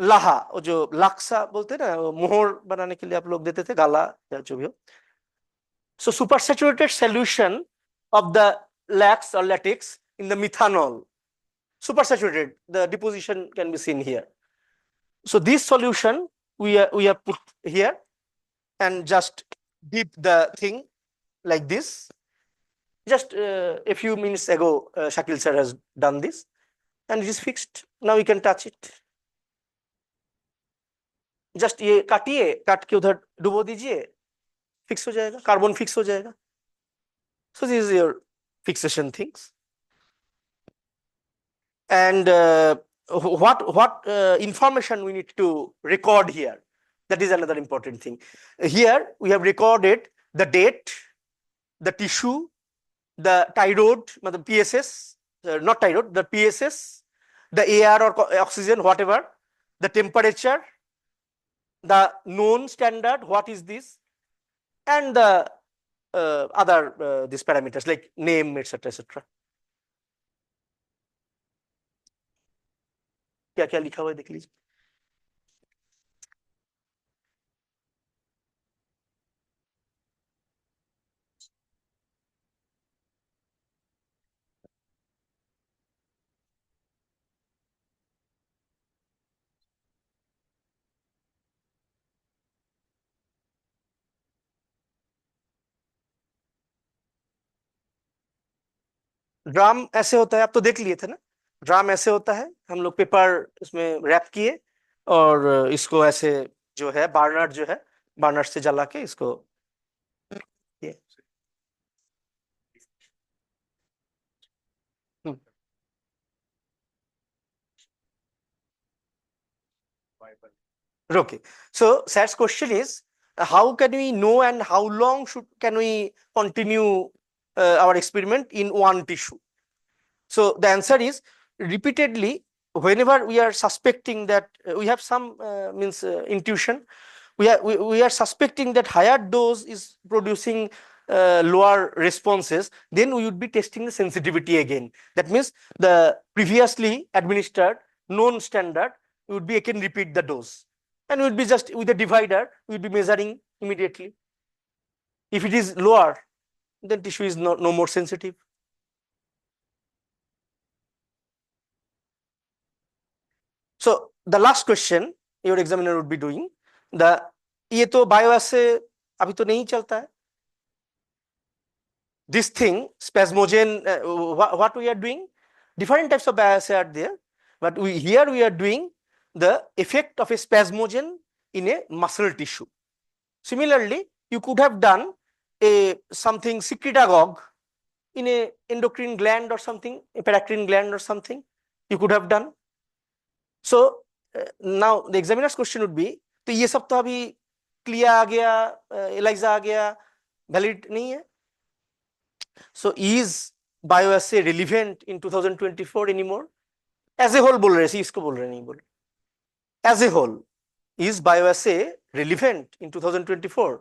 लाहा, वो जो लाक्सा बोलते हैं ना, मोहर बनाने के लिए आप लोग देते थे, गाला या जो भी हो. So supersaturated solution of the lax or latex in the methanol, supersaturated, the deposition can be seen here. So this solution we have put here, and just dip the thing like this. Just a few minutes ago, Shakil sir has done this, and it is fixed. Now we can touch it. Just ये काटिए, काट के उधर डुबो दीजिए, fix हो जाएगा, carbon fix हो जाएगा. So this is your fixation things. And what information we need to record here? That is another important thing. Here we have recorded the date, the tissue, the tyrod, the PSS, not tyrod, the PSS, the air or oxygen, whatever, the temperature, the known standard, what is this, and the other these parameters like name, etc., etc. क्या क्या लिखा हुआ है देख लीजिए. Drum ऐसे होता है, आप तो देख लिए थे ना, ड्राम ऐसे होता है, हम लोग पेपर इसमें रैप किए और इसको ऐसे जो है बार्नर जो है बर्नर से जला के इसको ये Okay. So Sir's question is, how can we know and how long can we continue our experiment in one tissue? So the answer is, repeatedly, whenever we are suspecting that we have some intuition, we are suspecting that higher dose is producing lower responses, then we would be testing the sensitivity again. That means the previously administered known standard, we would be again repeat the dose, and we would be just with a divider, we would be measuring immediately. If it is lower, then tissue is no more sensitive. So the last question your examiner would be doing, the ये तो bioassay अभी तो नहीं चलता है. This thing spasmogen, what we are doing, different types of bioassay are there, but here we are doing the effect of a spasmogen in a muscle tissue. Similarly, you could have done something secretagogue in a endocrine gland or something, a paracrine gland or something, you could have done. So now the examiner's question would be, तो ये सब तो अभी क्लिया आ गया, ELISA आ गया, valid नहीं है. So is bioassay relevant in 2024 anymore? As a whole बोल रहे हैं, इसको बोल रहे नहीं बोल. As a whole, is bioassay relevant in 2024?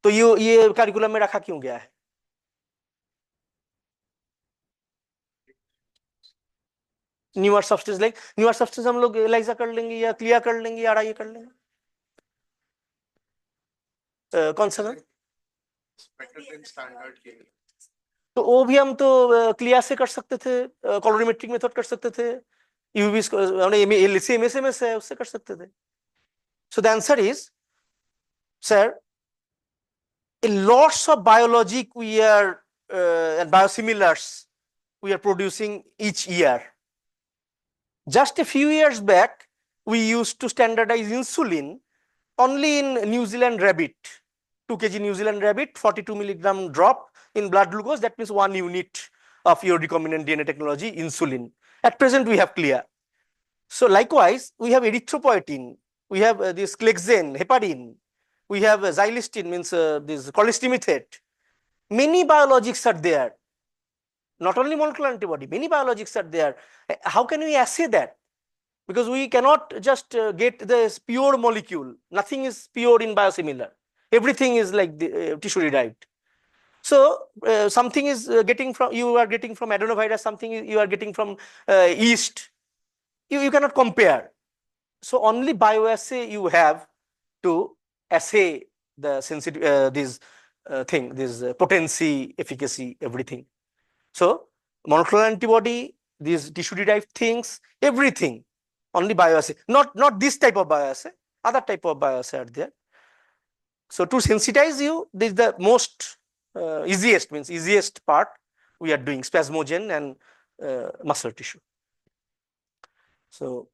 तो ये करिकुलम में रखा क्यों गया है? Newer substance, like newer substance हम लोग एलाइजा कर लेंगे या क्लियर कर लेंगे या आरआईए कर लेंगे. कौन सा? तो वो भी हम तो क्लियर से कर सकते थे, कॉलोरीमेट्रिक मेथड कर सकते थे, यूवी एमएसएमएस है उससे कर सकते थे. So the answer is, sir, lots of biologic we are and biosimilars we are producing each year. Just a few years back, we used to standardize insulin only in New Zealand rabbit, 2 kg New Zealand rabbit, 42 milligram drop in blood glucose. That means 1 unit of your recombinant DNA technology, insulin. At present, we have clear. So likewise, we have erythropoietin, we have this clexane, heparin, we have xylistine, means this cholestyramine. Many biologics are there. Not only monoclonal antibody, many biologics are there. How can we assay that? Because we cannot just get this pure molecule. Nothing is pure in biosimilar. Everything is like the, tissue derived. So something is getting from, you are getting from adenovirus, something you are getting from yeast. You cannot compare. So only bioassay you have to assay the sensitive this thing, this potency, efficacy, everything. So monoclonal antibody, these tissue derived things, everything, only bioassay. Not this type of bioassay, other type of bioassay are there. So to sensitize you, this is the most easiest part we are doing, spasmogen and muscle tissue. So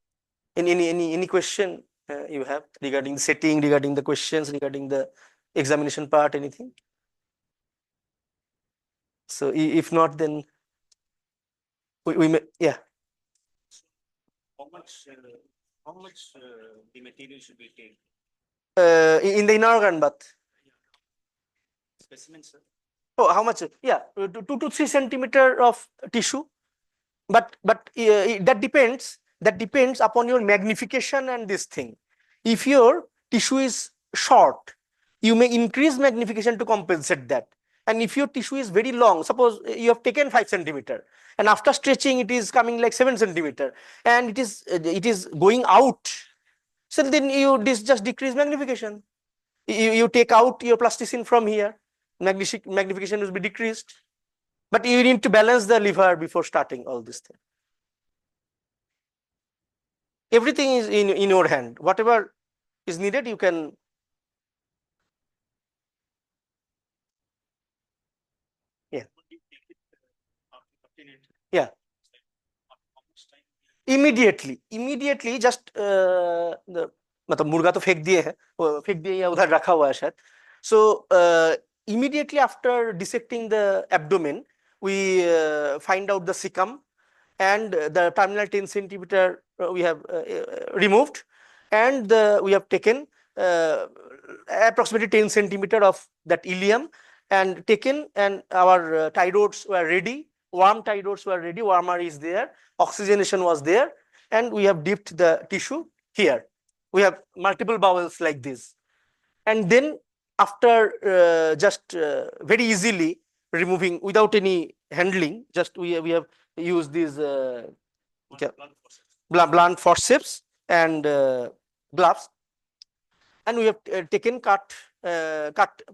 any question you have regarding the setting, regarding the questions, regarding the examination part, anything? So if not, then we may, yeah. How much the material should be taken? In the inorganic bath. Specimen, sir. Oh, how much? Yeah, 2 to 3 centimeter of tissue, but that depends. That depends upon your magnification and this thing. If your tissue is short, you may increase magnification to compensate that. And if your tissue is very long, suppose you have taken 5 centimeter, and after stretching it is coming like 7 centimeter, and it is going out, so then you just decrease magnification. You take out your plasticine from here, magnification will be decreased. But you need to balance the liver before starting all this thing. Everything is in your hand. Whatever is needed, you can. Yeah. Yeah. Immediately, just मतलब मुर्गा तो फेंक दिए हैं, वो फेंक दिए या उधर रखा हुआ है शायद. So immediately after dissecting the abdomen, we find out the cecum, and the terminal 10 centimeter we have removed, and we have taken approximately 10 centimeter of that ileum and taken, and our tie rods were ready, warm tie rods were ready, warmer is there, oxygenation was there, and we have dipped the tissue here. We have multiple bowels like this, and then after just very easily removing without any handling, just we have used these blunt forceps and gloves, and we have taken cut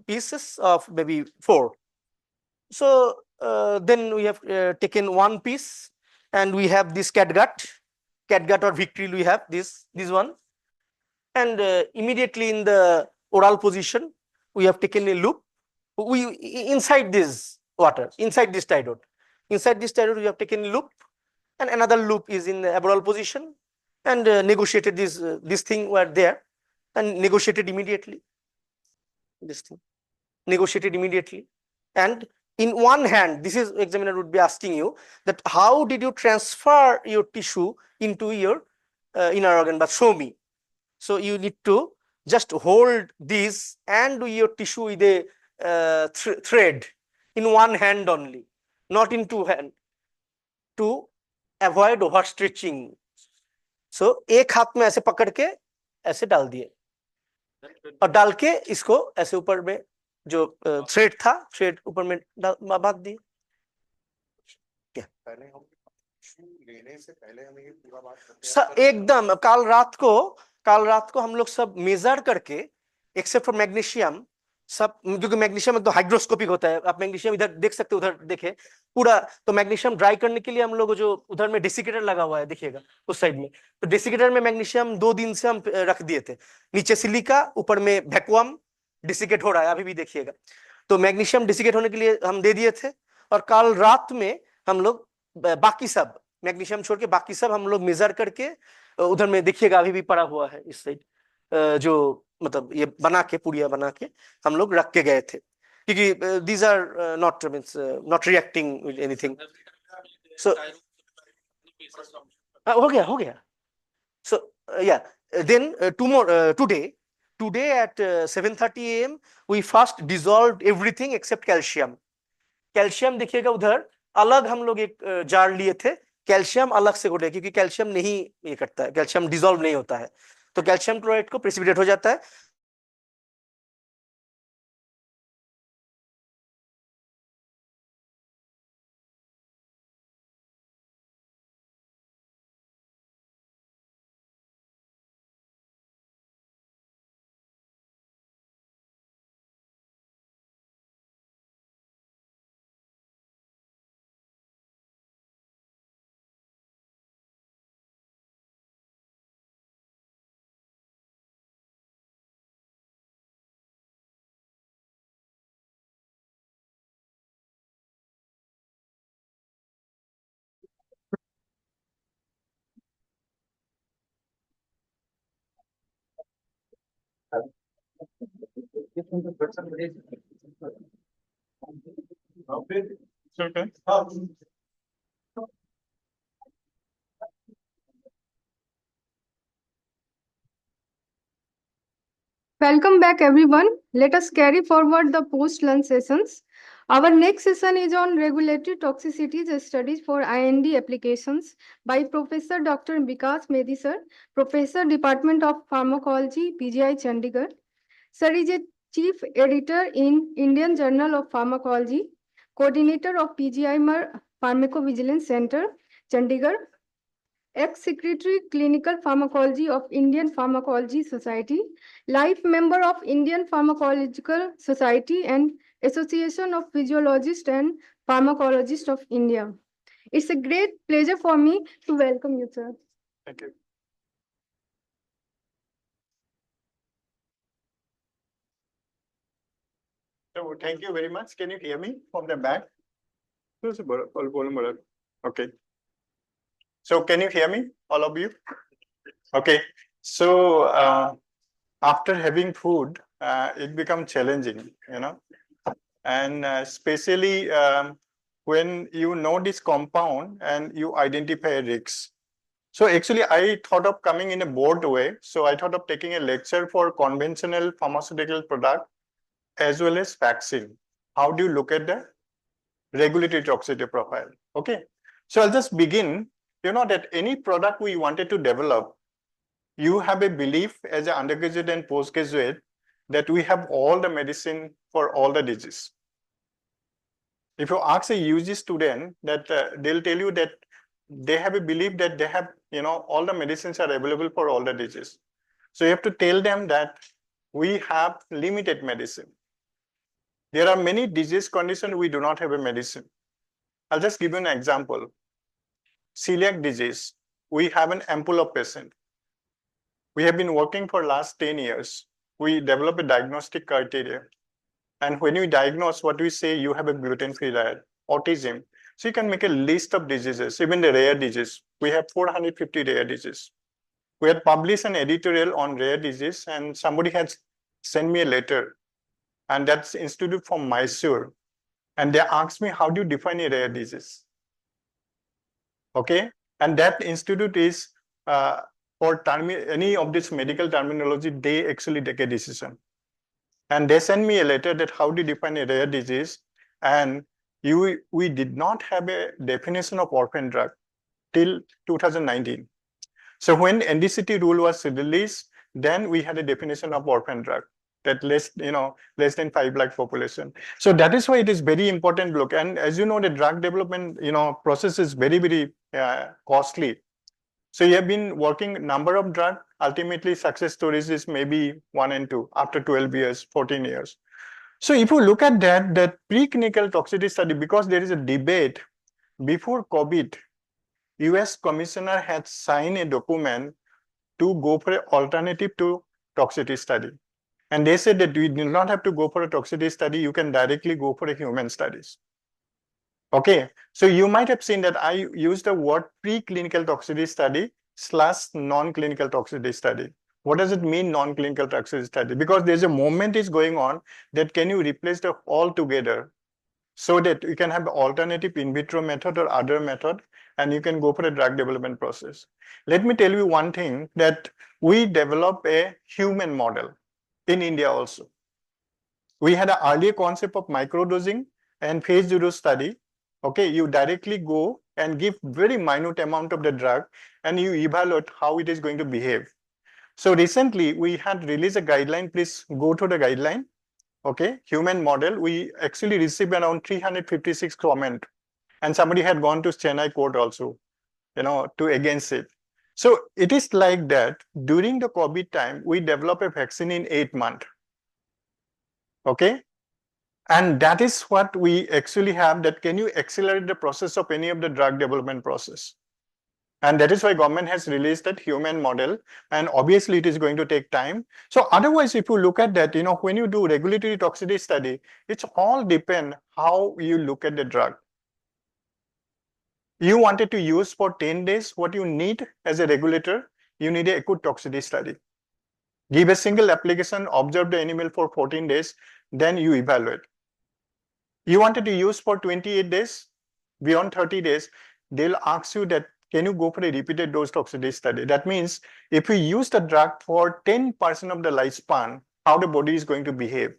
pieces of maybe 4. So then we have taken one piece, and we have this catgut or victrile, we have this one, and immediately in the oral position we have taken a loop. We inside this water, inside this tie rod, we have taken a loop, and another loop is in the aboral position, and negotiated this thing were there, and negotiated immediately. This thing negotiated immediately, and in one hand, this is examiner would be asking you that how did you transfer your tissue into your inner organ, but show me. So you need to just hold this and your tissue with a thread in one hand only, not in two hand, to avoid overstretching. So एक हाथ में ऐसे पकड़ के ऐसे डाल दिए, और डाल के इसको ऐसे ऊपर में जो थ्रेड था, थ्रेड ऊपर में बांध दिए. एकदम काल रात को हम लोग सब मेजर करके, एक्सेप्ट फॉर मैग्नीशियम, सब, क्योंकि मैग्नीशियम एकदम हाइड्रोस्कोपिक होता है. आप मैग्नीशियम इधर देख सकते हो, उधर देखे पूरा. तो मैग्नीशियम ड्राई करने के लिए हम लोग जो उधर में डेसिकेटर लगा हुआ है, देखिएगा उस साइड में, तो डेसिकेटर में मैग्नीशियम 2 दिन से हम रख दिए थे. नीचे सिलिका, ऊपर में वैक्यूम, डेसिकेट हो रहा है अभी भी, देखिएगा. तो मैग्नीशियम डेसिकेट होने के लिए हम दे दिए थे, और कल रात में हम लोग बाकी सब मैग्नीशियम छोड़ के बाकी सब हम लोग मेजर करके, उधर में देखिएगा अभी भी पड़ा हुआ है इस साइड, जो मतलब ये बना के, पुड़िया बना के हम लोग रख के गए थे, क्योंकि these are not means not reacting with anything. So हो गया. So yeah then today at 7:30 AM we first dissolved everything except calcium. Calcium देखिएगा उधर अलग हम लोग एक जार लिए थे, कैल्शियम अलग से घोटे, क्योंकि कैल्शियम नहीं ये करता है, कैल्शियम डिसॉल्व नहीं होता है, तो कैल्शियम क्लोराइड को प्रेसिपिटेट हो जाता है. Welcome back, everyone. Let us carry forward the post-lunch sessions. Our next session is on regulatory toxicities studies for IND applications by Professor Dr. Vikas Medi sir, Professor Department of Pharmacology, PGI Chandigarh. Sir is a Chief Editor in Indian Journal of Pharmacology, Coordinator of PGI Pharmacovigilance Center, Chandigarh, ex-secretary Clinical Pharmacology of Indian Pharmacology Society, life member of Indian Pharmacological Society and Association of Physiologists and Pharmacologists of India. It's a great pleasure for me to welcome you, sir. Thank you. So thank you very much. Can you hear me from the back? Okay. So can you hear me, all of you? Okay. So after having food, it becomes challenging, and especially when you know this compound and you identify risks. So actually, I thought of coming in a broad way. So I thought of taking a lecture for conventional pharmaceutical product as well as vaccine. How do you look at the regulatory toxicity profile? Okay. So I'll just begin, that any product we wanted to develop, you have a belief as an undergraduate and postgraduate that we have all the medicine for all the disease. If you ask a UG student, that they'll tell you that they have a belief that they have, all the medicines are available for all the disease. So you have to tell them that we have limited medicine. There are many disease conditions we do not have a medicine. I'll just give you an example. Celiac disease, we have an ample of patient. We have been working for last 10 years. We develop a diagnostic criteria. And when we diagnose, what we say, you have a gluten-free diet, autism. So you can make a list of diseases, even the rare disease. We have 450 rare diseases. We had published an editorial on rare disease, and somebody had sent me a letter, and that's institute from Mysore. And they asked me, how do you define a rare disease? Okay, and that institute is for any of this medical terminology, they actually take a decision. And they sent me a letter that how do you define a rare disease? And we did not have a definition of orphan drug till 2019. So when NDCT rule was released, then we had a definition of orphan drug that less than 5 lakh population. So that is why it is very important to look. And as you know, the drug development, process is very, very costly. So you have been working number of drug, ultimately success stories is maybe 1 and 2 after 12 years, 14 years. So if you look at that preclinical toxicity study, because there is a debate before COVID, US commissioner had signed a document to go for an alternative to toxicity study. And they said that you do not have to go for a toxicity study, you can directly go for a human studies. Okay, so you might have seen that I used the word preclinical toxicity study / non-clinical toxicity study. What does it mean, non-clinical toxicity study? Because there's a movement is going on that can you replace the all together so that you can have alternative in vitro method or other method, and you can go for a drug development process. Let me tell you one thing, that we develop a human model in India also. We had an earlier concept of microdosing and phase 0 study. Okay, you directly go and give very minute amount of the drug and you evaluate how it is going to behave. So recently we had released a guideline, please go to the guideline. Okay, human model, we actually received around 356 comment, and somebody had gone to Chennai court also, to against it. So it is like that during the COVID time, we develop a vaccine in 8 months. Okay, and that is what we actually have, that can you accelerate the process of any of the drug development process? And that is why government has released that human model, and obviously it is going to take time. So otherwise, if you look at that, when you do regulatory toxicity study, it's all depend how you look at the drug. You wanted to use for 10 days, what you need as a regulator, you need a acute toxicity study. Give a single application, observe the animal for 14 days, then you evaluate. You wanted to use for 28 days, beyond 30 days, they'll ask you that, can you go for a repeated dose toxicity study? That means if you use the drug for 10% of the lifespan, how the body is going to behave.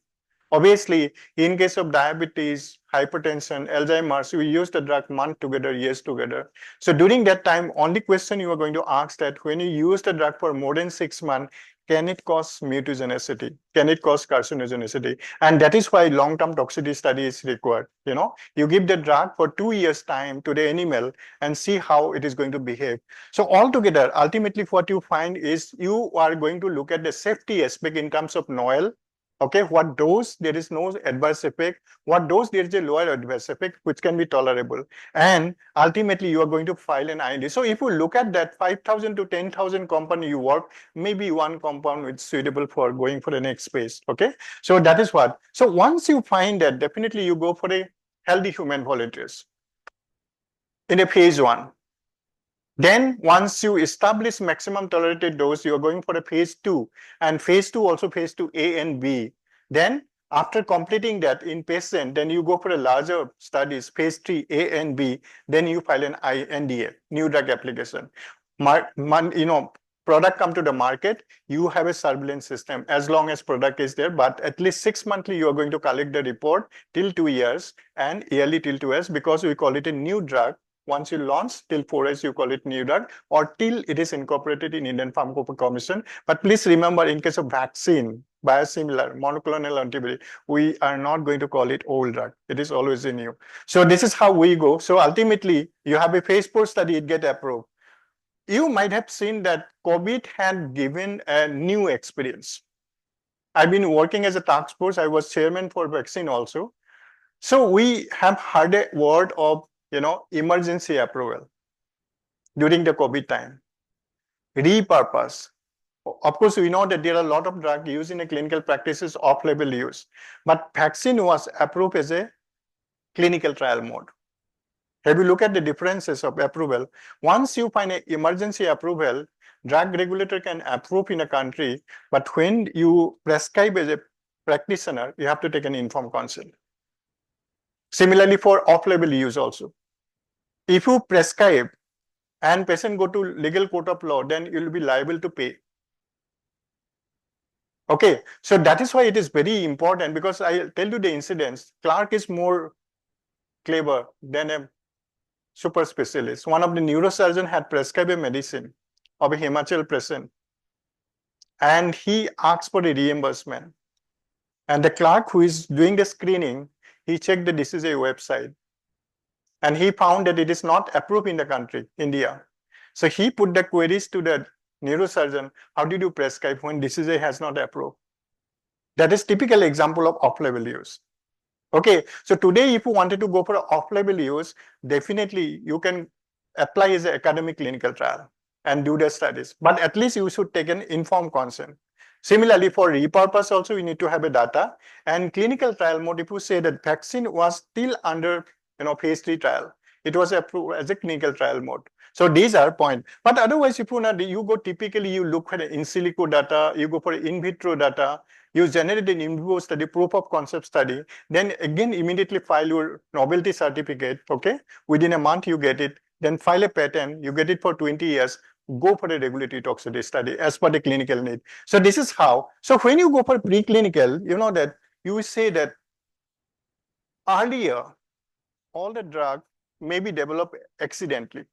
Obviously, in case of diabetes, hypertension, Alzheimer's, we use the drug month together, years together. So during that time, only question you are going to ask that when you use the drug for more than 6 months, can it cause mutagenicity? Can it cause carcinogenicity? And that is why long-term toxicity study is required. You give the drug for 2 years time to the animal and see how it is going to behave. So altogether, ultimately what you find is you are going to look at the safety aspect in terms of NOAEL. Okay, what dose there is no adverse effect, what dose there is a lower adverse effect which can be tolerable, and ultimately you are going to file an IND. So if you look at that 5,000 to 10,000 compound you work, maybe one compound is suitable for going for the next phase. Okay, so that is what. So once you find that, definitely you go for a healthy human volunteers in a phase 1. Then once you establish maximum tolerated dose, you are going for a phase 2, and phase 2 also phase 2A and B. Then after completing that in patient, then you go for a larger studies, phase 3A and B, then you file an NDA, new drug application. Product come to the market, you have a surveillance system as long as product is there, but at least 6 monthly you are going to collect the report till 2 years and yearly till 2 years, because we call it a new drug. Once you launch till 4 years, you call it new drug, or till it is incorporated in Indian Pharmacopoeia Commission. But please remember, in case of vaccine, biosimilar, monoclonal antibody, we are not going to call it old drug. It is always a new. So this is how we go. So ultimately, you have a phase 4 study, it get approved. You might have seen that COVID had given a new experience. I've been working as a task force. I was chairman for vaccine also. So we have heard a word of, emergency approval during the COVID time. Repurpose. Of course, we know that there are a lot of drugs used in a clinical practices off-label use, but vaccine was approved as a clinical trial mode. Have you look at the differences of approval? Once you find an emergency approval, drug regulator can approve in a country, but when you prescribe as a practitioner, you have to take an informed consent. Similarly for off-label use also. If you prescribe and patient go to legal court of law, then you'll be liable to pay. Okay, so that is why it is very important, because I tell you the incidents. Clark is more clever than a super specialist. One of the neurosurgeon had prescribed a medicine of a Himachal patient, and he asked for a reimbursement. And the clerk who is doing the screening, he checked the DCJ website, and he found that it is not approved in the country, India. So he put the queries to the neurosurgeon, how did you prescribe when DCJ has not approved? That is typical example of off-label use. Okay, so today if you wanted to go for off-label use, definitely you can apply as an academic clinical trial and do the studies, but at least you should take an informed consent. Similarly, for repurpose also, you need to have a data, and clinical trial mode, if you say that vaccine was still under phase 3 trial, it was approved as a clinical trial mode. So these are points. But otherwise, if you go typically, you look for the in silico data, you go for in vitro data, you generate an in vivo study, proof of concept study, then again immediately file your novelty certificate, okay? Within a month you get it, then file a patent, you get it for 20 years, go for a regulatory toxicity study as per the clinical need. So this is how. So when you go for preclinical, you know that you say that earlier, all the drug may be developed accidentally.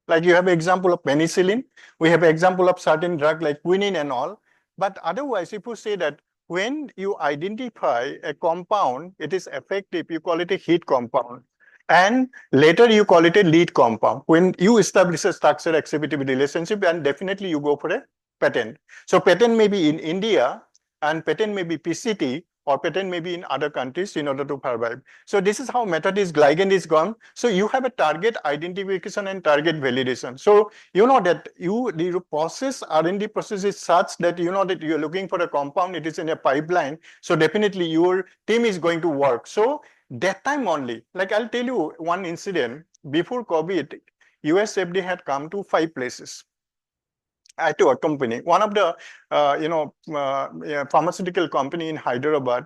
Like you have an example of penicillin, we have an example of certain drug like quinine and all. But otherwise, if you say that when you identify a compound, it is effective, you call it a hit compound. And later you call it a lead compound. When you establish a structure exhibitive relationship, and definitely you go for a patent. So patent may be in India, and patent may be PCT, or patent may be in other countries in order to survive. So this is how method is ligand is gone. So you have a target identification and target validation. So you know that the process, R&D process is such that you know that you're looking for a compound, it is in a pipeline. So definitely your team is going to work. So that time only, like I'll tell you one incident. Before COVID, US FDA had come to 5 places. To accompany one of the pharmaceutical company in Hyderabad.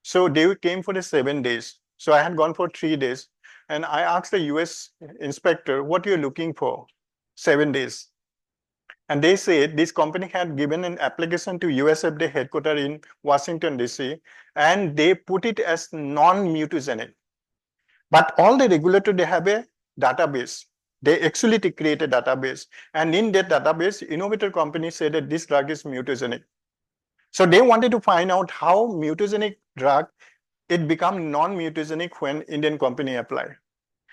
So they came for the 7 days. So I had gone for 3 days, and I asked the US inspector, what you're looking for? 7 days. And they said this company had given an application to US FDA headquarters in Washington, DC, and they put it as non-mutagenic. But all the regulator, they have a database. They actually create a database. And in that database, innovator companies say that this drug is mutagenic. So they wanted to find out how mutagenic drug, it become non-mutagenic when Indian company apply.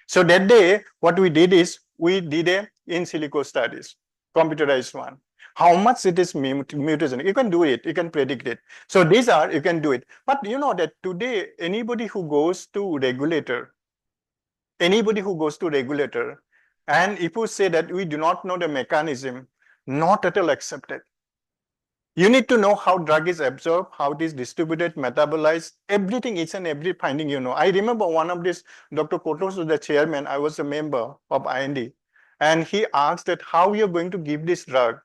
So that day, what we did is, we did a in silico studies, computerized one. How much it is mutagenic, you can do it, you can predict it. So these are, you can do it. But you know that today, anybody who goes to regulator, and if you say that we do not know the mechanism, not at all accepted. You need to know how drug is absorbed, how it is distributed, metabolized, everything, each and every finding you know. I remember one of this, Dr. Kotos was the chairman, I was a member of IND. And he asked that how you're going to give this drug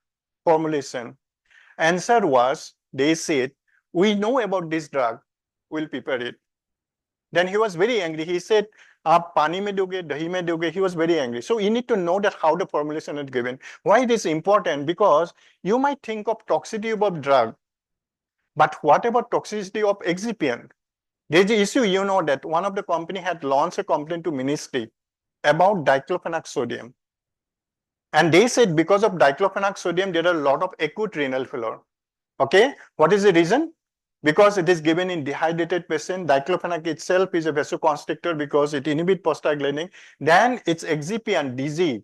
formulation. Answer was, they said, we know about this drug, we'll prepare it. Then he was very angry. He said, "Aap pani mein doge, dahi mein doge." He was very angry. So you need to know that how the formulation is given. Why it is important? Because you might think of toxicity of drug, but what about toxicity of excipient? There's the issue, you know, that one of the company had launched a complaint to ministry about diclofenac sodium. And they said because of diclofenac sodium, there are a lot of acute renal failure. Okay, what is the reason? Because it is given in dehydrated patient. Diclofenac itself is a vasoconstrictor because it inhibits prostaglandin. Then its excipient DG,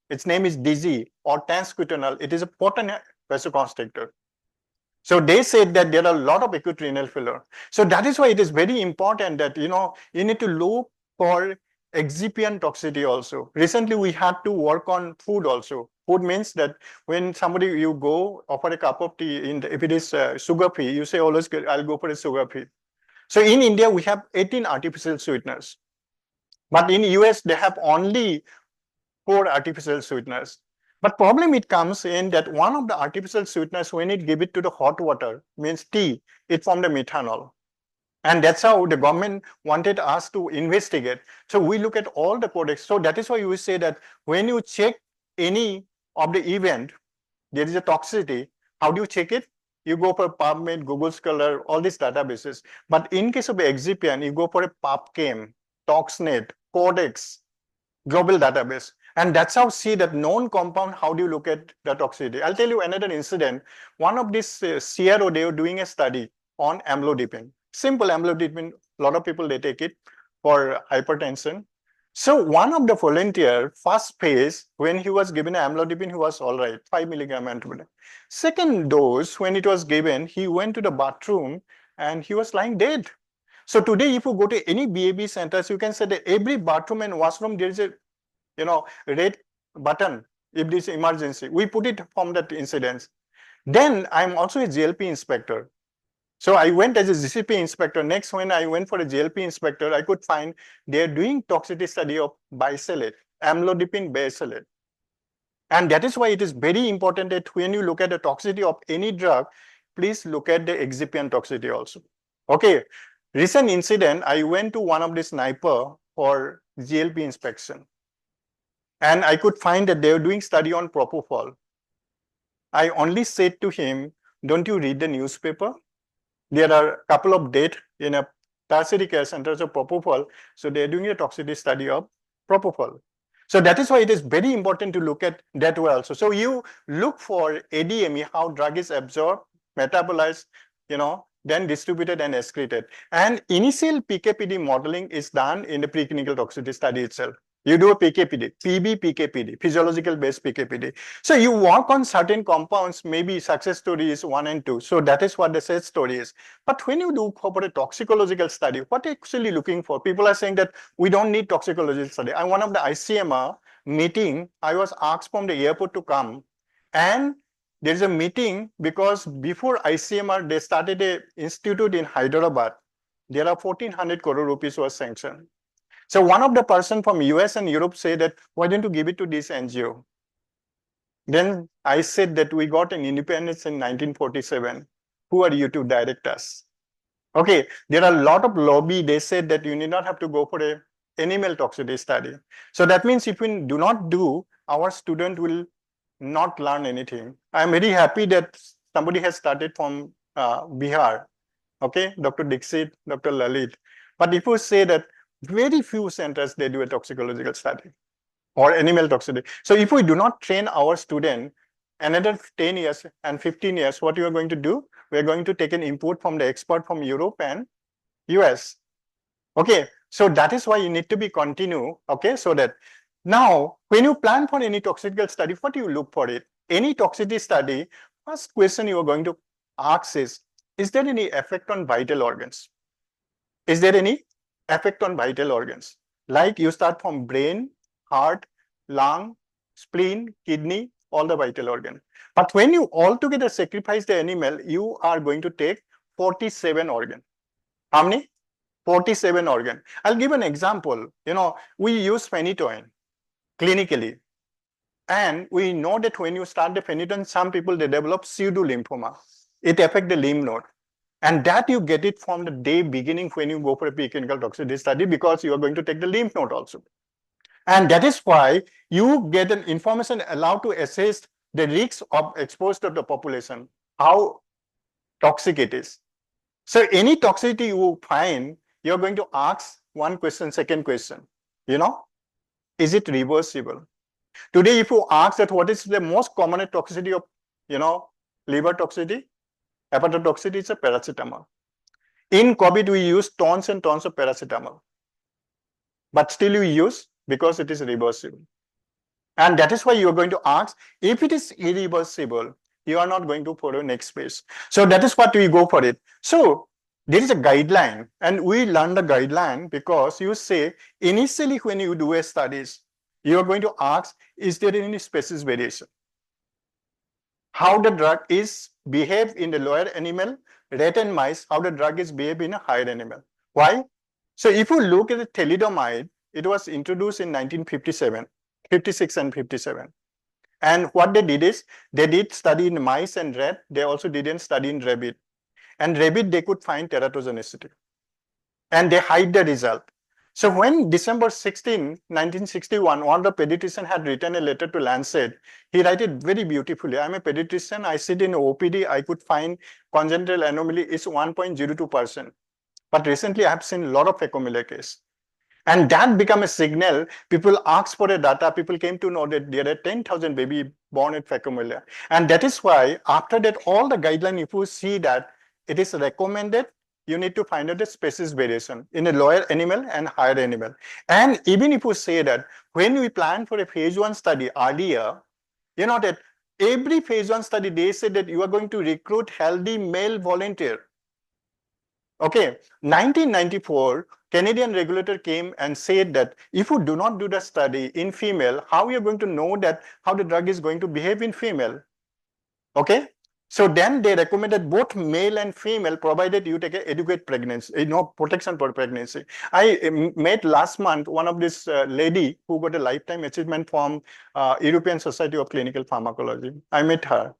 its name is DG or transcutanol. It is a potent vasoconstrictor. So they said that there are a lot of acute renal failure. So that is why it is very important that, you know, you need to look for excipient toxicity also. Recently, we had to work on food also. Food means that when somebody you go offer a cup of tea, if it is sugar free, you say always, I'll go for a sugar free. So in India, we have 18 artificial sweeteners. But in US, they have only 4 artificial sweeteners. But problem it comes in that one of the artificial sweeteners, when it give it to the hot water, means tea, it formed a methanol. And that's how the government wanted us to investigate. So we look at all the products. So that is why we say that when you check any of the event, there is a toxicity. How do you check it? You go for PubMed, Google Scholar, all these databases. But in case of excipient, you go for a PubChem, ToxNet, Codex, global database. And that's how see that known compound, how do you look at the toxicity? I'll tell you another incident. One of these CRO, they were doing a study on amlodipine. Simple amlodipine, a lot of people, they take it for hypertension. So one of the volunteer, first phase, when he was given amlodipine, he was all right, 5 milligram antibody. Second dose, when it was given, he went to the bathroom and he was lying dead. So today, if you go to any BAB centers, you can say that every bathroom and washroom, there is a, you know, red button if this emergency. We put it from that incidence. Then I'm also a GLP inspector. So I went as a GCP inspector. Next, when I went for a GLP inspector, I could find they're doing toxicity study of bisalate, amlodipine bisalate. And that is why it is very important that when you look at the toxicity of any drug, please look at the excipient toxicity also. Okay, recent incident, I went to one of the sniper for GLP inspection. And I could find that they were doing study on propofol. I only said to him, don't you read the newspaper? There are a couple of deaths in a tertiary care centers of propofol. So they're doing a toxicity study of propofol. So that is why it is very important to look at that also. So you look for ADME, how drug is absorbed, metabolized, you know, then distributed and excreted. And initial PKPD modeling is done in the preclinical toxicity study itself. You do a PKPD, PKPD, physiological based PKPD. So you work on certain compounds, maybe success story is 1 and 2. So that is what the success story is. But when you do for a toxicological study, what are you actually looking for? People are saying that we don't need toxicological study. And one of the ICMR meeting, I was asked from the airport to come. And there is a meeting because before ICMR, they started an institute in Hyderabad. There are 1,400 crore rupees was sanctioned. So one of the person from US and Europe say that, why don't you give it to this NGO? Then I said that we got an independence in 1947. Who are you to direct us? Okay, there are a lot of lobby. They said that you need not have to go for a animal toxicity study. So that means if we do not do, our student will not learn anything. I'm very happy that somebody has started from Bihar. Okay, Dr. Dixit, Dr. Lalit. But if you say that very few centers, they do a toxicological study or animal toxicity. So if we do not train our student, another 10 years and 15 years, what you are going to do? We're going to take an input from the expert from Europe and US. Okay, so that is why you need to be continue. Okay, so that now when you plan for any toxicological study, what do you look for it? Any toxicity study, first question you are going to ask is there any effect on vital organs? Is there any effect on vital organs? Like you start from brain, heart, lung, spleen, kidney, all the vital organ. But when you altogether sacrifice the animal, you are going to take 47 organ. How many? 47 organ. I'll give an example. You know, we use phenytoin clinically. And we know that when you start the phenytoin, some people, they develop pseudo lymphoma. It affects the lymph node. And that you get it from the day beginning when you go for a preclinical toxicity study, because you are going to take the lymph node also. And that is why you get an information allowed to assess the risks of exposed to the population, how toxic it is. So any toxicity you find, you're going to ask one question, second question, is it reversible? Today, if you ask that what is the most common toxicity of, liver toxicity, hepatotoxicity, is a paracetamol. In COVID, we use tons and tons of paracetamol, but still you use because it is reversible. And that is why you're going to ask, if it is irreversible, you are not going to follow next phase. So that is what we go for it. So there is a guideline, and we learn the guideline because you say initially when you do a studies, you are going to ask, is there any species variation? How the drug is behave in the lower animal, rat and mice, how the drug is behave in a higher animal. Why? So if you look at the thalidomide, it was introduced in 1957, 56 and 57. And what they did is, they did study in mice and rat, they also didn't study in rabbit. And rabbit, they could find teratogenicity. And they hide the result. So when December 16, 1961, one of the pediatrician had written a letter to Lancet, he wrote it very beautifully. I'm a pediatrician, I sit in OPD, I could find congenital anomaly is 1.02%. But recently I have seen a lot of phacomelia case. And that became a signal. People asked for the data. People came to know that there are 10,000 baby born with phacomelia. And that is why after that, all the guideline, if you see that it is recommended, you need to find out the species variation in a lower animal and higher animal. And even if you say that when we plan for a phase 1 study earlier, you know that every phase 1 study, they said that you are going to recruit healthy male volunteer. Okay, 1994, Canadian regulator came and said that if you do not do the study in female, how are you going to know that how the drug is going to behave in female? Okay, so then they recommended both male and female, provided you take a adequate pregnancy, protection for pregnancy. I met last month one of this lady who got a lifetime achievement from European Society of Clinical Pharmacology. I met her.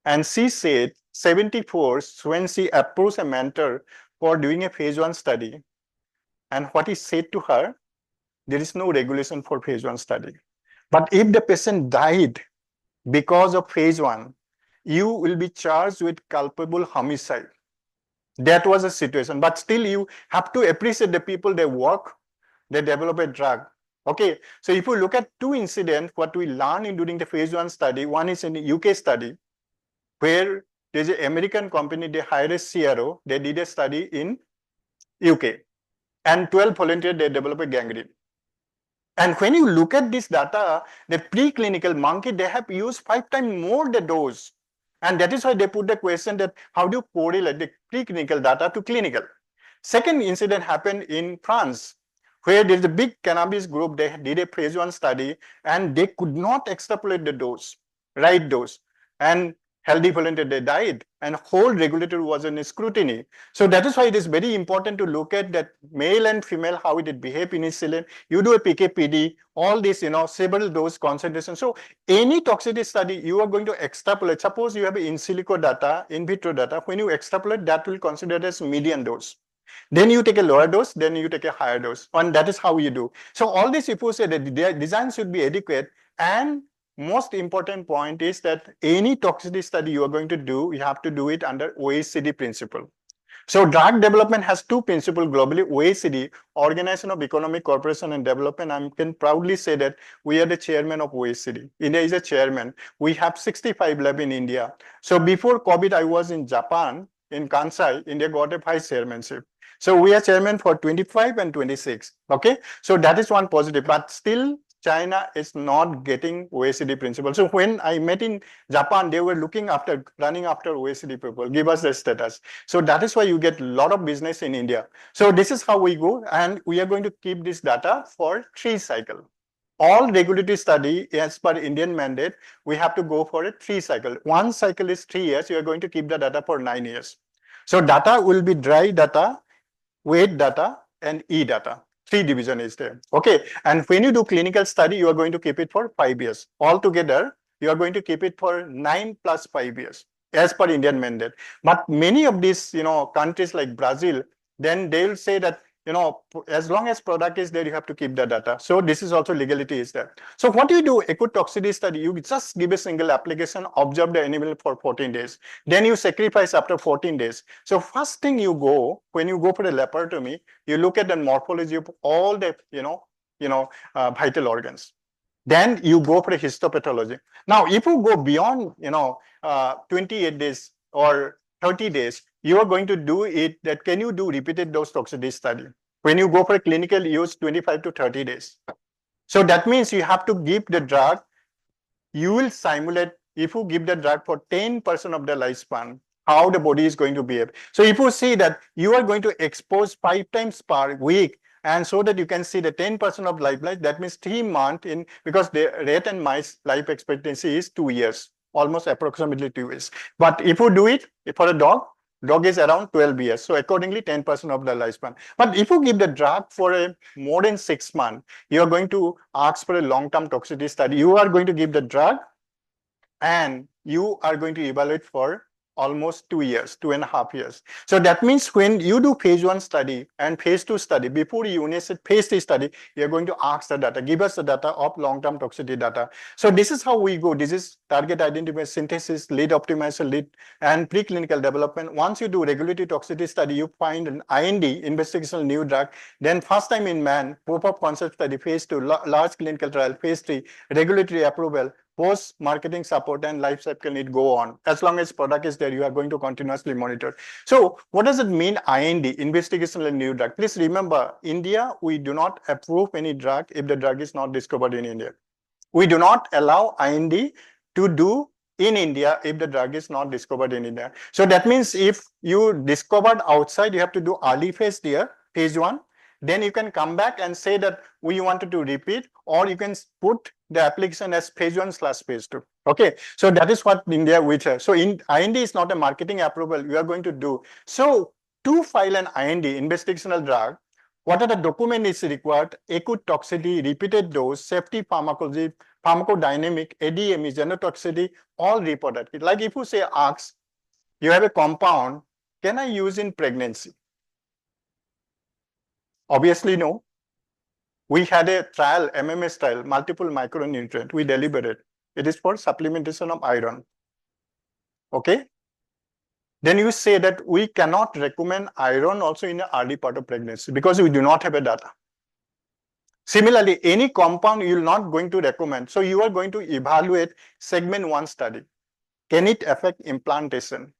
And she said 74 when she approached a mentor for doing a phase 1 study. And what he said to her, there is no regulation for phase 1 study. But if the patient died because of phase 1, you will be charged with culpable homicide. That was a situation. But still, you have to appreciate the people, they work, they develop a drug. Okay, so if you look at two incidents, what we learned during the phase 1 study, one is in the UK study, where there's an American company, they hired a CRO, they did a study in UK, and 12 volunteers, they developed a gangrene. And when you look at this data, the preclinical monkey, they have used 5 times more the dose. And that is why they put the question that how do you correlate the preclinical data to clinical? Second incident happened in France, where there's a big cannabis group, they did a phase 1 study, and they could not extrapolate the dose, right dose. And healthy volunteer, they died, and whole regulator was in scrutiny. So that is why it is very important to look at that male and female, how it behave initially. You do a PKPD, all this, several dose concentration. So any toxicity study, you are going to extrapolate. Suppose you have in silico data, in vitro data, when you extrapolate, that will consider as median dose. Then you take a lower dose, then you take a higher dose, and that is how you do. So all this, if you say that the design should be adequate, and most important point is that any toxicity study you are going to do, you have to do it under OECD principle. So drug development has two principles globally, OECD, Organization of Economic Cooperation and Development. I can proudly say that we are the chairman of OECD. India is a chairman. We have 65 labs in India. So before COVID, I was in Japan, in Kansai. India got a vice chairmanship. So we are chairman for 25 and 26. Okay, so that is one positive, but still China is not getting OECD principle. So when I met in Japan, they were running after OECD people, give us the status. So that is why you get a lot of business in India. So this is how we go, and we are going to keep this data for 3 cycles. All regulatory study, as per Indian mandate, we have to go for a 3 cycle. 1 cycle is 3 years. You are going to keep the data for 9 years. So data will be dry data, weight data, and e-data. Three division is there. Okay. And when you do clinical study, you are going to keep it for 5 years. Altogether, you are going to keep it for 9 plus 5 years as per Indian mandate. But many of these, countries like Brazil, then they'll say that, as long as product is there, you have to keep the data. So this is also legality is there. So what you do, acute toxicity study, you just give a single application, observe the animal for 14 days. Then you sacrifice after 14 days. So first thing you go, when you go for a laparotomy, you look at the morphology of all the, vital organs. Then you go for a histopathology. Now, if you go beyond, 28 days or 30 days, you are going to do it that can you do repeated dose toxicity study? When you go for a clinical use, 25 to 30 days. So that means you have to give the drug, you will simulate, if you give the drug for 10% of the lifespan, how the body is going to behave. So if you see that you are going to expose 5 times per week, and so that you can see the 10% of life, that means 3 months in, because the rat and mice life expectancy is 2 years, almost approximately 2 years. But if you do it for a dog is around 12 years. So accordingly, 10% of the lifespan. But if you give the drug for a more than 6 months, you are going to ask for a long-term toxicity study. You are going to give the drug and you are going to evaluate for almost 2 years, 2.5 years. So that means when you do phase 1 study and phase 2 study, before you initiate phase 3 study, you're going to ask the data, give us the data of long-term toxicity data. So this is how we go. This is target identification, synthesis, lead optimization, lead, and preclinical development. Once you do regulatory toxicity study, you find an IND, investigational new drug. Then first time in man, proof of concept study, phase 2, large clinical trial, phase 3, regulatory approval, post marketing support, and life cycle need go on. As long as product is there, you are going to continuously monitor. So what does it mean IND, investigational new drug? Please remember, India, we do not approve any drug if the drug is not discovered in India. We do not allow IND to do in India if the drug is not discovered in India. So that means if you discovered outside, you have to do early phase there, phase 1. Then you can come back and say that we wanted to repeat, or you can put the application as phase 1/phase 2. Okay, so that is what India which has. So in IND is not a marketing approval we are going to do. So to file an IND, investigational drug, what are the document is required? Acute toxicity, repeated dose, safety pharmacology, pharmacodynamic, ADME, genotoxicity, all reported. Like if you say ask, you have a compound, can I use in pregnancy? Obviously, no. We had a trial, MMS trial, multiple micronutrient. We deliberate. It is for supplementation of iron. Okay. Then you say that we cannot recommend iron also in the early part of pregnancy because we do not have a data. Similarly, any compound you are not going to recommend. So you are going to evaluate segment 1 study. Can it affect implantation?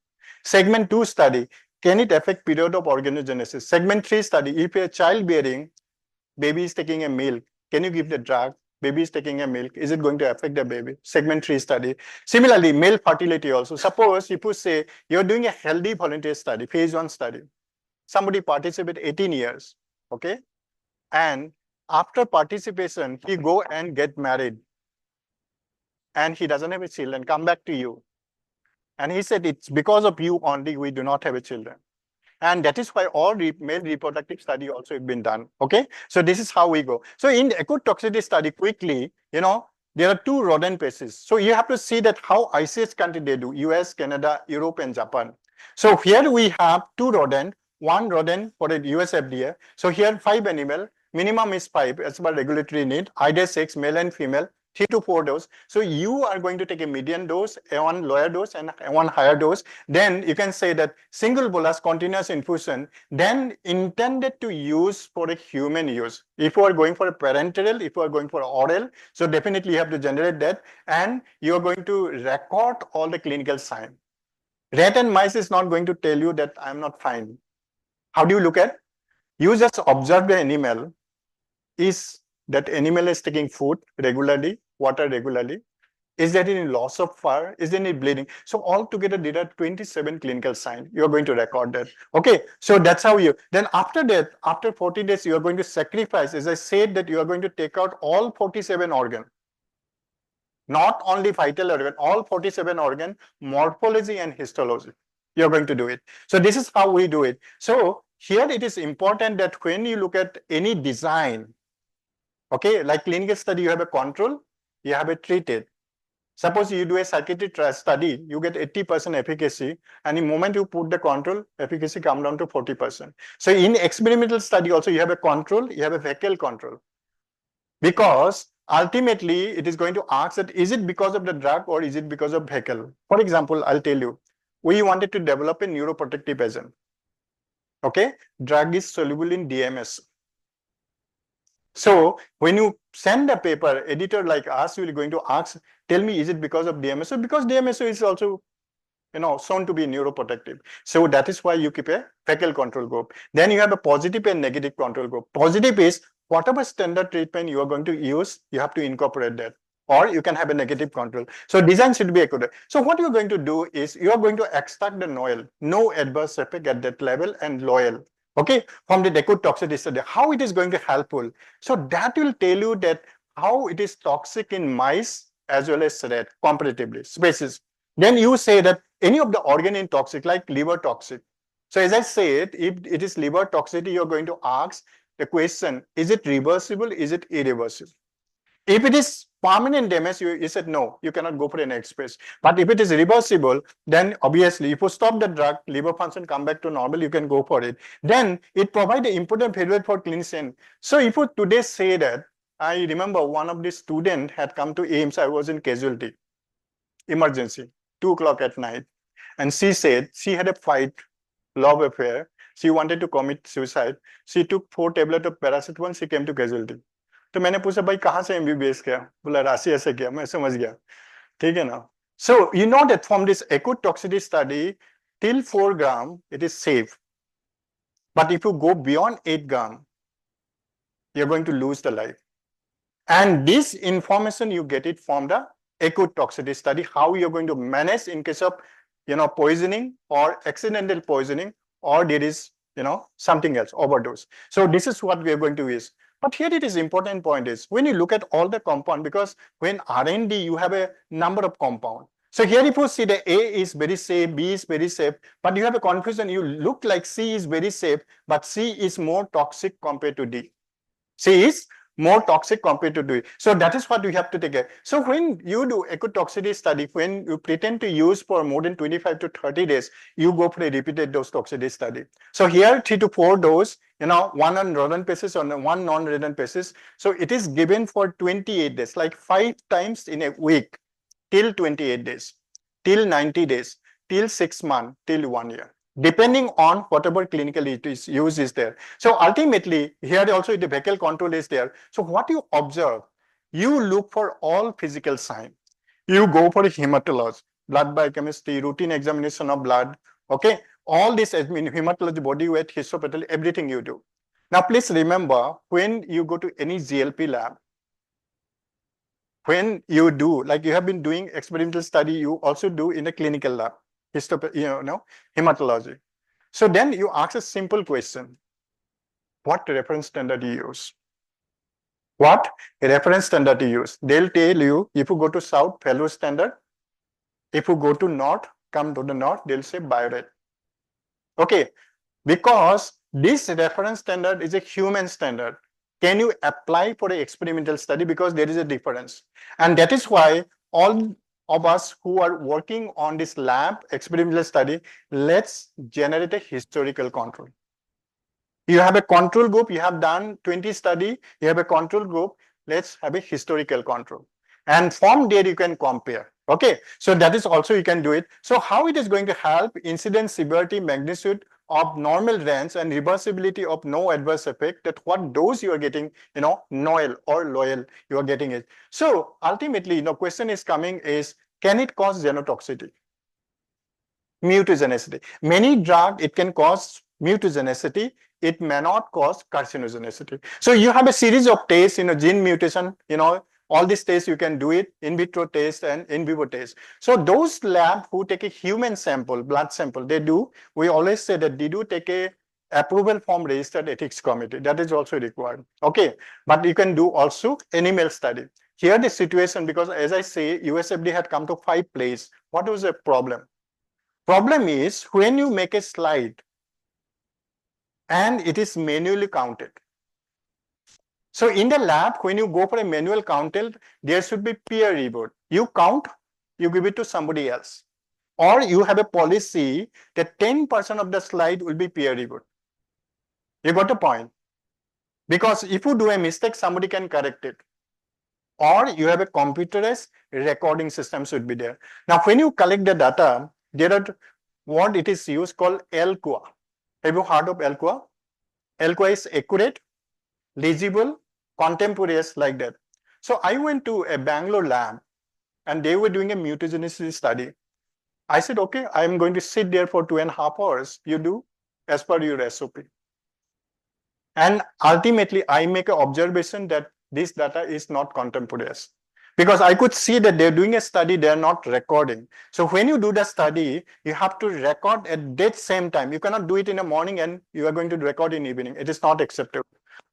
Segment 2 study, can it affect period of organogenesis? Segment 3 study, if a childbearing, baby is taking a milk, can you give the drug? Baby is taking a milk, is it going to affect the baby? Segment 3 study. Similarly, male fertility also. Suppose if you say you're doing a healthy volunteer study, phase 1 study, somebody participate 18 years, okay? And after participation, he go and get married and he doesn't have a children, come back to you. And he said, it's because of you only we do not have a children. And that is why all male reproductive study also have been done. Okay, so this is how we go. So in the acute toxicity study, quickly, there are 2 rodent species. So you have to see that how ICH country they do, US, Canada, Europe, and Japan. So here we have 2 rodent, 1 rodent for the US FDA. So here 5 animal, minimum is 5 as per regulatory need, either 6, male and female, 3 to 4 dose. So you are going to take a median dose, one lower dose, and one higher dose. Then you can say that single bolus continuous infusion, then intended to use for a human use. If you are going for a parenteral, if you are going for oral, so definitely you have to generate that, and you are going to record all the clinical sign. Rat and mice is not going to tell you that I'm not fine. How do you look at? You just observe the animal. Is that animal is taking food regularly, water regularly? Is there any loss of fur? Is there any bleeding? So altogether, there are 27 clinical signs. You're going to record that. Okay, so that's how you, then after that, after 40 days, you are going to sacrifice. As I said that you are going to take out all 47 organs. Not only vital organ, all 47 organ, morphology and histology. You're going to do it. So this is how we do it. So here it is important that when you look at any design, okay, like clinical study, you have a control, you have a treated. Suppose you do a psychiatric study, you get 80% efficacy, and the moment you put the control, efficacy come down to 40%. So in experimental study also, you have a control, you have a vehicle control. Because ultimately, it is going to ask that is it because of the drug or is it because of vehicle? For example, I'll tell you, we wanted to develop a neuroprotective agent. Okay, drug is soluble in DMS. So when you send a paper, editor like us will going to ask, tell me, is it because of DMSO? Because DMSO is also, shown to be neuroprotective. So that is why you keep a fecal control group. Then you have a positive and negative control group. Positive is whatever standard treatment you are going to use, you have to incorporate that. Or you can have a negative control. So design should be accurate. So what you're going to do is you are going to extract the NOEL, no adverse effect at that level, and loyal. Okay, from the acute toxicity study, how it is going to helpful. So that will tell you that how it is toxic in mice as well as rat comparatively, species. Then you say that any of the organ in toxic, like liver toxic. So as I said, if it is liver toxicity, you're going to ask the question, is it reversible? Is it irreversible? If it is permanent damage, you said no, you cannot go for an express. But if it is reversible, then obviously if you stop the drug, liver function come back to normal, you can go for it. Then it provides an important feedback for clinician. So if you today say that, I remember one of the student had come to Igims, I was in casualty, emergency, 2 o'clock at night. And she said she had a fight, love affair. She wanted to commit suicide. She took 4 tablets of paracetamol, she came to casualty. तो मैंने पूछा भाई कहाँ से MBBS किया? बोला राशि ऐसे किया, मैं समझ गया. ठीक है ना? So you know that from this acute toxicity study, till 4 gram, it is safe. But if you go beyond 8 gram, you're going to lose the life. And this information you get it from the acute toxicity study, how you're going to manage in case of poisoning or accidental poisoning, or there is something else, overdose. So this is what we are going to use. But here it is important point is when you look at all the compound, because when R&D you have a number of compound. So here if you see the A is very safe, B is very safe, but you have a confusion, you look like C is very safe, but C is more toxic compared to D. C is more toxic compared to D. So that is what we have to take care. So when you do acute toxicity study, when you pretend to use for more than 25 to 30 days, you go for a repeated dose toxicity study. So here 3 to 4 dose, one on rodent basis or one non-rodent basis. So it is given for 28 days, like 5 times in a week, till 28 days, till 90 days, till 6 months, till 1 year, depending on whatever clinical use is there. So ultimately, here also the vehicle control is there. So what you observe, you look for all physical signs. You go for hematology, blood biochemistry, routine examination of blood, okay? All this, hematology, body weight, histopathology, everything you do. Now, please remember, when you go to any GLP lab, when you do, like you have been doing experimental study, you also do in a clinical lab, hematology. So then you ask a simple question. What reference standard you use? What reference standard you use? They'll tell you, if you go to south, fellow standard. If you go to north, come to the north, they'll say biorate. Okay, because this reference standard is a human standard. Can you apply for an experimental study? Because there is a difference. And that is why all of us who are working on this lab experimental study, let's generate a historical control. You have a control group, you have done 20 study, you have a control group, let's have a historical control. And from there you can compare. Okay, so that is also you can do it. So how it is going to help incidence, severity, magnitude of normal range and reversibility of no adverse effect, that what dose you are getting, NOEL or loyal, you are getting it. So ultimately, question is coming is, can it cause genotoxicity? Mutagenicity. Many drug, it can cause mutagenicity. It may not cause carcinogenicity. So you have a series of tests, gene mutation, all these tests you can do it, in vitro test and in vivo test. So those lab who take a human sample, blood sample, they do, we always say that they do take a approval from registered ethics committee. That is also required. Okay, but you can do also animal study. Here the situation, because as I say, USFD had come to 5 places. What was the problem? Problem is when you make a slide, and it is manually counted. So in the lab, when you go for a manual counted, there should be peer review. You count, you give it to somebody else. Or you have a policy that 10% of the slide will be peer reviewed. You got the point? Because if you do a mistake, somebody can correct it. Or you have a computerized recording system should be there. Now, when you collect the data, there are what it is used called LQA. Have you heard of LQA? LQA is accurate, legible, contemporaneous, like that. So I went to a Bangalore lab and they were doing a mutagenicity study. I said, okay, I'm going to sit there for 2.5 hours. You do as per your SOP. And ultimately, I make an observation that this data is not contemporaneous. Because I could see that they're doing a study, they're not recording. So when you do the study, you have to record at that same time. You cannot do it in the morning and you are going to record in evening. It is not acceptable.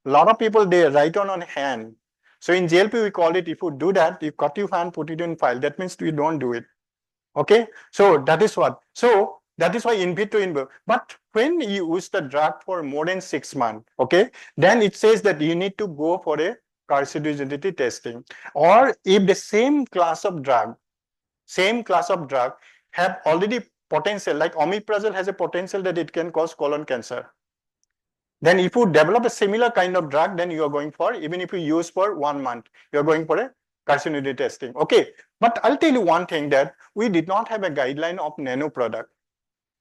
A lot of people, they write on hand. So in JLP, we call it, if you do that, you cut your hand, put it in file. That means you don't do it. Okay, so that is what. So that is why in vitro in vivo. But when you use the drug for more than 6 months, okay, then it says that you need to go for a carcinogenicity testing. Or if the same class of drug have already potential, like omeprazole has a potential that it can cause colon cancer. Then if you develop a similar kind of drug, then you are going for, even if you use for 1 month, you're going for a carcinogenicity testing. Okay, but I'll tell you one thing, that we did not have a guideline of nano product.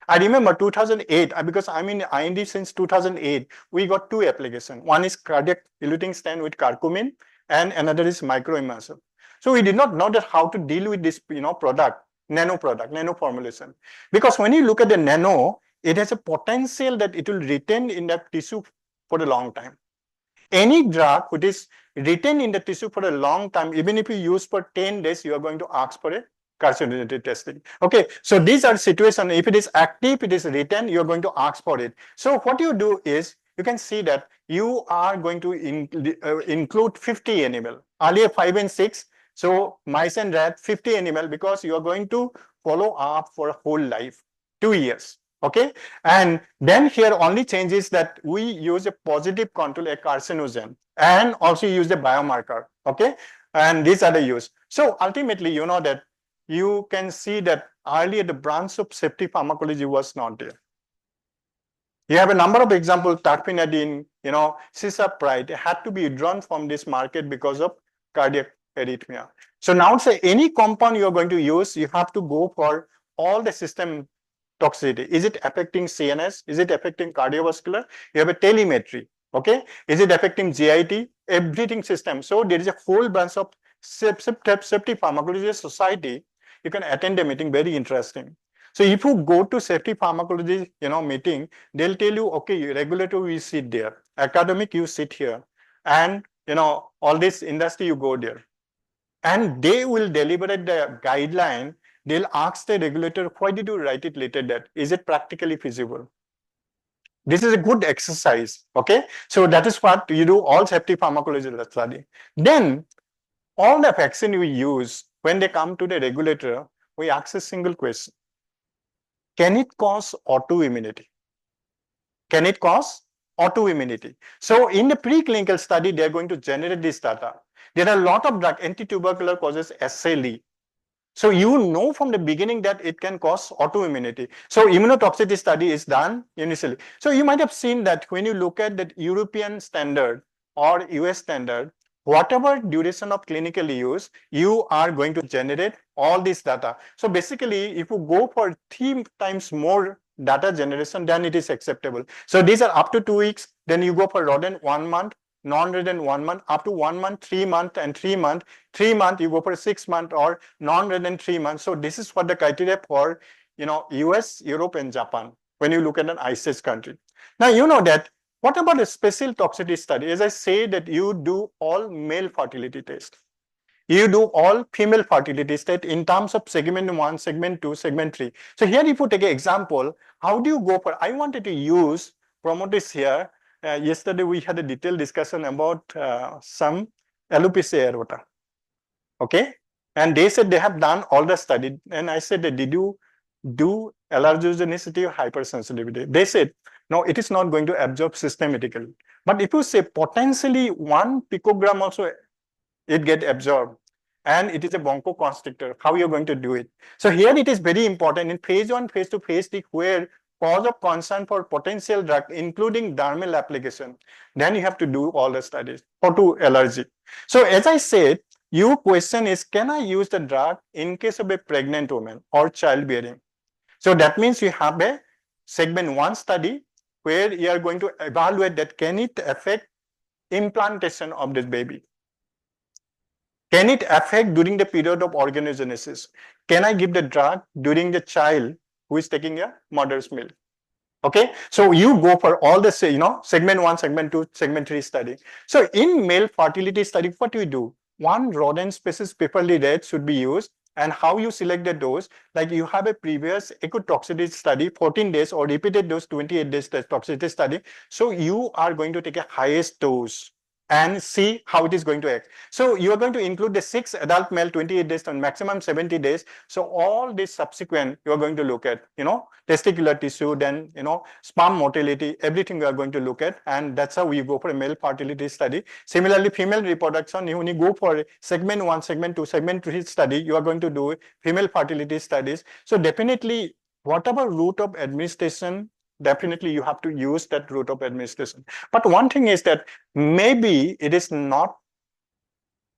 I remember 2008, because I'm in IND since 2008, we got 2 applications. One is cardiac eluting stent with curcumin and another is microimmersion. So we did not know that how to deal with this product, nano formulation. Because when you look at the nano, it has a potential that it will retain in that tissue for a long time. Any drug which is retained in the tissue for a long time, even if you use for 10 days, you are going to ask for a carcinogenicity testing. Okay, so these are situations. If it is active, it is retained, you are going to ask for it. So what you do is, you can see that you are going to include 50 animal. Earlier 5 and 6. So mice and rat, 50 animal, because you are going to follow up for a whole life, 2 years. Okay, and then here only changes that we use a positive control, a carcinogen, and also use the biomarker. Okay, and these are the use. So ultimately, you know that you can see that earlier the branch of safety pharmacology was not there. You have a number of examples, tarpinidine, cisapride, had to be withdrawn from this market because of cardiac arrhythmia. So now say any compound you are going to use, you have to go for all the system toxicity. Is it affecting CNS? Is it affecting cardiovascular? You have a telemetry. Okay. Is it affecting GIT? Everything system. So there is a whole bunch of safety pharmacology society. You can attend a meeting, very interesting. So if you go to safety pharmacology, meeting, they'll tell you, okay, regulator, we sit there. Academic, you sit here. And, all this industry, you go there. And they will deliberate the guideline. They'll ask the regulator, why did you write it later that? Is it practically feasible? This is a good exercise, okay? So that is what you do, all safety pharmacology study. Then all the vaccine we use, when they come to the regulator, we ask a single question. Can it cause autoimmunity? Can it cause autoimmunity? So in the preclinical study, they're going to generate this data. There are a lot of drug, anti-tubercular causes SLE. So you know from the beginning that it can cause autoimmunity. So immunotoxicity study is done initially. So you might have seen that when you look at that European standard or US standard, whatever duration of clinical use, you are going to generate all this data. So basically, if you go for 3 times more data generation, then it is acceptable. So these are up to 2 weeks. Then you go for rodent 1 month, non-rodent 1 month, up to 1 month, 3 month, and 3 month. 3 month, you go for 6 month, or non-rodent 3 months. So this is what the criteria for, US, Europe, and Japan, when you look at an ICS country. Now, you know that, what about a special toxicity study? As I say that you do all male fertility test. You do all female fertility test in terms of segment 1, segment 2, segment 3. So here if you take an example, how do you go for, I wanted to use promoters here. Yesterday we had a detailed discussion about some alopecia areata. Okay. And they said they have done all the study. And I said, did you do allergogenicity or hypersensitivity. They said, no, it is not going to absorb systematically. But if you say potentially 1 picogram also it get absorbed, and it is a bronchoconstrictor, how you're going to do it? So here it is very important in phase 1, phase 2, phase 3, where cause of concern for potential drug, including dermal application, then you have to do all the studies for to allergy. So as I said, your question is, can I use the drug in case of a pregnant woman or childbearing? So that means you have a segment 1 study where you are going to evaluate that can it affect implantation of this baby? Can it affect during the period of organogenesis? Can I give the drug during the child who is taking a mother's milk? Okay, so you go for all the segment 1, segment 2, segment 3 study. So in male fertility study, what do we do? One rodent species, preferably red, should be used. And how you select the dose, like you have a previous acute toxicity study, 14 days, or repeated dose, 28 days toxicity study. So you are going to take a highest dose and see how it is going to act. So you are going to include the 6 adult male, 28 days and maximum 70 days. So all this subsequent, you are going to look at, testicular tissue, then, sperm motility, everything we are going to look at. And that's how we go for a male fertility study. Similarly, female reproduction, when you go for segment 1, segment 2, segment 3 study, you are going to do female fertility studies. So definitely, whatever route of administration, definitely you have to use that route of administration. But one thing is that maybe it is not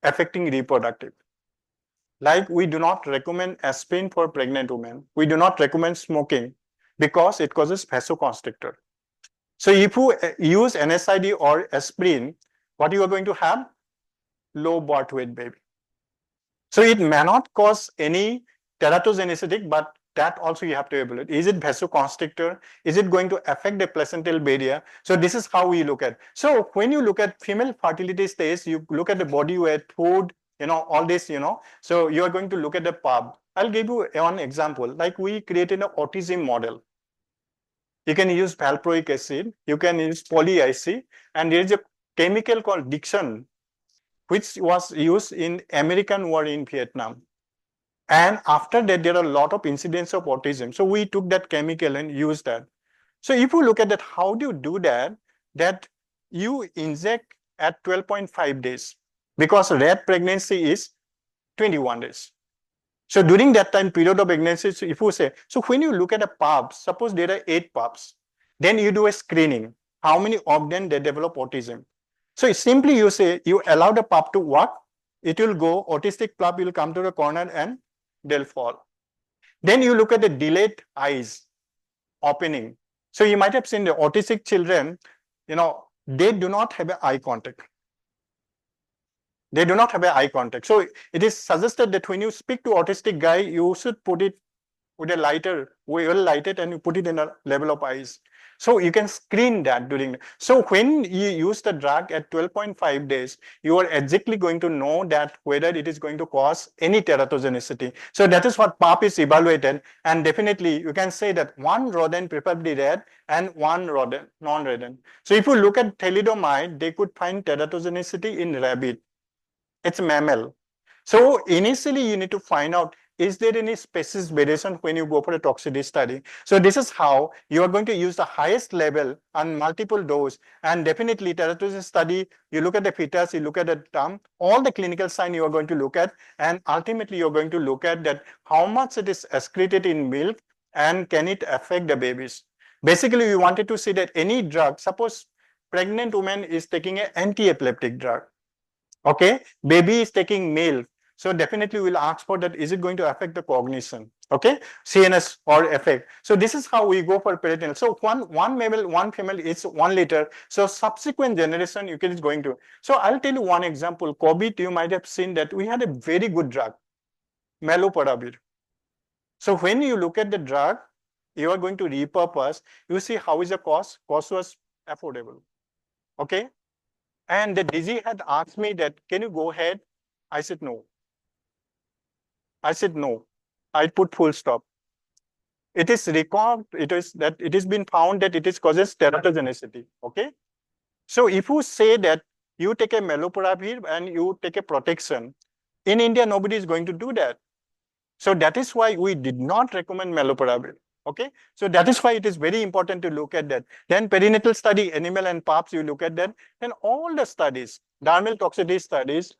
affecting reproductive. Like we do not recommend aspirin for pregnant women. We do not recommend smoking because it causes vasoconstrictor. So if you use NSAID or aspirin, what you are going to have? Low birth weight baby. So it may not cause any teratogenicity, but that also you have to evaluate. Is it vasoconstrictor? Is it going to affect the placental barrier? So this is how we look at. So when you look at female fertility stage, you look at the body weight, food, all this, so you are going to look at the pub. I'll give you one example. Like we created an autism model. You can use valproic acid, you can use poly-IC, and there is a chemical called Dixon, which was used in American war in Vietnam. And after that, there are a lot of incidents of autism. So we took that chemical and used that. So if you look at that, how do you do that? That you inject at 12.5 days, because rat pregnancy is 21 days. So during that time period of pregnancy, so if you say, so when you look at a pup, suppose there are 8 pups, then you do a screening. How many of them they develop autism? So simply you say, you allow the pup to walk, it will go, autistic pup will come to the corner and they'll fall. Then you look at the delayed eyes opening. So you might have seen the autistic children, they do not have eye contact. They do not have eye contact. So it is suggested that when you speak to autistic guy, you should put it with a lighter, well lighted, and you put it in a level of eyes. So you can screen that during. So when you use the drug at 12.5 days, you are exactly going to know that whether it is going to cause any teratogenicity. So that is what PAP is evaluated. And definitely you can say that one rodent, preferably red, and one rodent, non-rodent. So if you look at thalidomide, they could find teratogenicity in rabbit. It's mammal. So initially you need to find out, is there any species variation when you go for a toxicity study? So this is how you are going to use the highest level and multiple dose. And definitely teratogenicity study, you look at the fetus, you look at the term, all the clinical sign you are going to look at, and ultimately you're going to look at that how much it is excreted in milk and can it affect the babies. Basically, we wanted to see that any drug, suppose pregnant woman is taking an anti-epileptic drug. Okay, baby is taking milk. So definitely we'll ask for that, is it going to affect the cognition? Okay, CNS or effect. So this is how we go for peritoneal. So one male, one female is 1 liter. So subsequent generation you can is going to. So I'll tell you one example. COVID, you might have seen that we had a very good drug, Mellopiravir. So when you look at the drug, you are going to repurpose, you see how is the cost? Cost was affordable. Okay. And the DG had asked me that, can you go ahead? I said, no. I said, no. I put full stop. It is recalled, it has been found that it is causes teratogenicity. Okay. So if you say that you take a Mellopiravir and you take a protection, in India, nobody is going to do that. So that is why we did not recommend molnupiravir. Okay, so that is why it is very important to look at that. Then perinatal study, animal and pups, you look at that. Then all the studies, dermal toxicity studies,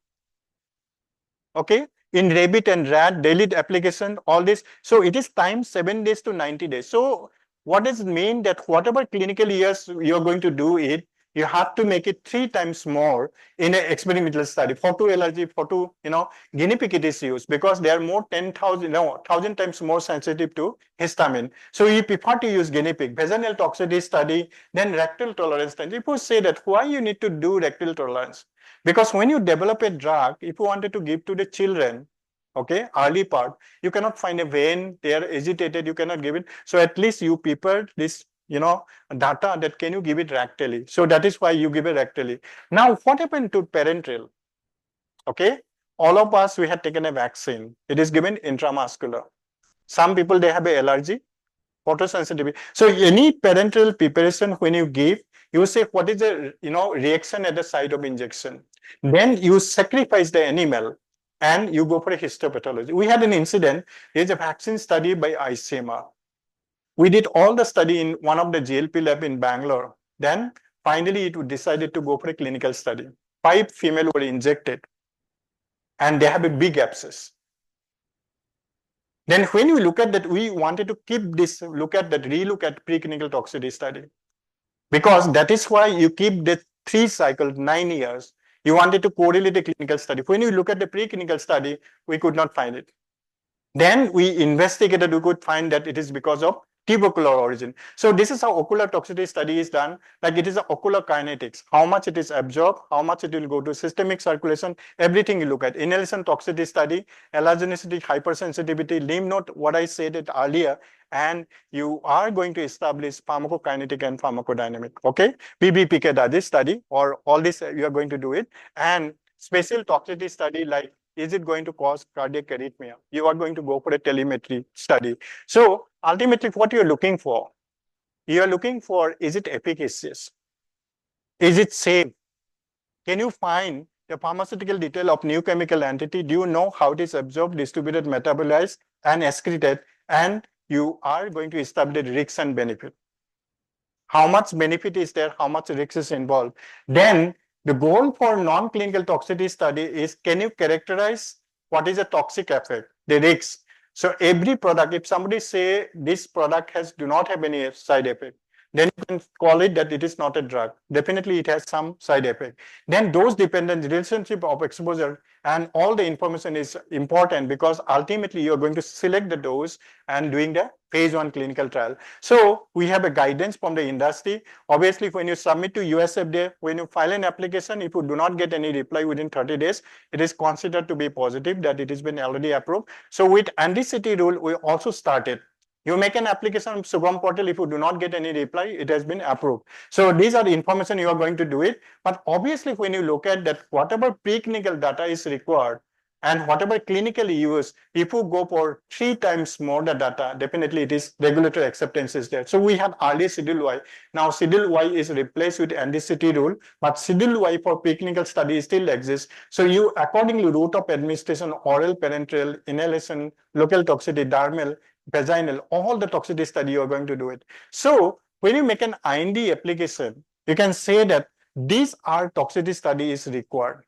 okay, in rabbit and rat, daily application, all this. So it is time 7 days to 90 days. So what does it mean that whatever clinical years you're going to do it, you have to make it 3 times more in an experimental study. Photo allergy, photo, guinea pig it is used because they are more 10,000, 1,000 times more sensitive to histamine. So you prefer to use guinea pig. Vaginal toxicity study, then rectal tolerance study. People say that why you need to do rectal tolerance? Because when you develop a drug, if you wanted to give to the children, okay, early part, you cannot find a vein, they are agitated, you cannot give it. So at least you prepared this, data that can you give it rectally. So that is why you give it rectally. Now, what happened to parenteral? Okay, all of us, we had taken a vaccine. It is given intramuscular. Some people, they have an allergy, photosensitivity. So any parenteral preparation, when you give, you say what is the reaction at the site of injection. Then you sacrifice the animal and you go for a histopathology. We had an incident. There's a vaccine study by ICMR. We did all the study in one of the GLP lab in Bangalore. Then finally it decided to go for a clinical study. 5 female were injected and they have a big abscess. Then when you look at that, we wanted to keep this, relook at preclinical toxicity study. Because that is why you keep the 3 cycles, 9 years. You wanted to correlate the clinical study. When you look at the preclinical study, we could not find it. Then we investigated, we could find that it is because of tubercular origin. So this is how ocular toxicity study is done. Like it is a ocular kinetics, how much it is absorbed, how much it will go to systemic circulation, everything you look at. Inhalation toxicity study, allergenicity, hypersensitivity, lymph node, what I said it earlier, and you are going to establish pharmacokinetic and pharmacodynamic, okay? PBPK this study, or all this you are going to do it, and special toxicity study like is it going to cause cardiac arrhythmia? You are going to go for a telemetry study. So ultimately what you're looking for, you are looking for, is it efficacious? Is it safe? Can you find the pharmaceutical detail of new chemical entity? Do you know how it is absorbed, distributed, metabolized, and excreted? And you are going to establish risks and benefit. How much benefit is there? How much risk is involved? Then the goal for non-clinical toxicity study is, can you characterize what is a toxic effect, the risks? So every product, if somebody say this product do not have any side effect, then you can call it that it is not a drug. Definitely it has some side effect. Then dose dependent relationship of exposure and all the information is important because ultimately you're going to select the dose and doing the phase 1 clinical trial. So we have a guidance from the industry. Obviously, when you submit to US FDA, when you file an application, if you do not get any reply within 30 days, it is considered to be positive that it has been already approved. So with NDCT rule, we also started. You make an application on Sugam portal. If you do not get any reply, it has been approved. So these are the information you are going to do it. But obviously, when you look at that, whatever preclinical data is required and whatever clinically used, if you go for 3 times more the data, definitely it is regulatory acceptance is there. So we have earlier Schedule Y. Now Schedule Y is replaced with NDCT rule, but Schedule Y for preclinical study still exists. So you accordingly route of administration, oral, parenteral, inhalation, local toxicity, dermal, vaginal, all the toxicity study you are going to do it. So when you make an IND application, you can say that these are toxicity study is required.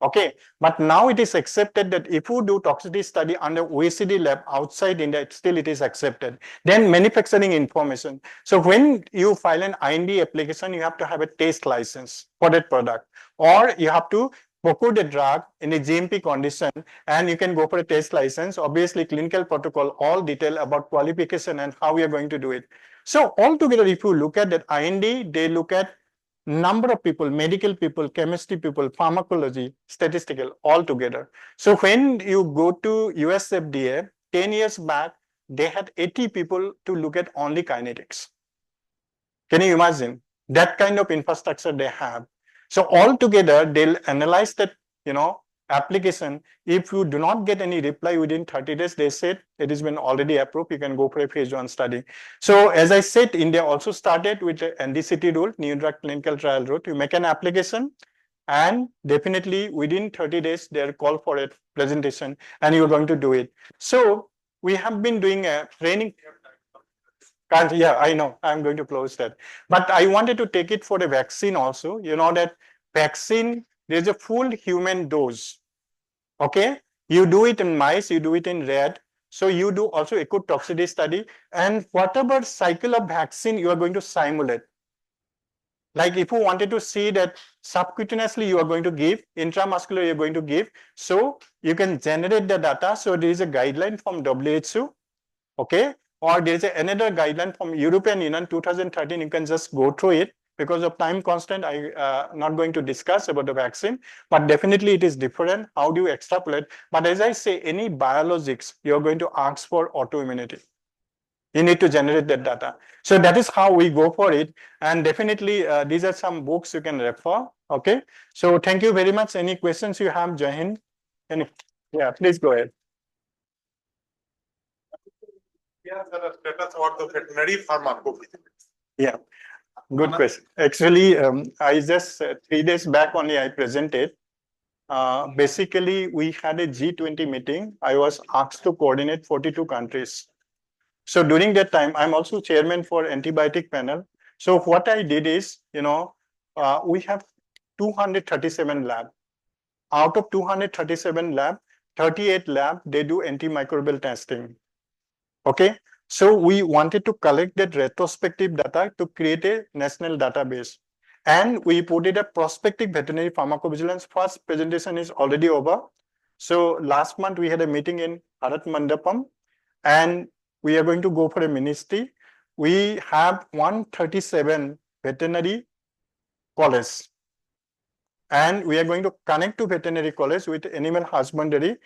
Okay, but now it is accepted that if you do toxicity study under OECD lab outside India, still it is accepted. Then manufacturing information. So when you file an IND application, you have to have a test license for that product, or you have to procure the drug in a GMP condition and you can go for a test license. Obviously, clinical protocol, all detail about qualification and how we are going to do it. So altogether, if you look at that IND, they look at number of people, medical people, chemistry people, pharmacology, statistical, all together. So when you go to US FDA, 10 years back, they had 80 people to look at only kinetics. Can you imagine that kind of infrastructure they have? So altogether, they'll analyze that, application. If you do not get any reply within 30 days, they said it has been already approved. You can go for a phase 1 study. So as I said, India also started with the NDCT rule, New Drug Clinical Trial route. You make an application and definitely within 30 days, they'll call for a presentation and you're going to do it. So we have been doing a training. Yeah, I know, I'm going to close that. But I wanted to take it for the vaccine also. You know that vaccine, there's a full human dose. Okay, you do it in mice, you do it in rat. So you do also acute toxicity study, and whatever cycle of vaccine you are going to simulate. Like if you wanted to see that subcutaneously you are going to give, intramuscular you are going to give, so you can generate the data. So there is a guideline from WHO, okay, or there is another guideline from European Union 2013. You can just go through it. Because of time constant, I not going to discuss about the vaccine, but definitely it is different. How do you extrapolate? But as I say, any biologics, you're going to ask for autoimmunity. You need to generate that data. So that is how we go for it. And definitely these are some books you can refer. Okay. So thank you very much. Any questions you have, Jahin? Yeah, please go ahead. Yeah, the status of the veterinary pharmacovigilance. Yeah, good question. Actually, I just 3 days back only I presented. Basically, we had a G20 meeting. I was asked to coordinate 42 countries. So during that time, I'm also chairman for antibiotic panel. So what I did is, we have 237 lab. Out of 237 lab, 38 lab, they do antimicrobial testing. Okay. So we wanted to collect that retrospective data to create a national database. And we put it a prospective veterinary pharmacovigilance. First presentation is already over. So last month we had a meeting in Bharat Mandapam, and we are going to go for a ministry. We have 137 veterinary college, and we are going to connect to veterinary college with animal husbandry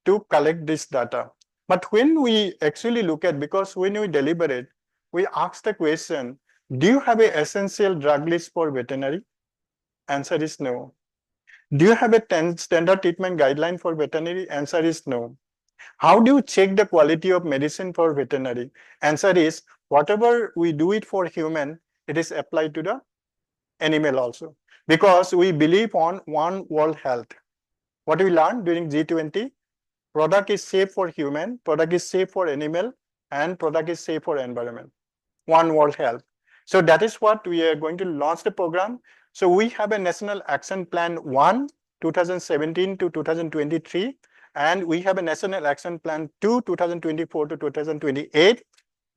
to collect this data. But when we actually look at, because when we deliberate, we ask the question, do you have an essential drug list for veterinary? Answer is no. Do you have a standard treatment guideline for veterinary? Answer is no. How do you check the quality of medicine for veterinary? Answer is, whatever we do it for human, it is applied to the animal also. Because we believe on one world health. What we learned during G20, product is safe for human, product is safe for animal, and product is safe for environment. One world health. So that is what we are going to launch the program. So we have a National Action Plan 1, 2017 to 2023, and we have a National Action Plan 2, 2024 to 2028.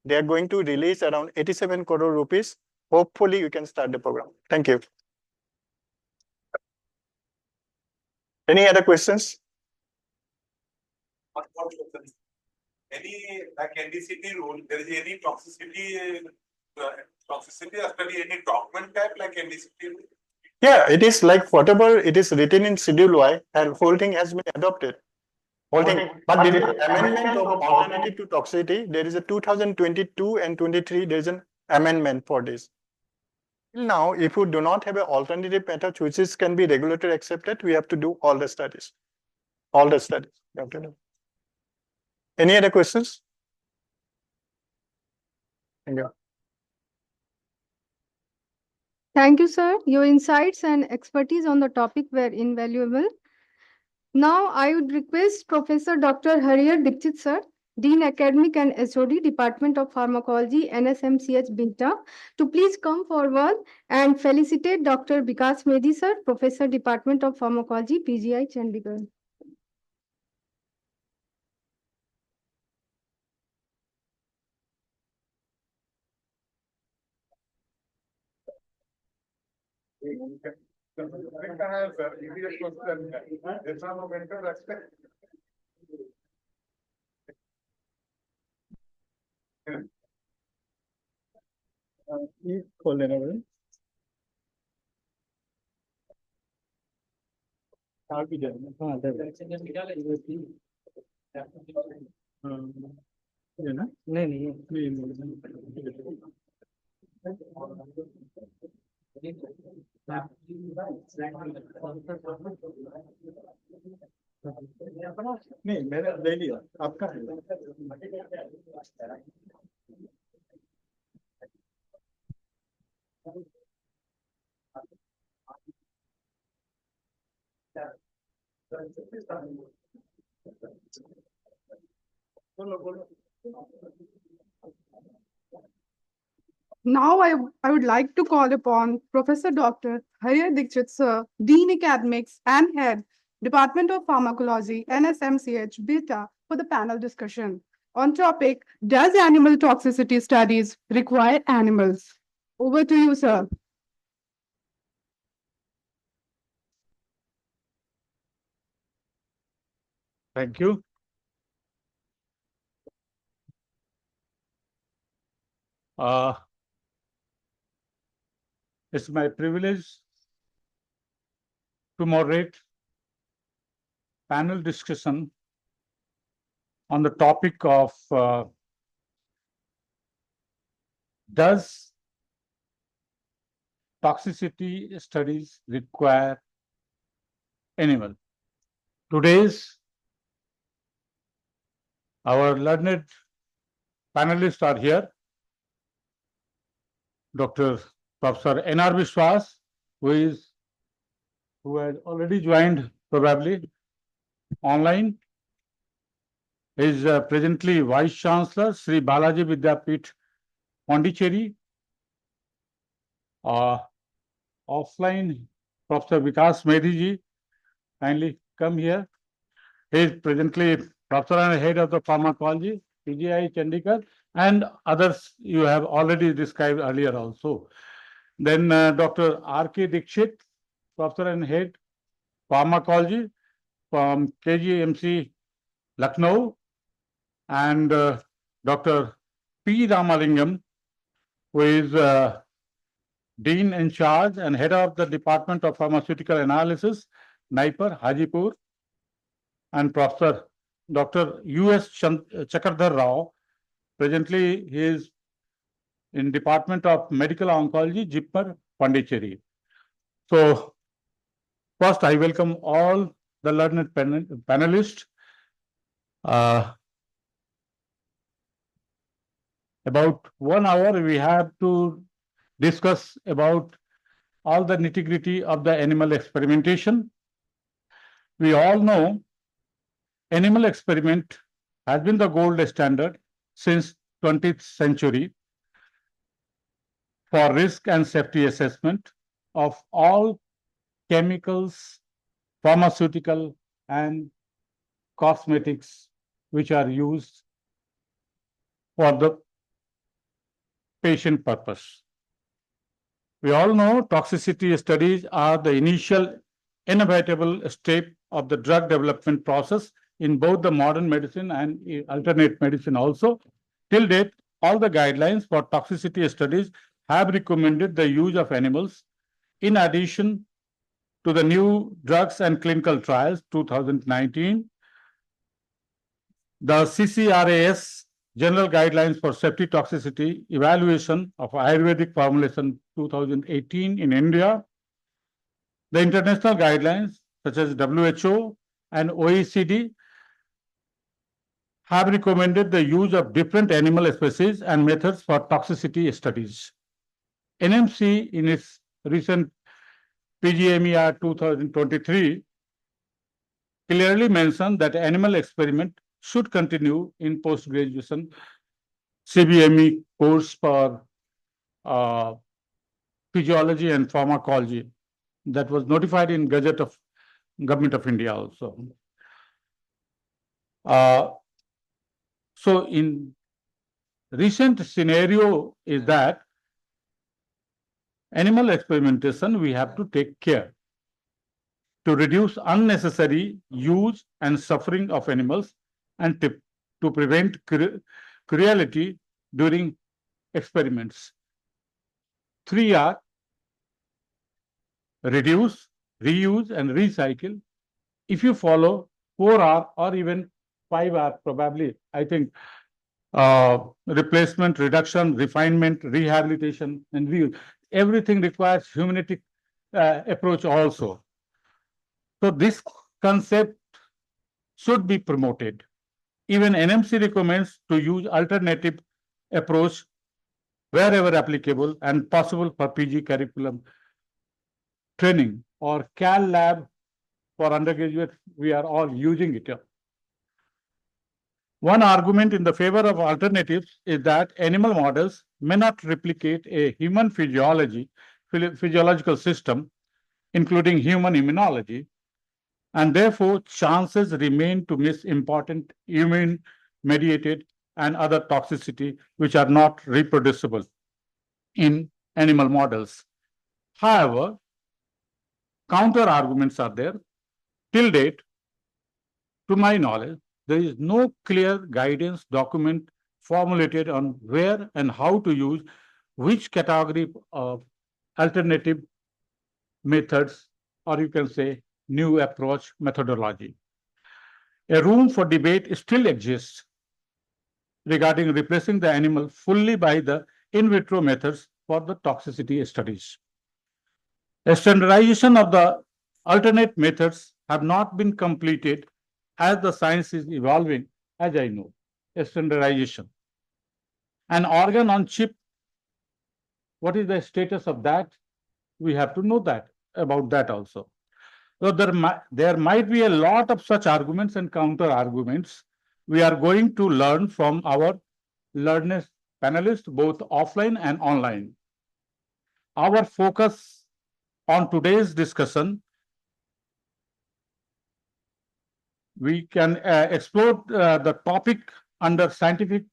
They are going to release around 87 crore rupees. Hopefully you can start the program. Thank you. Any other questions? Any like NDCT rule, there is any toxicity study, any document type like NDCT rule? Yeah, it is like whatever it is written in Schedule Y, and whole thing has been adopted. Whole thing. But there is an amendment of alternative to toxicity. There is a 2022 and 23, there is an amendment for this. Now, if you do not have an alternative method which is can be regulatory accepted, we have to do all the studies. All the studies. You have to do. Any other questions? Thank you. Thank you, sir. Your insights and expertise on the topic were invaluable. Now, I would request Professor Dr. Hariyar Dikshit, sir, Dean Academic and SOD, Department of Pharmacology, NSMCH, Bihta, to please come forward and felicitate Dr. Vikas Medhi, sir, Professor, Department of Pharmacology, PGI, Chandigarh. खोल लेना भाई आप भी जाना हाँ ये ना नहीं नहीं मैंने ले लिया आपका है Now I would like to call upon Professor Dr. Harya Dikshit Sir, Dean Academics and Head, Department of Pharmacology, NSMCH, Beta, for the panel discussion on topic, does animal toxicity studies require animals? Over to you, sir. Thank you. It's my privilege to moderate panel discussion on the topic of does toxicity studies require animal? Today's our learned panelists are here. Dr. Professor N.R. Vishwas, who has already joined probably online, is presently Vice Chancellor, Sri Balaji Vidyapeeth, Pondicherry. Offline, Professor Vikas Medhiji, kindly come here. He is presently Professor and Head of the Pharmacology, PGI Chandigarh, and others you have already described earlier also. Then Dr. R.K. Dikshit, Professor and Head, Pharmacology from KGMC, Lucknow, and Dr. P. Ramalingam, who is Dean in charge and Head of the Department of Pharmaceutical Analysis, NIPER, Hajipur, and Professor Dr. U.S. Chakradhar Rao. Presently, he is in Department of Medical Oncology, JIPMER, Pondicherry. So, first, I welcome all the learned panelists. About 1 hour, we have to discuss about all the nitty-gritty of the animal experimentation. We all know animal experiment has been the gold standard since 20th century for risk and safety assessment of all chemicals, pharmaceutical, and cosmetics which are used for the patient purpose. We all know toxicity studies are the initial inevitable step of the drug development process in both the modern medicine and alternate medicine also. Till date, all the guidelines for toxicity studies have recommended the use of animals. In addition to the new drugs and clinical trials 2019, the CCRAS General Guidelines for Safety Toxicity Evaluation of Ayurvedic Formulation 2018 in India, the international guidelines such as WHO and OECD have recommended the use of different animal species and methods for toxicity studies. NMC, in its recent PGMER 2023, clearly mentioned that animal experiment should continue in post-graduation CBME course for physiology and pharmacology that was notified in Gazette of Government of India also. So in recent scenario is that animal experimentation, we have to take care to reduce unnecessary use and suffering of animals and to prevent cruelty during experiments. 3 are reduce, reuse, and recycle. If you follow 4R or even 5R, probably, I think replacement, reduction, refinement, rehabilitation, and reuse. Everything requires humanistic approach also. So this concept should be promoted. Even NMC recommends to use alternative approach wherever applicable and possible for PG curriculum training or CAL lab for undergraduate. We are all using it. One argument in the favor of alternatives is that animal models may not replicate a human physiological system, including human immunology, and therefore chances remain to miss important immune mediated and other toxicity which are not reproducible in animal models. However, counter arguments are there. Till date, to my knowledge, there is no clear guidance document formulated on where and how to use which category of alternative methods, or you can say new approach methodology. A room for debate still exists regarding replacing the animal fully by the in vitro methods for the toxicity studies. A standardization of the alternate methods have not been completed as the science is evolving, as I know. A standardization. An organ on chip, what is the status of that? We have to know that about that also. So there might be a lot of such arguments and counter arguments. We are going to learn from our learned panelists, both offline and online. Our focus on today's discussion, we can explore the topic under scientific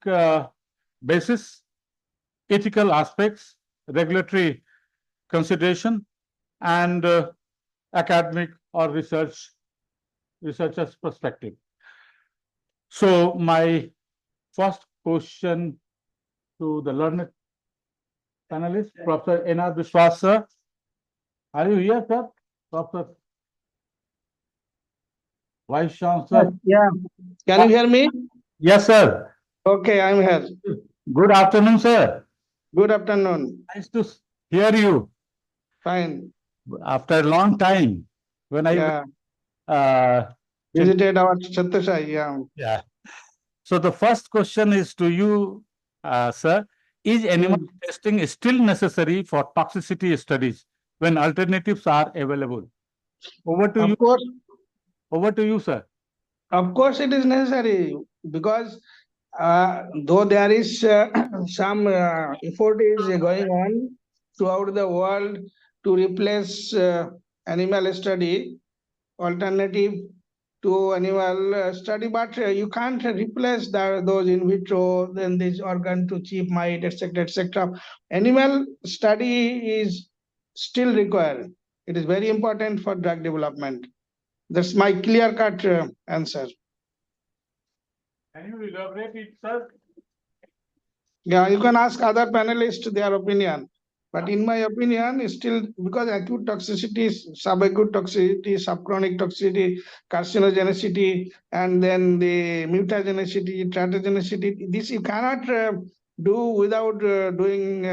basis, ethical aspects, regulatory consideration, and academic or researcher's perspective. So my first question to the learned panelist, Professor N.R. Biswas, sir. Are you here, sir? Professor Vice Chancellor. Yeah. Can you hear me? Yes, sir. Okay, I'm here. Good afternoon, sir. Good afternoon. Nice to hear you. Fine. After a long time, when I visited our Chhatrashai, yeah. Yeah. So the first question is to you, sir. Is animal testing still necessary for toxicity studies when alternatives are available? Over to you. Of course. Over to you, sir. Of course, it is necessary because though there is some effort is going on throughout the world to replace animal study, alternative to animal study, but you can't replace those in vitro, then this organ to chip mite, etc., etc. Animal study is still required. It is very important for drug development. That's my clear-cut answer. Can you elaborate it, sir? Yeah, you can ask other panelists their opinion. But in my opinion, still because acute toxicity, subacute toxicity, subchronic toxicity, carcinogenicity, and then the mutagenicity, teratogenicity, this you cannot do without doing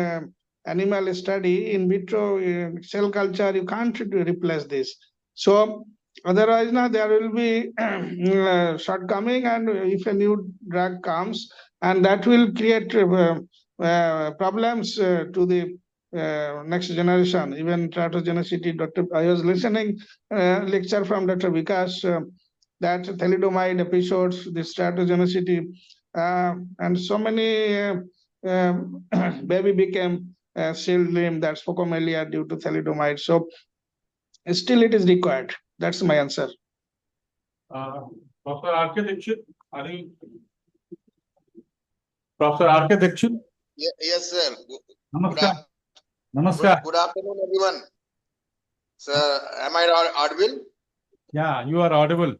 animal study. In vitro cell culture, you can't replace this. So otherwise, now there will be shortcoming, and if a new drug comes, and that will create problems to the next generation, even teratogenicity. I was listening lecture from Dr. Vikas that thalidomide episodes, this teratogenicity, and so many baby became shield limb, that's phocomelia due to thalidomide. So still it is required. That's my answer. Professor R.K. Dixit, are you? Professor R.K. Dixit? Yes, sir. Namaskar. Namaskar. Good afternoon, everyone. Sir, am I audible? Yeah, you are audible.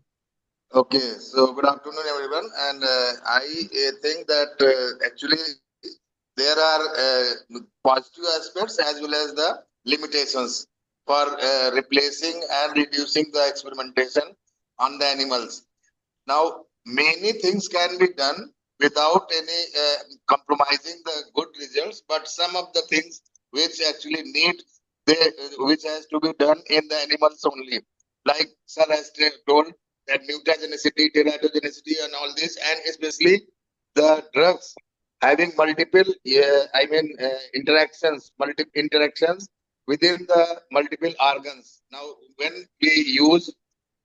Okay, so good afternoon, everyone. And I think that actually there are positive aspects as well as the limitations for replacing and reducing the experimentation on the animals. Now, many things can be done without any compromising the good results, but some of the things which actually which has to be done in the animals only, like sir has told that mutagenicity, teratogenicity, and all this, and especially the drugs having multiple, multiple interactions within the multiple organs. Now, when we use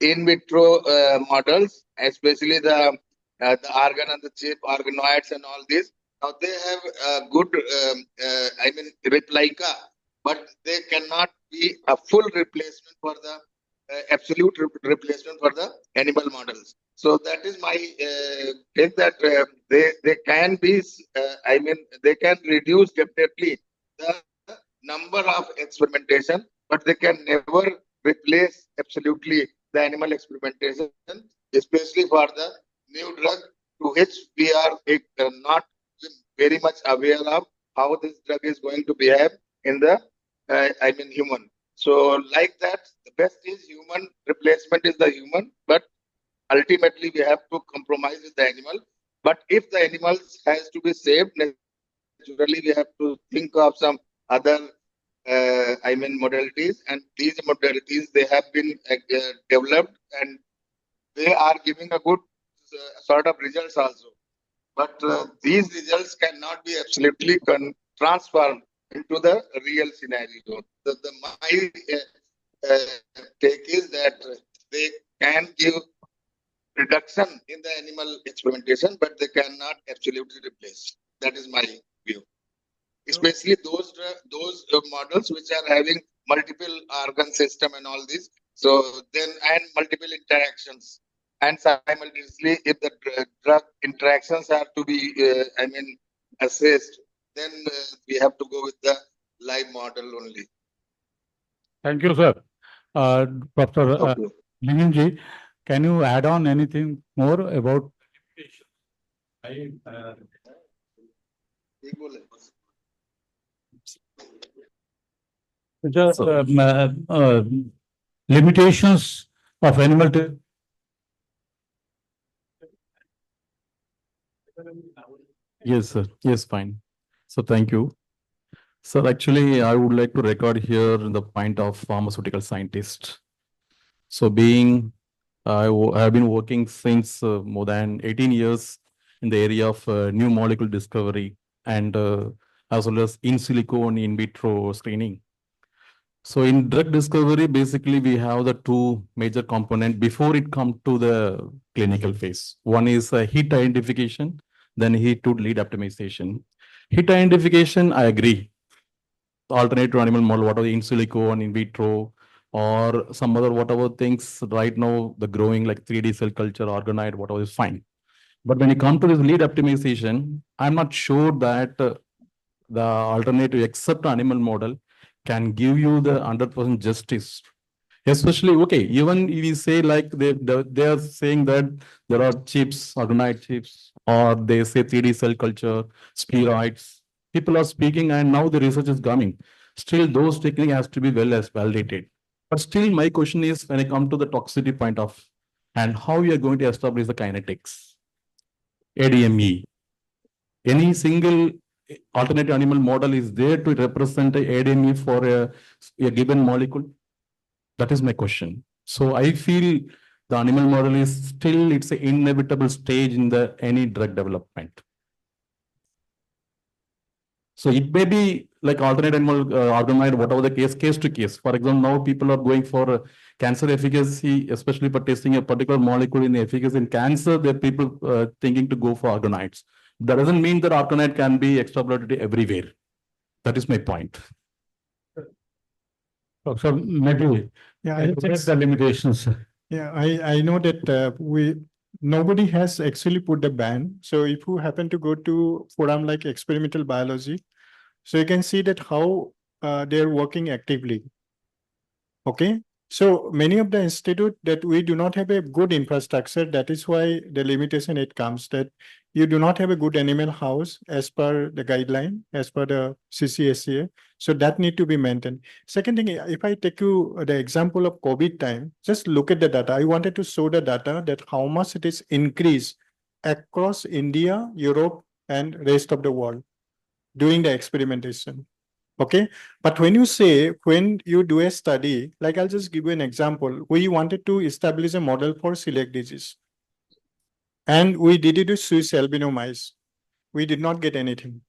in vitro models, especially the the organ and the chip, organoids and all this. Now they have a good, I mean, replica, but they cannot be a full replacement for the absolute replacement for the animal models. So that is my take that they can be, I mean, they can reduce definitely the number of experimentation, but they can never replace absolutely the animal experimentation, especially for the new drug to which we are not very much aware of how this drug is going to behave in the, I mean, human. So like that, the best is human replacement is the human, but ultimately we have to compromise with the animal. But if the animals has to be saved, naturally we have to think of some other, I mean, modalities, and these modalities they have been developed and they are giving a good sort of results also. But these results cannot be absolutely transformed into the real scenario. My take is that they can give reduction in the animal experimentation, but they cannot absolutely replace. That is my view. Especially those models which are having multiple organ system and all this. So then and multiple interactions, and simultaneously, if the drug interactions are to be, I mean, assessed, then we have to go with the live model only. Thank you, sir. Professor Linganji, can you add on anything more about? Just limitations of animal. Yes, sir. Yes, fine. So thank you. So actually, I would like to record here the point of pharmaceutical scientist. So being, I have been working since more than 18 years in the area of new molecule discovery and as well as in silico and in vitro screening. So in drug discovery, basically we have the two major components before it comes to the clinical phase. One is hit identification, then hit to lead optimization. Hit identification, I agree. Alternate to animal model, whatever in silico and in vitro, or some other whatever things right now, the growing like 3D cell culture, organoid, whatever is fine. But when you come to this lead optimization, I'm not sure that the alternative except animal model can give you the 100% justice. Especially, okay, even if we say like they are saying that there are chips, organoid chips, or they say 3D cell culture, spheroids. People are speaking and now the research is coming. Still, those techniques has to be well as validated. But still, my question is when I come to the toxicity point of and how you are going to establish the kinetics, ADME. Any single alternative animal model is there to represent a ADME for a given molecule? That is my question. So I feel the animal model is still, it's an inevitable stage in the any drug development. So it may be like alternate animal organoid, whatever the case to case. For example, now people are going for cancer efficacy, especially for testing a particular molecule in efficacy in cancer. There are people thinking to go for organoids. That doesn't mean that organoid can be extrapolated everywhere. That is my point. So maybe the limitations. Yeah, I know that nobody has actually put the ban. So if you happen to go to forum like experimental biology, so you can see that how they're working actively. Okay. So many of the institute that we do not have a good infrastructure. That is why the limitation it comes that you do not have a good animal house as per the guideline, as per the CCSCA. So that need to be maintained. Second thing, if I take you the example of COVID time, just look at the data. I wanted to show the data that how much it is increased across India, Europe, and rest of the world during the experimentation. Okay. But when you do a study, like I'll just give you an example. We wanted to establish a model for celiac disease. And we did it with Swiss albino mice. We did not get anything.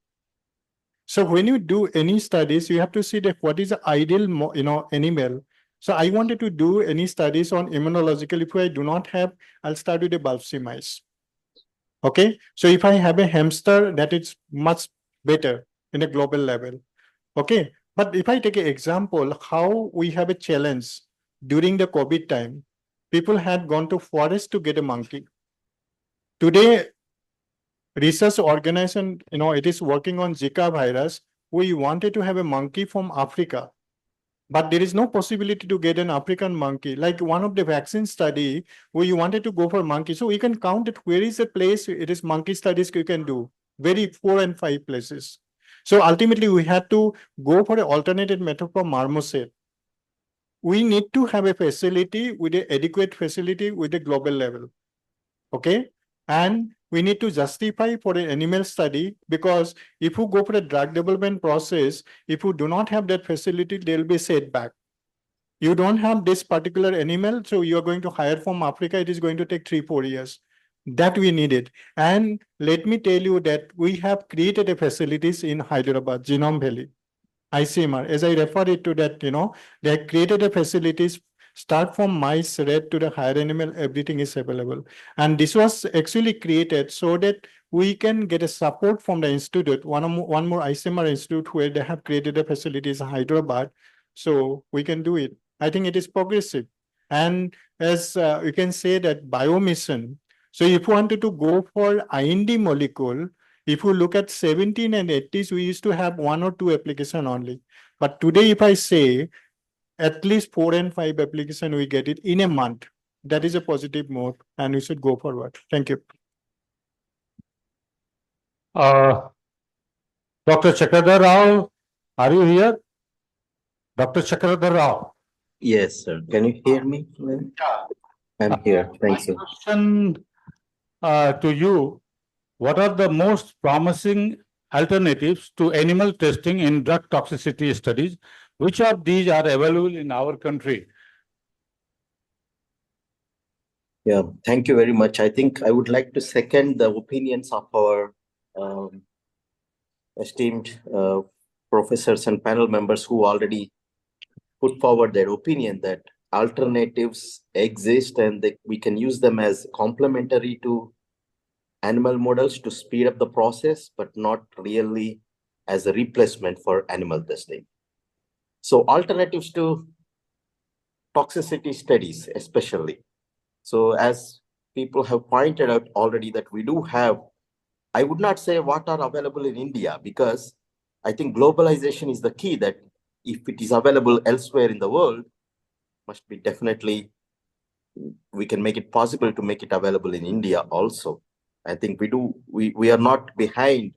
So when you do any studies, you have to see that what is the ideal, animal. So I wanted to do any studies on immunological. If I do not have, I'll start with the Balfsi mice. Okay, so if I have a hamster, that is much better in a global level. Okay, but if I take an example, how we have a challenge during the COVID time, people had gone to forest to get a monkey. Today, research organization, it is working on Zika virus. We wanted to have a monkey from Africa, but there is no possibility to get an African monkey. Like one of the vaccine study, we wanted to go for monkey. So we can count it. Where is the place it is monkey studies you can do? Very 4 and 5 places. So ultimately we had to go for an alternative method for marmoset. We need to have a facility with an adequate facility with a global level. Okay. And we need to justify for an animal study, because if you go for a drug development process, if you do not have that facility, there will be setback. You don't have this particular animal, so you're going to hire from Africa, it is going to take 3-4 years. That we needed. And let me tell you that we have created a facilities in Hyderabad, Genome Valley, ICMR. As I refer it to that, they have created a facilities, start from mice, rat to the higher animal, everything is available. And this was actually created so that we can get a support from the institute, one more ICMR institute where they have created a facilities in Hyderabad. So we can do it. I think it is progressive. And as you can say that biomission, so if you wanted to go for IND molecule, if you look at 17 and 80s, we used to have 1 or 2 application only. But today, if I say at least 4 and 5 application, we get it in a month. That is a positive mode, and we should go forward. Thank you. Dr. Chakradhar Rao, are you here? Dr. Chakradhar Rao. Yes, sir. Can you hear me? I'm here. Thank you. Question to you. What are the most promising alternatives to animal testing in drug toxicity studies? Which of these are available in our country? Yeah, thank you very much. I think I would like to second the opinions of our esteemed professors and panel members who already put forward their opinion that alternatives exist and we can use them as complementary to animal models to speed up the process, but not really as a replacement for animal testing. So alternatives to toxicity studies, especially. So as people have pointed out already that we do have, I would not say what are available in India, because I think globalization is the key, that if it is available elsewhere in the world, must be definitely, we can make it possible to make it available in India also. I think we are not behind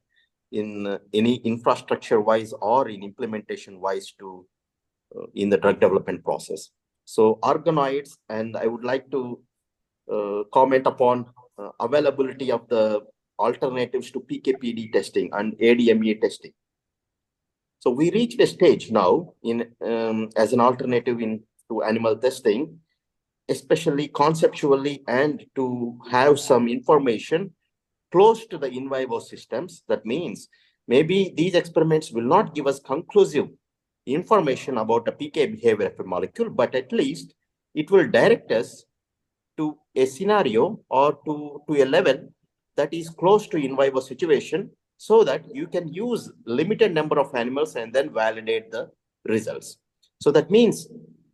in any infrastructure wise or in implementation wise to in the drug development process. So organoids, and I would like to comment upon availability of the alternatives to PKPD testing and ADME testing. So we reached a stage now in as an alternative to animal testing, especially conceptually, and to have some information close to the in vivo systems. That means maybe these experiments will not give us conclusive information about the PK behavior of a molecule, but at least it will direct us to a scenario or to a level that is close to in vivo situation, so that you can use limited number of animals and then validate the results. So that means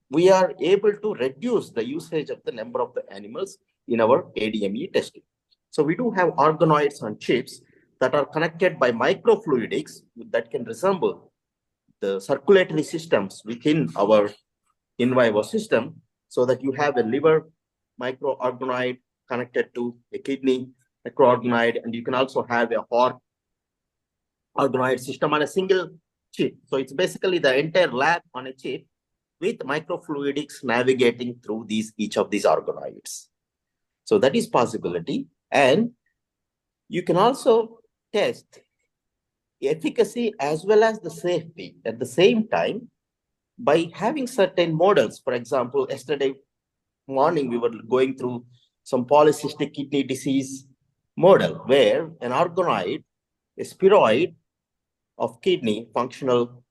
we are able to reduce the usage of the number of the animals in our ADME testing. So we do have organoids on chips that are connected by microfluidics that can resemble the circulatory systems within our in vivo system, so that you have a liver microorganoid connected to a kidney microorganoid, and you can also have a heart organoid system on a single chip. So it's basically the entire lab on a chip with microfluidics navigating through each of these organoids. So that is possibility. And you can also test efficacy as well as the safety at the same time by having certain models. For example, yesterday morning, we were going through some polycystic kidney disease model where an organoid, a spheroid of kidney functional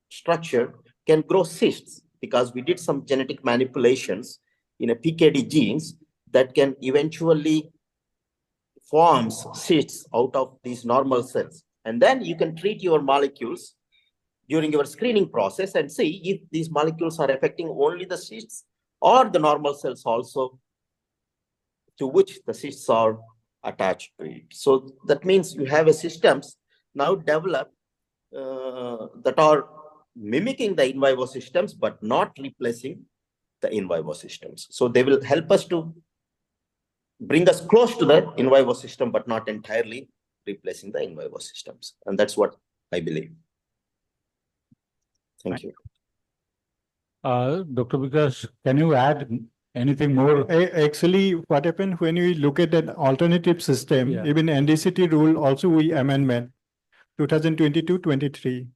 structure, can grow cysts, because we did some genetic manipulations in a PKD genes that can eventually forms cysts out of these normal cells. And then you can treat your molecules during your screening process and see if these molecules are affecting only the cysts or the normal cells also to which the cysts are attached to it. So that means you have a systems now developed that are mimicking the in vivo systems, but not replacing the in vivo systems. So they will help us to bring us close to the in vivo system, but not entirely replacing the in vivo systems. And that's what I believe. Thank you. Dr. Vikas, can you add anything more? Actually, what happened when we look at an alternative system, Yeah. even NDCT rule also we amendment 2022-23.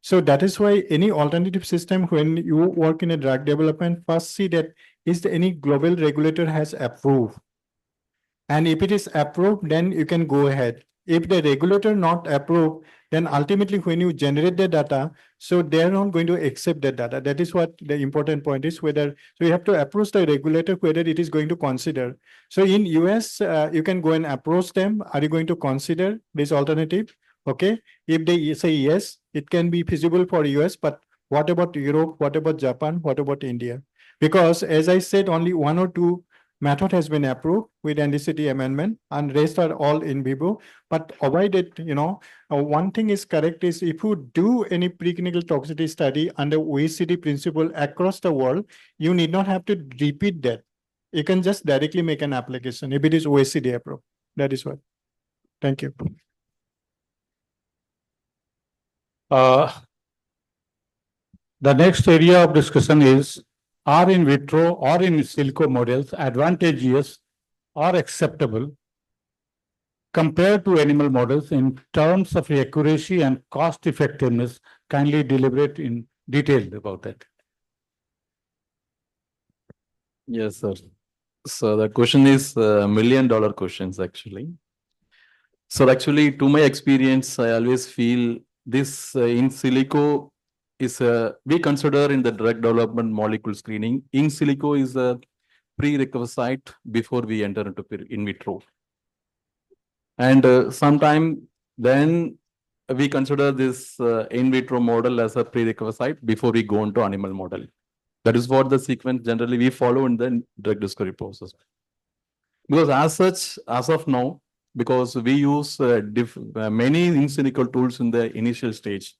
So that is why any alternative system, when you work in a drug development, first see that is there any global regulator has approved. And if it is approved, then you can go ahead. If the regulator not approved, then ultimately when you generate the data, so they're not going to accept that data. That is what the important point is, whether, so you have to approach the regulator, whether it is going to consider. So in US, you can go and approach them. Are you going to consider this alternative? Okay. If they say yes, it can be feasible for US, but what about Europe? What about Japan? What about India? Because as I said, only one or two method has been approved with NDCT amendment and rest are all in vivo, but avoid it, one thing is correct is if you do any preclinical toxicity study under OECD principle across the world, you need not have to repeat that. You can just directly make an application if it is OECD approved. That is what. Thank you. The next area of discussion is, are in vitro or in silico models advantageous or acceptable compared to animal models in terms of accuracy and cost effectiveness? Kindly deliberate in detail about that. Yes, sir. So the question is $1 million questions actually. So actually, to my experience, I always feel this in silico is we consider in the drug development molecule screening. In silico is a prerequisite before we enter into in vitro. And sometime then we consider this in vitro model as a prerequisite before we go into animal model. That is what the sequence generally we follow in the drug discovery process. Because as such, as of now, because we use many in silico tools in the initial stage,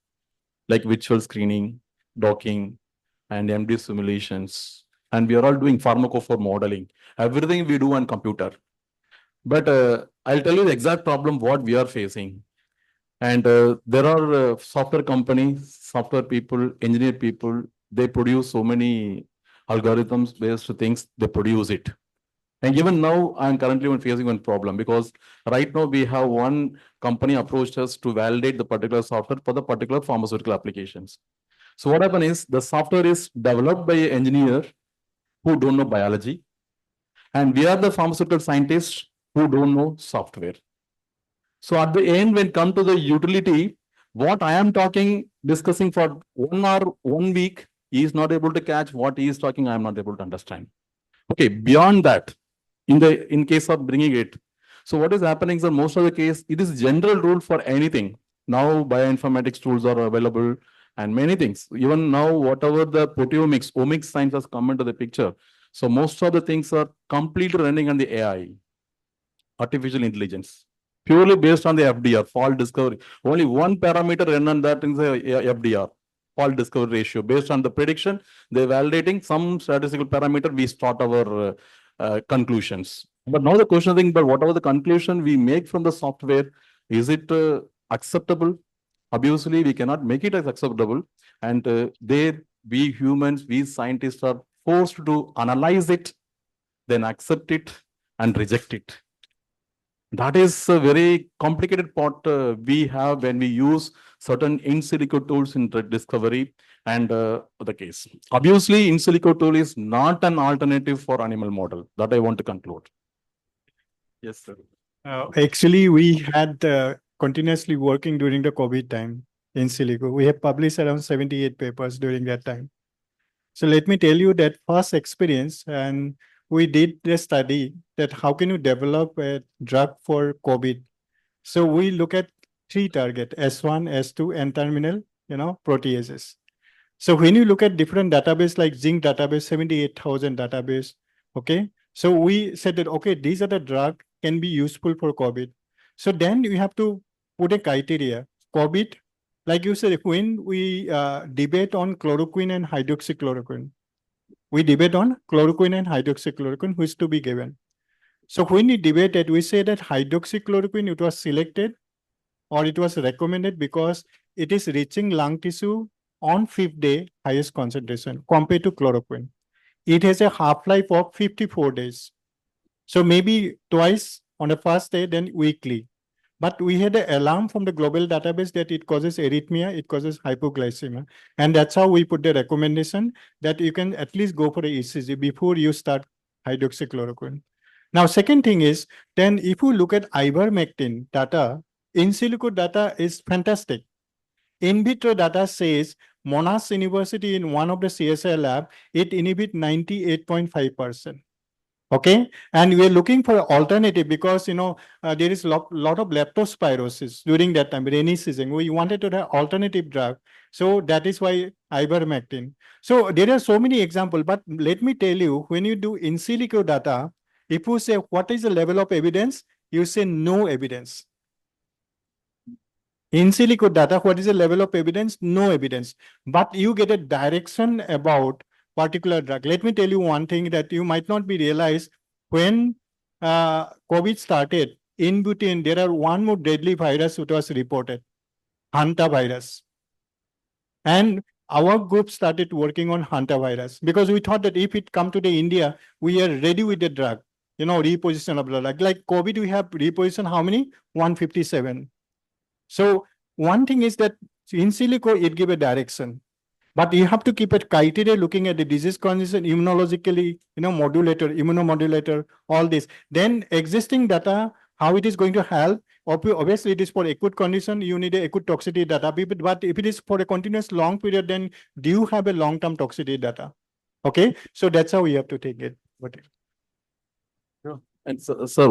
like visual screening, docking, and MD simulations. And we are all doing pharmacophore modeling. Everything we do on computer. But I'll tell you the exact problem what we are facing. And there are software companies, software people, engineer people, they produce so many algorithms based things, they produce it. And even now, I'm currently facing one problem because right now we have one company approached us to validate the particular software for the particular pharmaceutical applications. So what happens is the software is developed by an engineer who don't know biology. And we are the pharmaceutical scientists who don't know software. So at the end, when come to the utility, what I am discussing for 1 hour, 1 week, he is not able to catch what he is talking, I am not able to understand. Okay, beyond that, in case of bringing it. So what is happening is that most of the case, it is general rule for anything. Now bioinformatics tools are available and many things. Even now, whatever the proteomics, omics science has come into the picture. So most of the things are completely running on the AI, artificial intelligence, purely based on the FDR, fault discovery. Only one parameter run on that is the FDR, fault discovery ratio. Based on the prediction, they're validating some statistical parameter, we start our conclusions. But now the question is, but whatever the conclusion we make from the software, is it acceptable? Obviously, we cannot make it as acceptable. And we humans, we scientists are forced to analyze it, then accept it and reject it. That is a very complicated part we have when we use certain in silico tools in drug discovery and the case. Obviously, in silico tool is not an alternative for animal model. That I want to conclude. Yes, sir. Actually, we had continuously working during the COVID time in silico. We have published around 78 papers during that time. So let me tell you that first experience, and we did the study that how can you develop a drug for COVID. So we look at three target, S1, S2, and terminal, proteases. So when you look at different database like zinc database, 78,000 database, okay? So we said that, okay, these are the drug can be useful for COVID. So then you have to put a criteria. COVID, like you said, when we debate on chloroquine and hydroxychloroquine, we debate on chloroquine and hydroxychloroquine, which to be given. So when we debated, we say that hydroxychloroquine, it was selected or it was recommended because it is reaching lung tissue on 5th day highest concentration compared to chloroquine. It has a half-life of 54 days. So maybe twice on the first day, then weekly. But we had an alarm from the global database that it causes arrhythmia, it causes hypoglycemia. And that's how we put the recommendation that you can at least go for the ECG before you start hydroxychloroquine. Now, second thing is, then if you look at ivermectin data, in silico data is fantastic. In vitro data says Monash University in one of the CSI lab, it inhibit 98.5%. Okay, and we are looking for alternative because there is lot of leptospirosis during that time, rainy season. We wanted to have alternative drug, so that is why ivermectin. So there are so many examples, but let me tell you, when you do in silico data, if you say what is the level of evidence, you say no evidence. In silico data, what is the level of evidence? No evidence, but you get a direction about particular drug. Let me tell you one thing that you might not be realized. When COVID started, in between, there are one more deadly virus which was reported, hantavirus. And our group started working on hantavirus because we thought that if it come to the India, we are ready with the drug, reposition of the drug. Like COVID, we have reposition how many? 157. So one thing is that in silico, it give a direction, but you have to keep it criteria looking at the disease condition, immunologically, immunomodulator, all this. Then existing data, how it is going to help. Obviously, it is for acute condition, you need a acute toxicity data. But if it is for a continuous long period, then do you have a long-term toxicity data? Okay, so that's how we have to take it. And so, sir,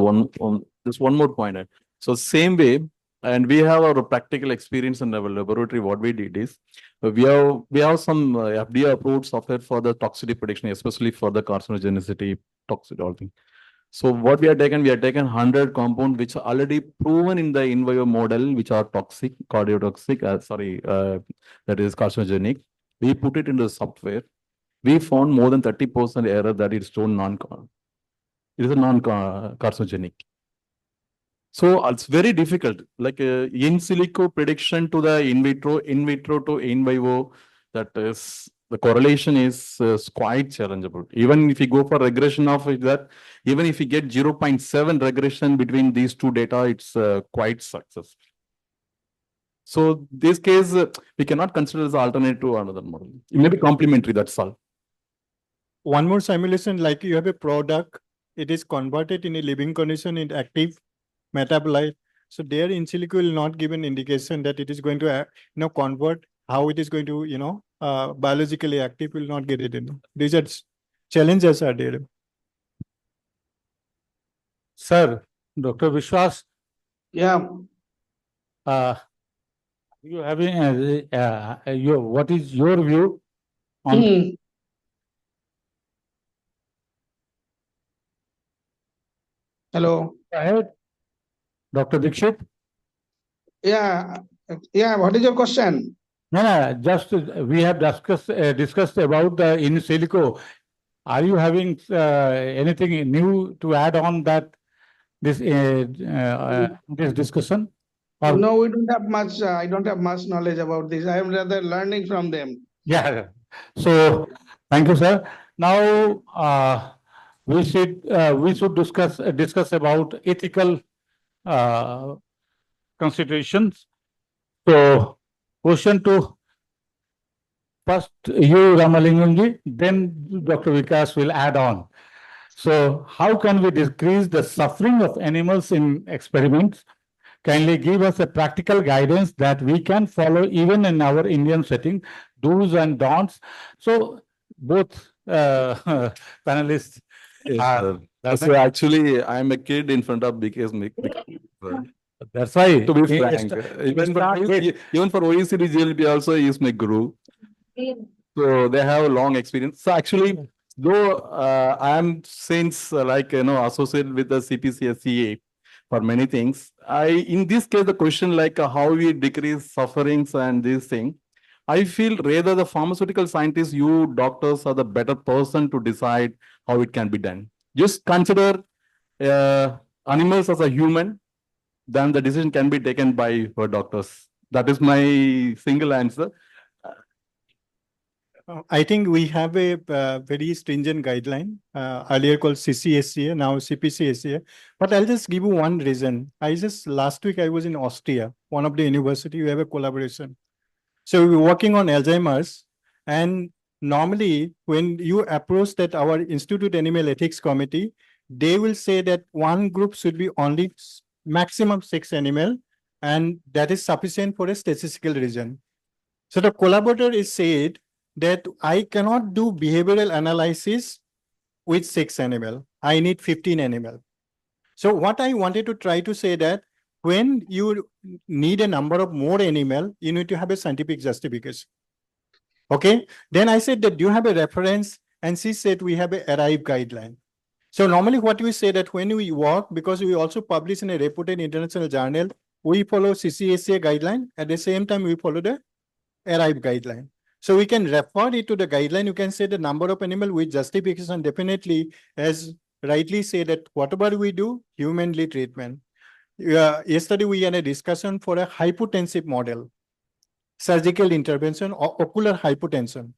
just one more point. So same way, and we have our practical experience in our laboratory. What we did is we have some FDA approved software for the toxicity prediction, especially for the carcinogenicity, toxicity, all things. So what we have taken 100 compounds which are already proven in the in vivo model, which are toxic, cardiotoxic, that is carcinogenic. We put it into the software. We found more than 30% error that it's shown it is a non-carcinogenic. So it's very difficult, like in silico prediction to the in vitro to in vivo, that is, the correlation is quite challengeable. Even if you go for regression of that, even if you get 0.7 regression between these two data, it's quite successful. So this case, we cannot consider as alternative to another model. It may be complementary, that's all. One more simulation, like you have a product, it is converted in a living condition in active metabolite. So there in silico will not give an indication that it is going to convert, how it is going to biologically active will not get it in. These are challenges are there. Sir, Dr. Vishwas. Yeah. You having what is your view on Hello. Go ahead, Dr. Dixit. Yeah. What is your question? No, just we have discussed about the in silico. Are you having anything new to add on that this discussion? Or No, we don't have much. I don't have much knowledge about this. I am rather learning from them. yeah. So thank you, sir. Now we should discuss about ethical considerations. So question to first you, Ramalingamji, then Dr. Vikas will add on. So how can we decrease the suffering of animals in experiments? Kindly give us a practical guidance that we can follow even in our Indian setting, do's and don'ts. So both panelists, Yes, Uh, sir. that's So it. actually, I'm a kid in front of That's why. to be He- frank, even for start with- even for OECD GLP also he is my guru. So they have a long experience. So actually, though I am since associated with the CPCSCA for many things, I in this case the question like how we decrease sufferings and this thing, I feel rather the pharmaceutical scientists, you doctors are the better person to decide how it can be done. Just consider animals as a human, then the decision can be taken by your doctors. That is my single answer. I think we have a very stringent guideline, earlier called CCSCA, now CPCSCA. But I'll just give you one reason. Last week I was in Austria, one of the university, we have a collaboration. So we were working on Alzheimer's, and normally when you approach that our Institute Animal Ethics Committee, they will say that one group should be only maximum 6 animal, and that is sufficient for a statistical reason. So the collaborator is said that I cannot do behavioral analysis with 6 animal. I need 15 animal. So what I wanted to try to say that when you need a number of more animal, you need to have a scientific justification. Okay. Then I said that do you have a reference? And she said we have a arrive guideline. So normally what we say that when we work, because we also publish in a reputed international journal, we follow CCSA guideline. At the same time, we follow the arrive guideline. So we can refer it to the guideline. You can say the number of animal with justification, definitely, as rightly say that whatever we do, humanly treatment. Yesterday we had a discussion for a hypotensive model, surgical intervention or ocular hypotension,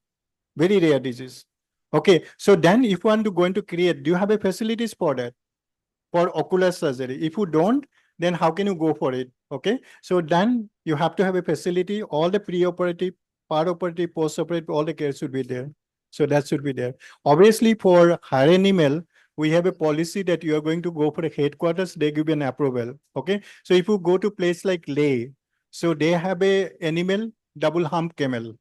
very rare disease. Okay, so then if you want to go into create, do you have a facilities for that? For ocular surgery? If you don't, then how can you go for it? Okay, so then you have to have a facility, all the pre-operative, part-operative, post-operative, all the care should be there. So that should be there. Obviously, for higher animal, we have a policy that you are going to go for a headquarters, they give you an approval. Okay, so if you go to place like Leh, so they have a animal double hump camel.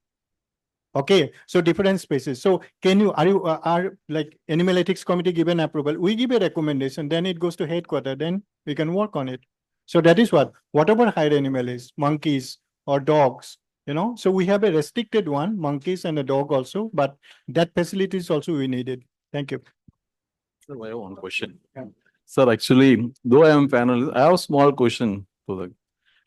Okay, so different species. So can you, are like animal ethics committee given approval? We give a recommendation, then it goes to headquarters, then we can work on it. So that is what, whatever higher animal is, monkeys or dogs, so we have a restricted one, monkeys and a dog also, but that facility is also we needed. Thank you. Sir, I have one question. Sir, actually, though I am panelist, I have a small question to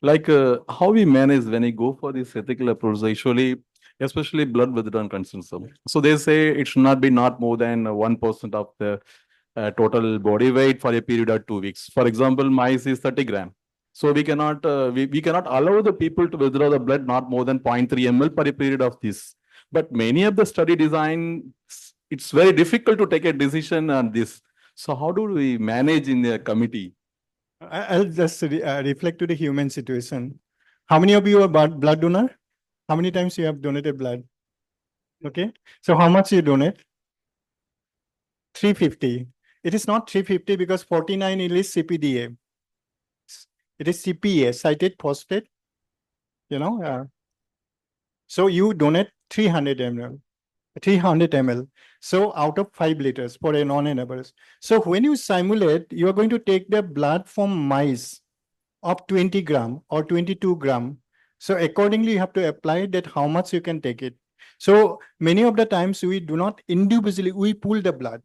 the how we manage when we go for this ethical approach, usually, especially blood withdrawn concerns. So they say it should not be not more than 1% of the total body weight for a period of 2 weeks. For example, mice is 30 gram. So we cannot we cannot allow the people to withdraw the blood not more than 0.3 ml per a period of this. But many of the study design, it's very difficult to take a decision on this. So how do we manage in the committee? I'll just reflect to the human situation. How many of you are blood donor? How many times you have donated blood? Okay. So how much you donate? 350. It is not 350 because 49 is CPDA. It is CPA, cited phosphate. So you donate 300 ml. 300 ml. So out of 5 liters for a non-enablers. So when you simulate, you are going to take the blood from mice of 20 gram or 22 gram. So accordingly, you have to apply that how much you can take it. So many of the times we do not individually, we pull the blood.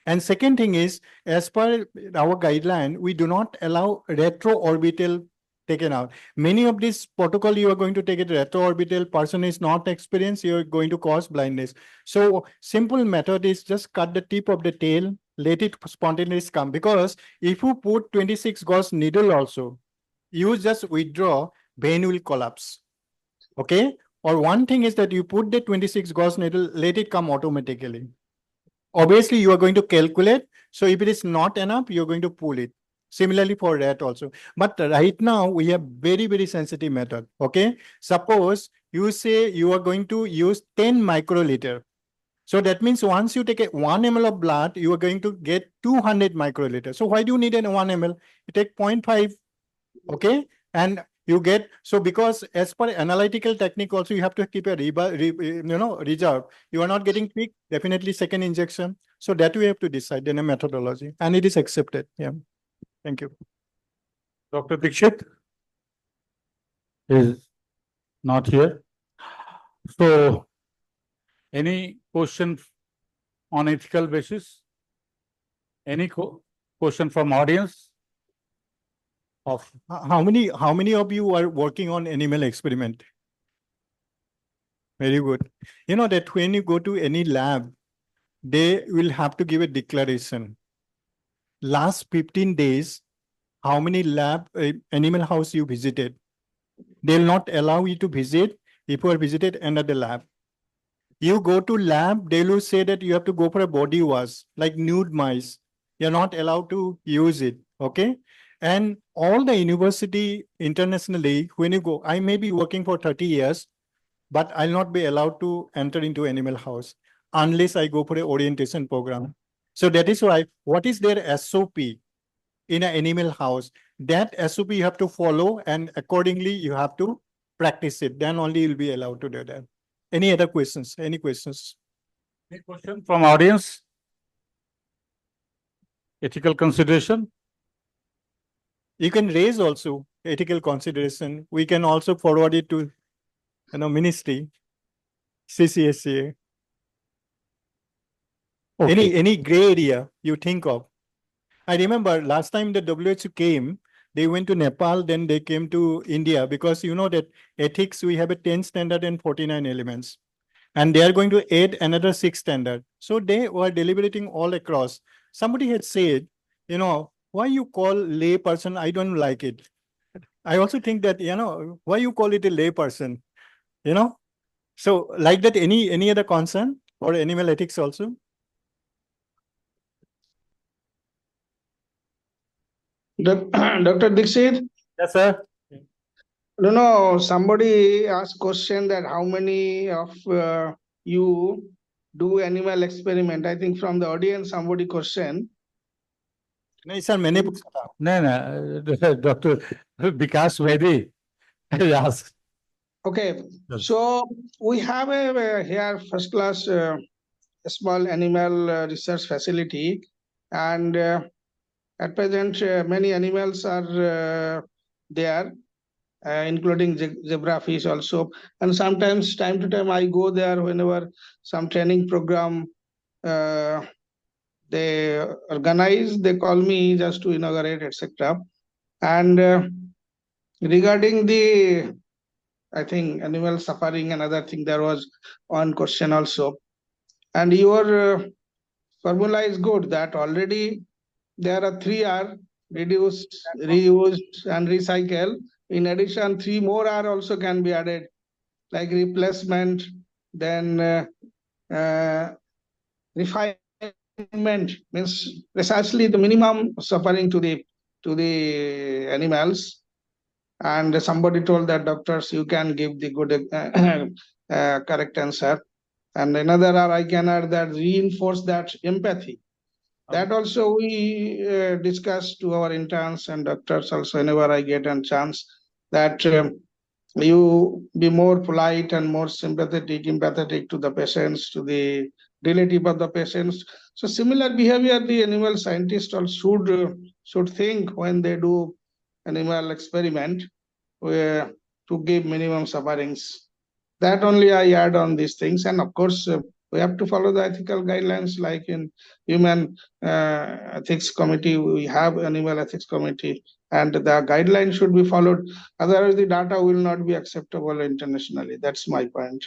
And second thing is, as per our guideline, we do not allow retroorbital taken out. Many of these protocol, you are going to take it retroorbital, person is not experienced, you're going to cause blindness. So simple method is just cut the tip of the tail, let it spontaneously come. Because if you put 26 gauge needle also, you just withdraw, vein will collapse. Okay? Or one thing is that you put the 26 gauge needle, let it come automatically. Obviously, you are going to calculate. So if it is not enough, you're going to pull it. Similarly for rat also. But right now, we have very, very sensitive method. Okay. Suppose you say you are going to use 10 microliter. So that means once you take 1 ml of blood, you are going to get 200 microliter. So why do you need an 1 ml? You take 0.5. Okay. And you get, so because as per analytical technique also, you have to keep a reserve. You are not getting quick, definitely second injection. So that we have to decide in a methodology, and it is accepted. Yeah. Thank you. Dr. Dixit is not here. So, any question on ethical basis? Any question from audience? Of How many of you are working on animal experiment? Very good. You know that when you go to any lab, they will have to give a declaration. Last 15 days, how many lab animal house you visited? They'll not allow you to visit if you are visited another lab. You go to lab, they will say that you have to go for a body wash, like nude mice. You're not allowed to use it. Okay. And all the university internationally, when you go, I may be working for 30 years, but I'll not be allowed to enter into animal house unless I go for an orientation program. So that is why, what is their SOP in an animal house? That SOP you have to follow, and accordingly you have to practice it. Then only you'll be allowed to do that. Any other questions? Any questions? Any question from audience? Ethical consideration? You can raise also ethical consideration. We can also forward it to, ministry, CCSA. Okay. Any gray area you think of? I remember last time the WHO came, they went to Nepal, then they came to India, because you know that ethics, we have a 10 standard and 49 elements. And they are going to add another 6 standard. So they were deliberating all across. Somebody had said, why you call lay person? I don't like it. I also think that, why you call it a lay person? So like that, any other concern or animal ethics also? Dr. Dixit? Yes, sir. No, somebody asked question that how many of you do animal experiment? I think from the audience, somebody question. नहीं sir मैंने पूछा था No, Dr. Vikas Vedi asked. Okay, so we have here first class small animal research facility, and at present many animals are there, including zebrafish also. And sometimes time to time I go there whenever some training program they organize, they call me just to inaugurate, etc. And regarding the, I think, animal suffering and other thing, there was one question also. And your formula is good, that already there are 3R: reduce, reuse, and recycle. In addition, 3 more R also can be added, like replacement, then refinement, means precisely the minimum suffering to the animals. And somebody told that doctors, you can give the good correct answer. And another R I can add that reinforce that empathy. That also we discuss to our interns and doctors also whenever I get a chance, that you be more polite and more sympathetic, empathetic to the patients, to the relative of the patients. So similar behavior the animal scientists also should think when they do animal experiment, where to give minimum sufferings. That only I add on these things. And of course, we have to follow the ethical guidelines, like in human ethics committee, we have animal ethics committee, and the guidelines should be followed. Otherwise, the data will not be acceptable internationally. That's my point.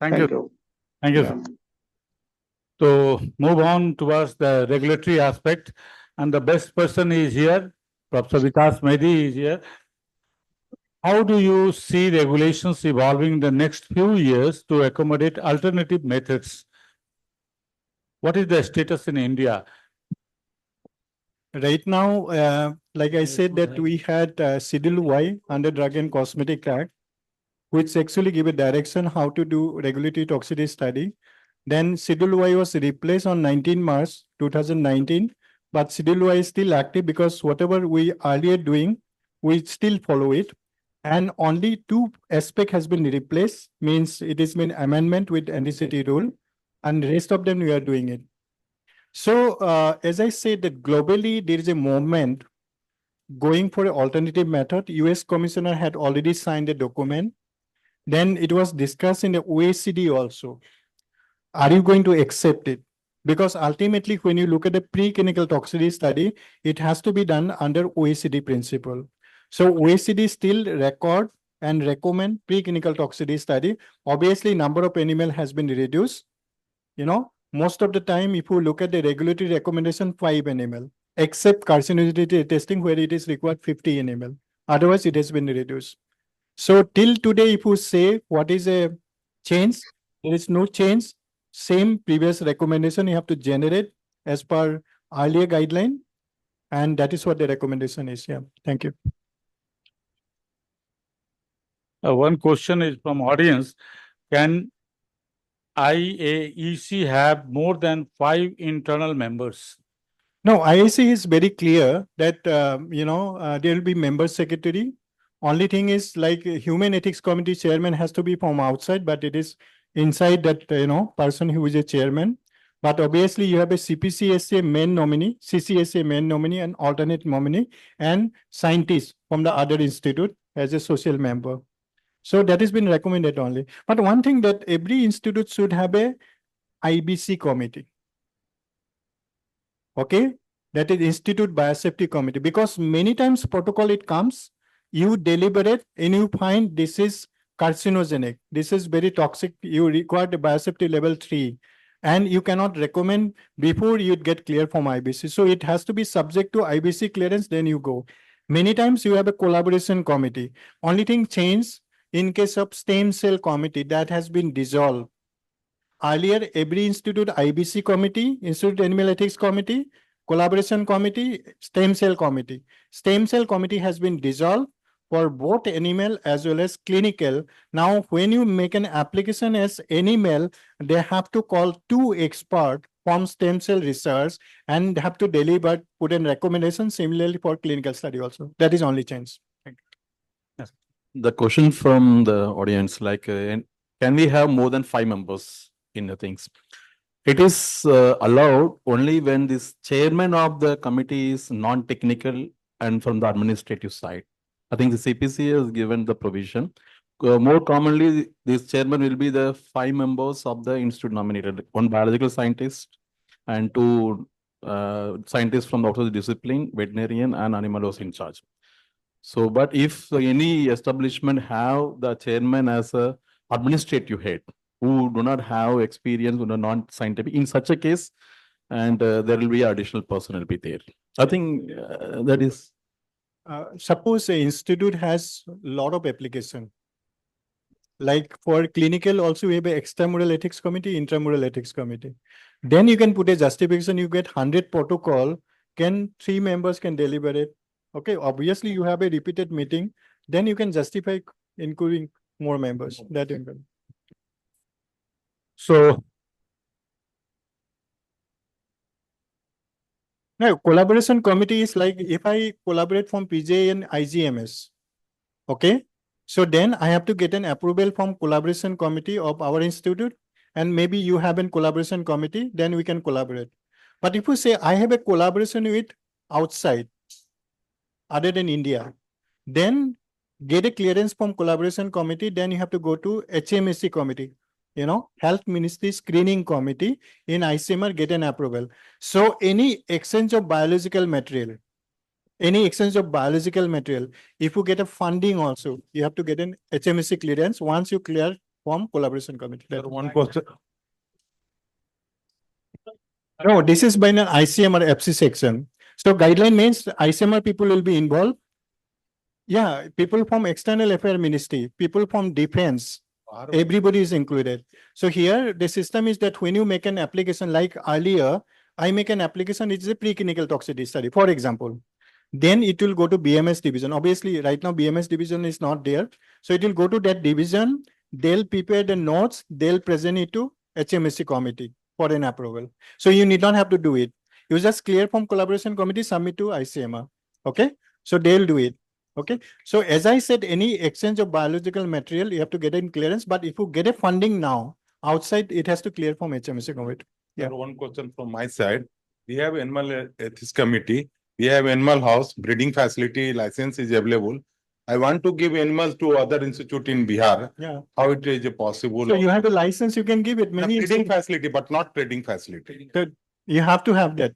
Thank you. Thank you. Yeah. To move on towards the regulatory aspect, and the best person is here, Professor Vikas Mehdi is here. How do you see regulations evolving in the next few years to accommodate alternative methods? What is the status in India? Right now, like I said, that we had Schedule Y under Drug and Cosmetic Act, which actually give a direction how to do regulatory toxicity study. Then Schedule Y was replaced on 19 March 2019, but Schedule Y is still active because whatever we earlier doing, we still follow it. And only 2 aspect has been replaced, means it has been amendment with NDCT rule, and rest of them we are doing it. So as I said, that globally there is a movement going for an alternative method. US Commissioner had already signed a document. Then it was discussed in the OECD also. Are you going to accept it? Because ultimately, when you look at the preclinical toxicity study, it has to be done under OECD principle. So OECD still record and recommend preclinical toxicity study. Obviously, number of animal has been reduced. You know, most of the time, if you look at the regulatory recommendation, 5 animal, except carcinogenicity testing where it is required 50 animal. Otherwise, it has been reduced. So till today, if you say what is a change, there is no change. Same previous recommendation you have to generate as per earlier guideline. And that is what the recommendation is. Yeah. Thank you. One question is from audience. Can IAEC have more than 5 internal members? No, IAC is very clear that, there will be member secretary. Only thing is like human ethics committee chairman has to be from outside, but it is inside that, person who is a chairman. But obviously you have a CPCSA main nominee, CCSA main nominee and alternate nominee and scientist from the other institute as a social member. So that has been recommended only. But one thing that every institute should have a IBC committee. Okay, that is Institute Biosafety Committee, because many times protocol it comes, you deliberate and you find this is carcinogenic, this is very toxic, you require the biosafety level 3 and you cannot recommend before you get clear from IBC. So it has to be subject to IBC clearance, then you go. Many times you have a collaboration committee. Only thing changed in case of stem cell committee that has been dissolved. Earlier, every institute IBC committee, Institute Animal Ethics Committee, Collaboration Committee, Stem Cell Committee. Stem Cell Committee has been dissolved for both animal as well as clinical. Now, when you make an application as animal, they have to call 2 experts from stem cell research and have to deliver, put in recommendation similarly for clinical study also. That is only change. Thank you. Yes. The question from the audience, like, can we have more than 5 members in the things? It is allowed only when this chairman of the committee is non-technical and from the administrative side. I think the CPC has given the provision. More commonly, this chairman will be the 5 members of the institute nominated, 1 biological scientist and 2 scientists from the opposite discipline, veterinarian and animalist in charge. So, but if any establishment have the chairman as a administrative head who do not have experience, who are non-scientific, in such a case, and there will be additional person will be there. I think that is. Suppose the institute has a lot of application. Like for clinical also we have an extramural ethics committee, intramural ethics committee. Then you can put a justification, you get 100 protocol, 3 members can deliberate. Okay, obviously you have a repeated meeting, then you can justify including more members. That you can. So now collaboration committee is like if I collaborate from PJ and IGMS, okay, so then I have to get an approval from collaboration committee of our institute, and maybe you have a collaboration committee, then we can collaborate. But if you say I have a collaboration with outside, other than India, then get a clearance from collaboration committee, then you have to go to HMSC committee, Health Ministry Screening Committee in ICMR, get an approval. So any exchange of biological material, if you get a funding also, you have to get an HMSC clearance once you clear from collaboration committee. That one question. No, this is by an ICMR FC section. So guideline means ICMR people will be involved. Yeah, people from external affair ministry, people from defense, everybody is included. So here the system is that when you make an application, like earlier, I make an application, it's a preclinical toxicity study, for example. Then it will go to BMS division. Obviously, right now BMS division is not there. So it will go to that division. They'll prepare the notes. They'll present it to HMSC committee for an approval. So you need not have to do it. You just clear from collaboration committee, submit to ICMR. Okay. So they'll do it. Okay. So as I said, any exchange of biological material, you have to get in clearance. But if you get a funding now outside, it has to clear from HMSC committee. Yeah. One question from my side. We have animal ethics committee. We have animal house, breeding facility, license is available. I want to give animals to other institute in Bihar. Yeah. How it is possible? So you have a license, you can give it. The Many breeding facility, but not trading facility. you have to have that.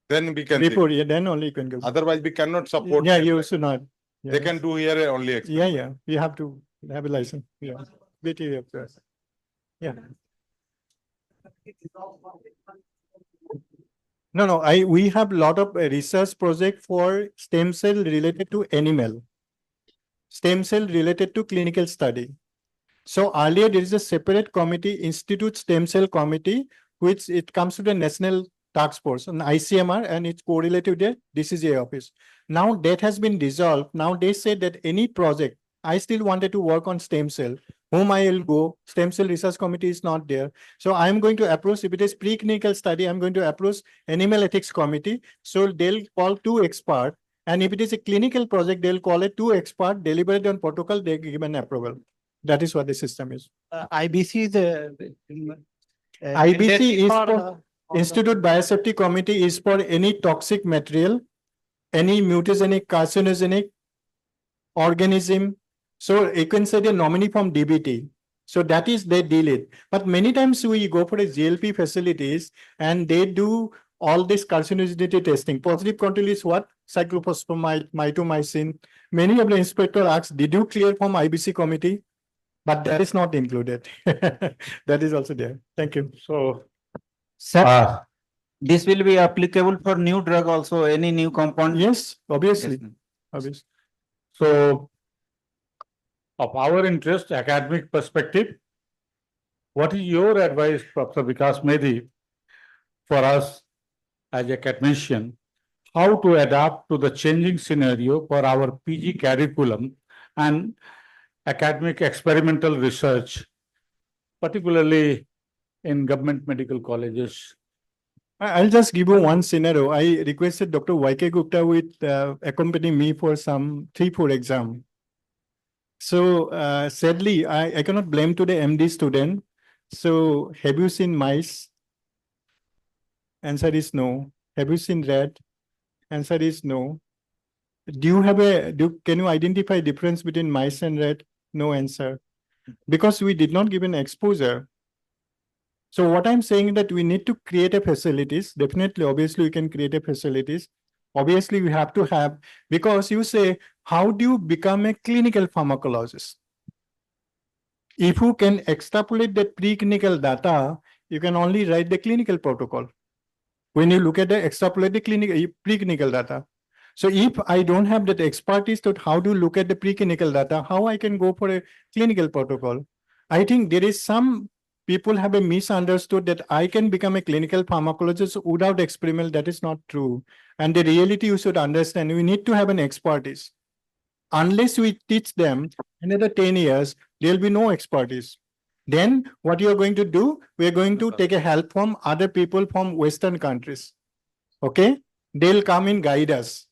Then we can Before, see. yeah, then only you can give. Otherwise, we cannot support. Yeah, you should not. They Yeah. can do here only. Yeah, yeah. You have to have a license. Yeah. BT, you have to have. Yeah. No, no. We have a lot of research project for stem cell related to animal, stem cell related to clinical study. So earlier there is a separate committee, Institute Stem Cell Committee, which it comes to the National Task Force, an ICMR, and it's correlated with the DCGI office. Now that has been dissolved. Now they say that any project, I still wanted to work on stem cell, whom I will go, stem cell research committee is not there. So I'm going to approach, if it is preclinical study, I'm going to approach animal ethics committee. So they'll call 2 experts. And if it is a clinical project, they'll call it 2 experts, deliberate on protocol, they give an approval. That is what the system is. IBC is IBC is for Institute Biosafety Committee is for any toxic material, any mutagenic, carcinogenic organism. So you can say the nominee from DBT. So that is they deal it. But many times we go for a GLP facilities and they do all this carcinogenity testing. Positive control is what? Cyclophosphamide, mitomycin. Many of the inspector asks, did you clear from IBC committee? But that is not included. That is also there. Thank you. So, sir, this will be applicable for new drug also, any new compound? Yes, obviously. Yes. Obviously. So, of our interest, academic perspective, what is your advice, Professor Vikas Medhi, for us as academician, how to adapt to the changing scenario for our PG curriculum and academic experimental research, particularly in government medical colleges? I'll just give you one scenario. I requested Dr. YK Gupta with accompany me for some 3-4 exam. So sadly, I cannot blame to the MD student. So have you seen mice? Answer is no. Have you seen rat? Answer is no. Do you have can you identify difference between mice and rat? No answer. Because we did not give an exposure. So what I'm saying that we need to create a facilities. Definitely, obviously, we can create a facilities. Obviously, we have to have, because you say, how do you become a clinical pharmacologist? If you can extrapolate the preclinical data, you can only write the clinical protocol. When you look at the extrapolate the preclinical data. So if I don't have that expertise to how to look at the preclinical data, how I can go for a clinical protocol? I think there is some people have a misunderstood that I can become a clinical pharmacologist without experiment. That is not true. And the reality you should understand, we need to have an expertise. Unless we teach them another 10 years, there will be no expertise. Then what you are going to do, we are going to take a help from other people from Western countries. Okay? They'll come and guide us.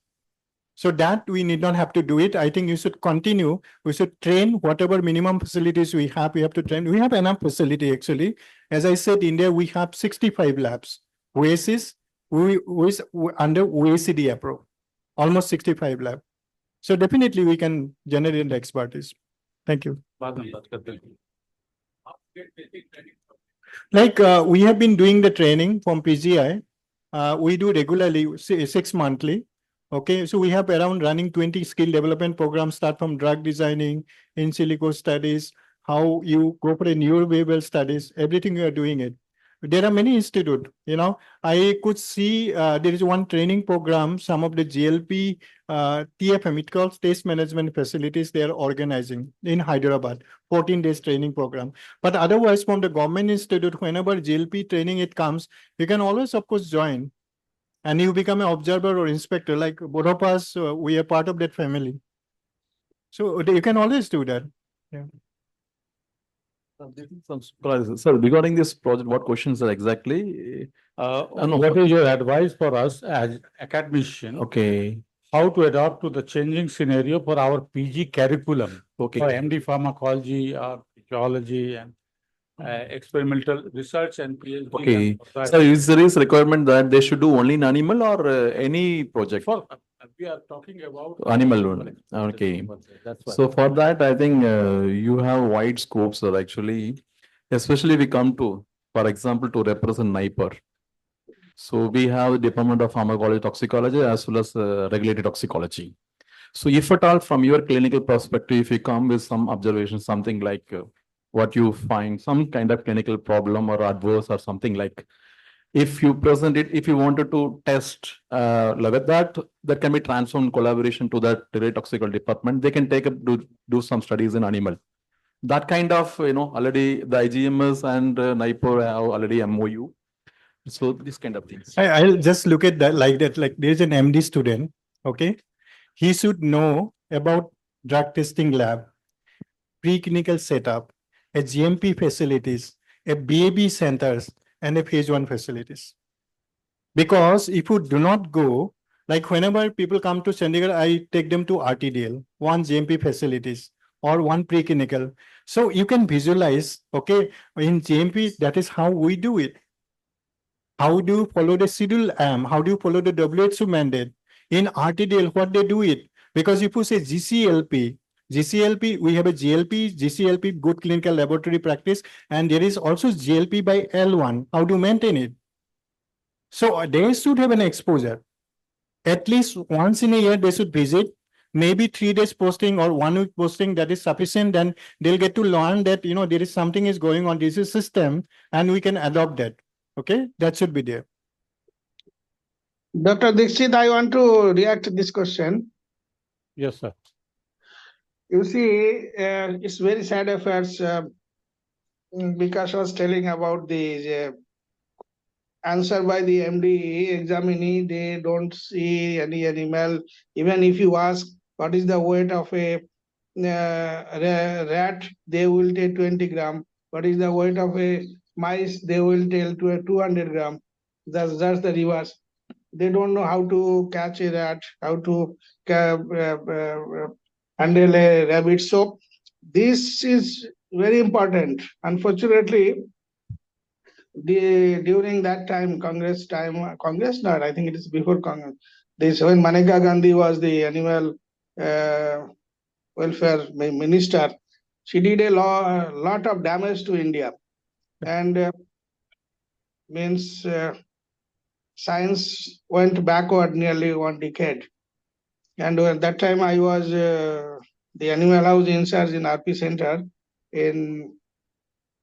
So that we need not have to do it. I think you should continue. We should train whatever minimum facilities we have to train. We have enough facility actually. As I said, India, we have 65 labs. Oasis, we under OECD approach, almost 65 labs. So definitely we can generate the expertise. Thank you. Like we have been doing the training from PGI. We do regularly 6 monthly. Okay, so we have around running 20 skill development programs, start from drug designing, in silico studies, how you go for a neurobehavioral studies, everything we are doing it. There are many institutes, I could see there is one training program, some of the GLP TFM, it calls test management facilities, they are organizing in Hyderabad, 14 days training program. But otherwise from the government institute, whenever GLP training it comes, you can always of course join. And you become an observer or inspector, like both of us, we are part of that family. So you can always do that. Yeah. Sir, regarding this project, what questions are exactly? And what is your advice for us as academician? Okay. How to adapt to the changing scenario for our PG curriculum? Okay. For MD pharmacology or physiology and experimental research and PhD. Okay. done. So is there is requirement that they should do only in animal or any project? We are talking about Animal one. Okay. That's why. So for that, I think you have wide scopes, sir, actually, especially we come to, for example, to represent NIPER. So we have Department of Pharmacology, Toxicology, as well as Regulatory Toxicology. So if at all from your clinical perspective, if you come with some observation, something like what you find, some kind of clinical problem or adverse or something like, if you present it, if you wanted to test with that, that can be transformed in collaboration to that Regulatory Toxicology department. They can take up, do some studies in animal. That kind of, already the IGMS and NIPER have already MOU. So this kind of things. I'll just look at that like that. Like there's an MD student, okay? He should know about drug testing lab, preclinical setup, a GMP facilities, a BAB centers, and a phase 1 facilities. Because if you do not go, like whenever people come to Chandigarh, I take them to RTDL, one GMP facilities or one preclinical. So you can visualize, okay, in GMP, that is how we do it. How do you follow the schedule AM? How do you follow the WHO mandate? In RTDL, what they do it? Because if you say GCLP, we have a GLP, GCLP, good clinical laboratory practice, and there is also GLP by L1. How do you maintain it? So they should have an exposure. At least once in a year, they should visit. Maybe 3 days posting or 1 week posting, that is sufficient. Then they'll get to learn that, there is something is going on, this is system, and we can adopt that. Okay, that should be there. Dr. Dixit, I want to react to this question. Yes, sir. You see, it's very sad affairs. Because I was telling about the answer by the MD examinee, they don't see any animal. Even if you ask what is the weight of a rat, they will take 20 gram. What is the weight of a mice? They will tell to 200 gram. That's the reverse. They don't know how to catch a rat, how to handle a rabbit. So this is very important. Unfortunately, during that time, Congress not, I think it is before Congress. This when Maneka Gandhi was the animal welfare minister, she did a lot of damage to India, and means science went backward nearly 1 decade. And at that time, I was the animal house in charge in RP Center in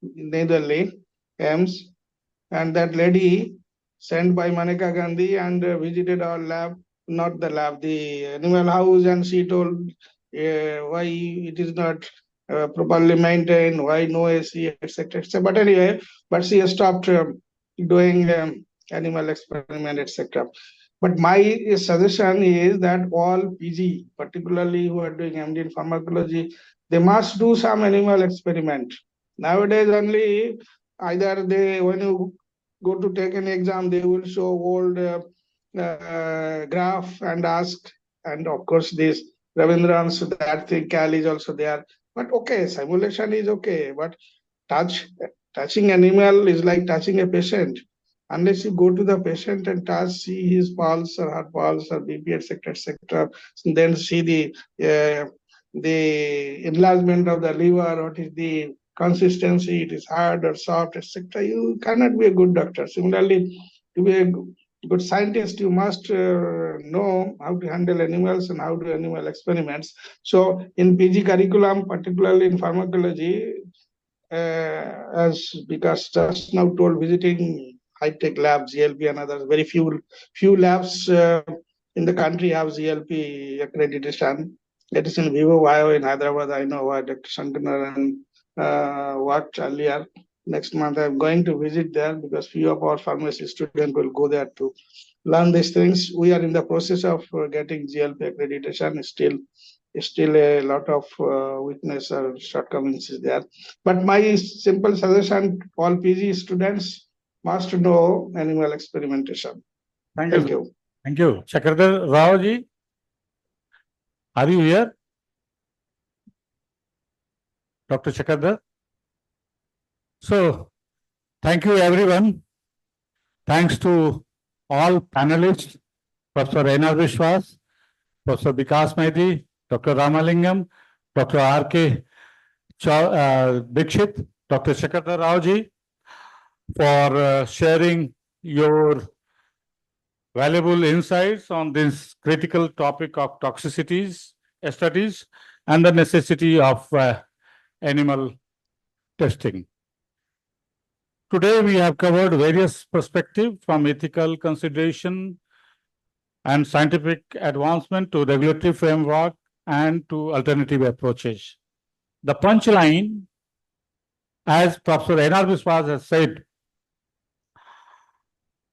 Netherlands, AIMS, and that lady sent by Maneka Gandhi and visited our lab, not the lab, the animal house, and she told why it is not properly maintained, why no AC, etc., etc. But anyway, but she stopped doing animal experiment, etc. But my suggestion is that all PG, particularly who are doing MD in pharmacology, they must do some animal experiment. Nowadays, only either they, when you go to take an exam, they will show old graph and ask, and of course this Ravindran's that thing, Cal is also there. But okay, simulation is okay, but touching animal is like touching a patient. Unless you go to the patient and touch, see his pulse or her pulse or BP, etc., etc., then see the enlargement of the liver, what is the consistency, it is hard or soft, etc., you cannot be a good doctor. Similarly, to be a good scientist, you must know how to handle animals and how to do animal experiments. So in PG curriculum, particularly in pharmacology, as because just now told, visiting high-tech labs, GLP and others, very few labs in the country have GLP accreditation. That is in Vivo Bio in Hyderabad. I know what Dr. Shankaran worked earlier. Next month I'm going to visit there because few of our pharmacy students will go there to learn these things. We are in the process of getting GLP accreditation. Still a lot of weakness or shortcomings is there. But my simple suggestion, all PG students must know animal experimentation. Thank you. Thank you. Chakradhar Rao ji, are you here? Dr. Chakradhar? So, thank you everyone. Thanks to all panelists, Professor N.R. Vishwas, Professor Vikas Mehdi, Dr. Ramalingam, Dr. R.K. Dikshit, Dr. Shekata Rao ji, for sharing your valuable insights on this critical topic of toxicities studies and the necessity of animal testing. Today, we have covered various perspectives from ethical consideration and scientific advancement to regulatory framework and to alternative approaches. The punchline, as Professor N.R. Biswas has said,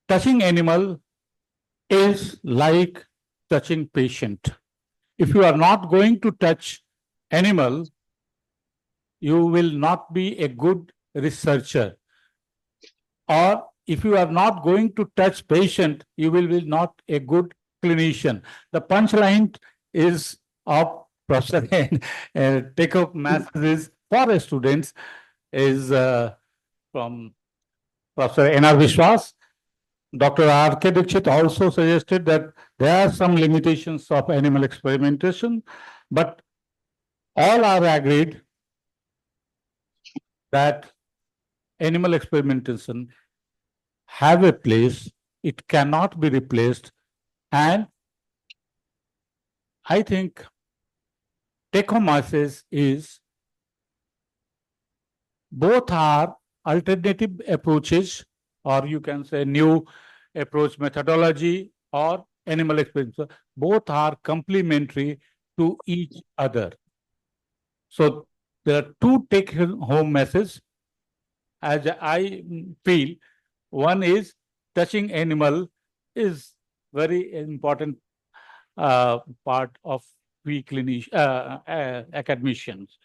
touching animal is like touching patient. If you are not going to touch animal, you will not be a good researcher. Or if you are not going to touch patient, you will be not a good clinician. The punchline is of Professor take-up messages for students is from Professor N.R. Vishwas. Dr. R.K. Dikshit also suggested that there are some limitations of animal experimentation, but all are agreed that animal experimentation have a place, it cannot be replaced, and I think take-home message is both are alternative approaches, or you can say new approach methodology or animal experiments. Both are complementary to each other. So there are two take-home messages as I feel. One is touching animal is very important part of we academicians.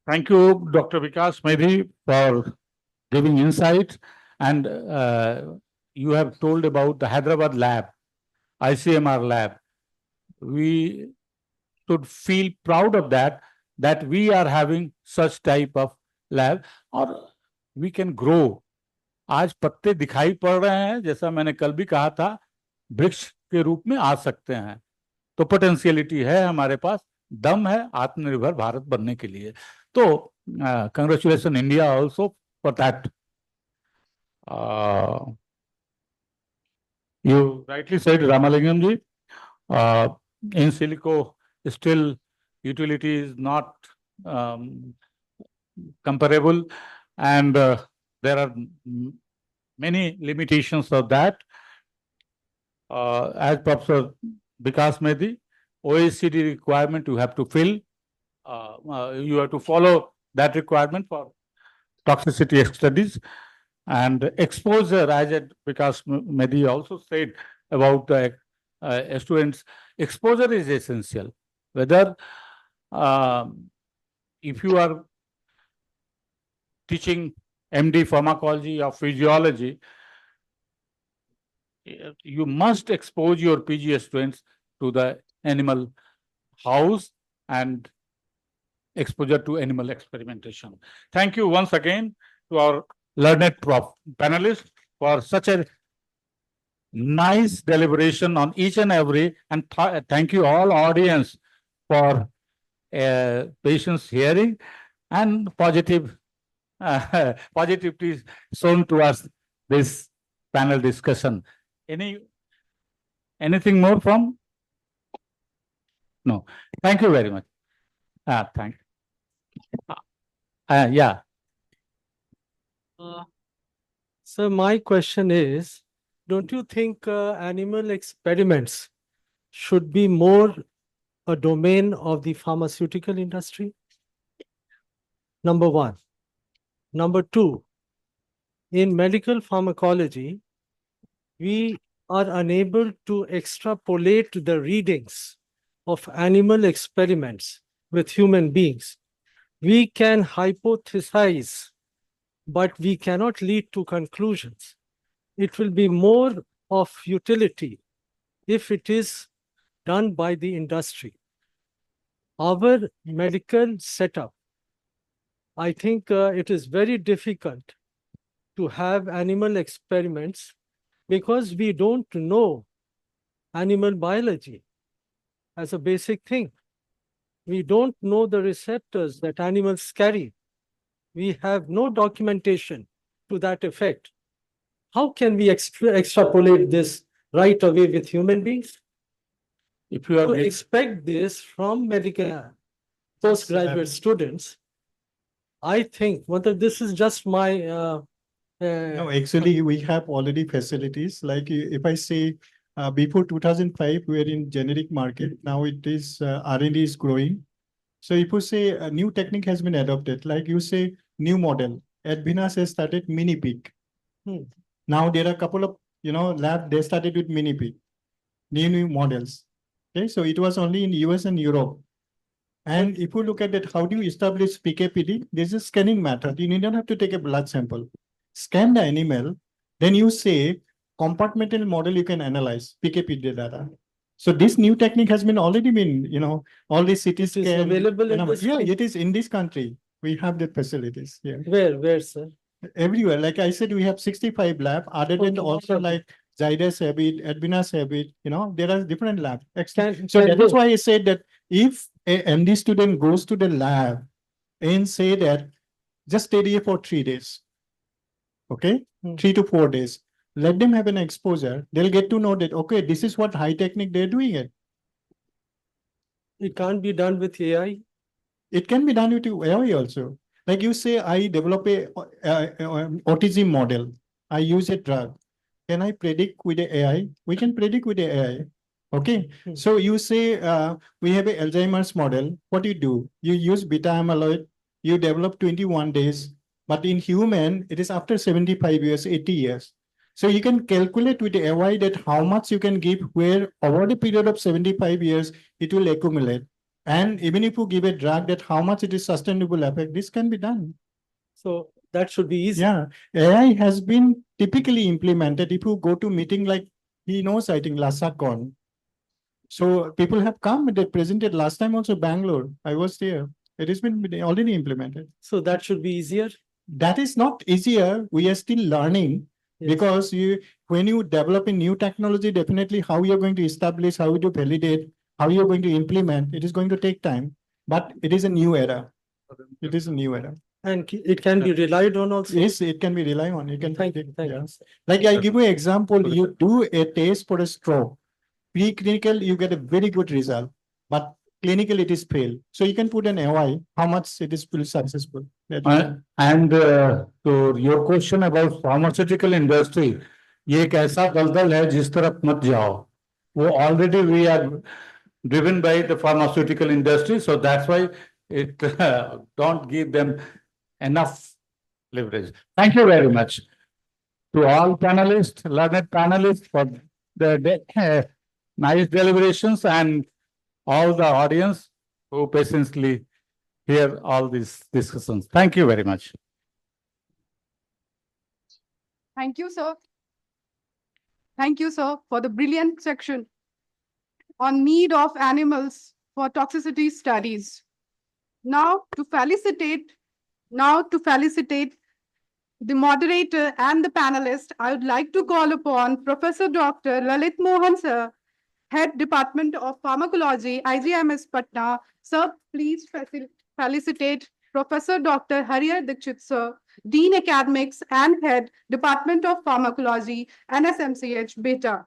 Thank you, Dr. Vikas Mehdi, for giving insights. And you have told about the Hyderabad lab, ICMR lab. We should feel proud of that, that we are having such type of lab, or we can grow. आज पत्ते दिखाई पड़ रहे हैं, जैसा मैंने कल भी कहा था, वृक्ष के रूप में आ सकते हैं. तो पोटेंशियलिटी है हमारे पास, दम है आत्मनिर्भर भारत बनने के लिए. तो congratulations India also for that. You rightly said, Ramalingam ji, in silico still utility is not comparable, and there are many limitations of that. As Professor Vikas Mehdi, OECD requirement you have to fill, you have to follow that requirement for toxicity studies. And exposure, as Vikas Mehdi also said about the students, exposure is essential. Whether if you are teaching MD pharmacology or physiology, you must expose your PG students to the animal house and exposure to animal experimentation. Thank you once again to our learned panelists for such a nice deliberation on each and every, and thank you all audience for patience hearing and positive positivity shown towards this panel discussion. Anything more from? No. Thank you very much. Thank you. Yeah. So my question is, don't you think animal experiments should be more a domain of the pharmaceutical industry? Number one. Number two, in medical pharmacology, we are unable to extrapolate the readings of animal experiments with human beings. We can hypothesize, but we cannot lead to conclusions. It will be more of utility if it is done by the industry. Our medical setup I think it is very difficult to have animal experiments because we don't know animal biology as a basic thing. We don't know the receptors that animals carry. We have no documentation to that effect. How can we extrapolate this right away with human beings? If you are To expect this from medical postgraduate students, I think whether this is just my No, actually, we have already facilities. Like if I say before 2005, we were in generic market. Now it is R&D is growing. So if you say a new technique has been adopted, like you say new model, Advinas has started mini pig. Now there are a couple of lab they started with mini pig, new models. Okay, so it was only in US and Europe. And if you look at that, how do you establish PKPD? There's a scanning method. You don't have to take a blood sample. Scan the animal, then you say compartmental model you can analyze PKPD data. So this new technique has been already been, all these CT is scan. available in this Yeah, country? it is in this country. We have the facilities. Yeah. Where, sir? Everywhere. Like I said, we have 65 lab. Other than Okay, also okay. like Zydus have it, Advinas have it, there are different labs. Can- So can that is they- why I said that if a MD student goes to the lab and say that just stay here for 3 days, okay, 3 to 4 days, let them have an exposure. They'll get to know that, okay, this is what high technique they're doing it. It can't be done with AI. It can be done with AI also. Like you say, I develop a autism model. I use a drug. Can I predict with the AI? We can predict with the AI. Okay. So you say we have a Alzheimer's model. What do? You use beta amyloid. You develop 21 days. But in human, it is after 75 years, 80 years. So you can calculate with the AI that how much you can give where over the period of 75 years, it will accumulate. And even if you give a drug that how much it is sustainable effect, this can be done. So that should be easy. Yeah, AI has been typically implemented. If you go to meeting like he knows, I think LASACON. So people have come, they presented last time also Bangalore. I was there. It has been already implemented. So that should be easier. That is not easier. We are still learning. Yes. Because when you develop a new technology, definitely how you're going to establish, how you validate, how you're going to implement, it is going to take time. But it is a new era. It is a new era. And it can be relied on also. Yes, it can be relied on. You can Thank you. Like I give you an example, you do a test for a stroke. Preclinical, you get a very good result, but clinical it is fail. So you can put an AI, how much it is still successful. And to your question about pharmaceutical industry, ये एक ऐसा दलदल है जिस तरफ मत जाओ. वो already we are driven by the pharmaceutical industry, so that's why it don't give them enough leverage. Thank you very much to all panelists, learned panelists for the nice deliberations and all the audience who patiently hear all these discussions. Thank you very much. Thank you, sir. Thank you, sir, for the brilliant section on need of animals for toxicity studies. Now to felicitate the moderator and the panelist, I would like to call upon Professor Dr. Lalit Mohan, sir, Head Department of Pharmacology, IGMS Patna. Sir, please felicitate Professor Dr. Hariyar Dikshit, sir, Dean Academics and Head Department of Pharmacology, NSMCH, Beta.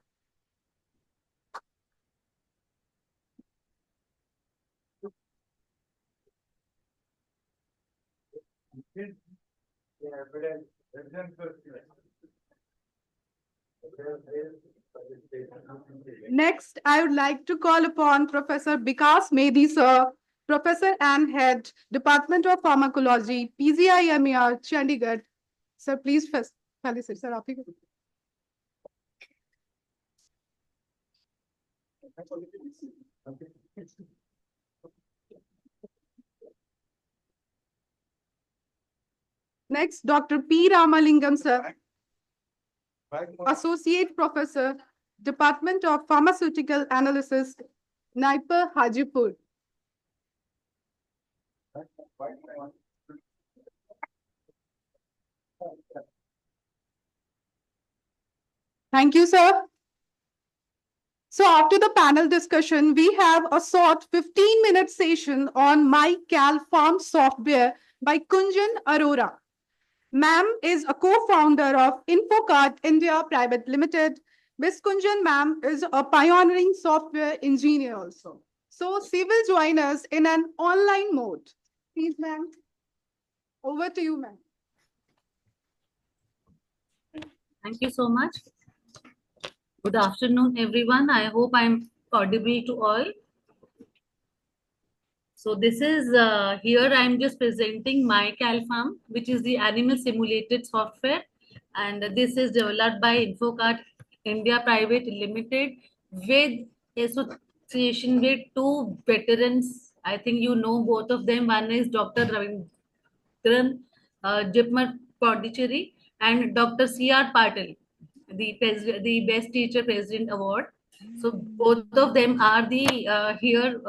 Next, I would like to call upon Professor Bikas Mehdi, sir, Professor and Head, Department of Pharmacology, PGIMER, Chandigarh. Sir, please felicitate. Sir, आप ही को- Next, Dr. P. Ramalingam, sir, Associate Professor, Department of Pharmaceutical Analysis, Naipur, Hajipur. Thank you, sir. So after the panel discussion, we have a short 15-minute session on My Cal Farm software by Kunjan Arora. Ma'am is a co-founder of InfoCart India Private Limited. Ms. Kunjan ma'am is a pioneering software engineer also. So she will join us in an online mode. Please, ma'am. Over to you, ma'am. Thank you so much. Good afternoon, everyone. I hope I'm audible to all. So this is here I'm just presenting my CalFarm, which is the animal simulated software, and this is developed by InfoCart India Private Limited with association with two veterans. I think you know both of them. One is Dr. Ravindran Jipmer Pondicherry and Dr. C.R. Patil, the Best Teacher President Award. So both of them are the here.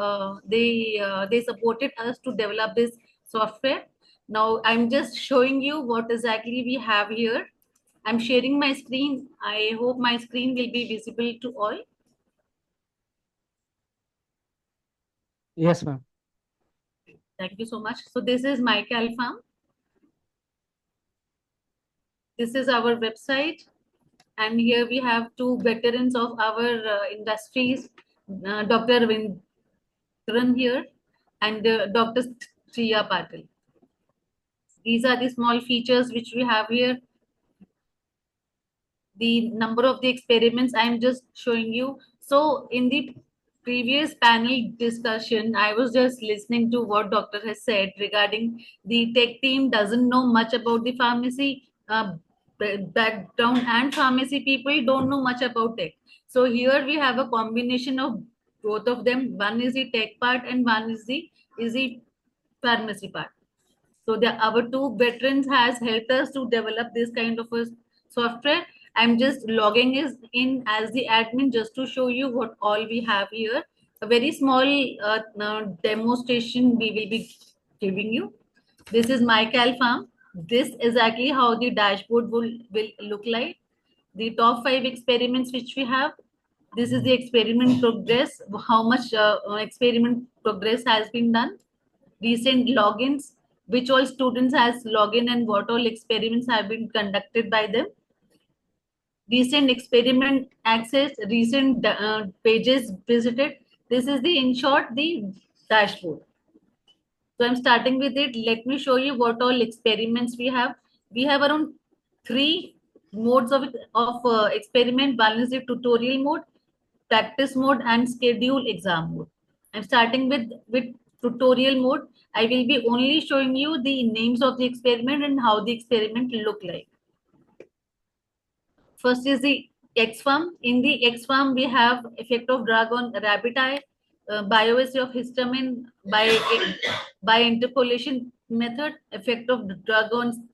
They supported us to develop this software. Now I'm just showing you what exactly we have here. I'm sharing my screen. I hope my screen will be visible to all. Yes, ma'am. Thank you so much. So this is my CalFarm. This is our website. And here we have two veterans of our industries, Dr. Ravindran here and Dr. Shriya Patil. These are the small features which we have here. The number of the experiments I'm just showing you. So in the previous panel discussion, I was just listening to what doctor has said regarding the tech team doesn't know much about the pharmacy background, and pharmacy people don't know much about tech. So here we have a combination of both of them. One is the tech part and one is the pharmacy part. So our two veterans has helped us to develop this kind of a software. I'm just logging in as the admin just to show you what all we have here. A very small demonstration we will be giving you. This is my CalFarm. This is exactly how the dashboard will look like. The top 5 experiments which we have. This is the experiment progress, how much experiment progress has been done. Recent logins, which all students has login and what all experiments have been conducted by them. Recent experiment access, recent pages visited. This is the, in short, the dashboard. So I'm starting with it. Let me show you what all experiments we have. We have around 3 modes of experiment. One is the tutorial mode, practice mode, and schedule exam mode. I'm starting with tutorial mode. I will be only showing you the names of the experiment and how the experiment look like. First is the X-farm. In the X-farm, we have effect of drug on rabbit eye, bioassay of histamine by interpolation method, effect of drug on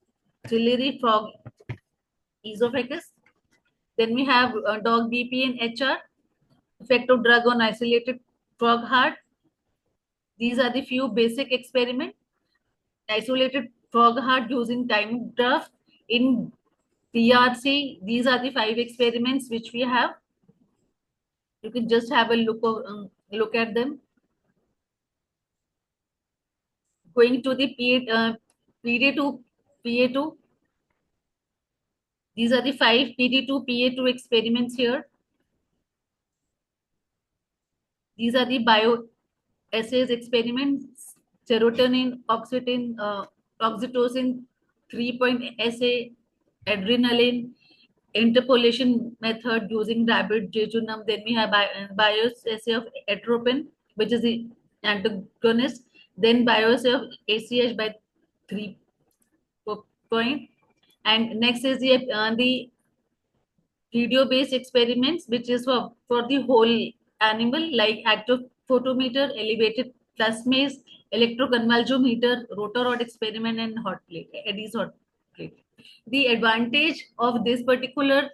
ciliary frog esophagus. Then we have dog BP and HR, effect of drug on isolated frog heart. These are the few basic experiment. Isolated frog heart using time draft in PRC. These are the 5 experiments which we have. You can just have a look at them. Going to the PD2, PA2. These are the 5 PD2, PA2 experiments here. These are the bioassays experiments. Serotonin, oxytocin, 3-point assay, adrenaline, interpolation method using rabbit jejunum. Then we have bioassay of atropine, which is the antagonist. Then bioassay of ACH by 3-point. And next is the video-based experiments, which is for the whole animal, like active photometer, elevated plasmase, electroconvulsometer, rotor rod experiment, and hot plate, Eddy's hot plate. The advantage of this particular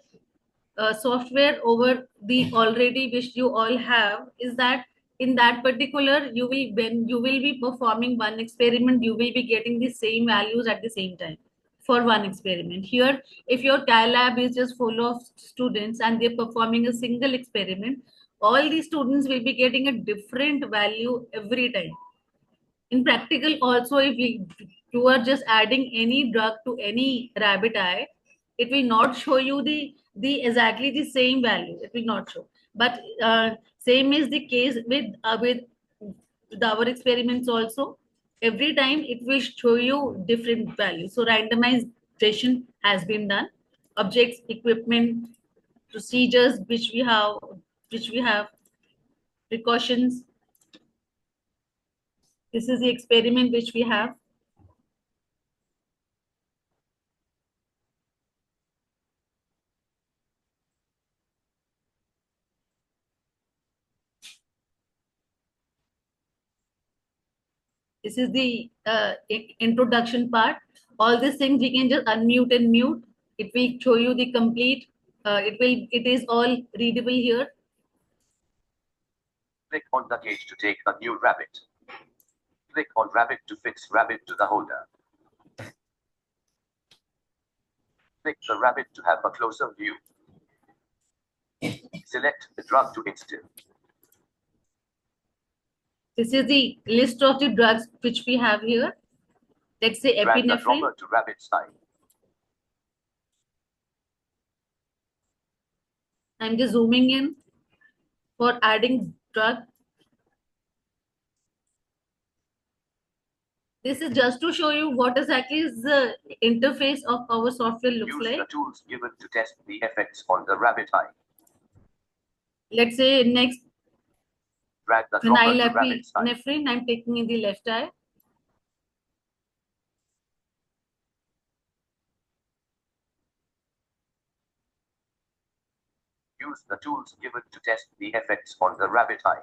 software over the already which you all have is that in that particular when you will be performing one experiment, you will be getting the same values at the same time. for one experiment. Here, if your Cal lab is just full of students and they're performing a single experiment, all these students will be getting a different value every time. In practical also, if you are just adding any drug to any rabbit eye, it will not show you the exactly the same value. It will not show. But same is the case with our experiments also. Every time it will show you different values. So randomization has been done. Objects, equipment, procedures which we have, precautions. This is the experiment which we have. This is the introduction part. All these things we can just unmute and mute. It will show you the complete. It is all readable here. Click on the cage to take a new rabbit. Click on rabbit to fix rabbit to the holder. Click the rabbit to have a closer view. Select the drug to instill. This is the list of the drugs which we have here. Let's say Drag the epinephrine. dropper to rabbit's eye. I'm just zooming in for adding drug. This is just to show you what exactly is the interface of our software looks Use like. the tools given to test the effects on the rabbit eye. Let's say next Drag the dropper to rabbit's eye. phenylephrine, I'm taking in the left eye. Use the tools given to test the effects on the rabbit eye.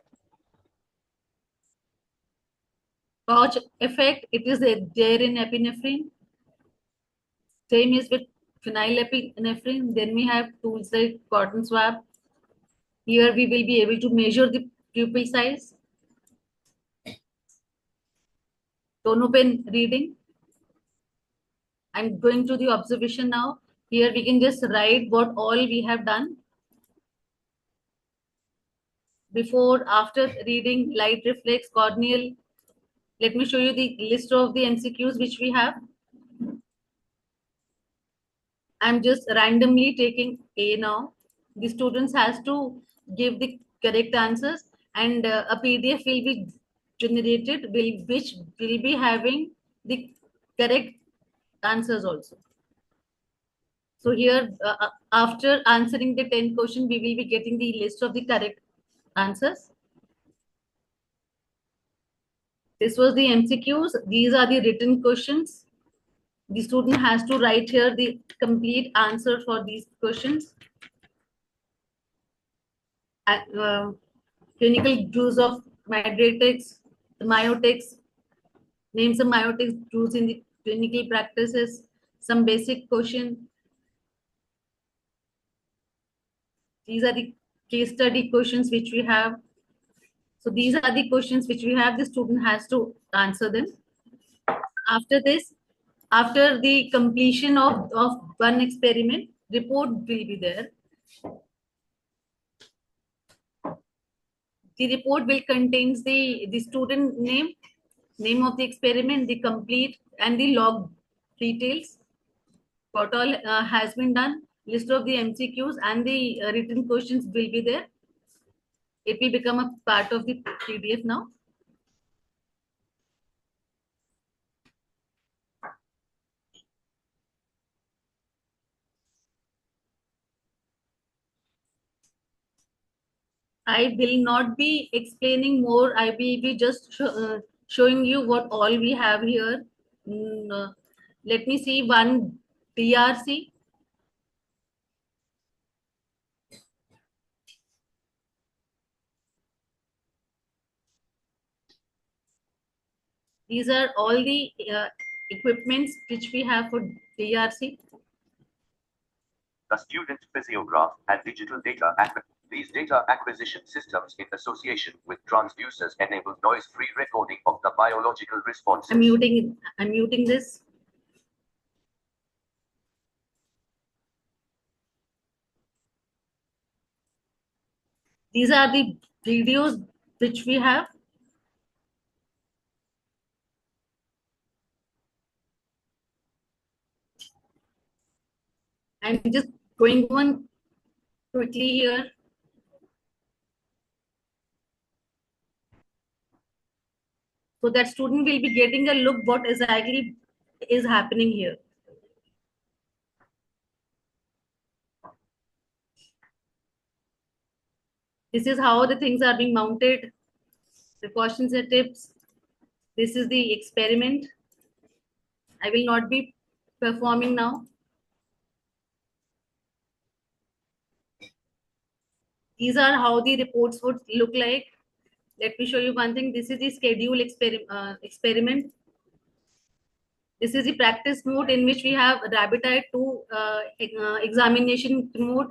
Pouch effect, it is there in epinephrine. Same is with phenylephrine. Then we have tools like cotton swab. Here we will be able to measure the pupil size. Tonopen reading. I'm going to the observation now. Here we can just write what all we have done. Before, after reading, light reflex, corneal. Let me show you the list of the MCQs which we have. I'm just randomly taking A now. The students has to give the correct answers, and a PDF will be generated which will be having the correct answers also. So here, after answering the 10 questions, we will be getting the list of the correct answers. This was the MCQs. These are the written questions. The student has to write here the complete answer for these questions. Clinical use of mydretics, the myotics, name some myotics used in the clinical practices, some basic question. These are the case study questions which we have. So these are the questions which we have. The student has to answer them. After this, after the completion of one experiment, report will be there. The report will contains the student name of the experiment, the complete and the log details. What all has been done, list of the MCQs and the written questions will be there. It will become a part of the PDF now. I will not be explaining more. I will be just showing you what all we have here. Let me see one DRC. These are all the equipments which we have for DRC. The student physiograph and digital data acquisition. These data acquisition systems in association with transducers enable noise-free recording of the biological responses. I'm muting this. These are the videos which we have. I'm just going on quickly here. So that student will be getting a look what exactly is happening here. This is how the things are being mounted, precautions and tips. This is the experiment. I will not be performing now. These are how the reports would look like. Let me show you one thing. This is the schedule experiment. This is the practice mode in which we have rabbit eye, 2 examination mode,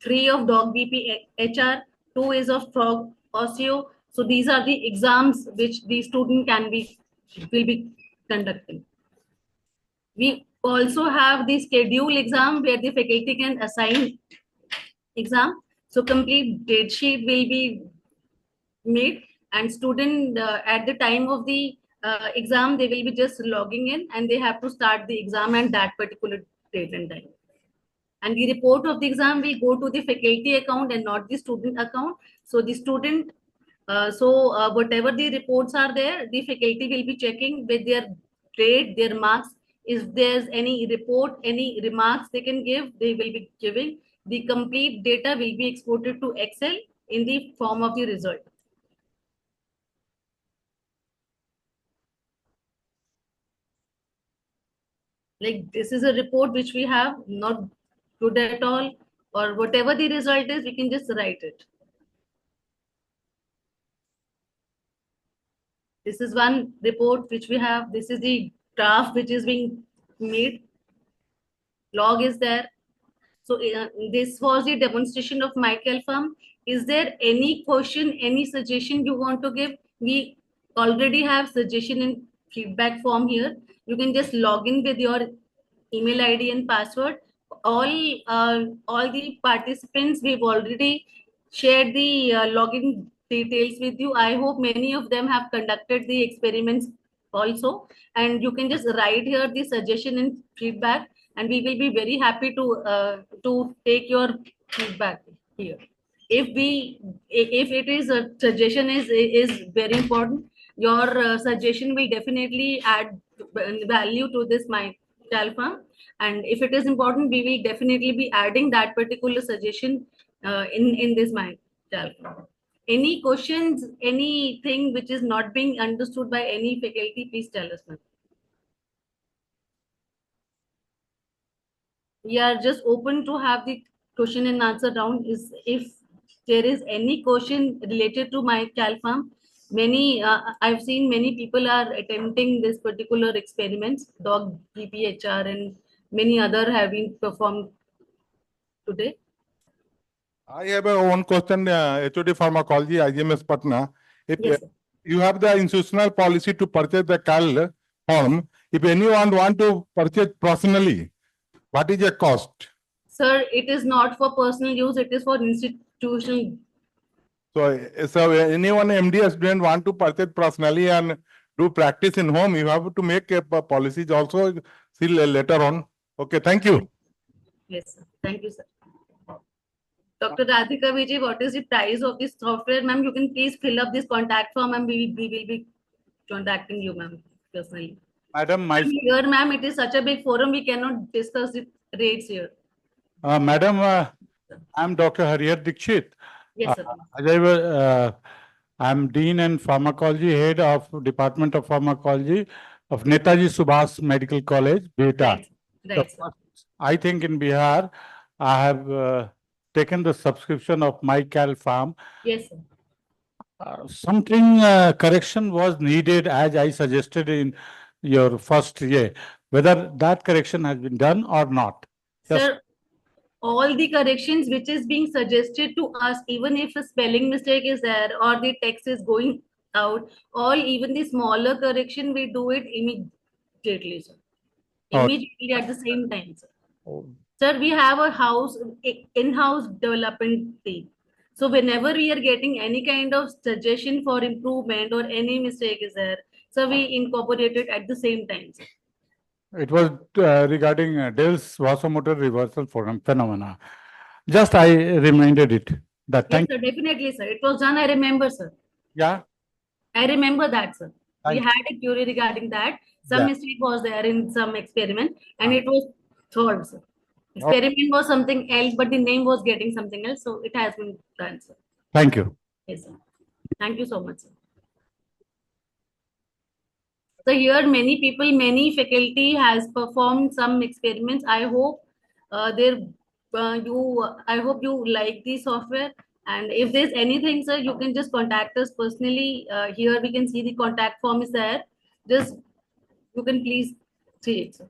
3 of dog BP HR, 2 is of frog osteo. So these are the exams which the student will be conducting. We also have the schedule exam where the faculty can assign exam. So complete date sheet will be made, and student at the time of the exam, they will be just logging in and they have to start the exam at that particular date and time. And the report of the exam will go to the faculty account and not the student account. So the student, whatever the reports are there, the faculty will be checking with their grade, their marks. If there's any report, any remarks they can give, they will be giving. The complete data will be exported to Excel in the form of the result. Like this is a report which we have, not good at all, or whatever the result is, we can just write it. This is one report which we have. This is the graph which is being made. Log is there. So this was the demonstration of Michael firm. Is there any question, any suggestion you want to give? We already have suggestion and feedback form here. You can just log in with your email ID and password. All the participants, we've already shared the login details with you. I hope many of them have conducted the experiments also, and you can just write here the suggestion and feedback, and we will be very happy to take your feedback here. If it is a suggestion is very important, your suggestion will definitely add value to this my farm. And if it is important, we will definitely be adding that particular suggestion in this my farm. Any questions, anything which is not being understood by any faculty, please tell us, ma'am. We are just open to have the question and answer round. Is if there is any question related to my farm, many I've seen many people are attempting this particular experiments, dog BPHR and many other have been performed today. I have one question, HOD Pharmacology, Igims Patna. If Yes, you have the institutional policy to purchase the CAL form, if anyone want to purchase personally, what is the cost? sir, it is not for personal use, it is for institutional. So anyone MD student want to purchase personally and do practice in home, you have to make a policies also see later on. Okay, thank you. Yes, sir. Thank you, sir. Dr. Radhika Vijay, what is the price of this software? Ma'am, you can please fill up this contact form and we will be contacting you, ma'am, personally. Madam, Here, ma'am, it is such a big forum, we cannot discuss the rates here. Madam, I'm Dr. Hariyar Dikshit. Yes, sir. I'm Dean and Pharmacology Head of Department of Pharmacology of Netaji Subhas Medical College, Bihar. Right, sir. I think in Bihar, I have taken the subscription of MyCal Farm. Yes, sir. Something correction was needed as I suggested in your first year, whether that correction has been done or not. Sir, all the corrections which is being suggested to us, even if a spelling mistake is there or the text is going out, even the smaller correction, we do it immediately, sir. Immediately at the same time, sir. Sir, we have a in-house development team. So whenever we are getting any kind of suggestion for improvement or any mistake is there, so we incorporate it at the same time. Sir. It was regarding Dell's vasomotor reversal phenomena. Just I reminded it. That Yes, thank sir, definitely, sir. It was done, I remember, sir. Yeah. I remember that, sir. We Thank had a query regarding that. Some Yeah. mistake was there in some experiment and it was solved, sir. Oh. Experiment was something else, but the name was getting something else. So it has been done, sir. Thank you. Yes, sir. Thank you so much, sir. So here many people, many faculty has performed some experiments. I hope I hope you like the software. And if there's anything, sir, you can just contact us personally. Here we can see the contact form is there. Just you can please see it, sir.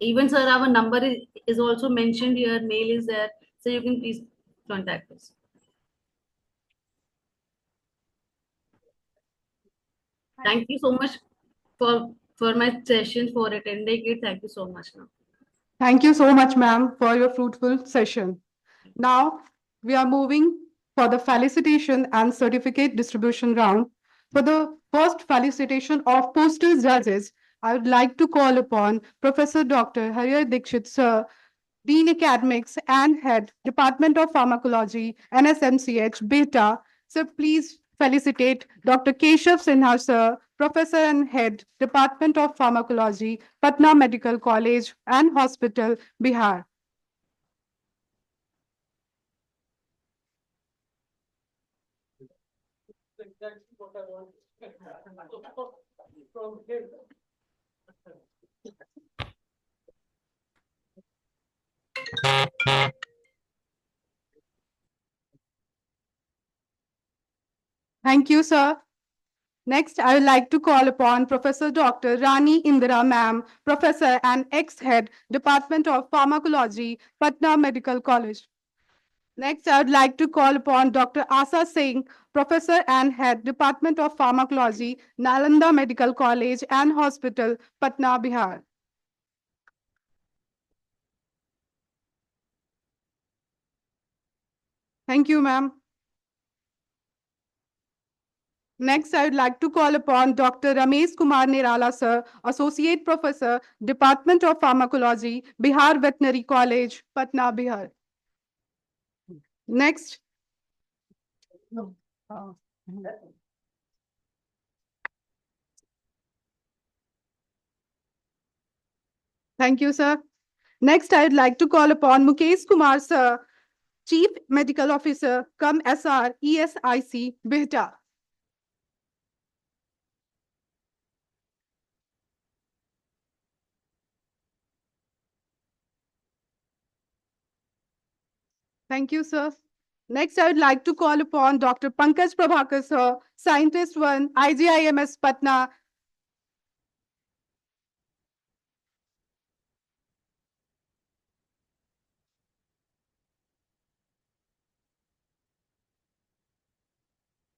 Even sir, our number is also mentioned here. Mail is there, so you can please contact us. Thank you so much for my session, for attending it. Thank you so much. Now. Thank you so much, ma'am, for your fruitful session. Now, we are moving for the felicitation and certificate distribution round. For the first felicitation of postal judges, I would like to call upon Professor Dr. Harya Dikshit, Sir, Dean Academics and Head, Department of Pharmacology, NSMCH, Beta. Sir, please felicitate Dr. Keshav Sinha, Sir, Professor and Head, Department of Pharmacology, Patna Medical College and Hospital, Bihar. Thank you, sir. Next, I would like to call upon Professor Dr. Rani Indira Ma'am, Professor and ex-head, Department of Pharmacology, Patna Medical College. Next, I would like to call upon Dr. Asa Singh, Professor and Head, Department of Pharmacology, Nalanda Medical College and Hospital, Patna, Bihar. Thank you, ma'am. Next, I would like to call upon Dr. Ramesh Kumar Nirala, Sir, Associate Professor, Department of Pharmacology, Bihar Veterinary College, Patna, Bihar. Next. Thank you, sir. Next, I'd like to call upon Mukesh Kumar, Sir, Chief Medical Officer, cum SR, ESIC, Bihta. Thank you, sir. Next, I would like to call upon Dr. Pankaj Prabhakar, Sir, Scientist 1, IGIMS, Patna.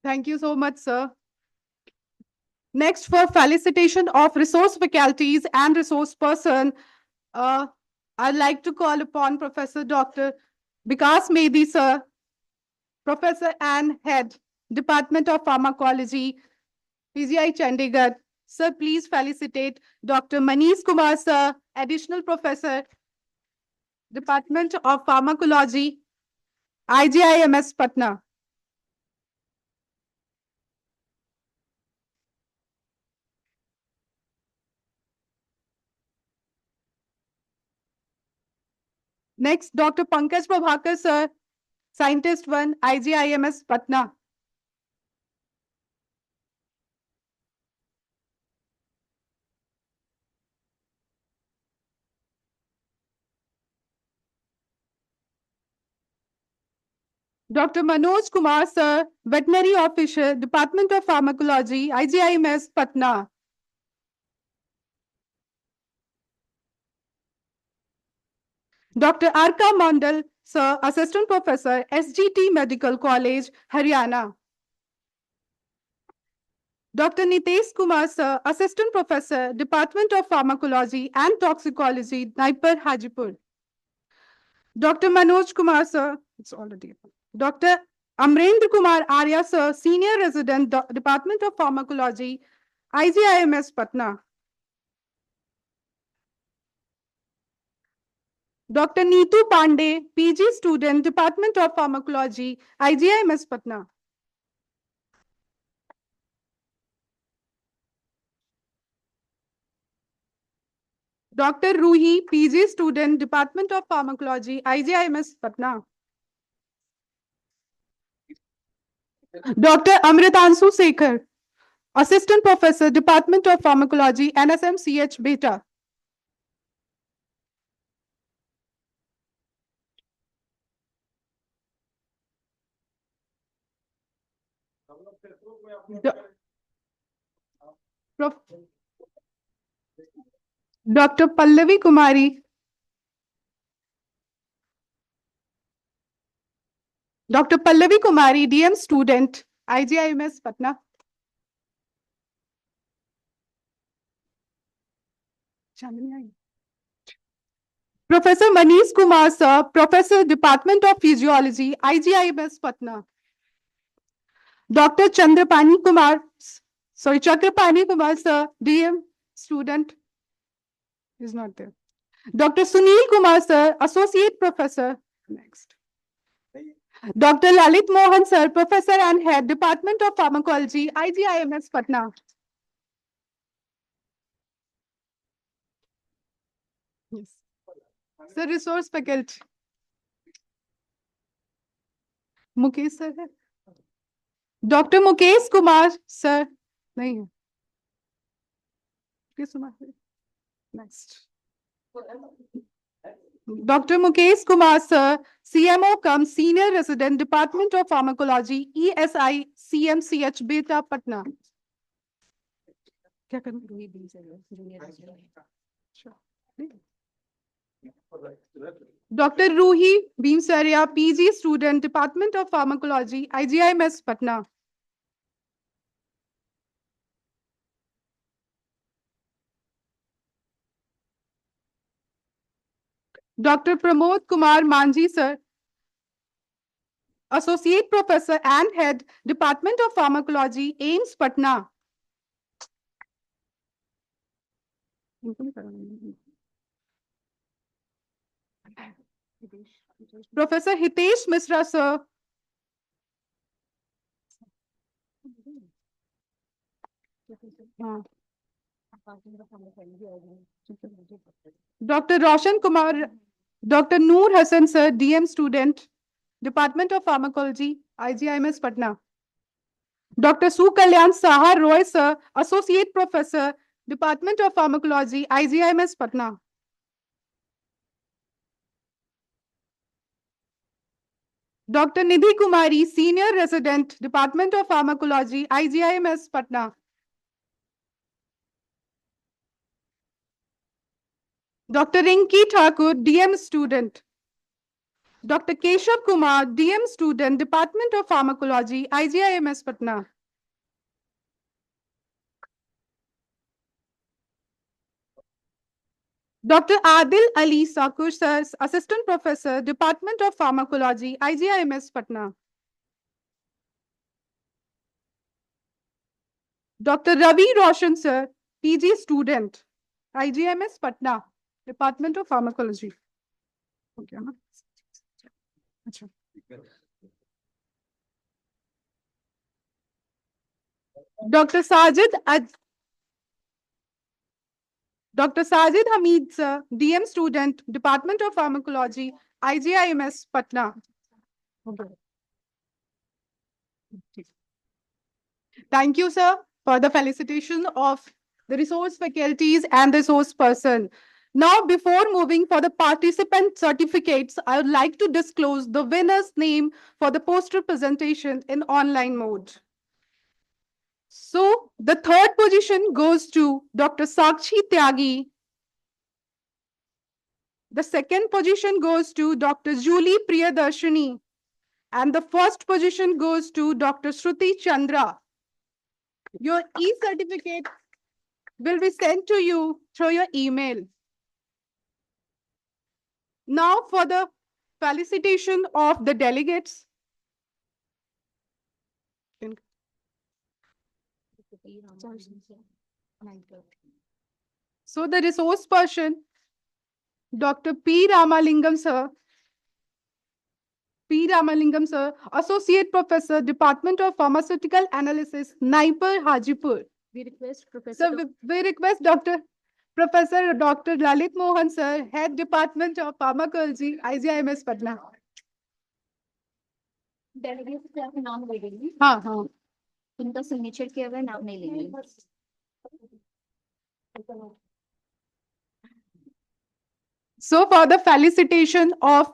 Thank you so much, sir. Next, for felicitation of resource faculties and resource person, I'd like to call upon Professor Dr. Vikas Mehdi, sir, Professor and Head, Department of Pharmacology, PGI Chandigarh. Sir, please felicitate Dr. Manish Kumar, sir, Additional Professor, Department of Pharmacology, IGIMS, Patna. Next, Dr. Pankaj Prabhakar, sir, Scientist 1, IGIMS, Patna. Dr. Manoj Kumar, sir, Veterinary Officer, Department of Pharmacology, IGIMS, Patna. Dr. Arka Mandal, sir, Assistant Professor, SGT Medical College, Haryana. Dr. Nitesh Kumar, sir, Assistant Professor, Department of Pharmacology and Toxicology, Naipur, Hajipur. Dr. Manoj Kumar, sir, it's already. Dr. Amrendra Kumar Arya, sir, Senior Resident, Department of Pharmacology, IGIMS, Patna. Dr. Neetu Pandey, PG student, Department of Pharmacology, IGIMS, Patna. Dr. Ruhi, PG student, Department of Pharmacology, IGIMS, Patna. Dr. Amritansu Sekhar, Assistant Professor, Department of Pharmacology, NSMCH, Beta. Dr. Pallavi Kumari, Dr. Pallavi Kumari, DM student, IGIMS, Patna. Professor Manish Kumar, sir, Professor, Department of Physiology, IGIMS, Patna. Dr. Chandrapani Kumar, Chakrapani Kumar, sir, DM student, is not there. Dr. Sunil Kumar, sir, Associate Professor. Next. Dr. Lalit Mohan, sir, Professor and Head, Department of Pharmacology, IGIMS, Patna. Yes. Sir, resource faculty. Mukesh, sir. Dr. Mukesh Kumar, sir. नहीं है. Mukesh Kumar. Next. Dr. Mukesh Kumar, sir, CMO cum Senior Resident, Department of Pharmacology, ESI, CMCH, Beta, Patna. क्या करना? Dr. Ruhi Bhimsaria, PG student, Department of Pharmacology, IGIMS, Patna. Dr. Pramod Kumar Manji, sir, Associate Professor and Head, Department of Pharmacology, AIMS, Patna. Professor Hitesh Misra, sir. Dr. Roshan Kumar, Dr. Noor Hassan, sir, DM student, Department of Pharmacology, IGIMS, Patna. Dr. Sukalyan Saha Roy, sir, Associate Professor, Department of Pharmacology, IGIMS, Patna. Dr. Nidhi Kumari, Senior Resident, Department of Pharmacology, IGIMS, Patna. Dr. Rinki Thakur, DM student. Dr. Keshav Kumar, DM student, Department of Pharmacology, IGIMS, Patna. Dr. Adil Ali Sakur, sir, Assistant Professor, Department of Pharmacology, IGIMS, Patna. Dr. Ravi Roshan, sir, PG student, IGIMS, Patna, Department of Pharmacology. Okay, Dr. Sajid Hamid, sir, DM student, Department of Pharmacology, IGIMS, Patna. Thank you, sir, for the felicitation of the resource faculties and the resource person. Now, before moving for the participant certificates, I would like to disclose the winner's name for the poster presentation in online mode. So, the third position goes to Dr. Sakshi Tyagi. The second position goes to Dr. Julie Priyadarshini. And the first position goes to Dr. Shruti Chandra. Your e-certificate will be sent to you through your email. Now for the felicitation of the delegates. So the resource person, Dr. P. Ramalingam sir, Associate Professor, Department of Pharmaceutical Analysis, Naipur, Hajipur. We request Professor. So we request Professor Dr. Lalit Mohan sir, Head Department of Pharmacology, IGIMS Patna. Delegate से आपका नाम लगेगी हाँ हाँ उनका signature किया हुआ नाम नहीं लेंगे So for the felicitation of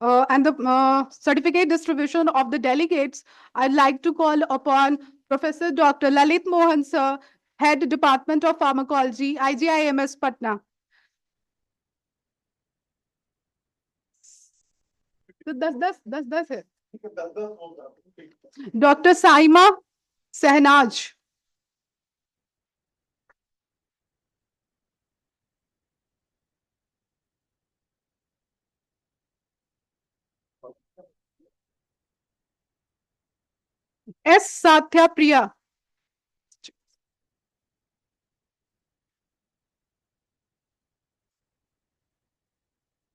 and the certificate distribution of the delegates, I'd like to call upon Professor Dr. Lalit Mohan sir, Head Department of Pharmacology, IGIMS Patna. So that's it. Dr. Saima Sehnaj. S. Satya Priya.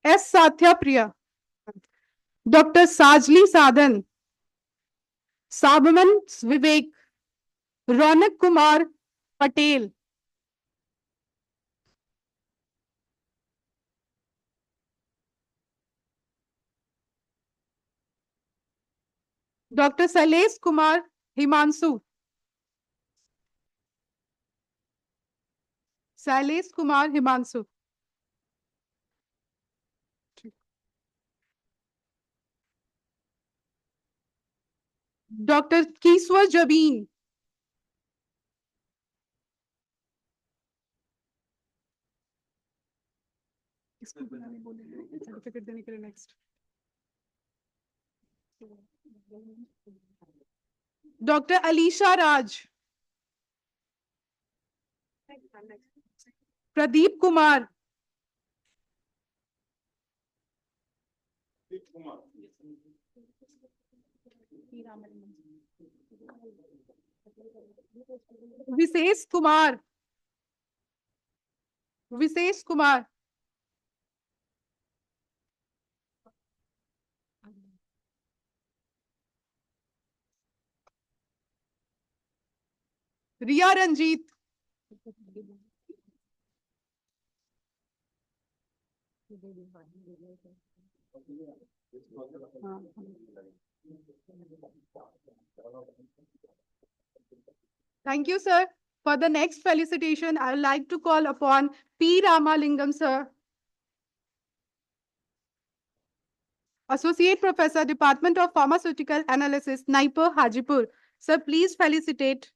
S. Satya Priya. Dr. Sajli Sadhan. Sabman Vivek. Ronak Kumar Patel. Dr. Salesh Kumar Himansu. Salesh Kumar Himansu. Dr. Kiswa Jabin. Certificate देने के लिए next doctor Alisha Raj Pradeep Kumar Vishesh Kumar Vishesh Kumar Riya Ranjit Thank you, sir. For the next felicitation, I would like to call upon P. Ramalingam, sir. Associate Professor, Department of Pharmaceutical Analysis, Naipur, Hajipur. Sir, please felicitate.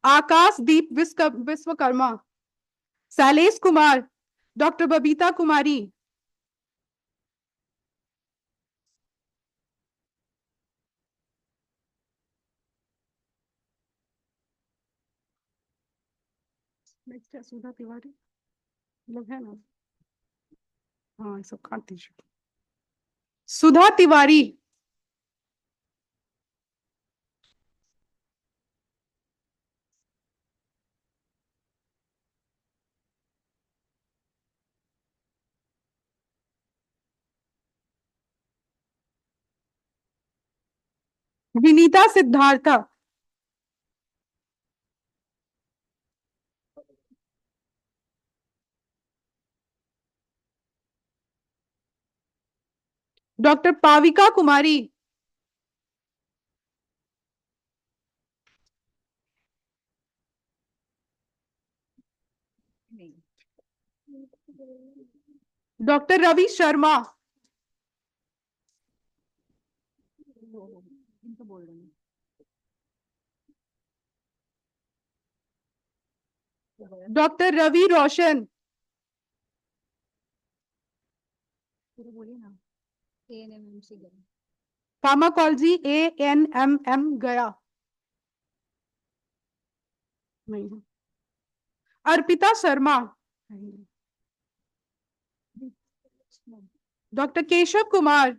Akash Deep Viswakarma. Salesh Kumar. Dr. Babita Kumari. Next है सुधा तिवारी लोग है ना हाँ सब काट दीजिए सुधा Tiwari Vinita Siddhartha doctor पाविका कुमारी doctor Ravi Sharma doctor Ravi Roshan pharmacology ANMM गया नहीं Arpita Sharma Dr. Keshav Kumar.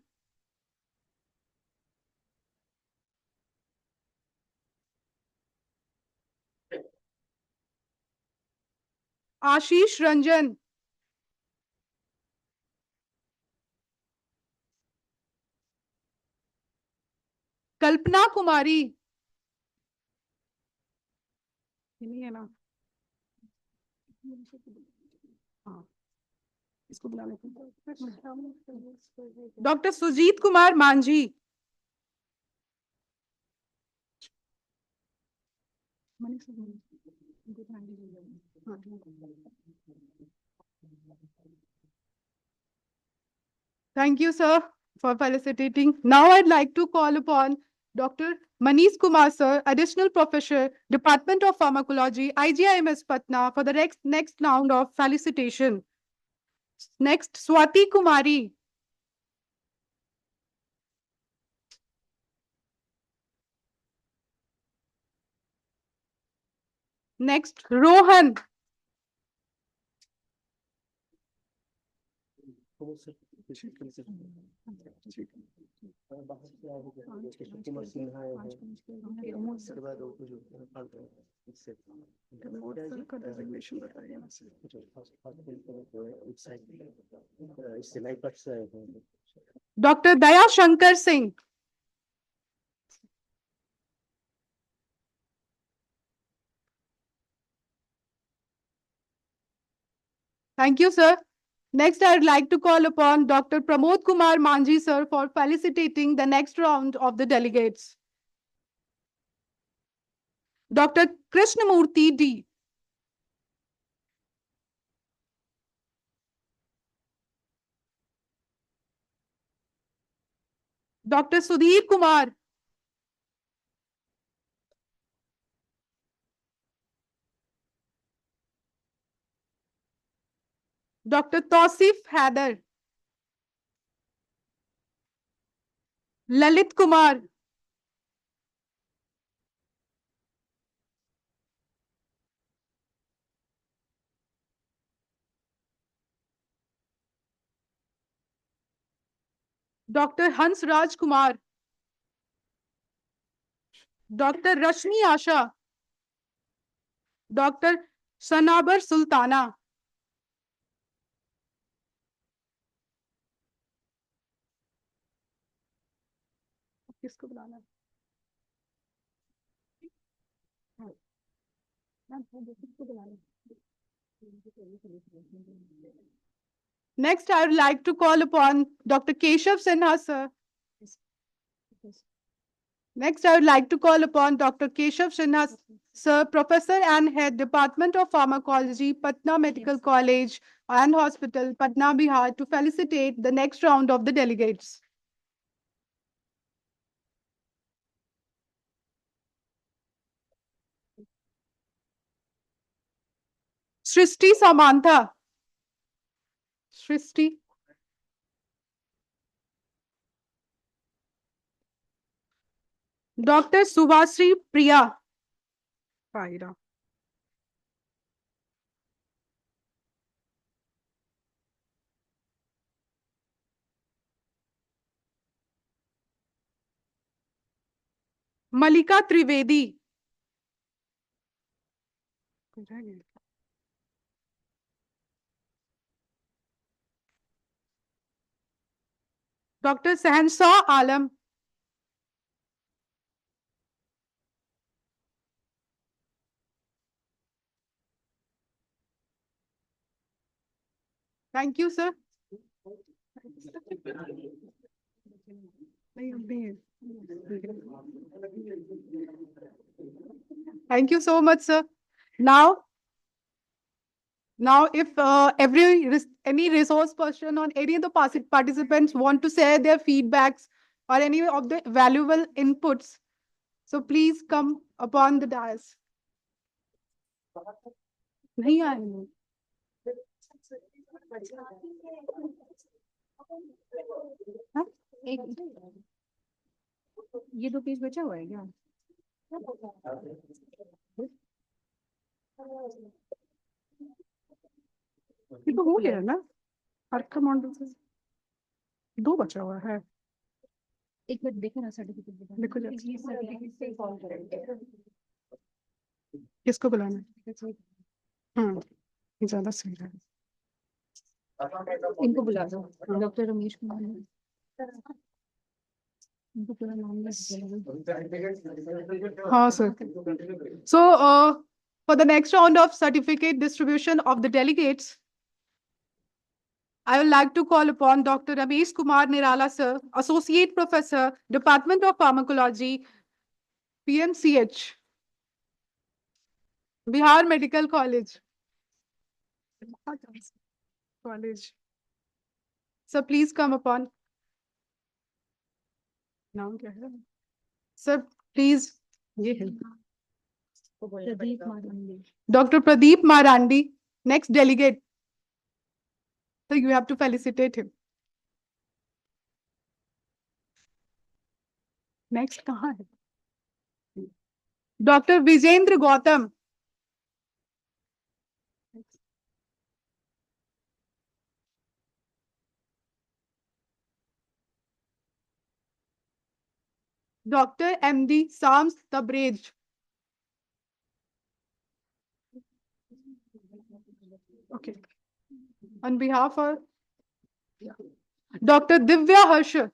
Ashish Ranjan. Kalpana Kumari. नहीं है ना हाँ इसको बुला लेते हैं doctor Sujit Kumar Manjhi Thank you, sir, for felicitating. Now I'd like to call upon Dr. Manish Kumar, sir, Additional Professor, Department of Pharmacology, IGIMS Patna, for the next round of felicitation. Next, Swati Kumari. Next, Rohan. Dr. Daya Shankar Singh. Thank you, sir. Next, I'd like to call upon Dr. Pramod Kumar Manji, sir, for felicitating the next round of the delegates. Dr. Krishnamurthy D. Dr. Sudhir Kumar. Dr. Tausif Haider. Lalit Kumar. Dr. Hans Raj Kumar. Dr. Rashmi Asha. Dr. Sanabar Sultana. किसको बुलाना है? किसको बुलाना है? Next, I would like to call upon Dr. Keshav Sinha, sir. Next, I would like to call upon Dr. Keshav Sinha, sir, Professor and Head, Department of Pharmacology, Patna Medical College and Hospital, Patna, Bihar, to felicitate the next round of the delegates. Srishti Samantha. Srishti. Dr. Subhasri Priya. Paira. Malika Trivedi. Dr. Sahanshaw Alam. Thank you, sir. Thank you so much, sir. Now, if any resource person or any of the participants want to share their feedbacks or any of the valuable inputs, so please come upon the dais. नहीं आए लोग। हाँ? ये 2 page बचा हुआ है क्या? ये तो हो गया ना? हर का मॉडल से दो बचा हुआ है। एक मिनट देखो ना सर्टिफिकेट देखो जरा। किसको बुलाना है? ये ज्यादा सही है। इनको बुला दो, डॉक्टर रमेश कुमार ने। इनको पूरा नाम हाँ sir. So for the next round of certificate distribution of the delegates, I would like to call upon Dr. Ramesh Kumar Nirala sir, Associate Professor, Department of Pharmacology, PMCH, Bihar Medical College. College. Sir, please come upon. नाम क्या है? Sir, please. ये है. Pradeep Marandi. Dr. Pradeep Marandi, next delegate. So you have to felicitate him. Next कहाँ है? Dr. Vijendra Gautam. Dr. MD Sams Tabraj. Okay. On behalf of Dr. Divya Harsha.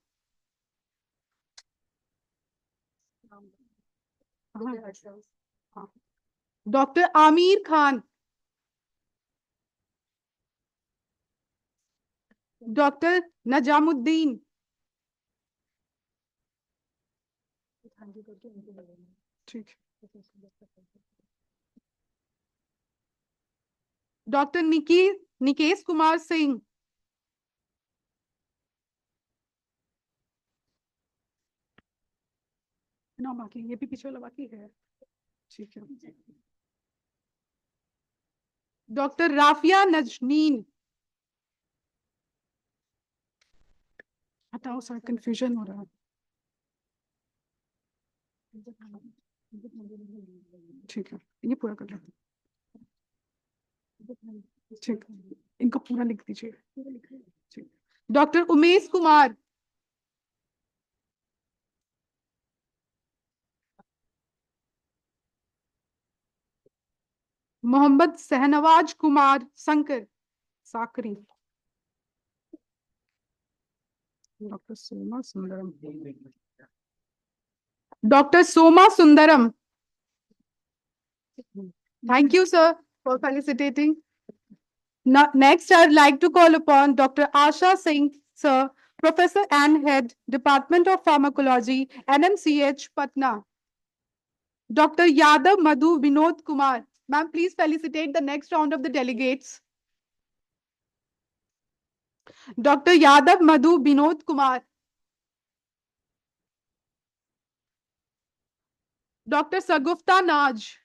Dr. Amir Khan. Dr. Najamuddin. ठीक है. Dr. Nikesh Kumar Singh. ना बाकी ये भी पीछे वाला बाकी है. ठीक है. Dr. Rafia Najneen. हटाओ सर, कंफ्यूजन हो रहा है. ठीक है, ये पूरा कर लो. ठीक, इनको पूरा लिख दीजिए. ठीक. Doctor Umesh Kumar. Mohammad Shahnawaz Kumar Shankar Sakri. Doctor Soma Sundaram. Doctor Soma Sundaram. Thank you, sir, for felicitating. Now, next, I'd like to call upon Dr. Asha Singh, sir, Professor and Head, Department of Pharmacology, NMCH, Patna. Dr. Yadav Madhu Vinod Kumar. Ma'am, please felicitate the next round of the delegates. Dr. Yadav Madhu Vinod Kumar. Dr. Sagufta Naj.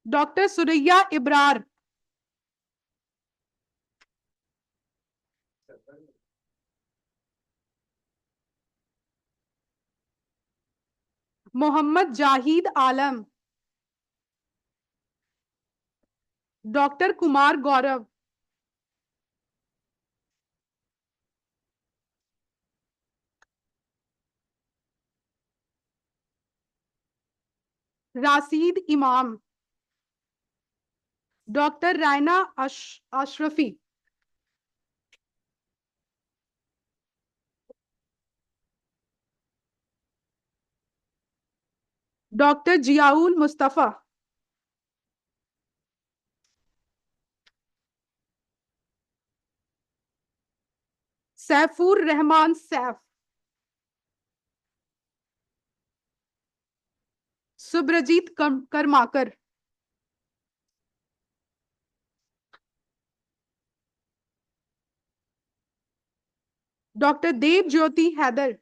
Dr. Surya Ibrar. Mohammad Jahid Alam. Dr. Kumar Gaurav. Rasid Imam. Dr. Raina Ashrafi. Dr. Jiaul Mustafa. Saifur Rahman Saif. Subrajit Karmakar. Dr. Dev Jyoti Haider.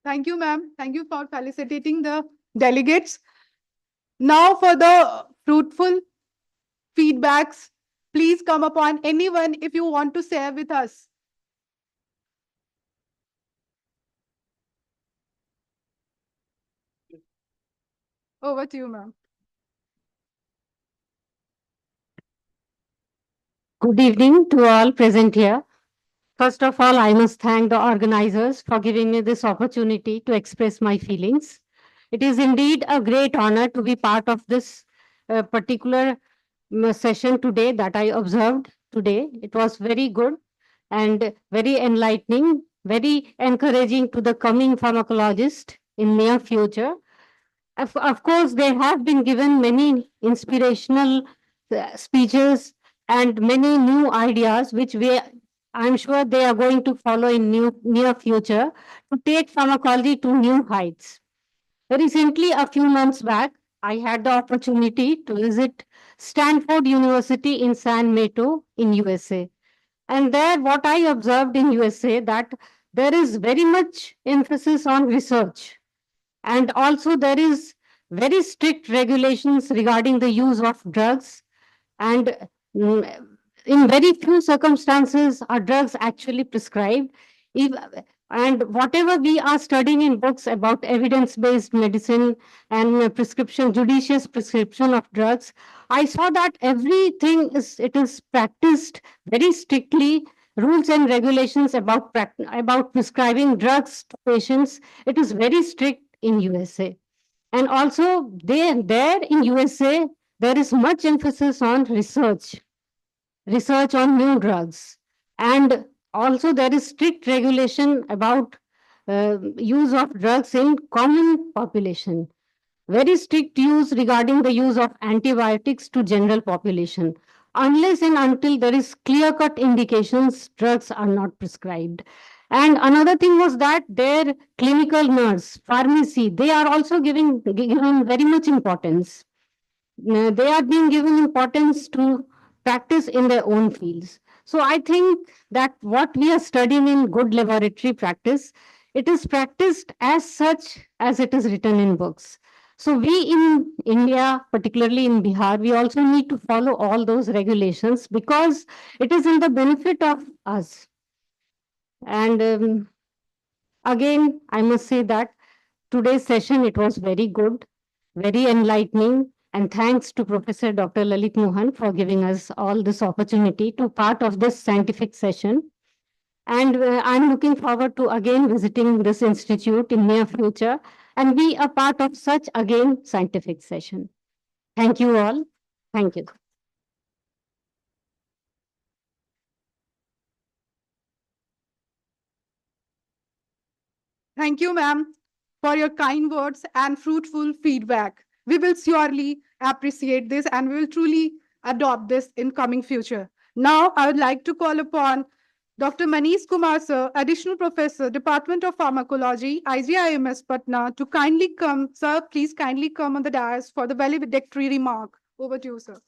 Thank you, ma'am. Thank you for felicitating the delegates. Now for the fruitful feedbacks, please come upon anyone if you want to share with us. Over to you, ma'am. Good evening to all present here. First of all, I must thank the organizers for giving me this opportunity to express my feelings. It is indeed a great honor to be part of this particular session today that I observed today. It was very good and very enlightening, very encouraging to the coming pharmacologist in near future. Of course, there have been given many inspirational speeches and many new ideas, which I'm sure they are going to follow in near future to take pharmacology to new heights. Recently, a few months back, I had the opportunity to visit Stanford University in San Mateo in USA. And there, what I observed in USA that there is very much emphasis on research, and also there is very strict regulations regarding the use of drugs, and mm, in very few circumstances are drugs actually prescribed. If, and whatever we are studying in books about evidence-based medicine and judicious prescription of drugs, I saw that everything it is practiced very strictly. Rules and regulations about prescribing drugs to patients, it is very strict in USA. And also there in USA, there is much emphasis on research on new drugs. And also there is strict regulation about use of drugs in common population. Very strict use regarding the use of antibiotics to general population. Unless and until there is clear-cut indications, drugs are not prescribed. And another thing was that their clinical nurse, pharmacy, they are also given very much importance. They are being given importance to practice in their own fields. So I think that what we are studying in good laboratory practice, it is practiced as such as it is written in books. So we in India, particularly in Bihar, we also need to follow all those regulations because it is in the benefit of us. And again, I must say that today's session, it was very good, very enlightening. And thanks to Professor Dr. Lalit Mohan for giving us all this opportunity to part of this scientific session. And I'm looking forward to again visiting this institute in near future and be a part of such again scientific session. Thank you all. Thank you. Thank you, ma'am, for your kind words and fruitful feedback. We will surely appreciate this and we will truly adopt this in coming future. Now, I would like to call upon Dr. Manish Kumar, sir, Additional Professor, Department of Pharmacology, IGIMS Patna, to kindly come. Sir, please kindly come on the dais for the valedictory remark. Over to you, sir.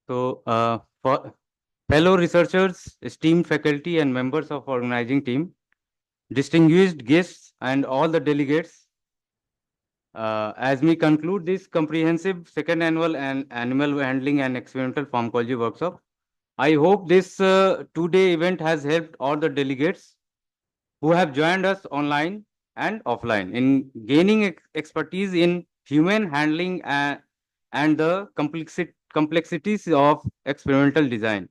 So, for fellow researchers, esteemed faculty, and members of organizing team, distinguished guests, and all the delegates, as we conclude this comprehensive second annual and animal handling and experimental pharmacology workshop, I hope this two-day event has helped all the delegates who have joined us online and offline in gaining expertise in human handling and the complexities of experimental design.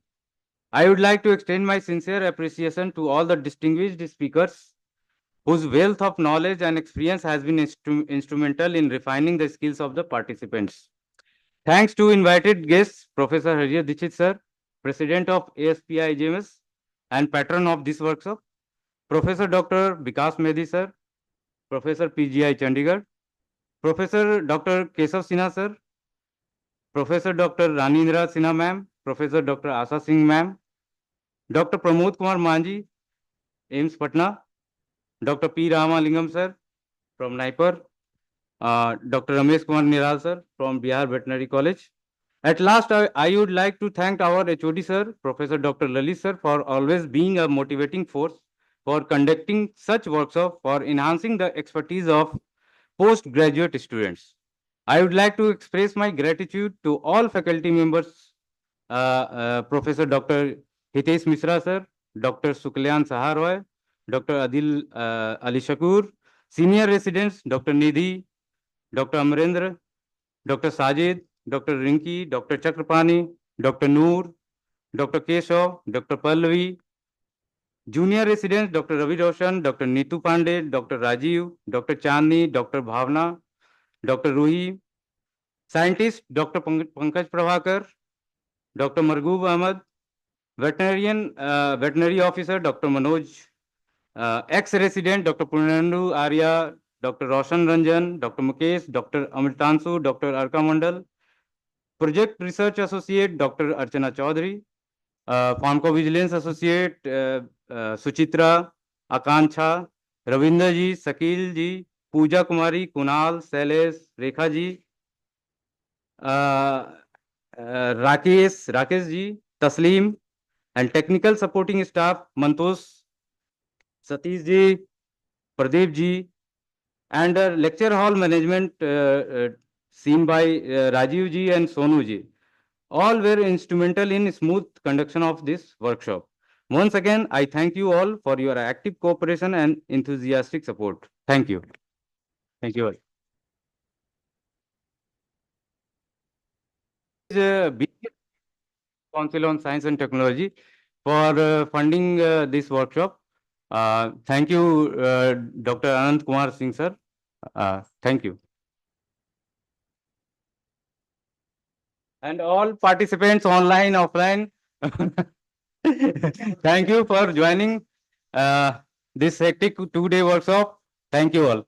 I would like to extend my sincere appreciation to all the distinguished speakers whose wealth of knowledge and experience has been instrumental in refining the skills of the participants. Thanks to invited guests, Professor Harya Dikshit sir, President of ASPI Igims and patron of this workshop, Professor Dr. Vikas Mehdi sir, Professor PGI Chandigarh, Professor Dr. Kesav Sinha sir, Professor Dr. Ranindra Sinha ma'am, Professor Dr. Asa Singh ma'am, Dr. Pramod Kumar Manji, AIMS Patna, Dr. P. Ramalingam sir from Naipur, Dr. Ramesh Kumar Niral sir from Bihar Veterinary College. At last, I would like to thank our HOD sir, Professor Dr. Lalit sir, for always being a motivating force for conducting such workshop for enhancing the expertise of postgraduate students. I would like to express my gratitude to all faculty members, Professor Dr. Hitesh Misra sir, Dr. Sukalyan Saharoy, Dr. Adil Ali Shakur, senior residents, Dr. Nidhi, Dr. Amrendra, Dr. Sajid, Dr. Rinki, Dr. Chakrapani, Dr. Noor, Dr. Keshav, Dr. Pallavi, junior residents, Dr. Ravi Roshan, Dr. Neetu Pandey, Dr. Rajiv, Dr. Chandni, Dr. Bhavna, Dr. Ruhi, scientist, Dr. Pankaj Prabhakar, Dr. Margoob Ahmad, veterinary officer, Dr. Manoj, ex-resident, Dr. Purnandu Arya, Dr. Roshan Ranjan, Dr. Mukesh, Dr. Amritansu, Dr. Arka Mandal, project research associate, Dr. Archana Chaudhary, pharmacovigilance associate, Suchitra, Akanksha, Ravinder ji, Sakil ji, Pooja Kumari, Kunal, Sailesh, Rekha ji, Rakesh ji, Taslim, and technical supporting staff, Mantosh, Satish ji, Pradeep ji, and lecture hall management seen by Rajiv ji and Sonu ji. All were instrumental in smooth conduction of this workshop. Once again, I thank you all for your active cooperation and enthusiastic support. Thank you. Thank you all. BPS Council on Science and Technology for funding this workshop. Thank you, Dr. Anand Kumar Singh, sir. Thank you. And all participants online, offline, thank you for joining this hectic 2-day workshop. Thank you all.